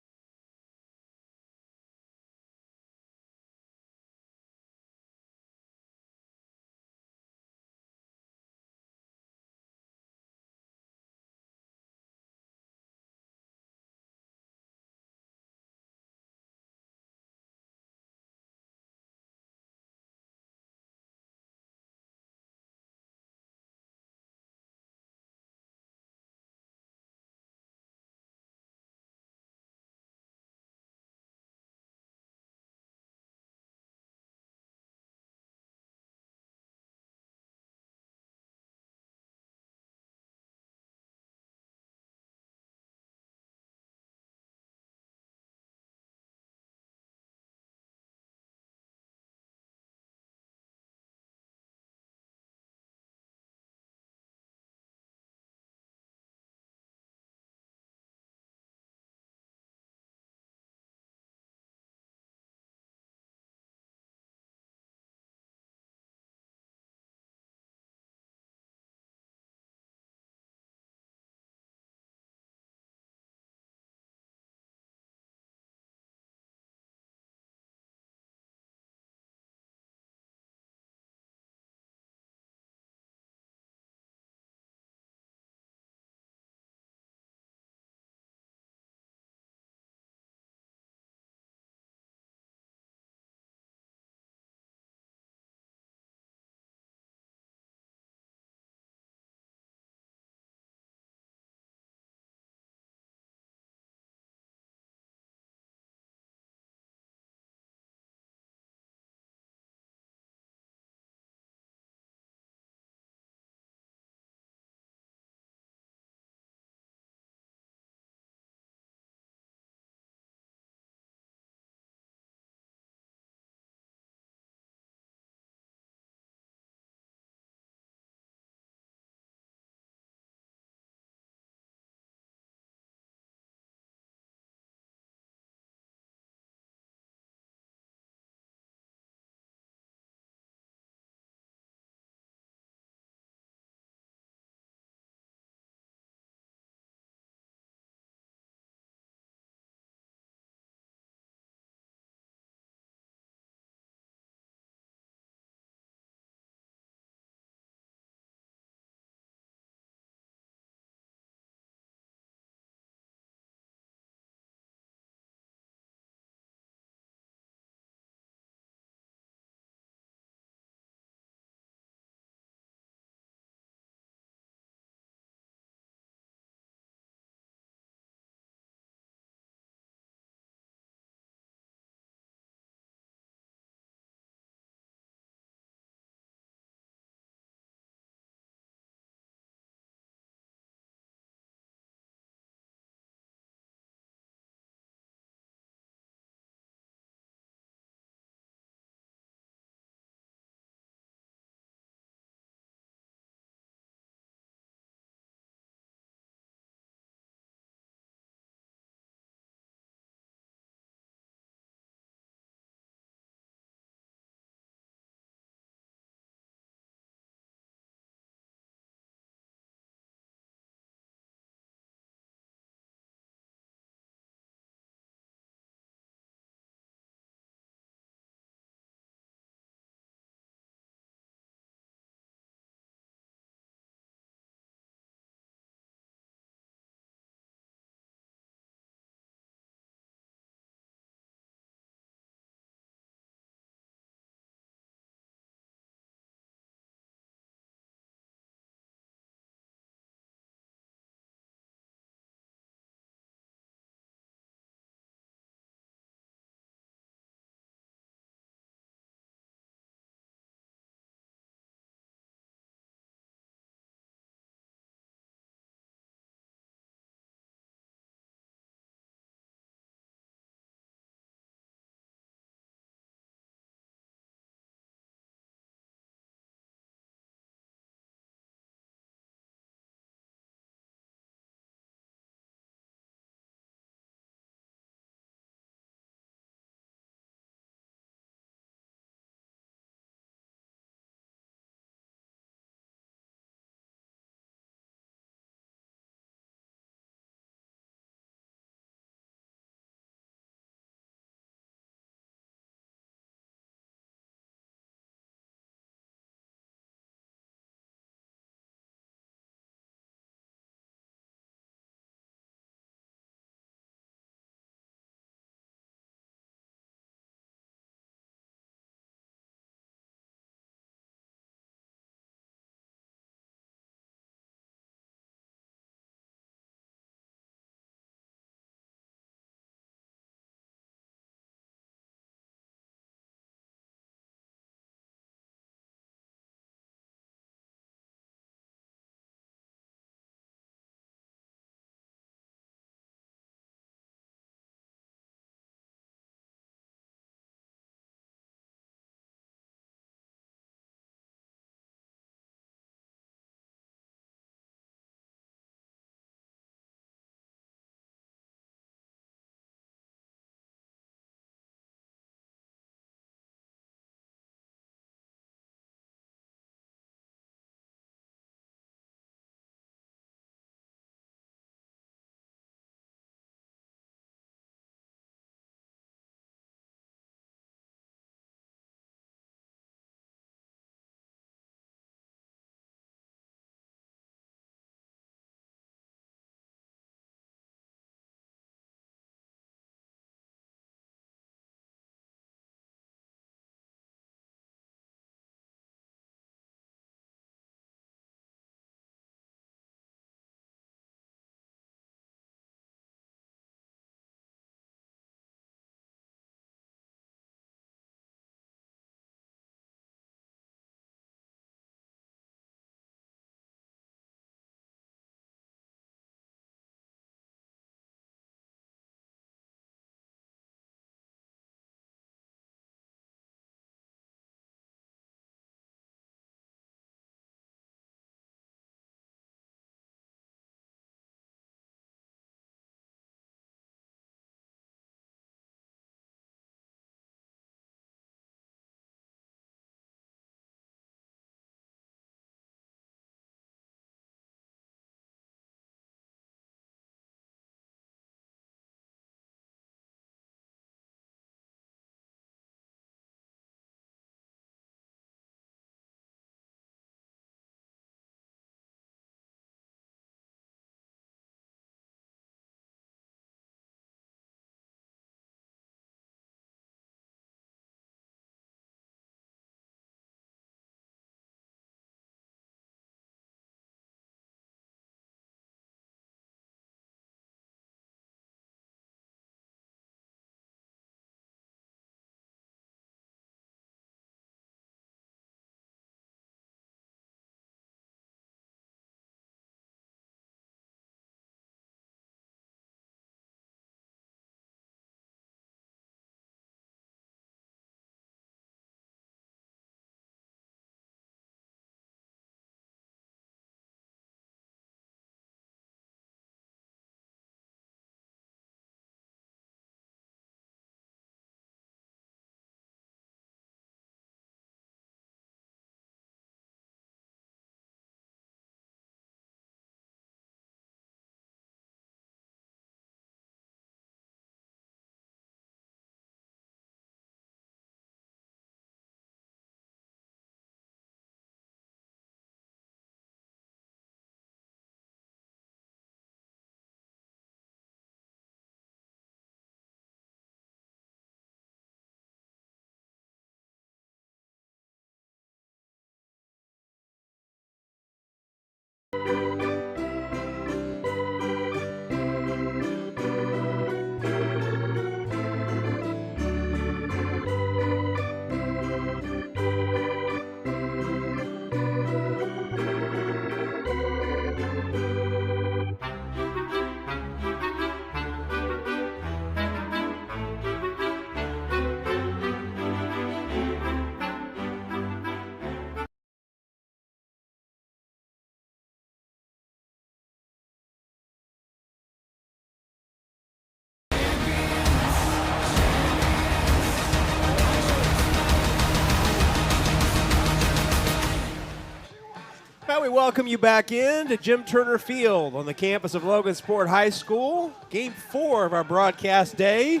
Well, we welcome you back in to Jim Turner Field on the campus of Logansport High School. Game 4 of our broadcast day,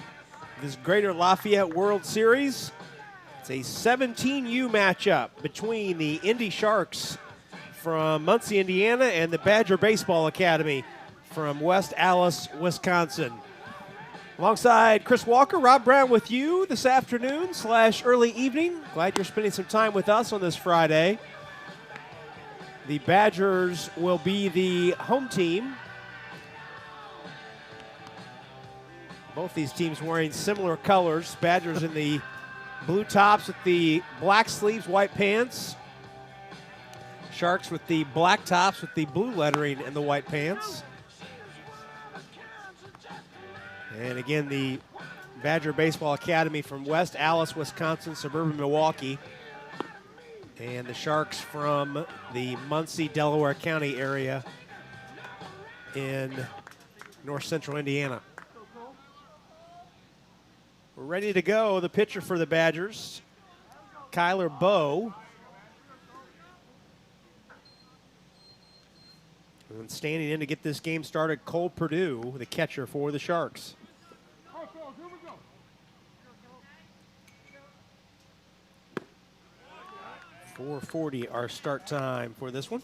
this Greater Lafayette World Series. It's a 17U matchup between the Indy Sharks from Muncie, Indiana, and the Badger Baseball Academy from West Allis, Wisconsin. Alongside Chris Walker, Rob Brown with you this afternoon / early evening. Glad you're spending some time with us on this Friday. The Badgers will be the home team. Both these teams wearing similar colors. Badgers in the blue tops with the black sleeves, white pants. Sharks with the black tops with the blue lettering and the white pants. And again, the Badger Baseball Academy from West Allis, Wisconsin, suburban Milwaukee. And the Sharks from the Muncie, Delaware County area in north central Indiana. We're ready to go. The pitcher for the Badgers, Kyler Bowe. And standing in to get this game started, Cole Perdue, the catcher for the Sharks. 4:40 our start time for this one.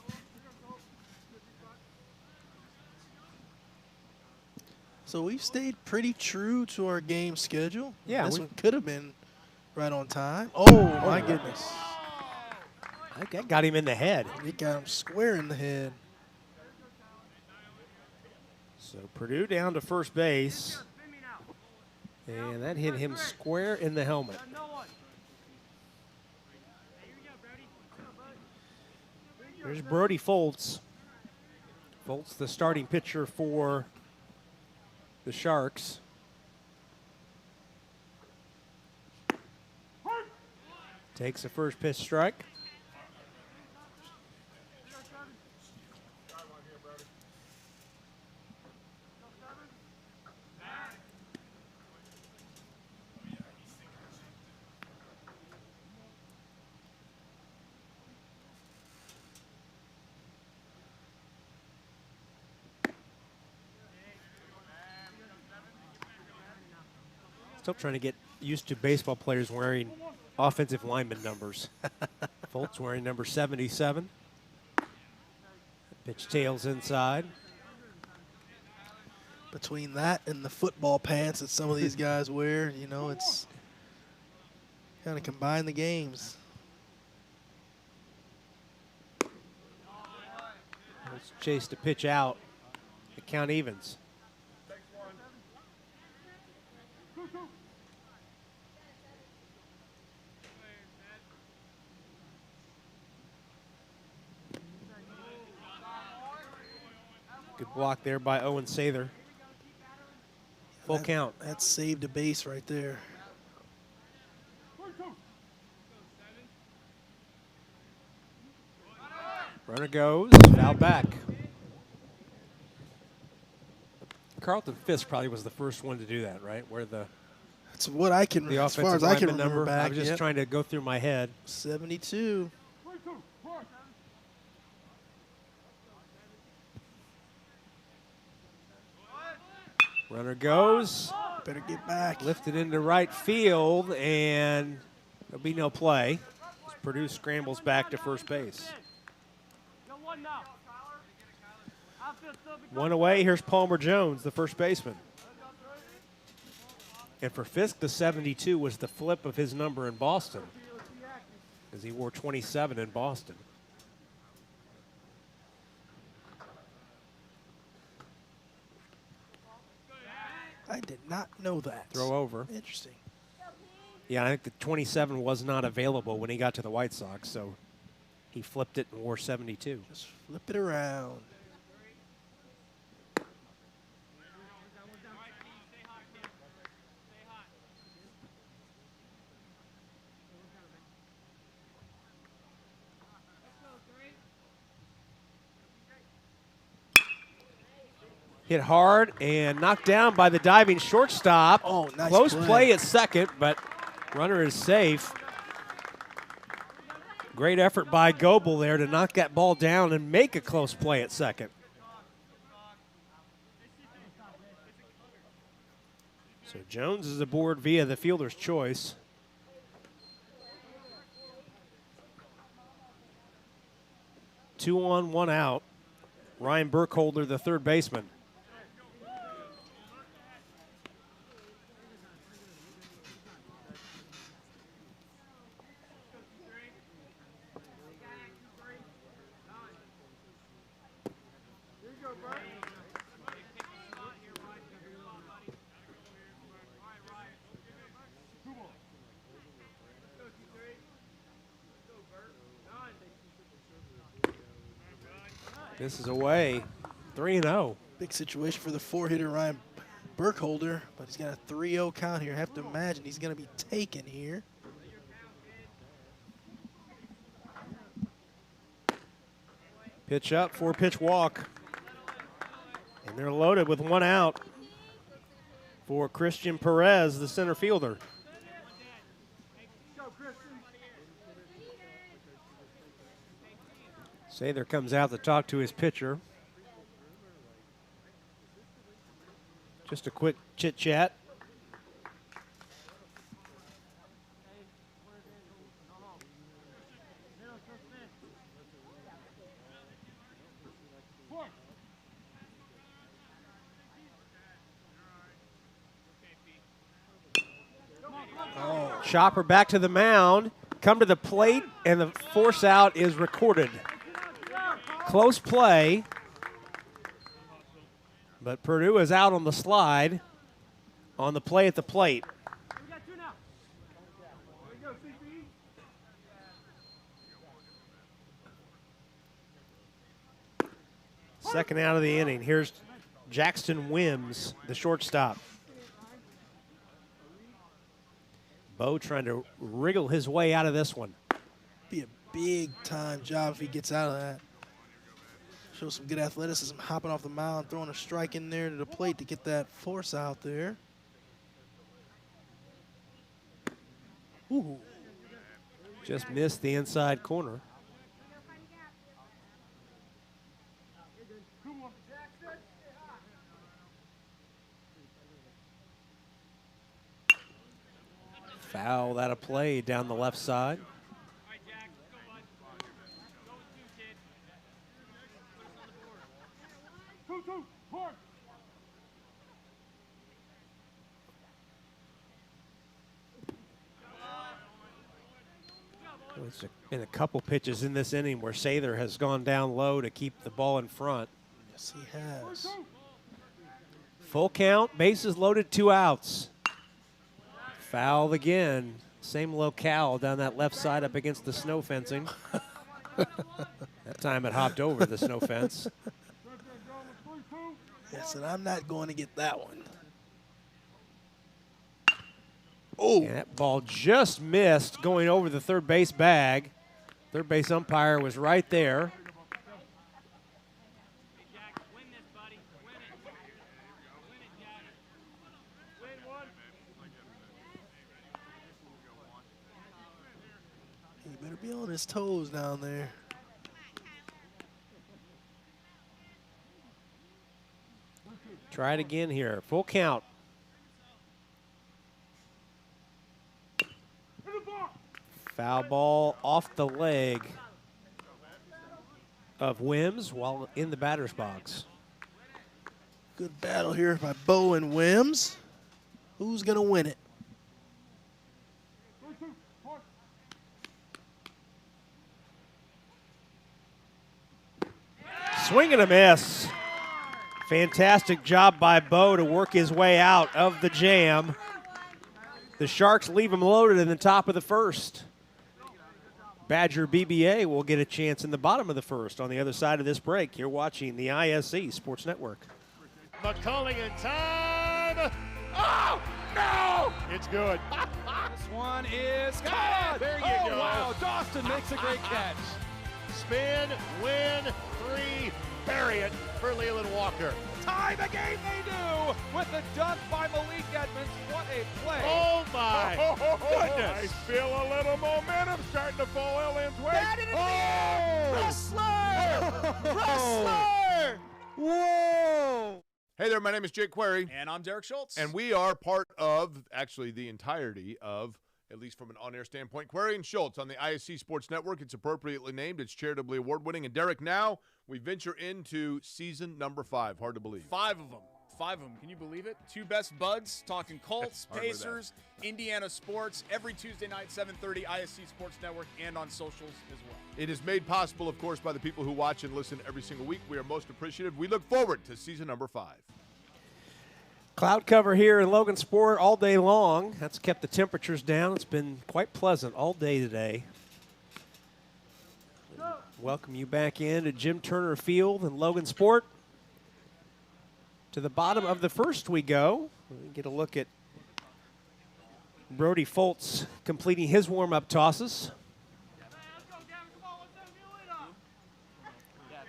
So we've stayed pretty true to our game schedule. Yeah, this one could have been right on time. Oh, my goodness. That got him in the head. It got him square in the head. So Perdue down to first base. And that hit him square in the helmet. There's Brody Foltz. Foltz, the starting pitcher for the Sharks. Takes the first pitch strike. Still trying to get used to baseball players wearing offensive lineman numbers. Foltz wearing number 77. Pitch tails inside. Between that and the football pants that some of these guys wear, you know, it's kind of combine the games. Let's chase the pitch out. The count evens. Good block there by Owen Sather. Full count. That saved a base right there. Runner goes, foul back. Carlton Fisk probably was the first one to do that, right? Where that's what I can, as far as I can remember back. I was just trying to go through my head. 72. Runner goes. Better get back. Lifted into right field, and there'll be no play. Perdue scrambles back to first base. One away, here's Palmer Jones, the first baseman. And for Fisk, the 72 was the flip of his number in Boston, because he wore 27 in Boston. I did not know that. Throw over. Interesting. Yeah, I think the 27 was not available when he got to the White Sox, so he flipped it and wore 72. Just flip it around. Hit hard and knocked down by the diving shortstop. Oh, nice Close play. play at second, but runner is safe. Great effort by Goebel there to knock that ball down and make a close play at second. So Jones is aboard via the fielder's choice. Two on, one out. Ryan Burkholder, the third baseman. This is away, 3-0. Big situation for the four-hitter Ryan Burkholder, but he's got a 3-0 count here. I have to imagine he's going to be taken here. Pitch up, 4-pitch walk. And they're loaded with one out for Christian Perez, the center fielder. Sather comes out to talk to his pitcher. Just a quick chit-chat. Chopper back to the mound, come to the plate, and the force out is recorded. Close play, but Purdue is out on the slide on the play at the plate. Second out of the inning. Here's Jackson Wims, the shortstop. Bo trying to wriggle his way out of this one. Be a big-time job if he gets out of that. Show some good athleticism, hopping off the mound, throwing a strike in there to the plate to get that force out there. Ooh. Just missed the inside corner. Foul out of play down the left side. It's been a couple pitches in this inning where Sather has gone down low to keep the ball in front. Yes, he has. Full count, bases loaded, 2 outs. Fouled again. Same locale down that left side up against the snow fencing. That time it hopped over the snow fence. Yes, and I'm not going to get that one. Oh, and that ball just missed going over the third base bag. Third base umpire was right there. He better be on his toes down there. Try it again here. Full count. Foul ball off the leg of Wims while in the batter's box. Good battle here by Bo and Wims. Who's going to win it? Swing and a miss. Fantastic job by Bo to work his way out of the jam. The Sharks leave him loaded in the top of the first. Badger BBA will get a chance in the bottom of the first on the other side of this break. You're watching the ISC Sports Network. McCulling in time. Oh, no! It's good. This one is caught. There you go. Wow, Dawson makes a great catch. Spin, win, 3, bury it for Leland Walker. Tie the game they do with the dunk by Malik Edmonds. What a play. Oh, my goodness. I feel a little momentum starting to fall Ellen's way. Wrestler! Wrestler! Whoa! Hey there, my name is Jake Query. And I'm Derek Schultz. And we are part of, actually the entirety of, at least from an on-air standpoint, Query and Schultz on the ISC Sports Network. It's appropriately named. It's charitably award-winning. And Derek, now we venture into season number 5. Hard to believe. 5 of them. 5 of them. Can you believe it? 2 best buds, talking Colts, Pacers, Indiana sports, every Tuesday night, 7:30, ISC Sports Network, and on socials as well. It is made possible, of course, by the people who watch and listen every single week. We are most appreciative. We look forward to season number 5. Cloud cover here in Logansport all day long. That's kept the temperatures down. It's been quite pleasant all day today. Welcome you back in to Jim Turner Field in Logansport. To the bottom of the first we go. We get a look at Brody Foltz completing his warm-up tosses.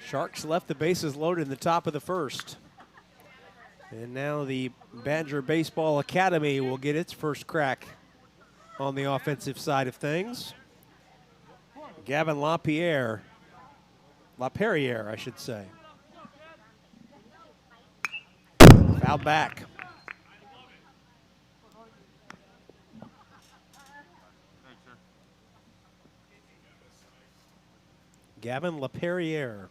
Sharks left the bases loaded in the top of the first. And now the Badger Baseball Academy will get its first crack on the offensive side of things. Gavin LaPierre, I should say. Foul back. Gavin LaPierre.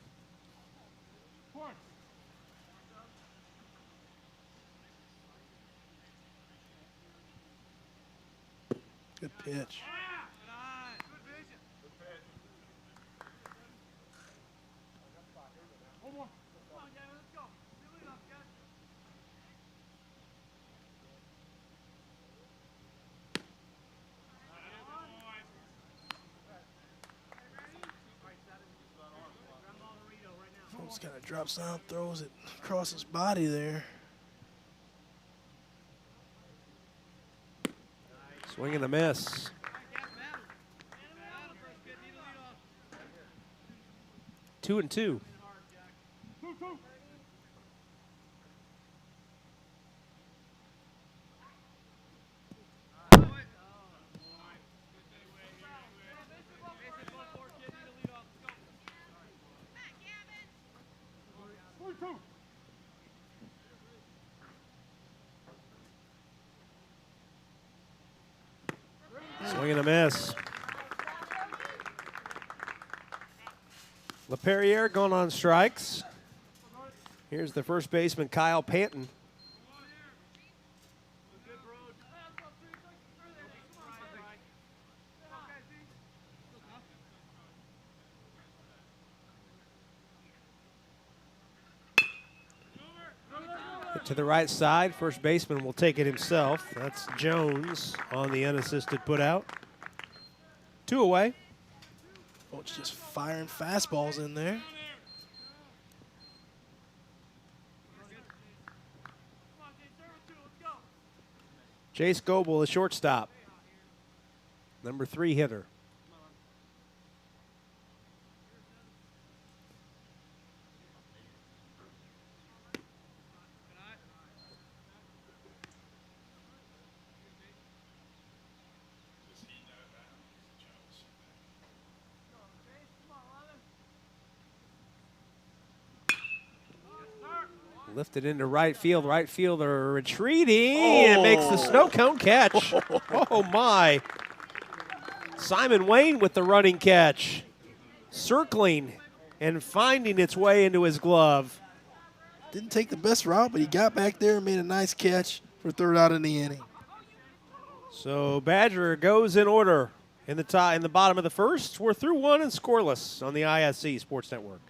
Good pitch. Folks kind of drops down, throws it across his body there. Swing and a miss. Two and two. Swing and a miss. LaPierre going on strikes. Here's the first baseman, Kyle Panton. Hit to the right side. First baseman will take it himself. That's Jones on the unassisted putout. 2 away. Coach just firing fastballs in there. Chase Goebel, the shortstop. Number 3 hitter. Lifted into right field. Right fielder retreating and makes the snow cone catch. Oh, my. Simon Wayne with the running catch. Circling and finding its way into his glove. Didn't take the best route, but he got back there and made a nice catch for third out in the inning. So Badger goes in order in the bottom of the first. We're through 1 and scoreless on the ISC Sports Network.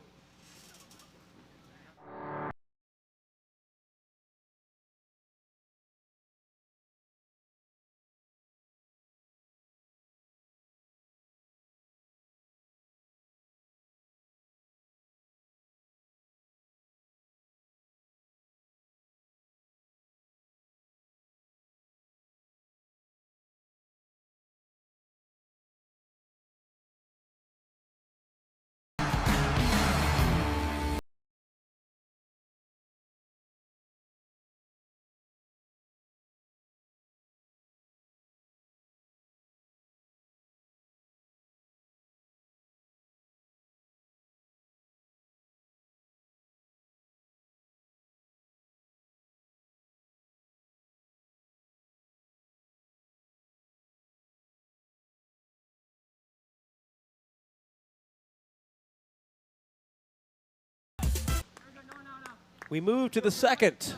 We move to the second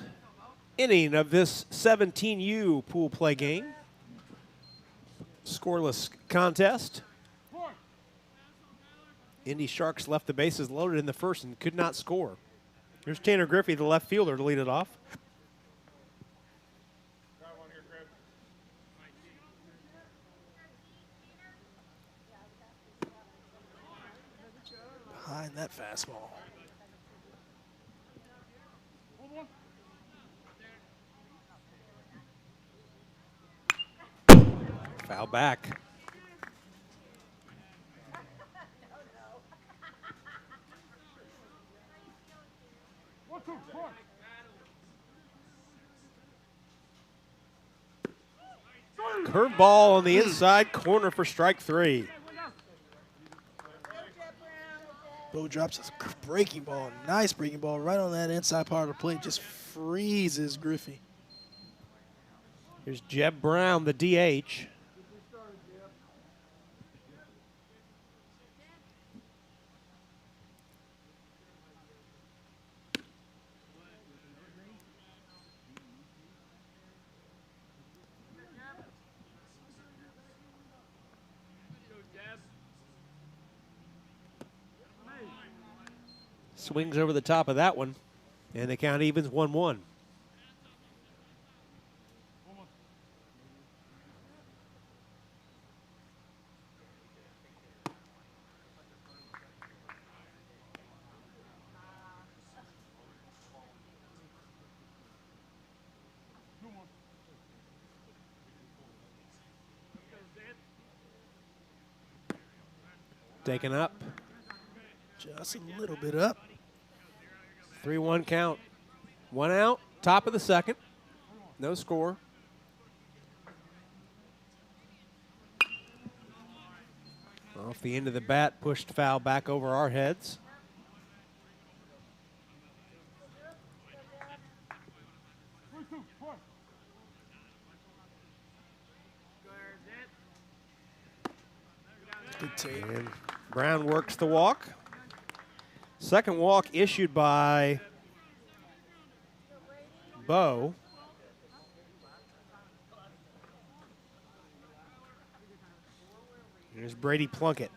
inning of this 17U pool play game. Scoreless contest. Indy Sharks left the bases loaded in the first and could not score. Here's Tanner Griffey, the left fielder, to lead it off. Behind that fastball. Foul back. Curveball on the inside corner for strike 3. Bo drops a breaking ball. Nice breaking ball right on that inside part of the plate. Just freezes Griffey. Here's Jeb Brown, the DH. Swings over the top of that one, and the count evens 1-1. Taken up. Just a little bit up. 3-1 count. 1 out, top of the second. No score. Off the end of the bat, pushed foul back over our heads. Good take. And Brown works the walk. Second walk issued by Bo. Here's Brady Plunkett.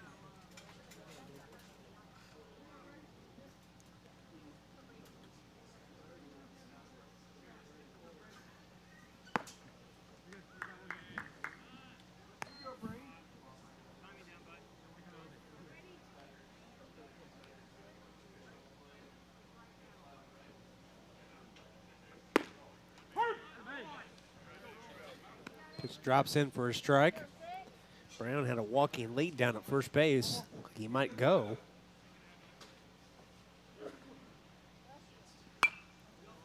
Pitch drops in for a strike. Brown had a walking lead down at first base. He might go.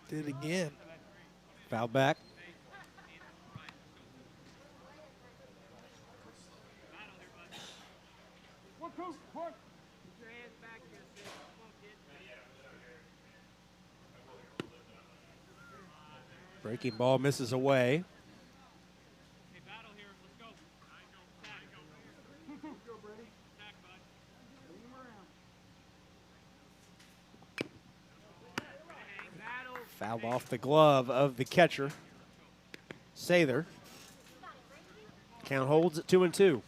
Did it again. Foul back. Breaking ball misses away. Fouled off the glove of the catcher, Sather. Count holds at 2-2.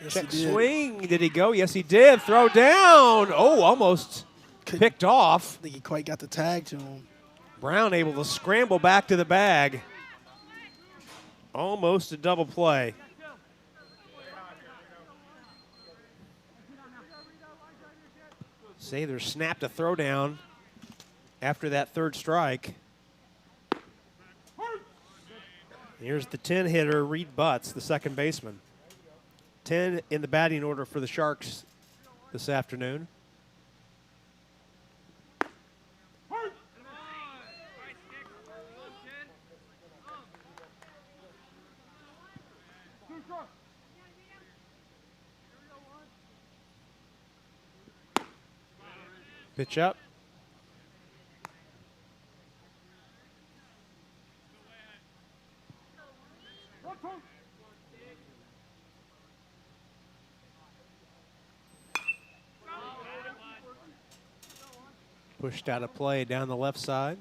Yes, Check he did. swing. Did he go? Yes, he did. Throw down. Oh, almost picked off. I think he quite got the tag to him. Brown able to scramble back to the bag. Almost a double play. Sather snapped a throw down after that third strike. Here's the 10 hitter, Reed Butts, the second baseman. 10 in the batting order for the Sharks this afternoon. Pitch up. Pushed out of play down the left side.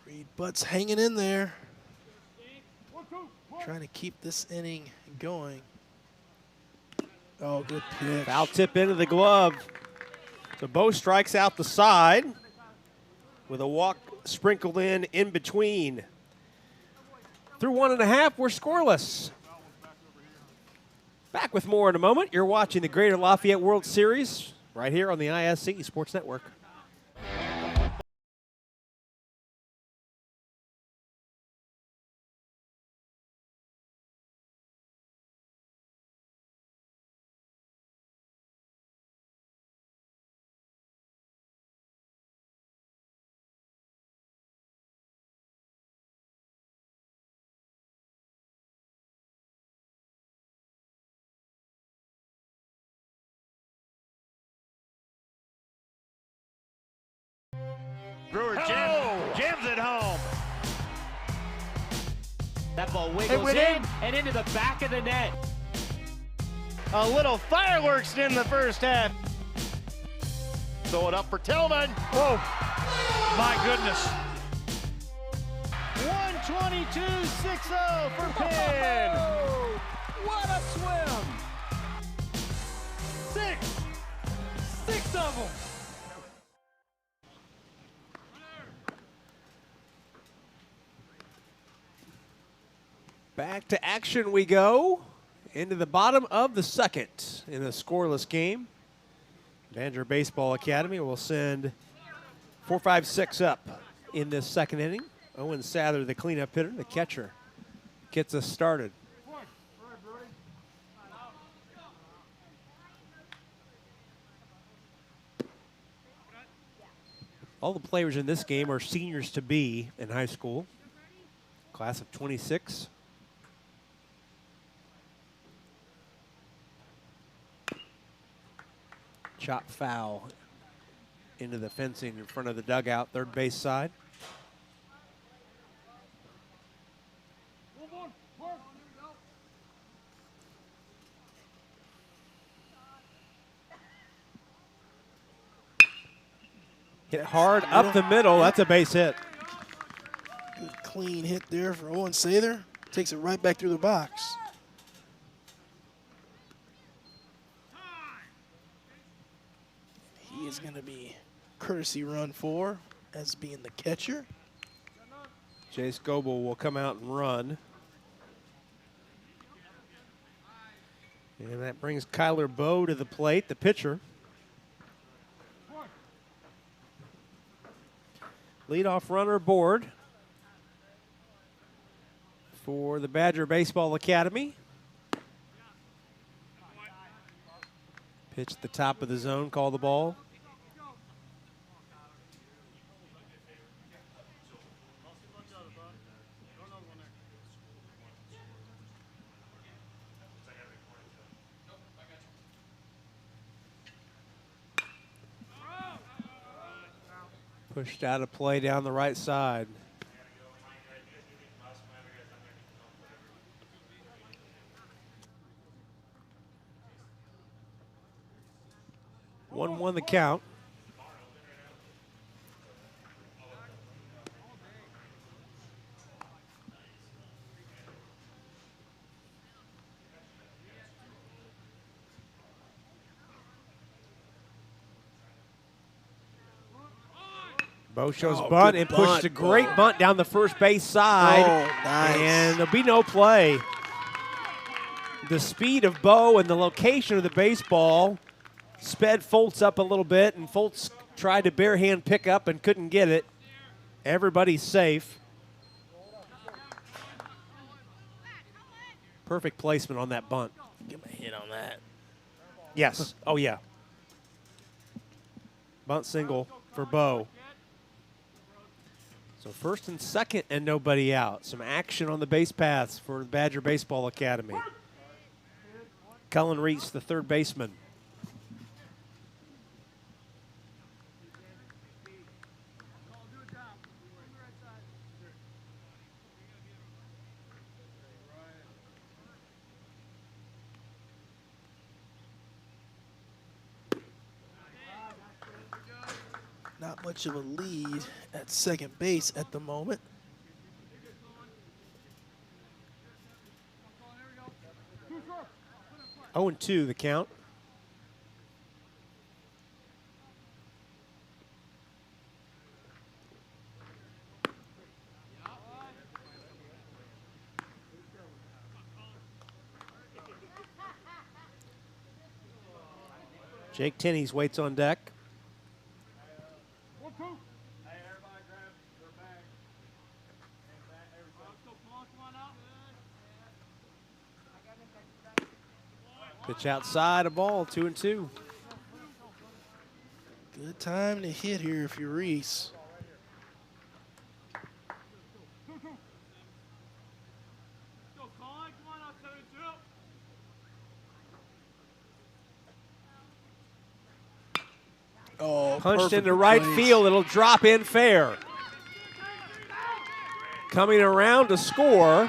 Reed Butts hanging in there. Trying to keep this inning going. Oh, good pitch. Foul tip into the glove. So Bo strikes out the side with a walk sprinkled in between. Through 1.5, we're scoreless. Back with more in a moment. You're watching the Greater Lafayette World Series right here on the ISC Sports Network. Brewer jams it home. That ball wiggles in and into the back of the net. A little fireworks in the first half. Throw it up for Tillman. Whoa, my goodness. 122-6-0 for Penn. What a swim! Six of them. Back to action we go. Into the bottom of the second in a scoreless game. Badger Baseball Academy will send 4, 5, 6 up in this second inning. Owen Sather, the cleanup hitter, the catcher, gets us started. All the players in this game are seniors to be in high school. Class of 26. Chop foul into the fencing in front of the dugout, third base side. Hit hard up the middle. That's a base hit. Good clean hit there for Owen Sather. Takes it right back through the box. He is going to be courtesy run 4 as being the catcher. Jay Scoble will come out and run. And that brings Kyler Bowe to the plate, the pitcher. Leadoff runner aboard for the Badger Baseball Academy. Pitch the top of the zone, call the ball. Pushed out of play down the right side. One the count. Bo shows bunt and pushed a great bunt down the first base side. Oh, nice. And there'll be no play. The speed of Bo and the location of the baseball sped Foltz up a little bit, and Foltz tried to bare hand pick up and couldn't get it. Everybody's safe. Perfect placement on that bunt. Give him a hit on that. Yes. Oh, yeah. Bunt single for Bo. So first and second and nobody out. Some action on the base paths for the Badger Baseball Academy. Cullen Reese, the third baseman. Not much of a lead at second base at the moment. Oh, 0-2 the count. Jake Tenney's waits on deck. Pitch outside, a ball, 2-2. Good time to hit here if you're Reese. Oh, punched into right field. It'll drop in fair. Coming around to score.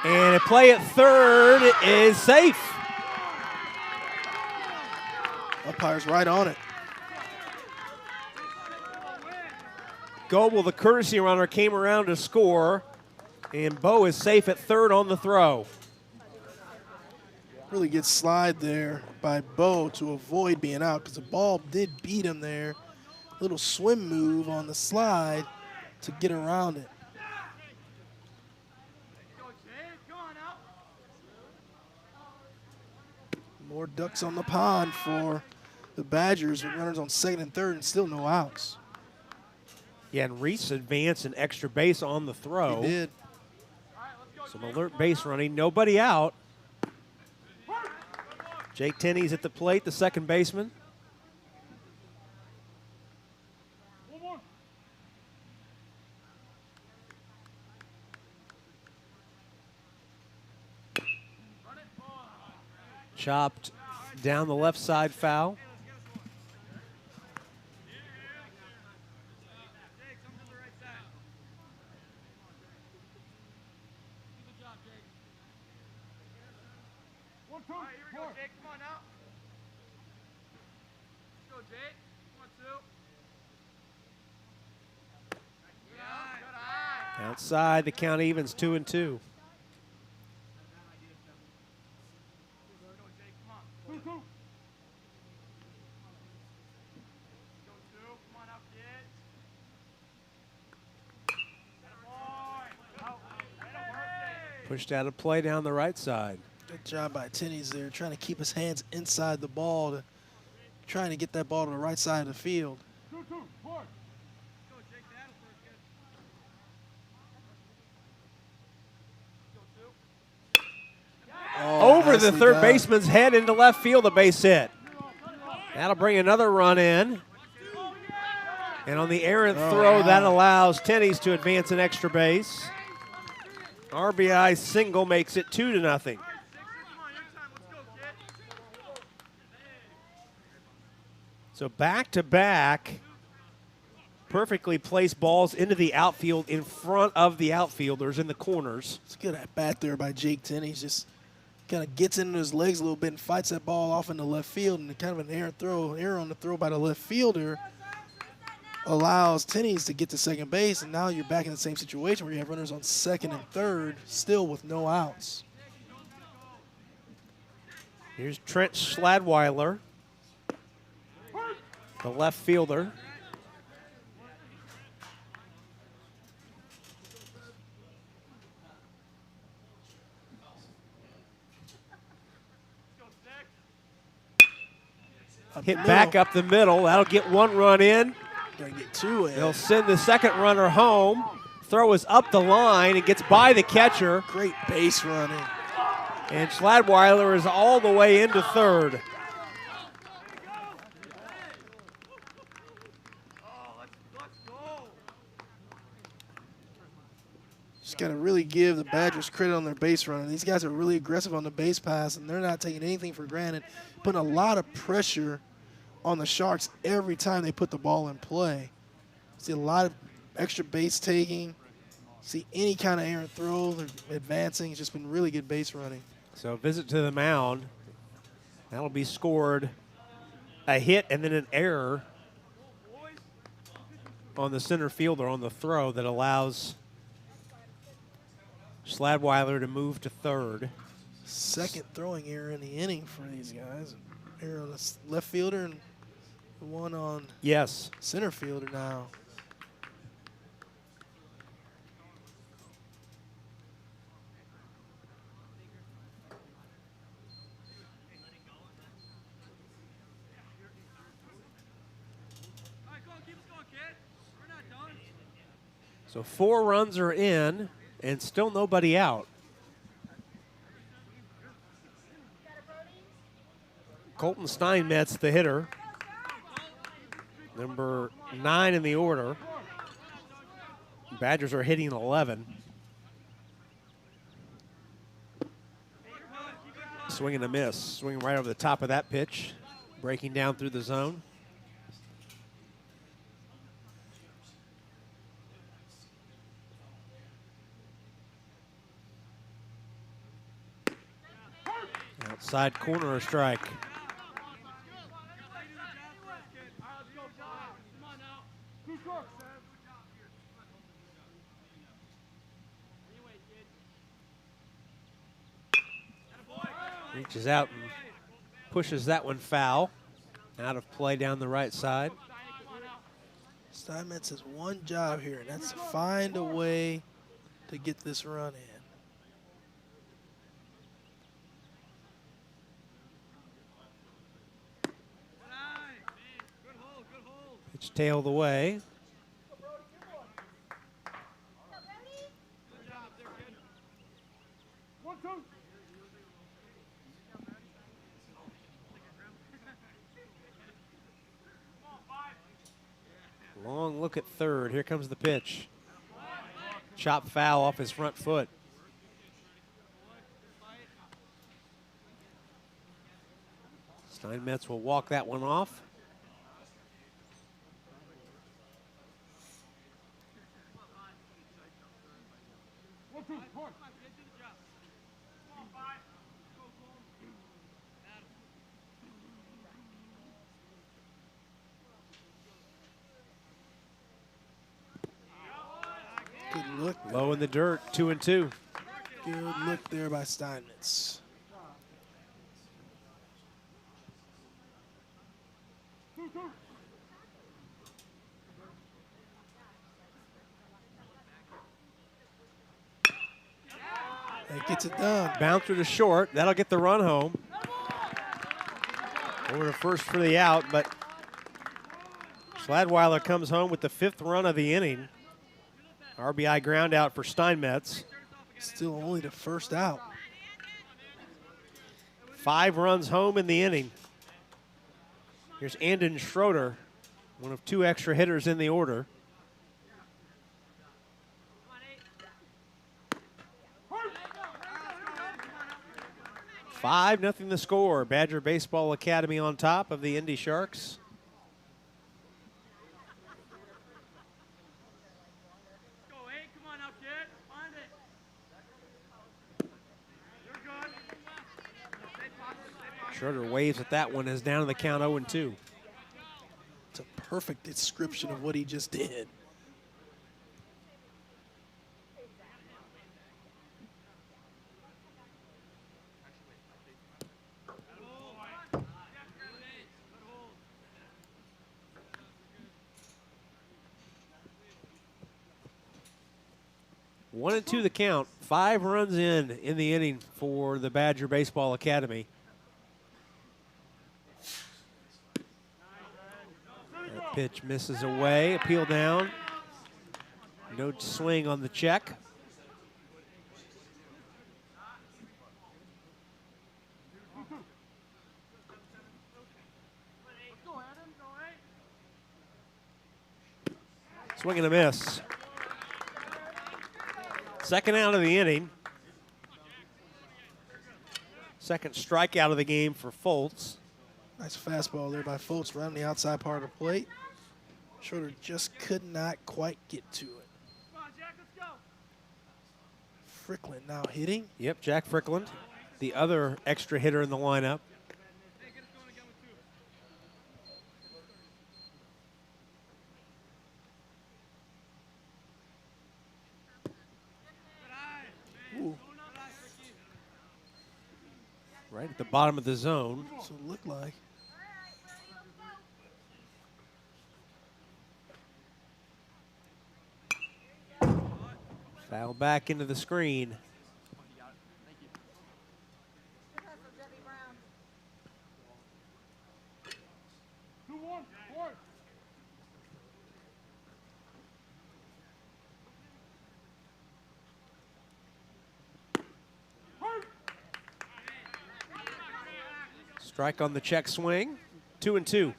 And a play at third is safe. Umpire's right on it. Goebel, the courtesy runner, came around to score. And Bo is safe at third on the throw. Really good slide there by Bo to avoid being out because the ball did beat him there. Little swim move on the slide to get around it. More ducks on the pond for the Badgers with runners on second and third and still no outs. Yeah, and Reese advanced an extra base on the throw. He did. Some alert base running, nobody out. Jake Tenney's at the plate, the second baseman. Chopped down the left side, foul. Outside, the count evens 2-2. Pushed out of play down the right side. Good job by Tenney's there, trying to keep his hands inside the ball, trying to get that ball to the right side of the field. Over the third baseman's head into left field, a base hit. That'll bring another run in. And on the errant throw, that allows Tenney's to advance an extra base. RBI single makes it 2-0. So back-to-back perfectly placed balls into the outfield in front of the outfielders in the corners. It's good at bat there by Jake Tenney. Just kind of gets into his legs a little bit and fights that ball off into left field, and kind of an error on the throw by the left fielder allows Tenney's to get to second base, and now you're back in the same situation where you have runners on second and third, still with no outs. Here's Trent Schladweiler, the left fielder. Hit back up the middle. That'll get one run in. Gotta get two in. They'll send the second runner home. Throw is up the line and gets by the catcher. Great base running. And Schladweiler is all the way into third. Just got to really give the Badgers credit on their base running. These guys are really aggressive on the base pass, and they're not taking anything for granted, putting a lot of pressure on the Sharks every time they put the ball in play. See a lot of extra base taking. See any kind of errant throw, they're advancing. It's just been really good base running. So visit to the mound. That'll be scored. A hit and then an error on the center fielder on the throw that allows Schladweiler to move to third. Second throwing error in the inning for these guys. Error on the left fielder and one on center fielder now. So 4 runs are in and still nobody out. Colton Steinmetz, the hitter, number 9 in the order. Badgers are hitting 11. Swing and a miss. Swinging right over the top of that pitch. Breaking down through the zone. Outside corner, a strike. Reaches out and pushes that one foul. Out of play down the right side. Steinmetz has one job here, and that's to find a way to get this run in. Pitch tailed away. Long look at third. Here comes the pitch. Chop foul off his front foot. Steinmetz will walk that one off. Good look. Low in the dirt, 2-2. Good look there by Steinmetz. That gets it done. Bouncer to short. That'll get the run home. Over to first for the out, but Schladweiler comes home with the 5th run of the inning. RBI ground out for Steinmetz. Still only the first out. 5 runs home in the inning. Here's Andon Schroeder, one of 2 extra hitters in the order. Five, nothing the score. Badger Baseball Academy on top of the Indy Sharks. Schroeder waves at that one as down to the count 0-2. It's a perfect description of what he just did. One and 2 the count. 5 runs in the inning for the Badger Baseball Academy. That pitch misses away. Appeal down. No swing on the check. Swing and a miss. Second out of the inning. Second strikeout of the game for Foltz. Nice fastball there by Foltz around the outside part of the plate. Schroeder just could not quite get to it. Frickland now hitting. Yep, Jack Frickland, the other extra hitter in the lineup. Right at the bottom of the zone. That's what it looked like. Foul back into the screen. Strike on the check swing. 2-2.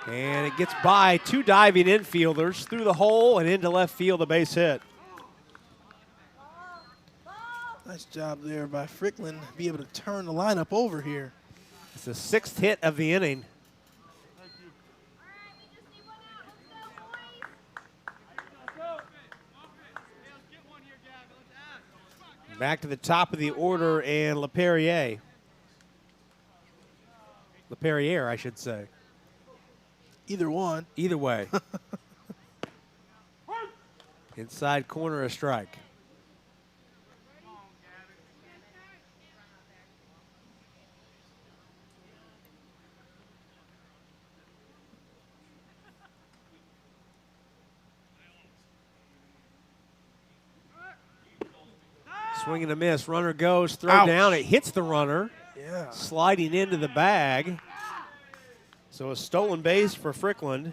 And it gets by two diving infielders through the hole and into left field, a base hit. Nice job there by Strickland, be able to turn the lineup over here. It's the 6th hit of the inning. Back to the top of the order, and LaPerriere, I should say. Either one. Either way. Inside corner, a strike. Swing and a miss. Runner goes, throw Ouch. down. It hits the runner. Yeah. Sliding into the bag. So a stolen base for Strickland.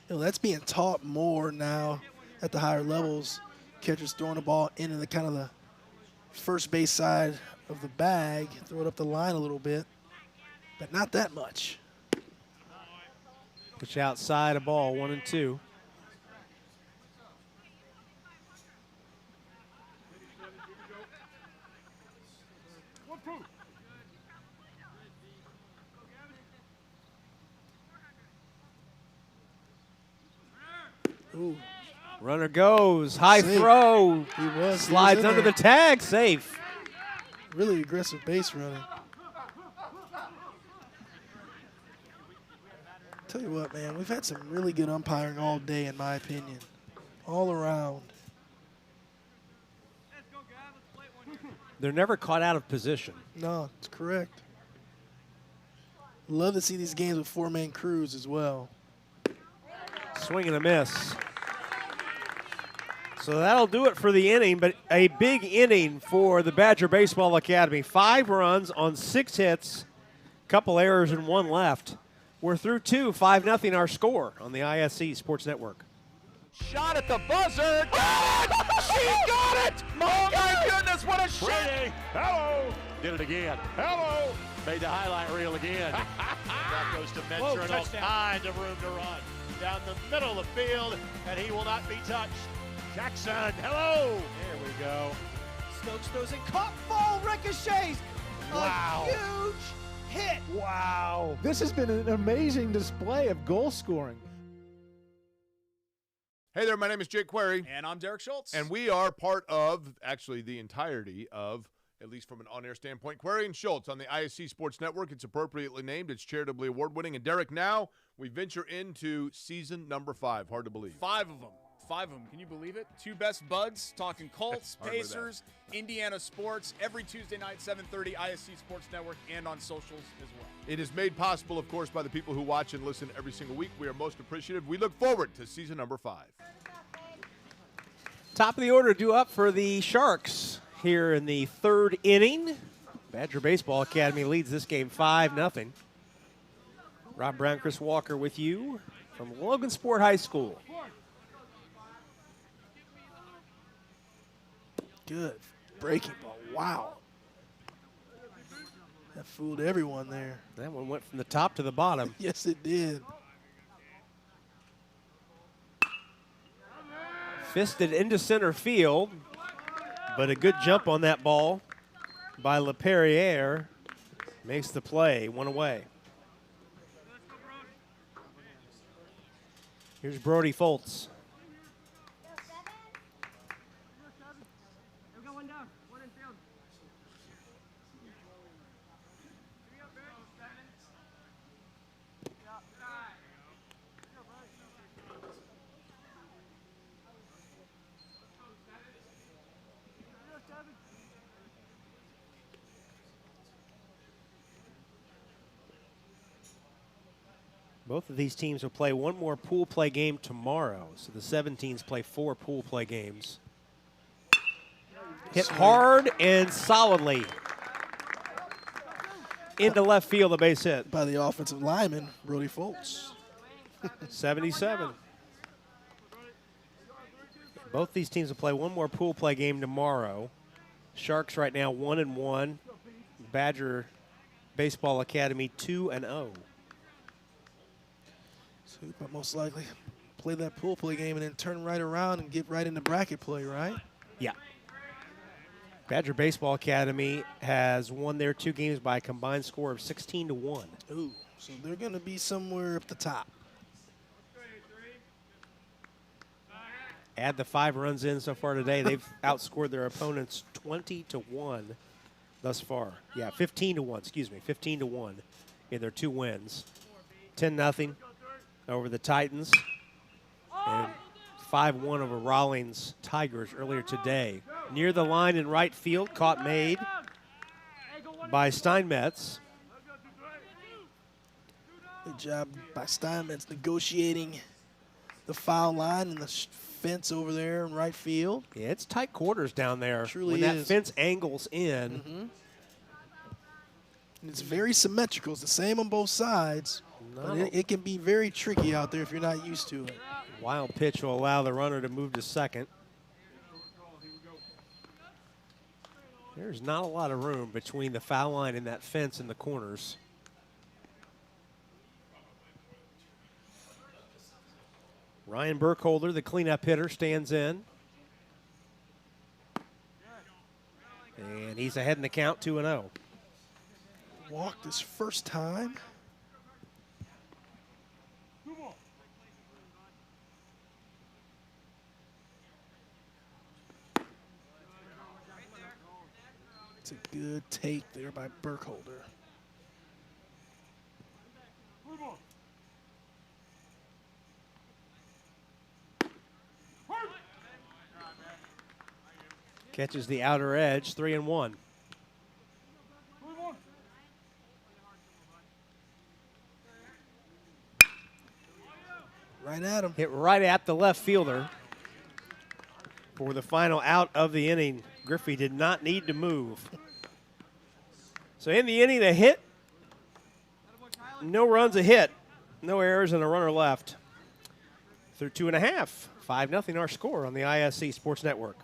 You know, that's being taught more now at the higher levels. Catchers throwing the ball into the kind of the first base side of the bag, throw it up the line a little bit, but not that much. Pitch outside, a ball, 1-2. Ooh. Runner goes, high Safe. throw. He was. Slides in under there. the tag, safe. Really aggressive base running. Tell you what, man, we've had some really good umpiring all day, in my opinion. All around. They're never caught out of position. No, it's correct. Love to see these games with four-man crews as well. Swing and a miss. So that'll do it for the inning, but a big inning for the Badger Baseball Academy. 5 runs on 6 hits, couple errors and 1 left. We're through 2, 5-0 our score on the ISC Sports Network. Shot at the buzzer. She got it! Oh my goodness, what a shot! Brady, hello, did it again. Hello, made the highlight reel again. That goes to Mentor and all kinds of room to run. Down the middle of the field, and he will not be touched. Jackson, hello. There we go. Stokes throws it, caught, ball ricochets. Wow. A huge hit. Wow. This has been an amazing display of goal scoring. Hey there, my name is Jake Query. And I'm Derek Schultz. And we are part of, actually the entirety of, at least from an on-air standpoint, Query and Schultz on the ISC Sports Network. It's appropriately named. It's charitably award-winning. And Derek, now we venture into season number 5. Hard to believe. 5 of them. 5 of them. Can you believe it? 2 best buds, talking Colts, Pacers, Indiana sports, every Tuesday night, 7:30, ISC Sports Network, and on socials as well. It is made possible, of course, by the people who watch and listen every single week. We are most appreciative. We look forward to season number 5. Top of the order due up for the Sharks here in the 3rd inning. Badger Baseball Academy leads this game 5-0. Rob Brown, Chris Walker with you from Logansport High School. Good breaking ball. Wow. That fooled everyone there. That one went from the top to the bottom. Yes, it did. Fisted into center field, but a good jump on that ball by LaPerriere makes the play, 1 away. Here's Brody Foltz. One down. 1-8. Both of these teams will play one more pool play game tomorrow. So the 17s play 4 pool play games. Hit hard and solidly into left field, the base hit. By the offensive lineman, Brody Foltz. 77. Both these teams will play one more pool play game tomorrow. Sharks right now 1-1. Badger Baseball Academy 2-0. So but most likely play that pool play game and then turn right around and get right into bracket play, right? Yeah. Badger Baseball Academy has won their 2 games by a combined score of 16-1. Ooh, so they're going to be somewhere up the top. Add the 5 runs in so far today. They've outscored their opponents 20-1 thus far. Yeah, 15-1, excuse me, 15-1 in their 2 wins. 10-0 over the Titans and 5-1 over Rawlings Tigers earlier today. Near the line in right field, caught made by Steinmetz. Good job by Steinmetz negotiating the foul line and the fence over there in right field. Yeah, it's tight quarters down there. Truly when that is. fence angles in. And it's very symmetrical. It's the same on both sides. But it can be very tricky out there if you're not used to it. Wild pitch will allow the runner to move to second. There's not a lot of room between the foul line and that fence in the corners. Ryan Burkholder, the cleanup hitter, stands in. And he's ahead in the count, 2-0. Walked his first time. It's a good take there by Burkholder. Catches the outer edge, 3-1. Right at him. Hit right at the left fielder for the final out of the inning. Griffey did not need to move. So in the inning, a hit, no runs, a hit, no errors, and a runner left. Through 2.5, 5-0 our score on the ISC Sports Network.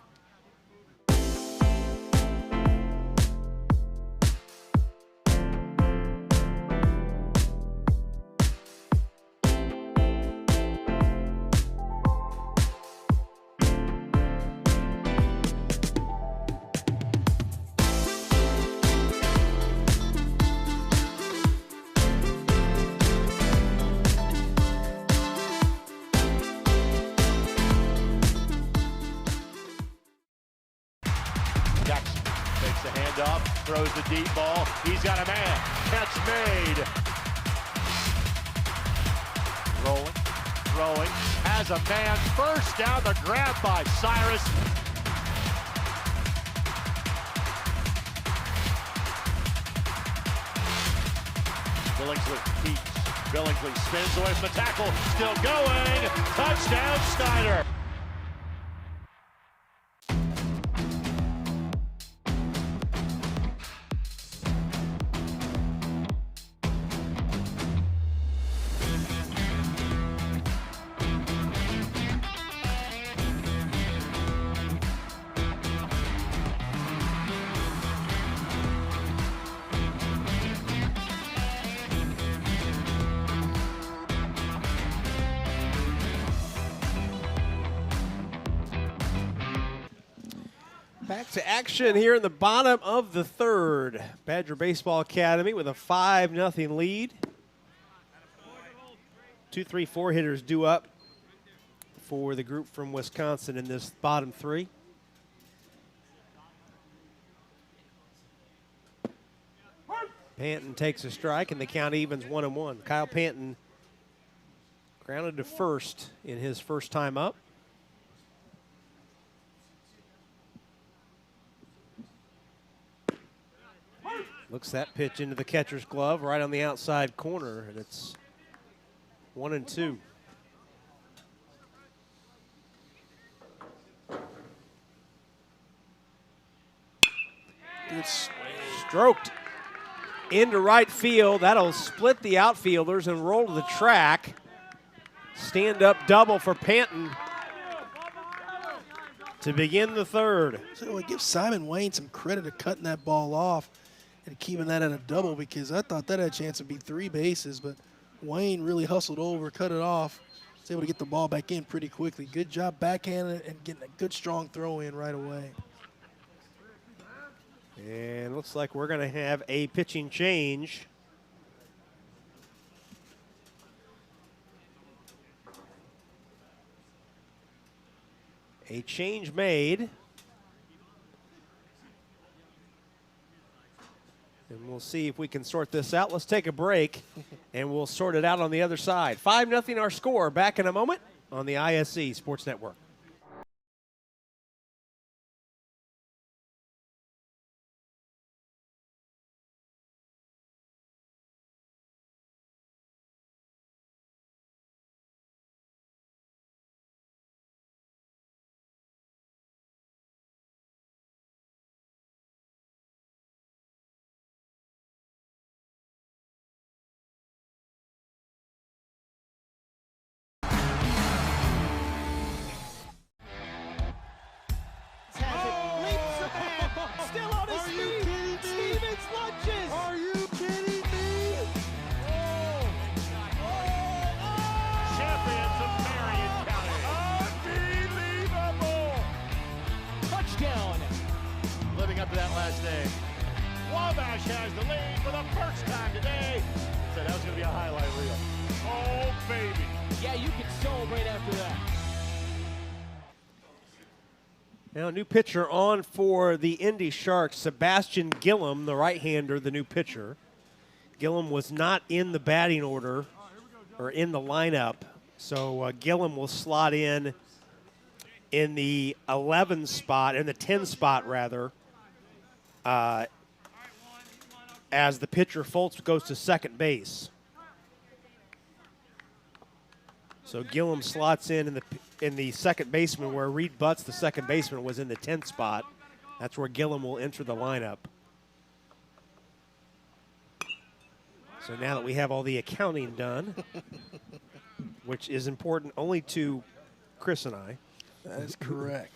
Throws the deep ball. He's got a man. Catch made. Rolling. Throwing. Has a man. First down. The grab by Cyrus. Billingsley keeps. Billingsley spins away from the tackle. Still going. Touchdown, Snyder. Back to action here in the bottom of the third. Badger Baseball Academy with a 5-0 lead. 2, 3, 4 hitters due up for the group from Wisconsin in this bottom 3. Panton takes a strike, and the count evens 1-1. Kyle Panton grounded to first in his first time up. Looks that pitch into the catcher's glove right on the outside corner, and it's 1-2. Good stroked into right field. That'll split the outfielders and roll to the track. Stand-up double for Panton to begin the third. So I give Simon Wayne some credit of cutting that ball off and keeping that at a double, because I thought that had a chance to be 3 bases, but Wayne really hustled over, cut it off, was able to get the ball back in pretty quickly. Good job backhanding and getting a good strong throw in right away. And looks like we're going to have a pitching change. A change made. And we'll see if we can sort this out. Let's take a break, and we'll sort it out on the other side. 5-0 our score. Back in a moment on the ISC Sports Network. Wabash has the lead for the first time today. Said that was going to be a highlight reel. Oh, baby. Yeah, you can celebrate after that. Now a new pitcher on for the Indy Sharks, Sebastian Gillum, the right-hander, the new pitcher. Gillum was not in the batting order or in the lineup, so Gillum will slot in the 11 spot, in the 10 spot rather, as the pitcher Foltz goes to second base. So Gillum slots in the second baseman, where Reed Butts, the second baseman, was in the 10th spot. That's where Gillum will enter the lineup. So now that we have all the accounting done, which is important only to Chris and I. That is correct.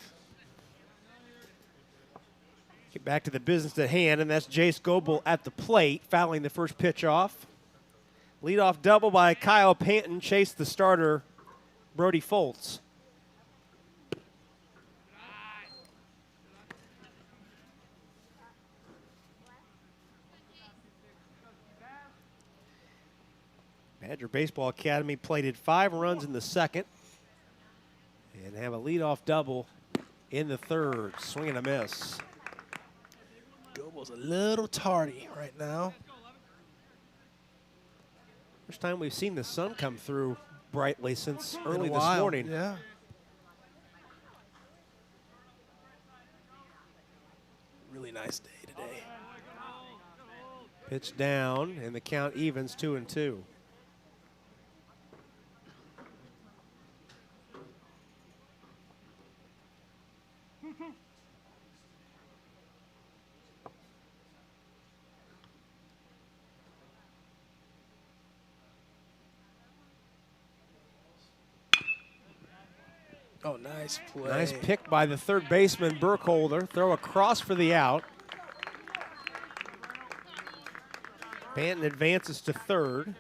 Get back to the business at hand, and that's Jace Goebel at the plate, fouling the first pitch off. Leadoff double by Kyle Panton chased the starter, Brody Foltz. Badger Baseball Academy plated 5 runs in the second and have a leadoff double in the third. Swing and a miss. Goebel's a little tardy right now. First time we've seen the sun come through brightly since early this morning. Yeah. Really nice day today. Pitch down, and the count evens 2-2. Oh, nice play. Nice pick by the third baseman, Burkholder. Throw across for the out. Panton advances to third.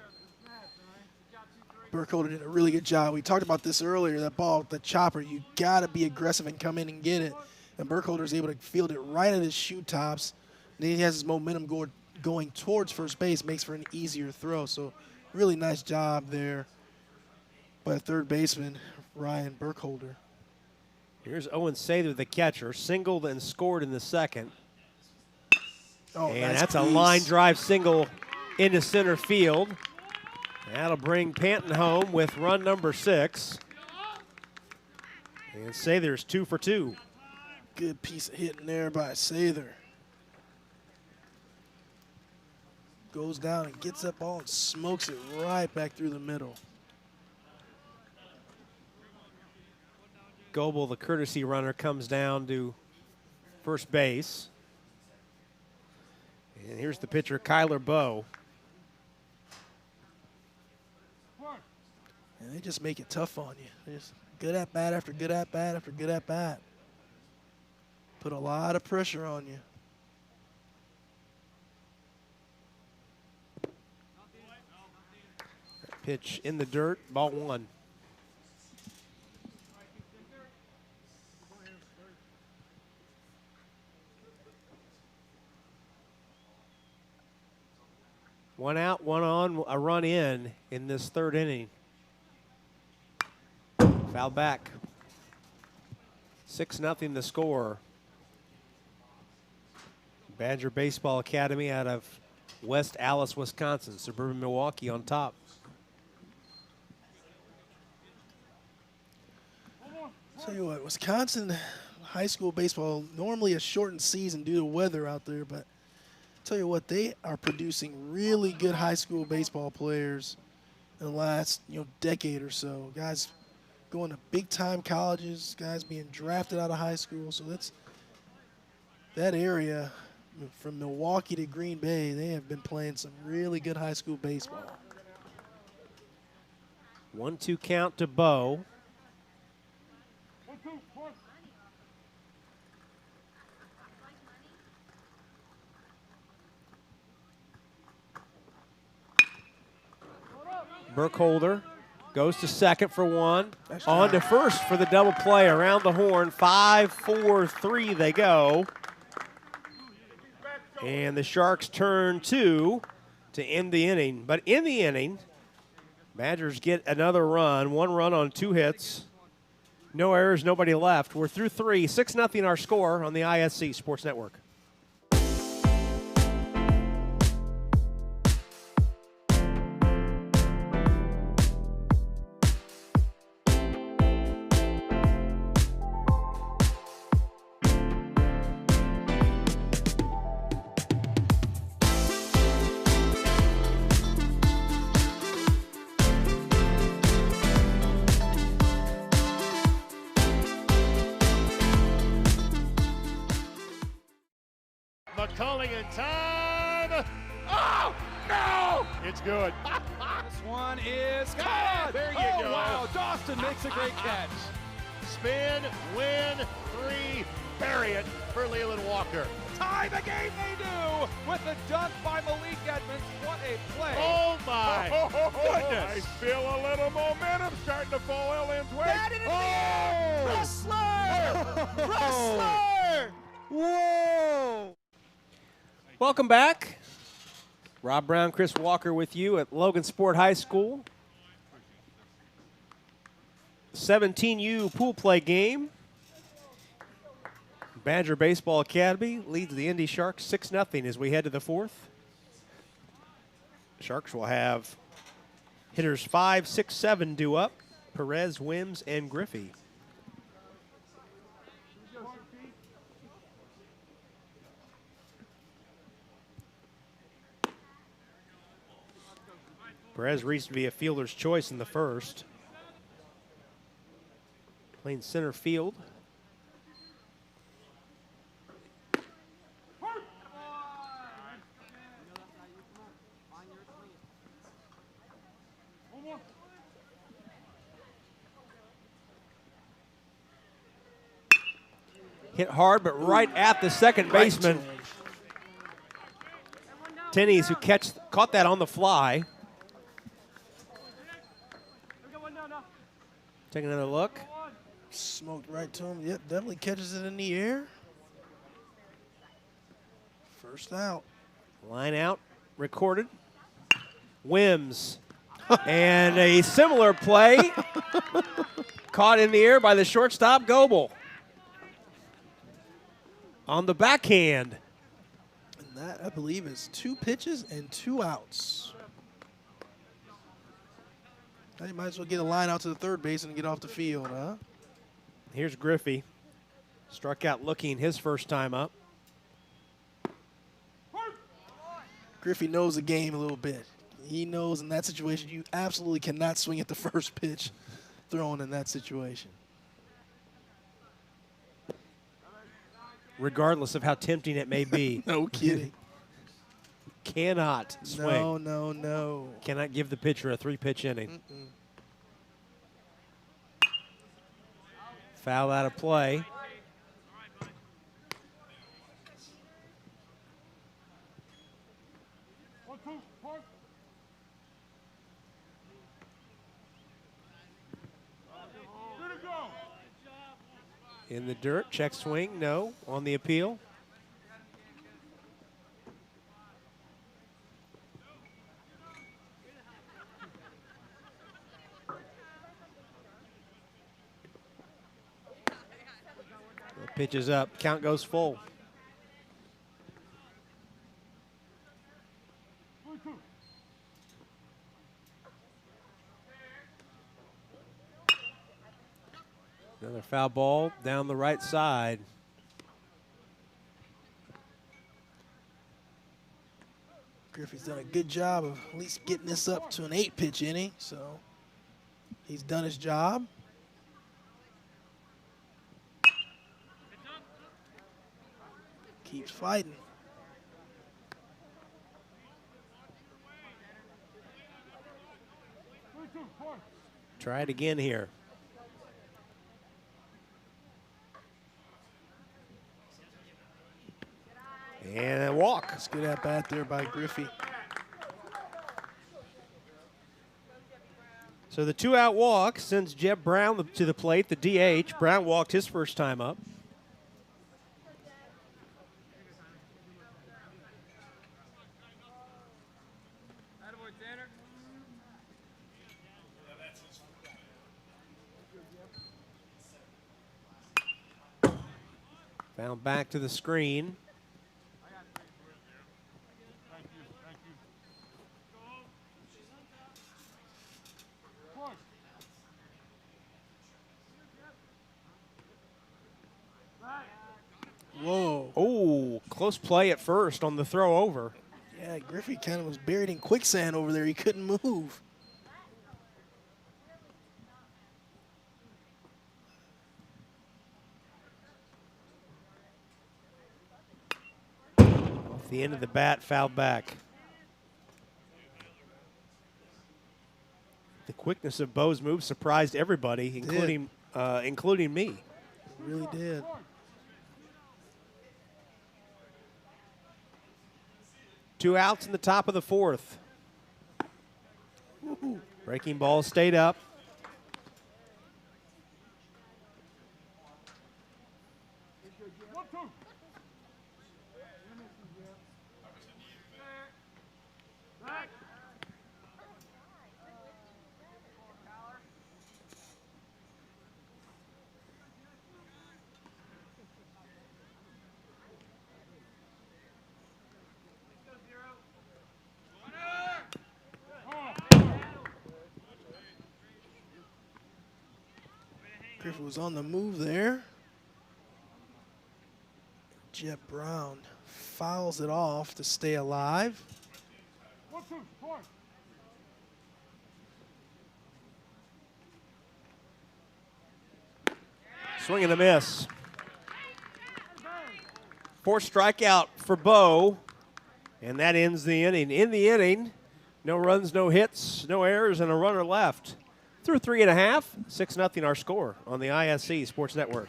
Burkholder did a really good job. We talked about this earlier, that ball with the chopper. You got to be aggressive and come in and get it. And Burkholder is able to field it right at his shoe tops. Then he has his momentum going towards first base, makes for an easier throw. So really nice job there by third baseman, Ryan Burkholder. Here's Owen Sather, the catcher, singled and scored in the second. Oh, and nice that's a piece. line drive single into center field. That'll bring Panton home with run number 6. And Sather's 2 for 2. Good piece of hitting there by Sather. Goes down and gets that ball and smokes it right back through the middle. Goebel, the courtesy runner, comes down to first base. And here's the pitcher, Kyler Bowe. And they just make it tough on you. They just good at bat after good at bat after good at bat. Put a lot of pressure on you. Pitch in the dirt, ball 1. One out, one on, a run in this 3rd inning. Foul back. 6-0 the score. Badger Baseball Academy out of West Allis, Wisconsin. Suburban Milwaukee on top. Tell you what, Wisconsin high school baseball, normally a shortened season due to weather out there, but tell you what, they are producing really good high school baseball players in the last decade or so. Guys going to big-time colleges, guys being drafted out of high school. So that area from Milwaukee to Green Bay, they have been playing some really good high school baseball. 1-2 count to Bowe. Burkholder goes to second for 1. On to first for the double play around the horn. 5-4-3 they go. And the Sharks turn 2 to end the inning. But in the inning, Badgers get another run. 1 run on 2 hits. No errors, nobody left. We're through 3. 6-0 our score on the ISC Sports Network. McCulling in time. Oh, no! It's good. This one is caught. There you go. Wow, Dawson makes a great catch. Spin, win, 3, bury it for Leland Walker. Tie the game they do with the dunk by Malik Edmonds. What a play. Oh, my goodness. I feel a little momentum starting to fall Lynn's way. That is Wrestler! Wrestler! Whoa! Welcome back. Rob Brown, Chris Walker with you at Logansport High School. 17U pool play game. Badger Baseball Academy leads the Indy Sharks 6-0 as we head to the 4th. Sharks will have hitters 5, 6, 7 due up. Perez, Wims, and Griffey. Perez reached to be a fielder's choice in the 1st. Playing center field. Hit hard, but right at the second baseman. Tennies, who caught that on the fly. Take another look. Smoked right to him. Yep, definitely catches it in the air. First out. Line out, recorded. Wims. And a similar play caught in the air by the shortstop, Goebel. On the backhand. And That, I believe, is 2 pitches and 2 outs. Now you might as well get a line out to the third base and get off the field, huh? Here's Griffey. Struck out looking his first time up. Griffey knows the game a little bit. He knows in that situation you absolutely cannot swing at the first pitch thrown in that situation. Regardless of how tempting it may be. No kidding. Cannot swing. No. Cannot give the pitcher a 3-pitch inning. Foul out of play. In the dirt, check swing, no. On the appeal. The pitch is up, count goes full. Another foul ball down the right side. Griffey's done a good job of at least getting this up to an 8-pitch inning, so he's done his job. Keeps fighting. Try it again here. And a walk. Let's get that bat there by Griffey. So the 2-out walk sends Jeb Brown to the plate, the DH. Brown walked his first time up. Found back to the screen. Whoa. Oh, close play at first on the throw over. Yeah, Griffey kind of was buried in quicksand over there. He couldn't move. Off the end of the bat, fouled back. The quickness of Bo's move surprised everybody, including me. It really did. Two outs in the top of the fourth. Breaking ball stayed up. Griffey was on the move there. Jeb Brown fouls it off to stay alive. Swing and a miss. Fourth strikeout for Bo, and that ends the inning. In the inning, no runs, no hits, no errors, and a runner left. Through 3.5, 6-0 our score on the ISC Sports Network.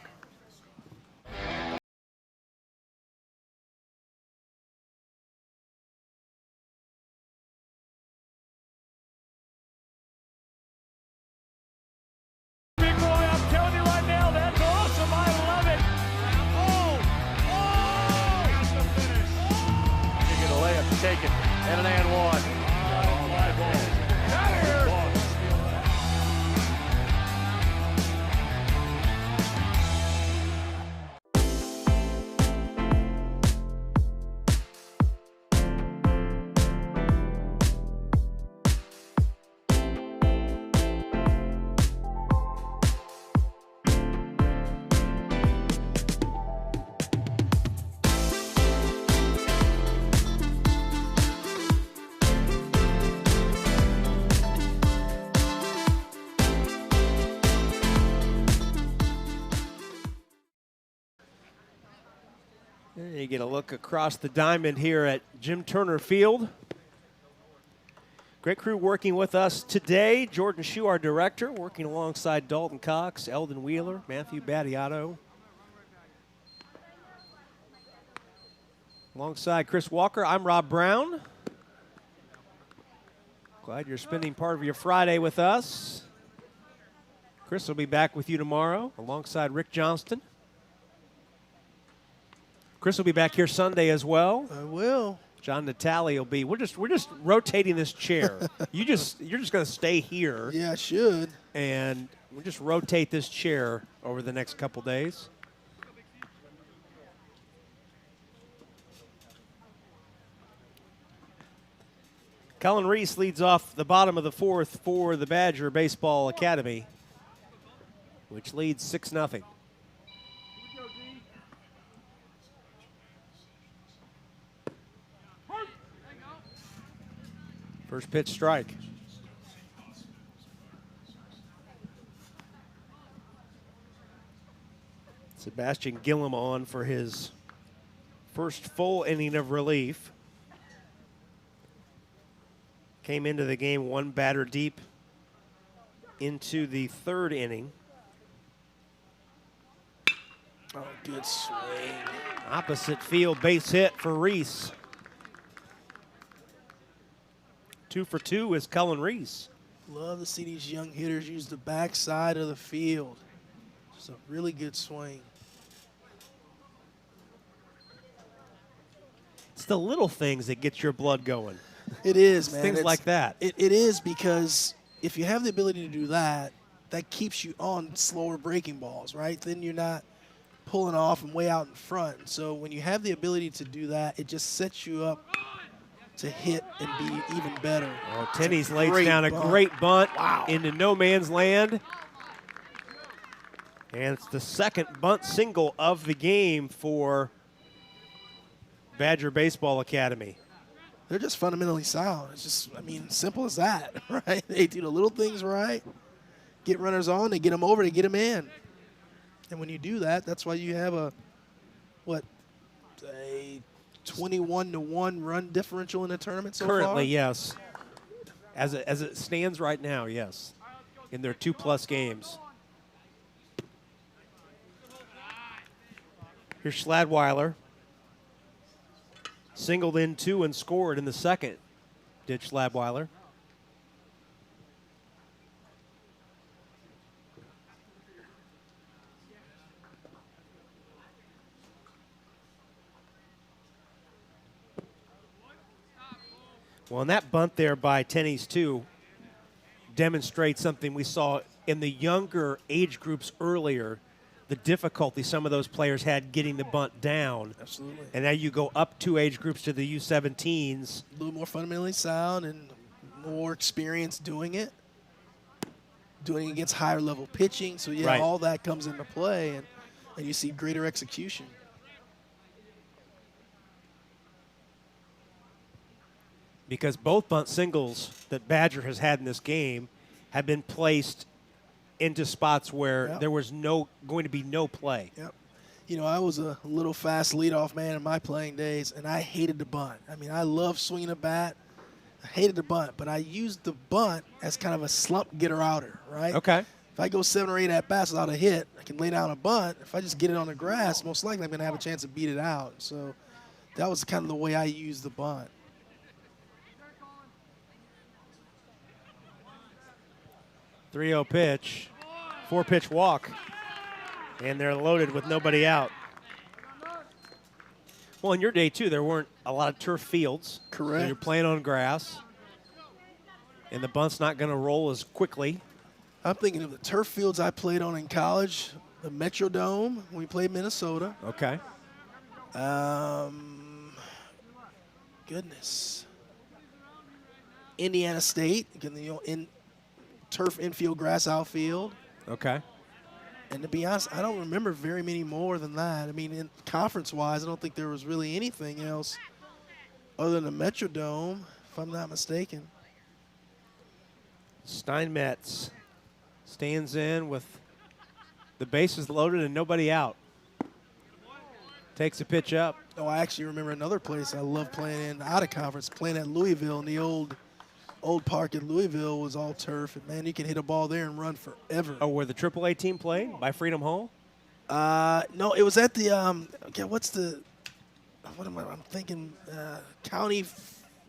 Big boy, I'm telling you right now, that's awesome. I love it. That's the finish. You get a layup taken and an and one. Fly ball. Out of here. You get a look across the diamond here at Jim Turner Field. Great crew working with us today. Jordan Shue, our director, working alongside Dalton Cox, Eldon Wheeler, Matthew Battiato. Alongside Chris Walker, I'm Rob Brown. Glad you're spending part of your Friday with us. Chris will be back with you tomorrow alongside Rick Johnston. Chris will be back here Sunday as well. I will. John Natale will be. We're just rotating this chair. You're just going to stay here. Yeah, I should. And we'll just rotate this chair over the next couple days. Cullen Reese leads off the bottom of the fourth for the Badger Baseball Academy, which leads 6-0. First pitch strike. Sebastian Gillum on for his first full inning of relief. Came into the game one batter deep into the third inning. Oh, good swing. Opposite field base hit for Reese. 2 for 2 is Cullen Reese. Love to see these young hitters use the backside of the field. Just a really good swing. It's the little things that get your blood going. It is, man. Things like that. It is, because if you have the ability to do that, that keeps you on slower breaking balls, right? Then you're not pulling off and way out in front. So when you have the ability to do that, it just sets you up to hit and be even better. Oh, Tenney's lays down a great bunt into no man's land. And it's the second bunt single of the game for Badger Baseball Academy. They're just fundamentally sound. It's just, I mean, simple as that, right? They do the little things right, get runners on, they get them over, they get them in. And when you do that, that's why you have a 21-1 run differential in the tournament so far? Currently, yes. As it stands right now, yes. In their 2+ games. Here's Schladweiler. Singled in 2 and scored in the second, did Schladweiler. Well, and that bunt there by Tenney's 2 demonstrates something we saw in the younger age groups earlier, the difficulty some of those players had getting the bunt down. Absolutely. And now you go up 2 age groups to the U17s. A little more fundamentally sound and more experience doing it. Doing it against higher level pitching. So, yeah, right. All that comes into play, and you see greater execution. Because both bunt singles that Badger has had in this game have been placed into spots where there was going to be no play. Yep. You know, I was a little fast leadoff man in my playing days, and I hated the bunt. I mean, I love swinging a bat. I hated the bunt, but I used the bunt as kind of a slump getter-outer, right? Okay. If I go 7 or 8 at-bats without a hit, I can lay down a bunt. If I just get it on the grass, most likely I'm going to have a chance to beat it out. So that was kind of the way I used the bunt. 3-0 pitch, 4-pitch walk, and they're loaded with nobody out. Well, in your day, too, there weren't a lot of turf fields. Correct. So you're playing on grass, and the bunt's not going to roll as quickly. I'm thinking of the turf fields I played on in college, the Metrodome when we played Minnesota. Okay. Goodness. Indiana State, in turf infield, grass outfield. Okay. And to be honest, I don't remember very many more than that. I mean, in conference-wise, I don't think there was really anything else other than the Metrodome, if I'm not mistaken. Steinmetz stands in with the bases loaded and nobody out. Takes a pitch up. Oh, I actually remember another place I love playing in out of conference, playing at Louisville. And the old park at Louisville was all turf. And, man, you can hit a ball there and run forever. Oh, where the AAA team played? By Freedom Hall? No, it was at the, okay, I'm thinking, county.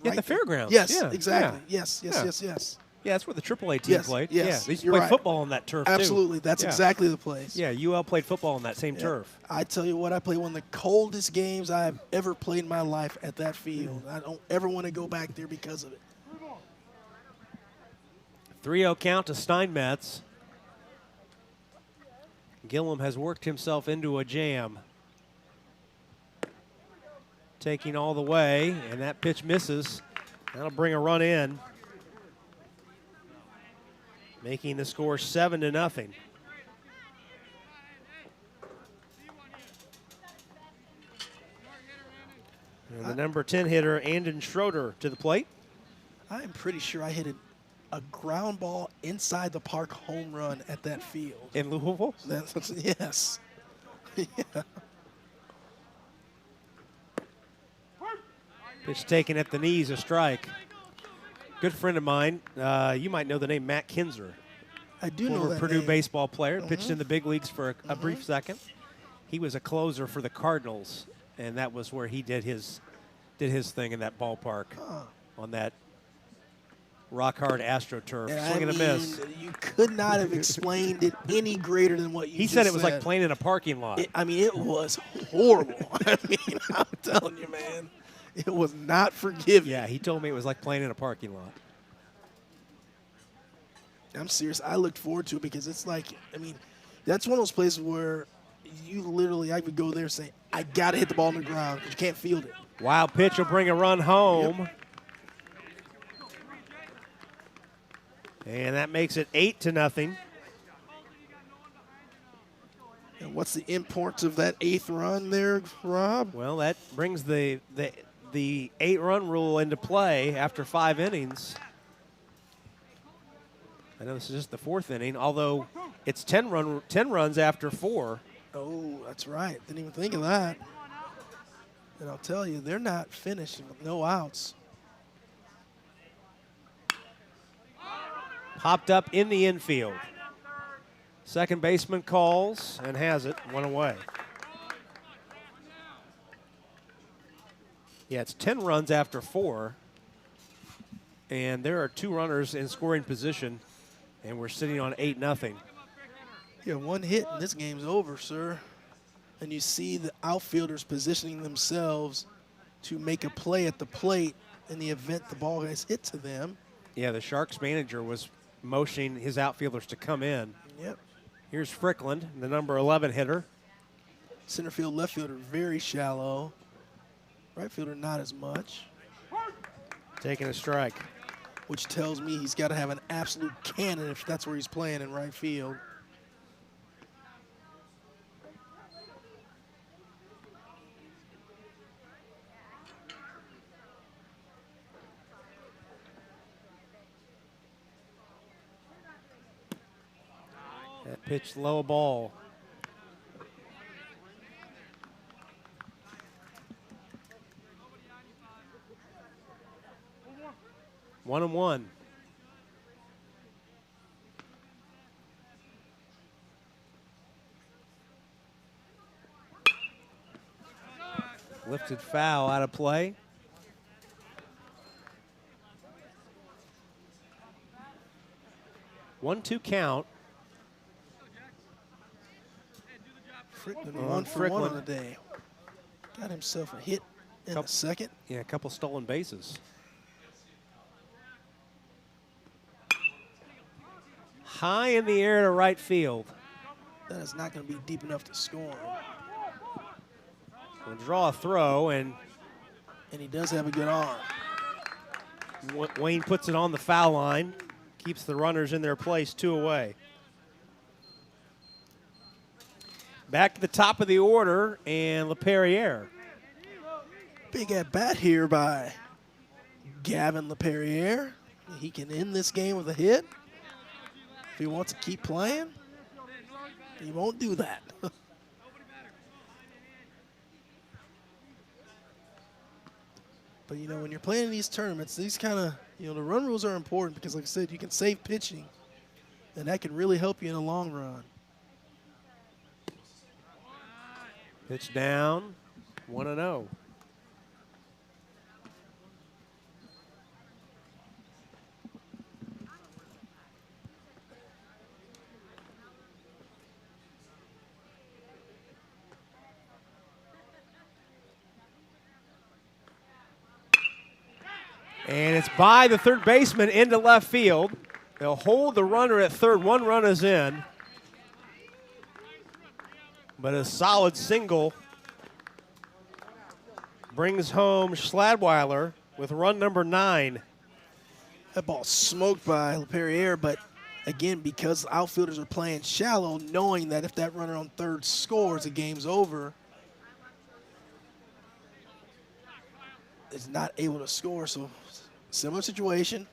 Yeah, the fairgrounds. Yes, yeah. exactly. Yeah. Yes. Yeah, that's where the AAA team played. Yes, yeah, they used to you're play right. football on that turf, Absolutely. too. That's exactly the place. Yeah, UL played football on that same turf. I tell you what, I played one of the coldest games I've ever played in my life at that field. I don't ever want to go back there because of it. 3-0 count to Steinmetz. Gillum has worked himself into a jam. Taking all the way, and that pitch misses. That'll bring a run in. Making the score 7-0. And the number 10 hitter, Andon Schroeder, to the plate. I'm pretty sure I hit a ground ball inside the park home run at that field. In Louisville? Yes. Yeah. Pitch taken at the knees, a strike. Good friend of mine. You might know the name Matt Kinzer. I do know former that Purdue name. baseball player. Pitched in the big leagues for a brief second. He was a closer for the Cardinals, and that was where he did his thing in that ballpark on that rock-hard AstroTurf. And Swing and a miss. You could not have explained it any greater than what you He just said it was like playing in a parking lot. It was horrible. I'm telling you, man. It was not forgiving. Yeah, he told me it was like playing in a parking lot. I'm serious. I looked forward to it because it's like, that's one of those places where you literally, I would go there and say, I got to hit the ball on the ground because you can't field it. Wild pitch will bring a run home. Yep. And that makes it 8-0. And what's the importance of that 8th run there, Rob? Well, that brings the 8-run rule into play after 5 innings. I know this is just the 4th inning, although it's 10 runs after 4. Oh, that's right. Didn't even think of that. And I'll tell you, they're not finished with no outs. Popped up in the infield. Second baseman calls and has it, 1 away. Yeah, it's 10 runs after 4. And there are 2 runners in scoring position, and we're sitting on 8-0. Yeah, 1 hit and this game's over, sir. And you see the outfielders positioning themselves to make a play at the plate in the event the ball gets hit to them. Yeah, the Sharks manager was motioning his outfielders to come in. Yep. Here's Frickland, the number 11 hitter. Center field, left fielder, very shallow. Right fielder, not as much. Taking a strike. Which tells me he's got to have an absolute cannon if that's where he's playing in right field. That pitch low ball. One and one. Lifted foul out of play. One-two count. Frickland, 1 for 1 on the day. Got himself a hit in the second. Yeah, a couple stolen bases. High in the air to right field. That is not going to be deep enough to score. We'll draw a throw, and he does have a good arm. Wayne puts it on the foul line, keeps the runners in their place, 2 away. Back to the top of the order, and LaPerriere. Big at bat here by Gavin LaPerriere. He can end this game with a hit. If he wants to keep playing, he won't do that. But, you know, when you're playing in these tournaments, these kind of, you know, the run rules are important because, like I said, you can save pitching, and that can really help you in the long run. Pitch down, 1-0. And it's by the third baseman into left field. They'll hold the runner at third. One run is in. But a solid single brings home Schladweiler with run number 9. That ball smoked by LaPerriere, but again, because outfielders are playing shallow, knowing that if that runner on third scores, the game's over, is not able to score. So similar situation.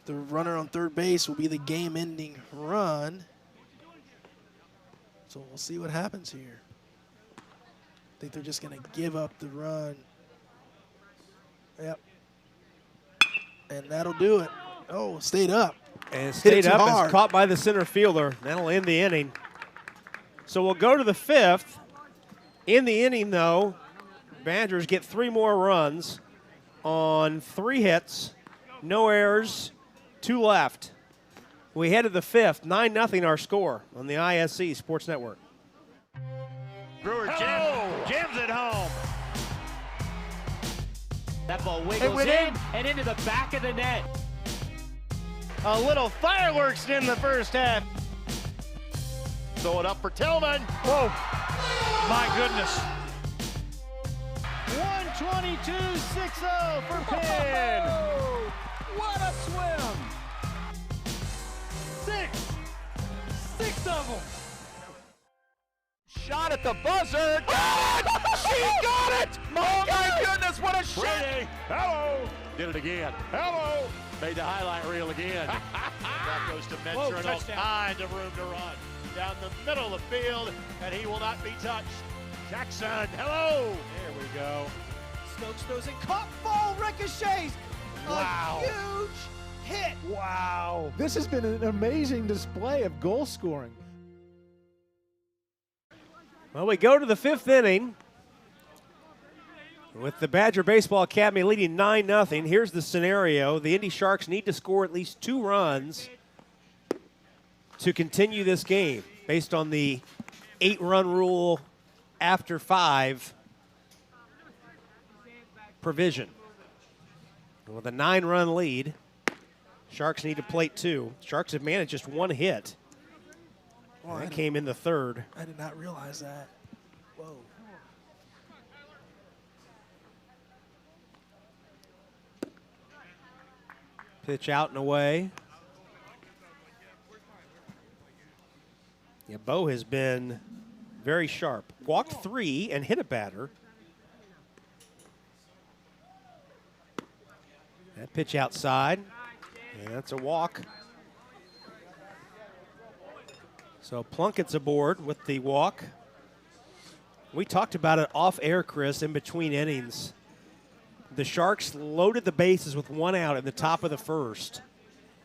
The runner on third base will be the game-ending run. So we'll see what happens here. I think they're just going to give up the run. Yep. And that'll do it. Oh, stayed up. And it stayed up. It's caught by the center fielder. That'll end the inning. So we'll go to the 5th. In the inning, though, Badgers get 3 more runs on 3 hits, no errors, 2 left. We head to the 5th, 9-0 our score on the ISC Sports Network. Brewer jams it home. That ball wiggles in and into the back of the net. A little fireworks in the first half. Throw it up for Tillman. Whoa, my goodness. 122-6-0 for Penn. What a swim! 6 of them. Shot at the buzzer. She got it! Oh my goodness, what a shot! Brady, hello. Did it again. Hello. Made the highlight reel again. That goes to Mentor and all kinds of room to run. Down the middle of the field, and he will not be touched. Jackson, hello. There we go. Stokes throws it, caught, ball ricochets. Wow. A huge hit. Wow. This has been an amazing display of goal scoring. Well, we go to the 5th inning with the Badger Baseball Academy leading 9-0. Here's the scenario. The Indy Sharks need to score at least 2 runs to continue this game based on the 8-run rule after 5 provision. With a 9-run lead, Sharks need to plate 2. Sharks have managed just 1 hit. Oh, that came in the 3rd. I did not realize that. Whoa. Pitch out and away. Yeah, Bo has been very sharp. Walked 3 and hit a batter. That pitch outside, and that's a walk. So Plunkett's aboard with the walk. We talked about it off air, Chris, in between innings. The Sharks loaded the bases with 1 out in the top of the 1st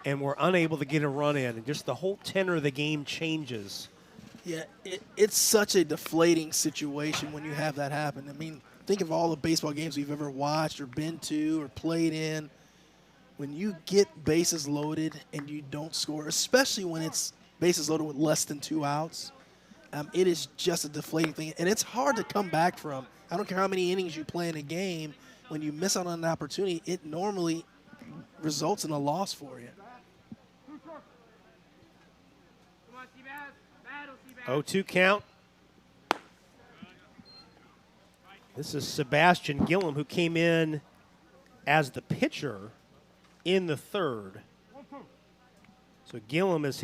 and were unable to get a run in. And just the whole tenor of the game changes. Yeah, it's such a deflating situation when you have that happen. I mean, think of all the baseball games we've ever watched or been to or played in. When you get bases loaded and you don't score, especially when it's bases loaded with less than 2 outs, it is just a deflating thing. And it's hard to come back from. I don't care how many innings you play in a game. When you miss out on an opportunity, it normally results in a loss for you. 0-2 count. This is Sebastian Gillum, who came in as the pitcher in the 3rd. So Gillum is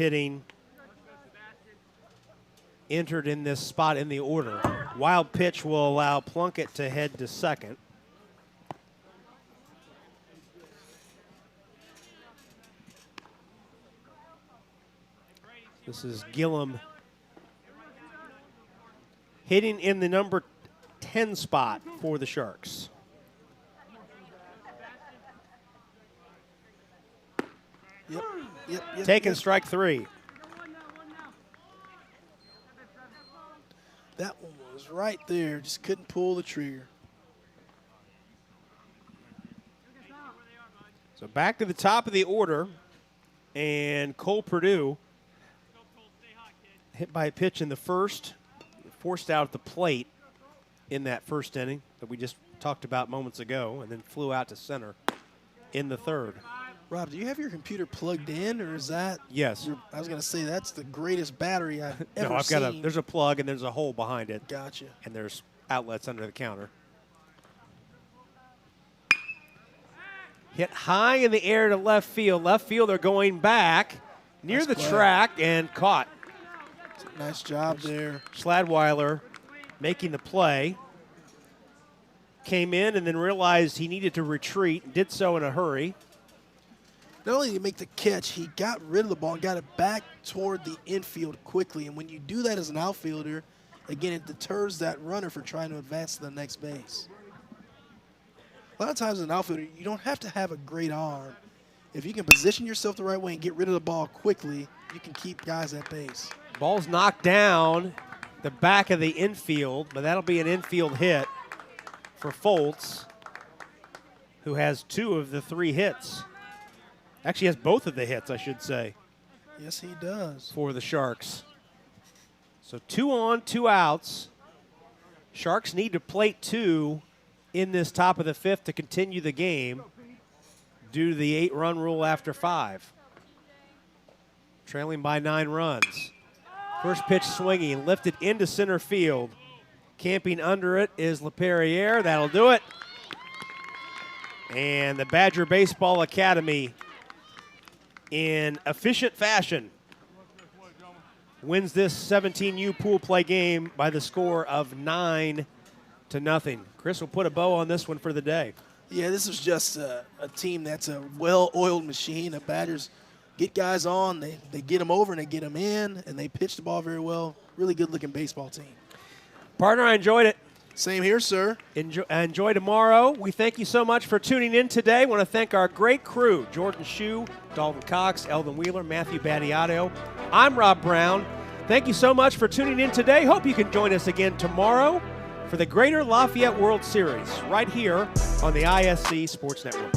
entered in this spot in the order. Wild pitch will allow Plunkett to head to 2nd. This is Gillum hitting in the number 10 spot for the Sharks. Yep. Taking strike 3. That one was right there. Just couldn't pull the trigger. So back to the top of the order, and Cole Purdue hit by a pitch in the first, forced out at the plate in that first inning that we just talked about moments ago, and then flew out to center in the third. Rob, do you have your computer plugged in, or is that? Yes. I was going to say that's the greatest battery I've ever No, I've seen. got there's a plug and there's a hole behind it. Gotcha. And there's outlets under the counter. Hit high in the air to left field. Left fielder going back near the track and caught. Nice job there. Schladweiler making the play. Came in and then realized he needed to retreat and did so in a hurry. Not only did he make the catch, he got rid of the ball and got it back toward the infield quickly. And when you do that as an outfielder, again, it deters that runner for trying to advance to the next base. A lot of times as an outfielder, you don't have to have a great arm. If you can position yourself the right way and get rid of the ball quickly, you can keep guys at base. Ball's knocked down the back of the infield, but that'll be an infield hit for Foltz, who has 2 of the 3 hits. Actually has both of the hits, I should say. Yes, he does. For the Sharks. So 2 on, 2 outs. Sharks need to plate 2 in this top of the 5th to continue the game due to the 8-run rule after 5. Trailing by 9 runs. First pitch swinging, lifted into center field. Camping under it is LaPerriere. That'll do it. And the Badger Baseball Academy, in efficient fashion, wins this 17U pool play game by the score of 9-0. Chris will put a bow on this one for the day. Yeah, this was just a team that's a well-oiled machine. The Badgers get guys on, they get them over and they get them in, and they pitch the ball very well. Really good-looking baseball team. Partner, I enjoyed it. Same here, sir. Enjoy tomorrow. We thank you so much for tuning in today. I want to thank our great crew, Jordan Shue, Dalton Cox, Eldon Wheeler, Matthew Battiato. I'm Rob Brown. Thank you so much for tuning in today. Hope you can join us again tomorrow for the Greater Lafayette World Series right here on the ISC Sports Network.